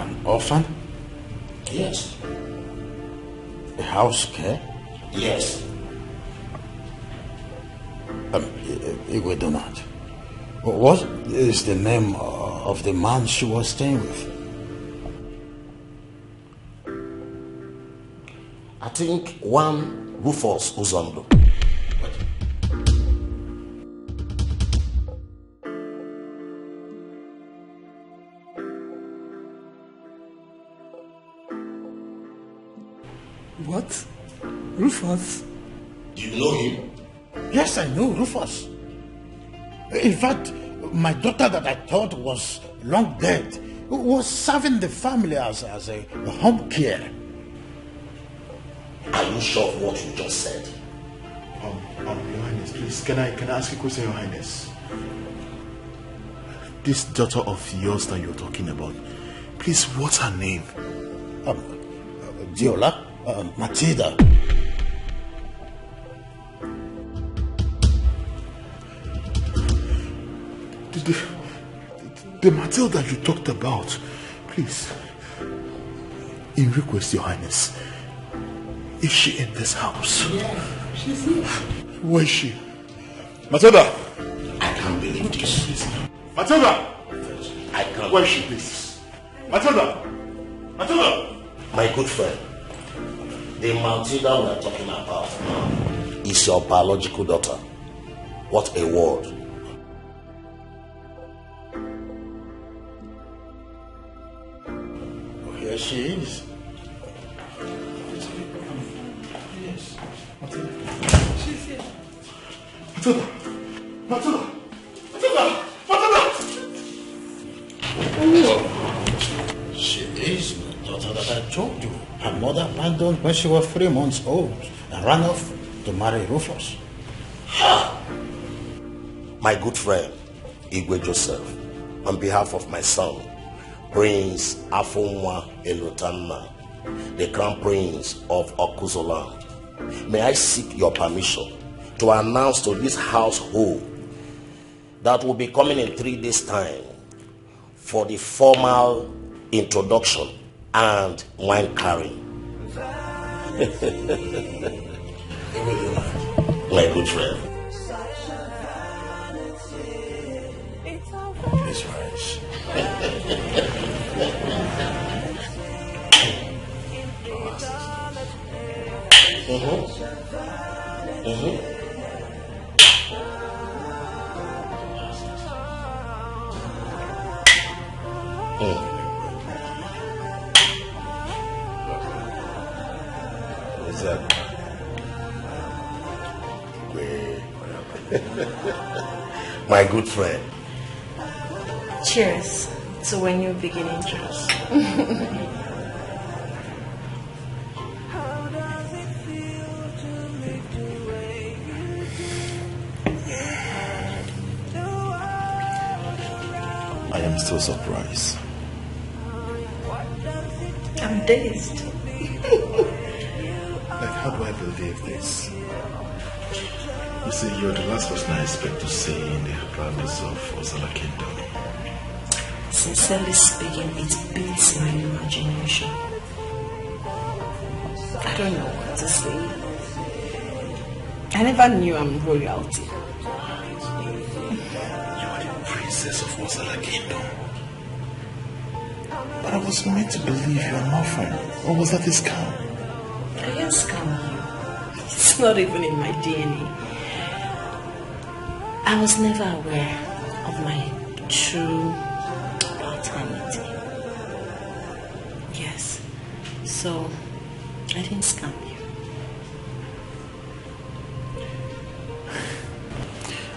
An orphan? Yes. A house care? Yes. Igwe Denard. What is the name of the man she was staying with? I think one Rufus Uzondo. What? Rufus? Do you know him? Yes, I know Rufus. In fact, my daughter that I thought was long dead was serving the family as a home care. Are you sure of what you just said? Your Highness, please, can I ask a question, Your Highness? This daughter of yours that you're talking about, please, what's her name? Diola, Matilda. The Matilda you talked about, please, in request, Your Highness, is she in this house? Yeah, she's here. Where is she? Matilda! I can't believe this. Matilda! I can't. Where is she, please? Matilda! Matilda! My good friend, the Matilda we are talking about now is your biological daughter. What a word. Here she is. Yes. Matilda. She's here. Matilda! Matilda! Matilda! Matilda! She is the daughter that I told you. Her mother abandoned when she was 3 months old and ran off to marry Rufus. My good friend, Igwe Joseph, on behalf of my son, Prince Afonwa Elotanna, the Crown Prince of Okuzoland, may I seek your permission to announce to this household that will be coming in 3 days' time for the formal introduction and wine carrying. My good friend. Please rise. My good friend. Cheers to a new beginning. Cheers. I am still surprised. I'm dazed. Like, how do I believe this? You see, you're the last person I expect to see in the palace of Ozala Kingdom. Sincerely speaking, it beats my imagination. I don't know what to say. I never knew I'm royalty. You are the princess of Ozala Kingdom. But I was meant to believe you're an orphan. Or was that a scam? I can't scam you. It's not even in my DNA. I was never aware of my true paternity. Yes. So, I didn't scam you.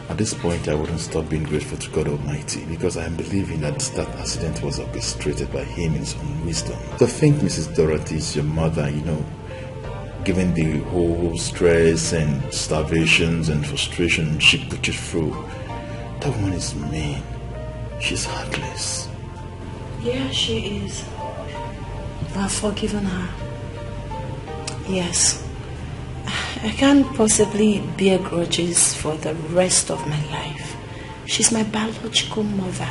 At this point, I wouldn't stop being grateful to God Almighty because I am believing that that accident was orchestrated by Him in His own wisdom. To think Mrs. Dorothy is your mother, given the whole stress and starvations and frustration she put you through, that woman is mean. She's heartless. Yeah, she is. I've forgiven her. Yes. I can't possibly bear grudges for the rest of my life. She's my biological mother.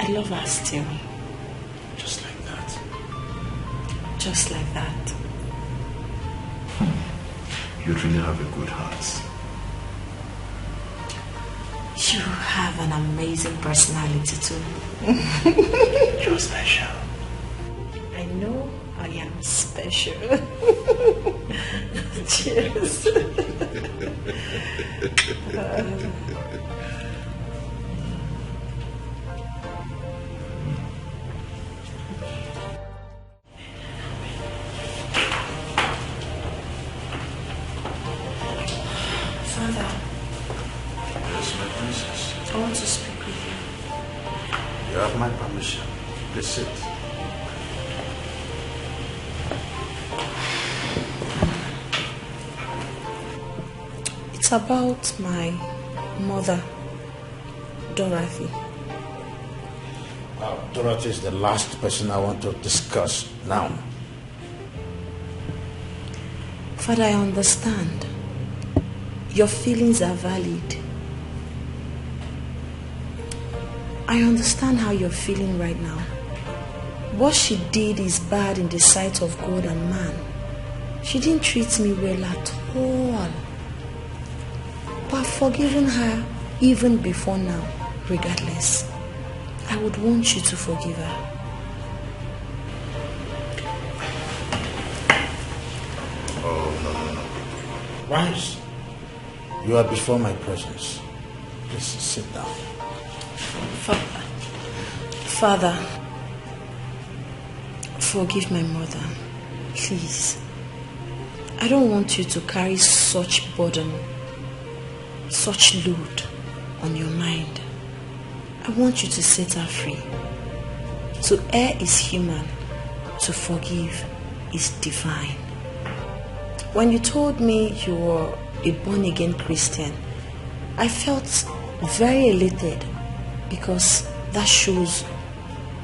I love her still. Just like that? Just like that. You really have a good heart. You have an amazing personality too. You're special. I know I am special. Cheers. Father. Yes, my princess. I want to speak with you. You have my permission. Please sit. It's about my mother, Dorothy. Dorothy is the last person I want to discuss now. Father, I understand. Your feelings are valid. I understand how you're feeling right now. What she did is bad in the sight of God and man. She didn't treat me well at all. But I've forgiven her even before now, regardless. I would want you to forgive her. Oh, no. Rise. You are before my presence. Please sit down. Father, forgive my mother, please. I don't want you to carry such burden, such load on your mind. I want you to set her free. To err is human, to forgive is divine. When you told me you were a born-again Christian, I felt very elated because that shows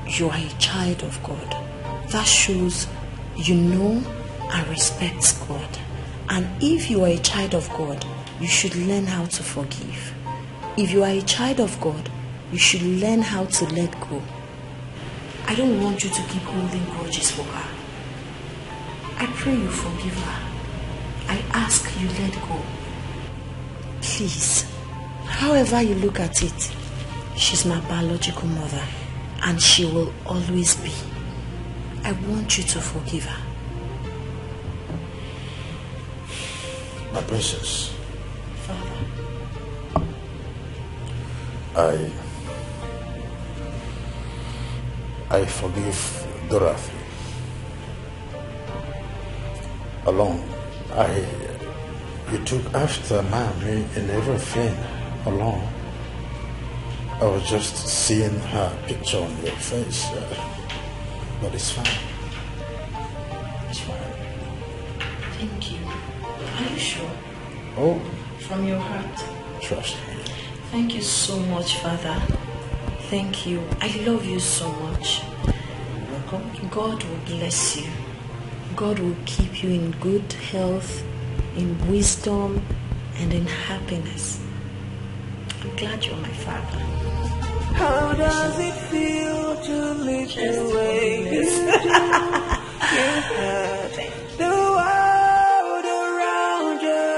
you are a child of God. That shows you know and respect God. And if you are a child of God, you should learn how to forgive. If you are a child of God, you should learn how to let go. I don't want you to keep holding grudges for her. I pray you forgive her. I ask you let go. Please, however you look at it, she's my biological mother and she will always be. I want you to forgive her. My princess. Father. I forgive Dorothy. Alone, you took after mommy in everything alone. I was just seeing her picture on your face, but it's fine. It's fine. Thank you. Are you sure? Oh. From your heart? Trust me. Thank you so much, Father. Thank you. I love you so much. God will bless you. God will keep you in good health, in wisdom, and in happiness. I'm glad you're my father. How does it feel to live the way you do? You had the world around you.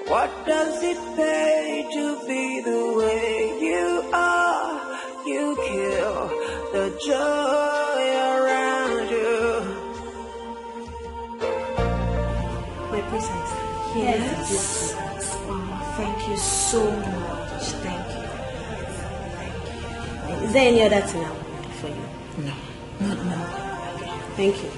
What does it pay to be the way you are? You kill the joy around you. My presence. Yes. Oh, thank you so much. Thank you. Is there any other thing I will do for you? No, not now. Okay, thank you.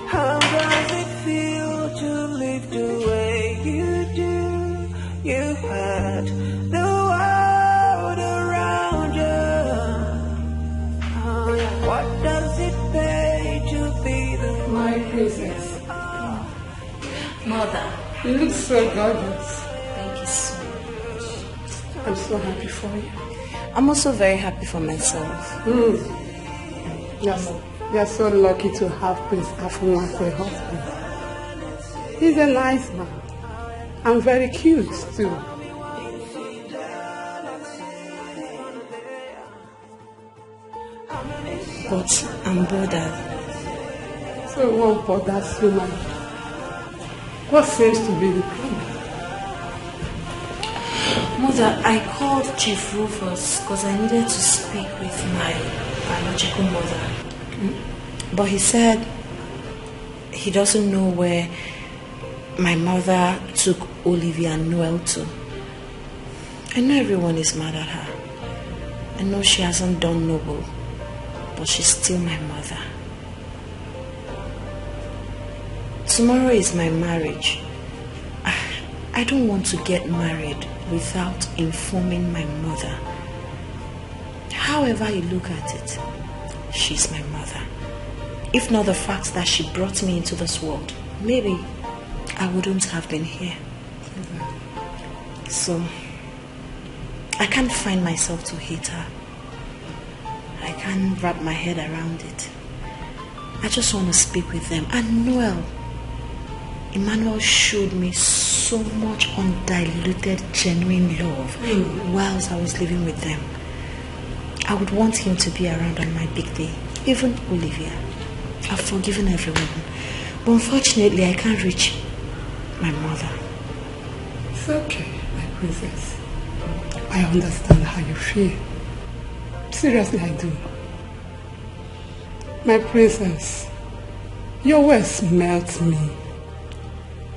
How does it feel to live the way you do? You had the world around you. What does it pay to be the My princess. Mother. You look so gorgeous. Thank you so much. I'm so happy for you. I'm also very happy for myself. You're so lucky to have Prince Afun as a husband. He's a nice man. And very cute too. But I'm bothered. So what bothers you, man? What seems to be the problem? Mother, I called Chief Rufus because I needed to speak with my biological mother. But he said he doesn't know where my mother took Olivia and Noel to. I know everyone is mad at her. I know she hasn't done noble, but she's still my mother. Tomorrow is my marriage. I don't want to get married without informing my mother. However you look at it, she's my mother. If not the fact that she brought me into this world, maybe I wouldn't have been here. So, I can't find myself to hate her. I can't wrap my head around it. I just want to speak with them. And Noel, Emmanuel showed me so much undiluted, genuine love whilst I was living with them. I would want him to be around on my big day. Even Olivia. I've forgiven everyone. But unfortunately, I can't reach my mother. It's okay, my princess. I understand how you feel. Seriously, I do. My princess, your words melt me.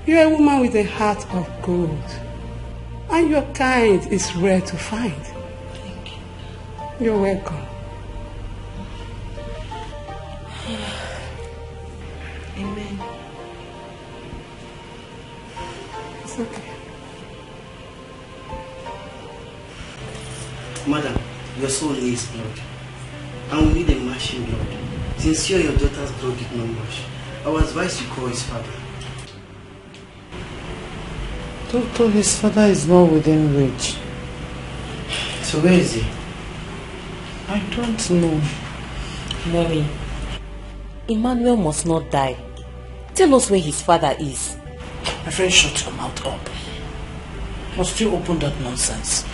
You're a woman with a heart of gold. And your kind is rare to find. Thank you. You're welcome. Amen. It's okay. Madam, your soul needs blood. And we need a matching blood. Since you and your daughter's blood did not match, I would advise you call his father. Doctor, his father is not within reach. So where is he? I don't know. Mommy, Emmanuel must not die. Tell us where his father is. My friend, shut your mouth up. Must you open that nonsense?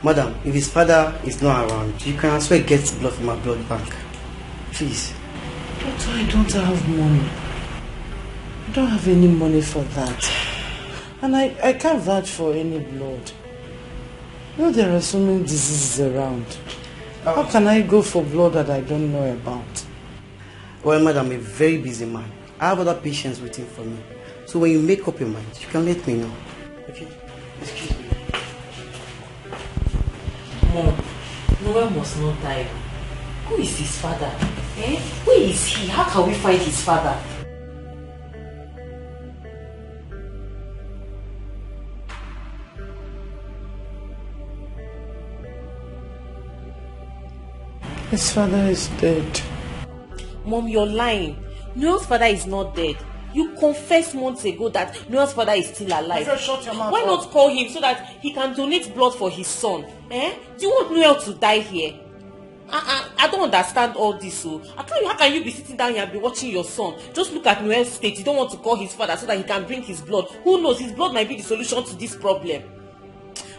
Madam, if his father is not around, you can as well get blood from our blood bank. Please. Doctor, I don't have money. I don't have any money for that. And I can't vouch for any blood. You know there are so many diseases around. How can I go for blood that I don't know about? Well, madam, I'm a very busy man. I have other patients waiting for me. So when you make up your mind, you can let me know. Okay? Excuse me. Mom, Noel must not die. Who is his father? Eh? Where is he? How can we find his father? His father is dead. Mom, you're lying. Noel's father is not dead. You confessed months ago that Noel's father is still alive. Shut your mouth. Why not call him so that he can donate blood for his son? Eh? Do you want Noel to die here? I don't understand all this. So how can you be sitting down here and be watching your son? Just look at Noel's state. You don't want to call his father so that he can bring his blood. Who knows? His blood might be the solution to this problem.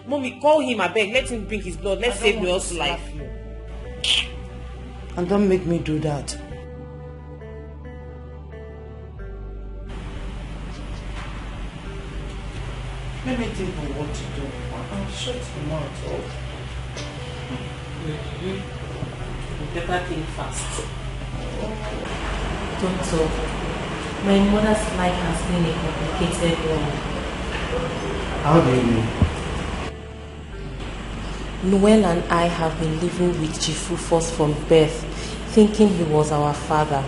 Mommy, call him, I beg. Let him bring his blood. Let's save Noel's life. And don't make me do that. Let me think of what to do. I'll shut the mouth off. You better think fast. Doctor, my mother's life has been a complicated one. How do you mean? Noel and I have been living with Chief Rufus from birth, thinking he was our father.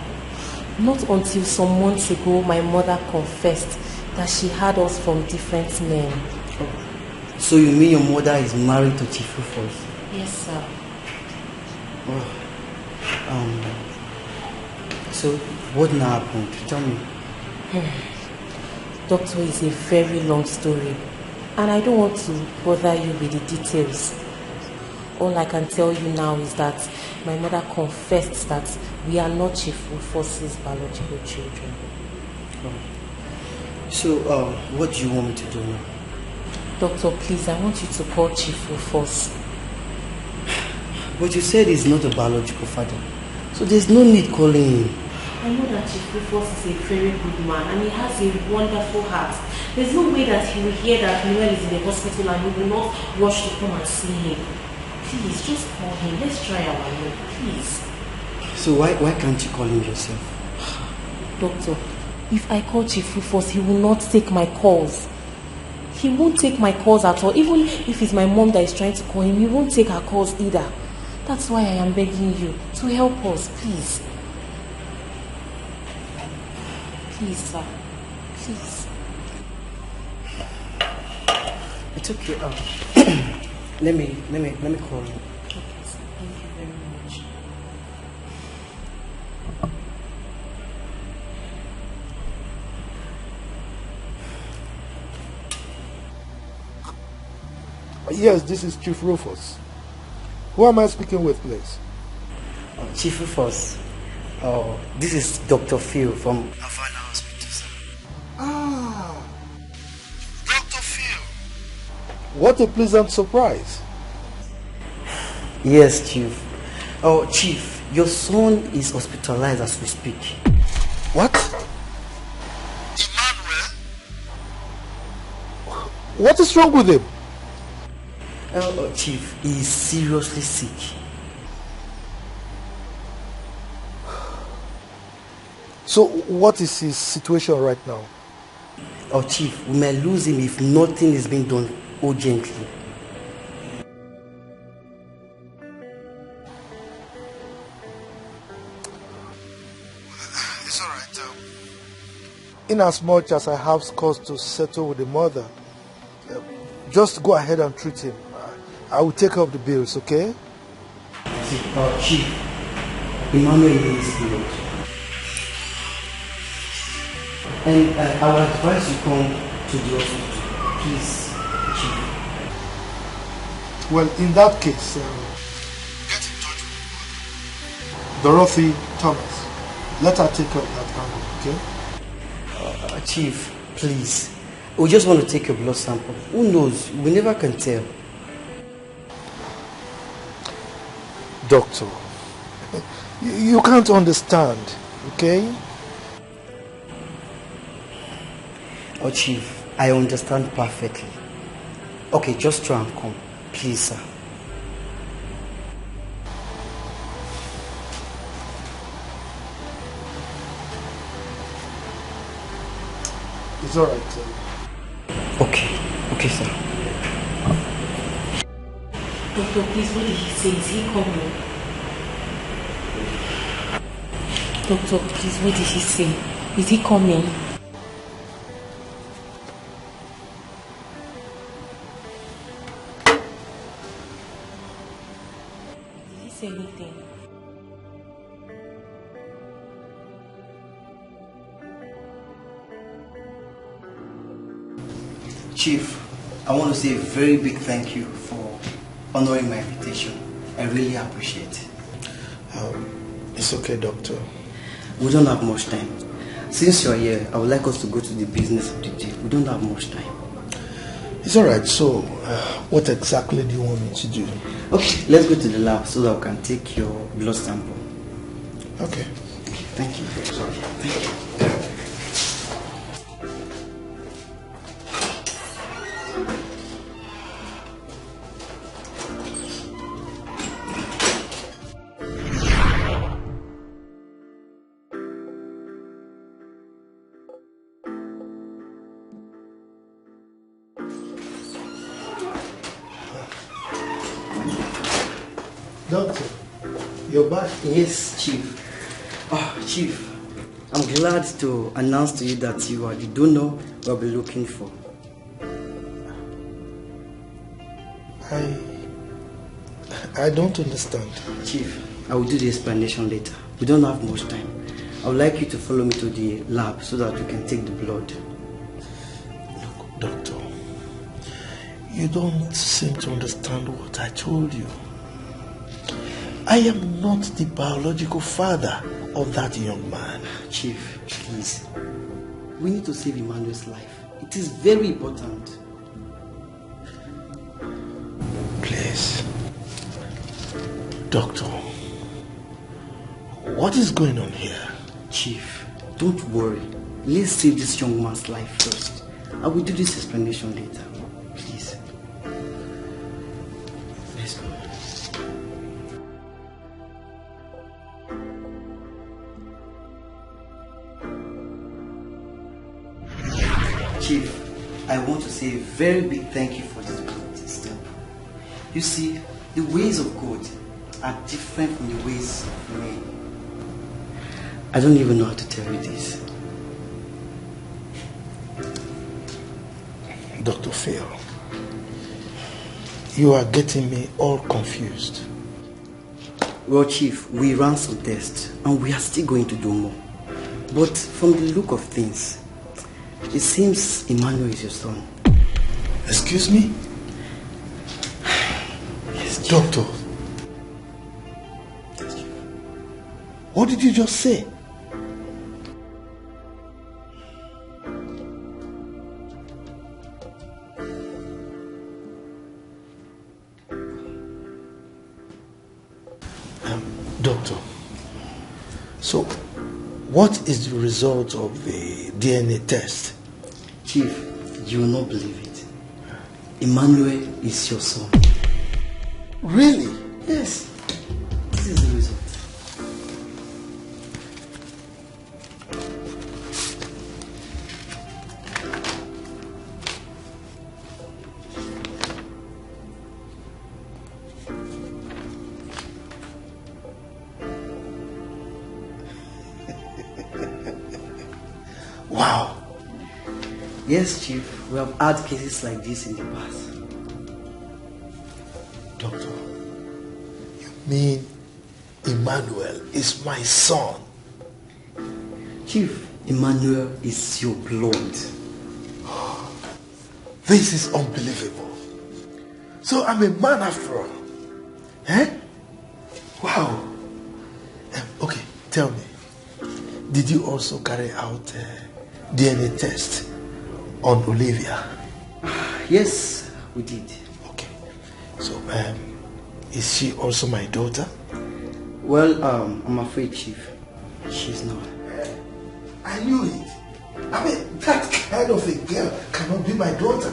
Not until some months ago my mother confessed that she had us from different men. So you mean your mother is married to Chief Rufus? Yes, sir. Oh. So what now happened? Tell me. Doctor, it's a very long story, and I don't want to bother you with the details. All I can tell you now is that my mother confessed that we are not Chief Rufus's biological children. So, what do you want me to do now? Doctor, please, I want you to call Chief Rufus. But you said he's not a biological father, so there's no need calling him. I know that Chief Rufus is a very good man and he has a wonderful heart. There's no way that he will hear that Noel is in the hospital and he will not rush to come and see him. Please, just call him. Let's try our luck, please. So why can't you call him yourself? Doctor, if I call Chief Rufus, he will not take my calls. He won't take my calls at all. Even if it's my mom that is trying to call him, he won't take her calls either. That's why I am begging you to help us, please. Please, sir. Please. It's okay. Let me call him. Okay, sir. Thank you very much. Yes, this is Chief Rufus. Who am I speaking with, please? Chief Rufus. This is Dr. Phil from Havana Hospital, sir. Ah, Dr. Phil. What a pleasant surprise. Yes, Chief. Oh, Chief, your son is hospitalized as we speak. What? What is wrong with him? Chief, he is seriously sick. So, what is his situation right now? Oh, Chief, we may lose him if nothing is being done urgently. It's alright. In as much as I have cause to settle with the mother, just go ahead and treat him. I will take up the bills, okay? Chief, Emmanuel needs blood. And I will advise you come to the hospital. Please, Chief. Well, in that case, get in touch with Dorothy Thomas. Let her take up that angle, okay? Chief, please. We just want to take a blood sample. Who knows? We never can tell. Doctor, you can't understand, okay? Oh, Chief, I understand perfectly. Okay, just try and come. Please, sir. It's alright, sir. Okay, sir. Doctor, please, what did he say? Is he coming? Doctor, please, what did he say? Is he coming? Did he say anything? Chief, I want to say a very big thank you for honoring my invitation. I really appreciate it. It's okay, Doctor. We don't have much time. Since you're here, I would like us to go to the business of the day. We don't have much time. It's alright, so what exactly do you want me to do? Okay, let's go to the lab so that we can take your blood sample. Okay. Thank you. Thank you. Doctor, you're back? Yes, Chief. Chief, I'm glad to announce to you that you are the donor we'll be looking for. I don't understand. Chief, I will do the explanation later. We don't have much time. I would like you to follow me to the lab so that we can take the blood. Look, Doctor, you don't seem to understand what I told you. I am not the biological father of that young man. Chief, please. We need to save Emmanuel's life. It is very important. Please. Doctor, what is going on here? Chief, don't worry. Let's save this young man's life first. I will do this explanation later. Please. Let's go. Chief, I want to say a very big thank you for this big step. You see, the ways of God are different from the ways of men. I don't even know how to tell you this. Dr. Phil, you are getting me all confused. Well, Chief, we ran some tests and we are still going to do more. But from the look of things, it seems Emmanuel is your son. Excuse me? Yes, Chief. Doctor, what did you just say? Doctor, so what is the result of the DNA test? Chief, you will not believe it. Emmanuel is your son. Really? Yes. This is the result. Wow. Yes, Chief, we have had cases like this in the past. Doctor, you mean Emmanuel is my son? Chief, Emmanuel is your blood. This is unbelievable. So I'm a man after all. Eh? Wow. Okay, tell me. Did you also carry out DNA test on Olivia? Yes, we did. Okay. So, is she also my daughter? Well, I'm afraid, Chief, she's not. I knew it. I mean, that kind of a girl cannot be my daughter.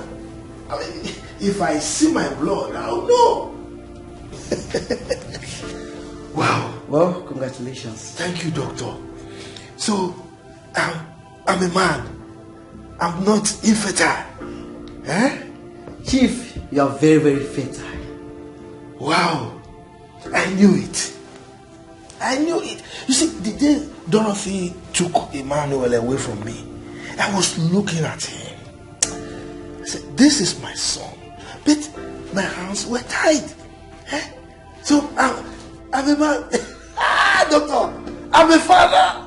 I mean, if I see my blood, I'll know. Wow. Well, congratulations. Thank you, doctor. So, I'm a man. I'm not infertile. Eh? Chief, you are very, very fertile. Wow. I knew it. I knew it. You see, the day Dorothy took Emmanuel away from me, I was looking at him. I said, this is my son. But my hands were tied. Eh? So, I'm a man. Doctor, I'm a father.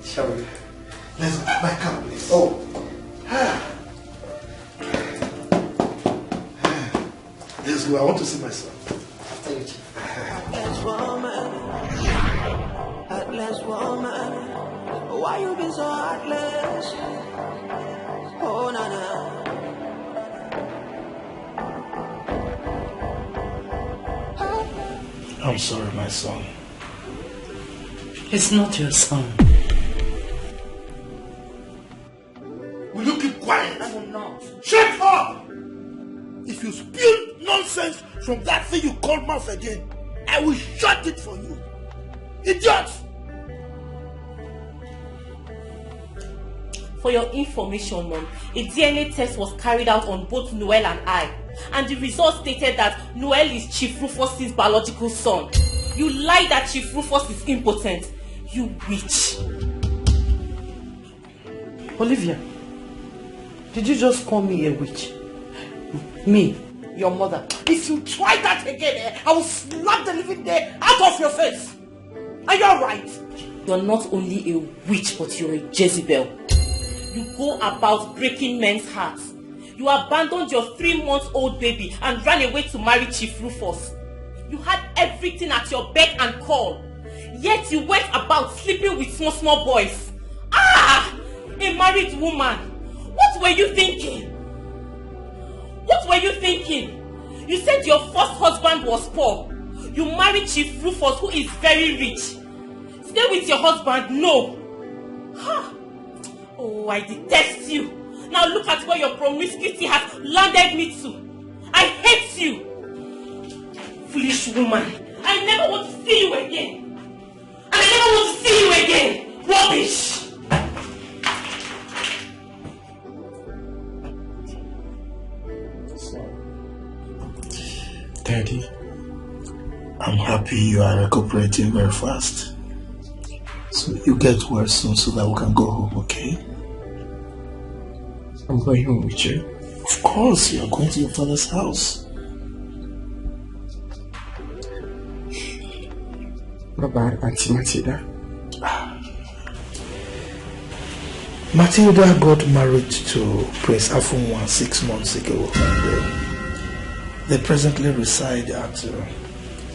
Shall we? Let's go. My car, please. Oh. Let's go. I want to see my son. Thank you, Chief. Heartless woman, why you be so heartless? Oh, na. I'm sorry, my son. It's not your son. Will you keep quiet? I will not. Shut up! If you spew nonsense from that thing you call mouth again, I will shut it for you. Idiot! For your information, Mom, a DNA test was carried out on both Noel and I, and the results stated that Noel is Chief Rufus's biological son. You lied that Chief Rufus is impotent. You witch. Olivia, did you just call me a witch? Me, your mother. If you try that again, I will slap the living day out of your face. Are you alright? You're not only a witch, but you're a Jezebel. You go about breaking men's hearts. You abandoned your 3-month-old baby and ran away to marry Chief Rufus. You had everything at your beck and call. Yet you went about sleeping with small boys. Ah! A married woman. What were you thinking? What were you thinking? You said your first husband was poor. You married Chief Rufus, who is very rich. Stay with your husband? No. Ha! Oh, I detest you. Now look at where your promiscuity has landed me to. I hate you. Foolish woman. I never want to see you again. I never want to see you again. Rubbish. Daddy, I'm happy you are recuperating very fast. So you get well soon so that we can go home, okay? I'm going home with you. Of course, you are going to your father's house. What about Auntie Matilda? Matilda got married to Prince Afunwa 6 months ago, and they presently reside at the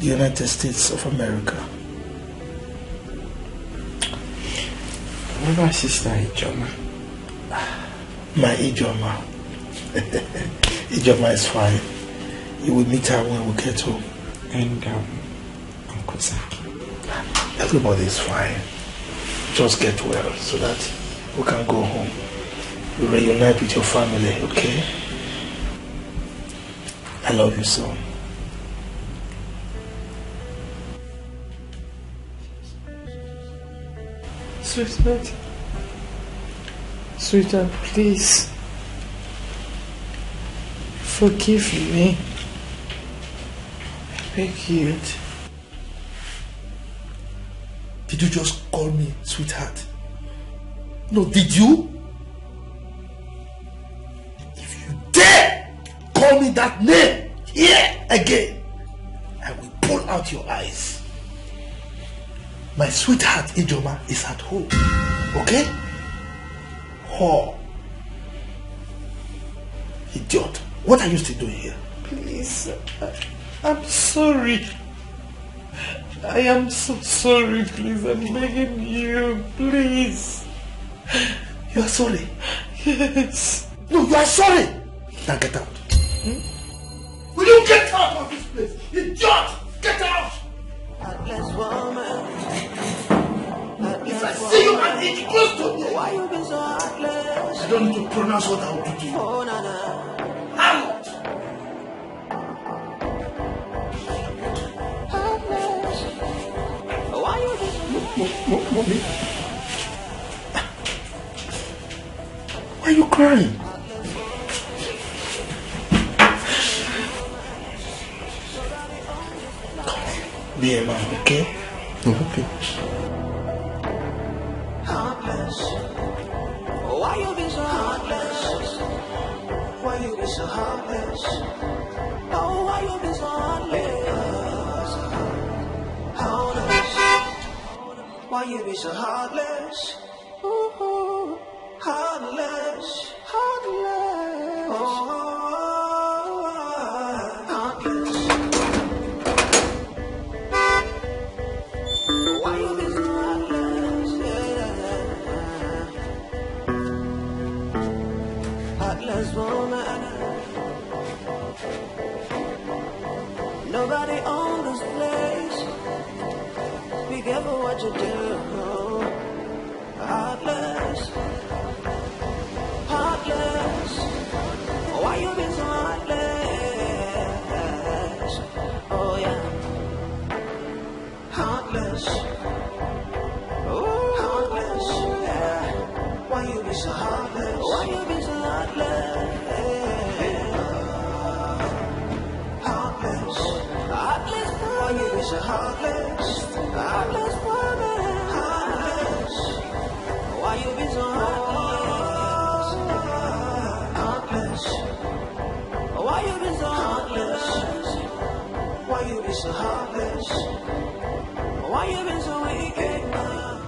United States of America. What about Sister Ijoma? My Ijoma. Ijoma is fine. You will meet her when we get home. And Uncle Zaki. Everybody is fine. Just get well so that we can go home. We reunite with your family, okay? I love you so. Sweetheart, please forgive me. I beg you. Did you just call me sweetheart? No, did you? If you dare call me that name here again, I will pull out your eyes. My sweetheart Ijoma is at home, okay? Oh, idiot. What are you still doing here? Please, I'm sorry. I am so sorry, please. I'm begging you, please. You are sorry? Yes. No, you are sorry. Now get out. Will you get out of this place? Idiot! Get out! If I see you and it's close to me, I don't need to pronounce what I will do to you. Out! Mommy? Why are you crying? Be a man, okay? Okay. Heartless. Why you be so heartless? Why you be so heartless? Oh, why you be so heartless? Heartless. Why you be so heartless? Ooh, heartless. Heartless. Oh, heartless. Why you be so heartless? Heartless woman. Nobody owns this place. Be careful what you do. Heartless. Heartless. Why you be so heartless? Oh yeah. Heartless. Oh, heartless. Yeah. Why you be so heartless? Why you be so heartless? Heartless. Heartless. Why you be so heartless? Heartless woman. Heartless. Why you be so heartless? Heartless. Why you be so heartless? Why you be so heartless? Why you been so wicked now?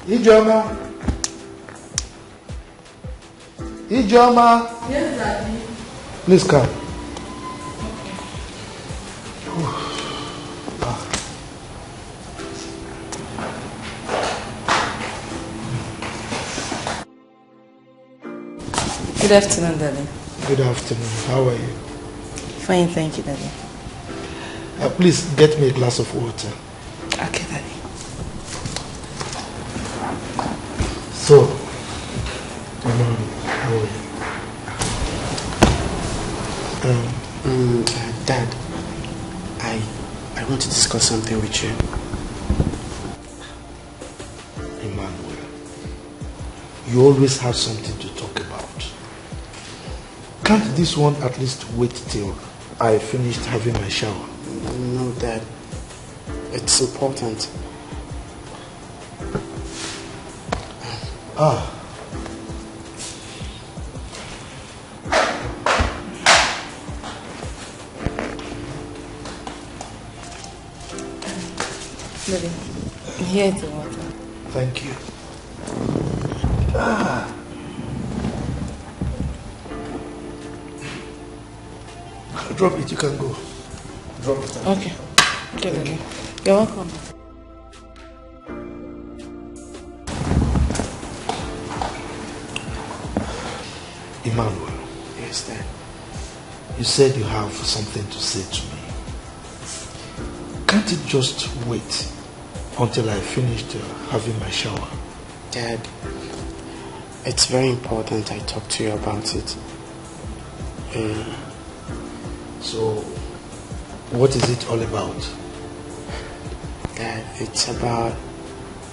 Ijoma. Ijoma. Yes, Daddy. Please come. Good afternoon, Daddy. Good afternoon. How are you? Fine, thank you, Daddy. Please get me a glass of water. Okay, Daddy. So, Mom, how are you? Dad, I want to discuss something with you. Emmanuel, you always have something to talk about. Can't this one at least wait till I finished having my shower? No, Dad. It's important. Daddy, here's the water. Thank you. Drop it, you can go. Drop it. Okay. Okay, Daddy. You're welcome. Emmanuel. Yes, Dad. You said you have something to say to me. Can't it just wait until I finished having my shower? Dad, it's very important I talk to you about it. So, what is it all about? Dad, it's about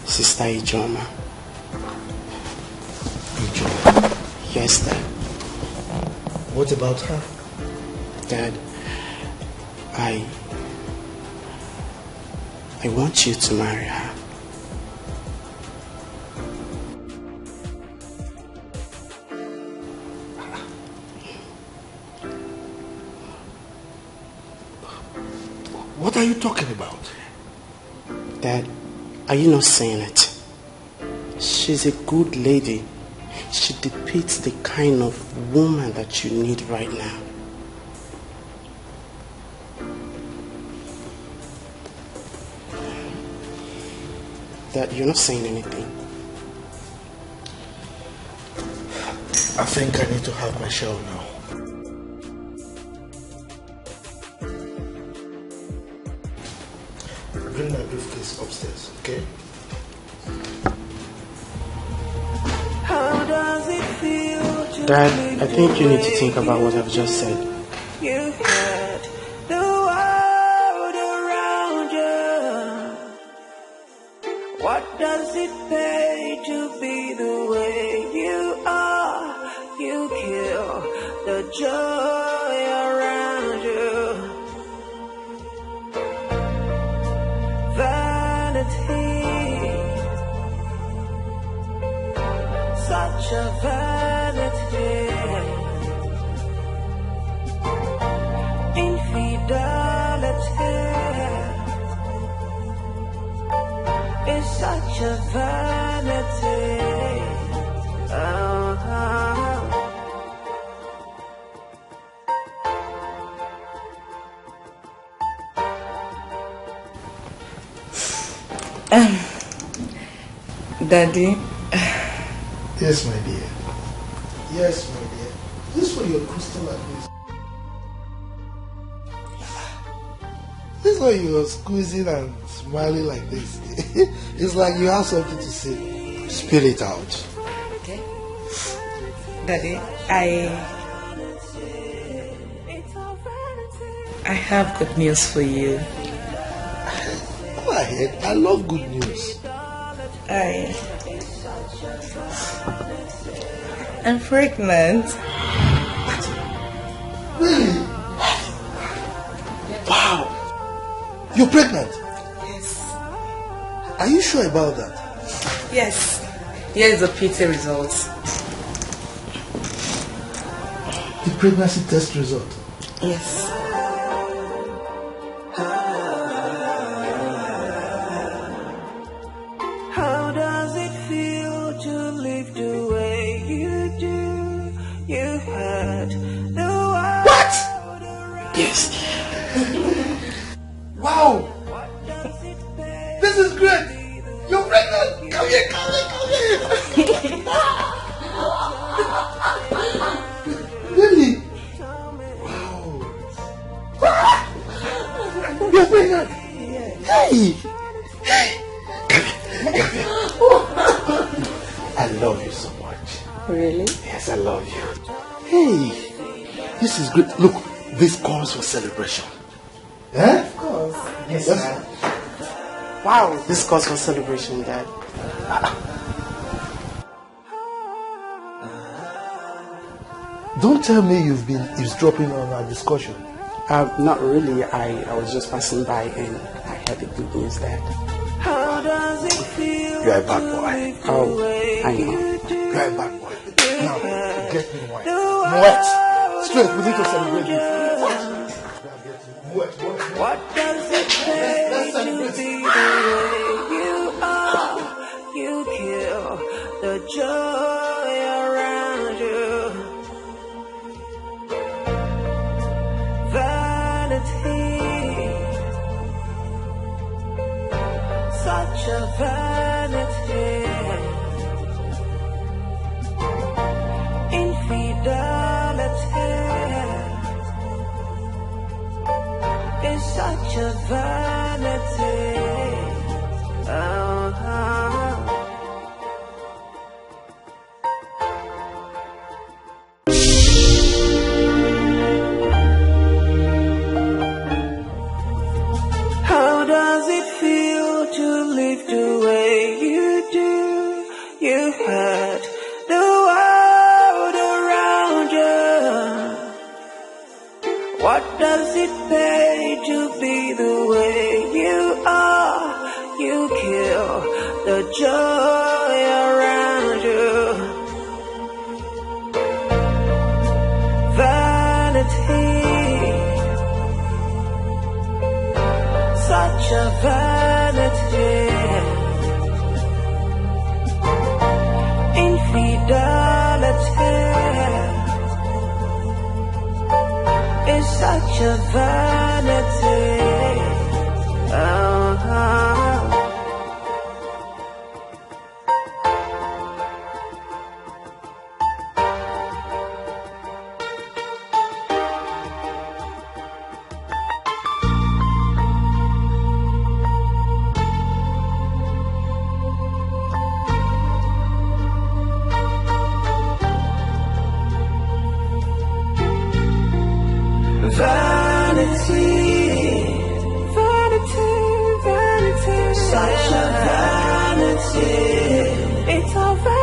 Sister Ijoma. Ijoma? Yes, Dad. What about her? Dad, I want you to marry her. What are you talking about? Dad, are you not saying it? She's a good lady. She depicts the kind of woman that you need right now. Dad, you're not saying anything. I think I need to have my shower now. Bring my briefcase upstairs, okay? How does it feel? Dad, I think you need to think about what I've just said. You had the world around you. What does it pay to be the way you are? You kill the joy around you. Vanity, such a vanity. Infidelity is such a vanity. Daddy. Yes, my dear. Yes, my dear. This for your crystal like this. This why you are squeezing and smiling like this. It's like you have something to say. Spill it out. Okay. Daddy, I have good news for you. Go ahead. I love good news. I'm pregnant. Really? Wow. You're pregnant? Yes. Are you sure about that? Yes. Here is the PT result. The pregnancy test result? Yes. How does it feel to live the way you do? You had the world. What? Yes. Wow. This is great. You're pregnant. Come here, come here, come here. You're pregnant? Hey! I love you so much. Really? Yes, I love you. Hey, this is great. Look, this calls for celebration. Eh? Of course. Yes, Dad. Wow, this calls for celebration, Dad. Don't tell me you've been eavesdropping on our discussion. Not really. I was just passing by and I heard the good news, Dad. How does it feel? You're a bad boy. Oh, I know. You're a bad boy. Now, get me wine. Moet! Straight, we need to celebrate this. What does it take to be the way you are? You kill the joy around you. Vanity, such a vanity. Infidelity is such a vanity. How does it feel to live the way you do? You hurt the world around you. What does it pay to be the way you are? You kill the joy around you. Vanity, such a vanity. Infidelity is such a vanity. Vanity, vanity, vanity, such a vanity. It's a vanity.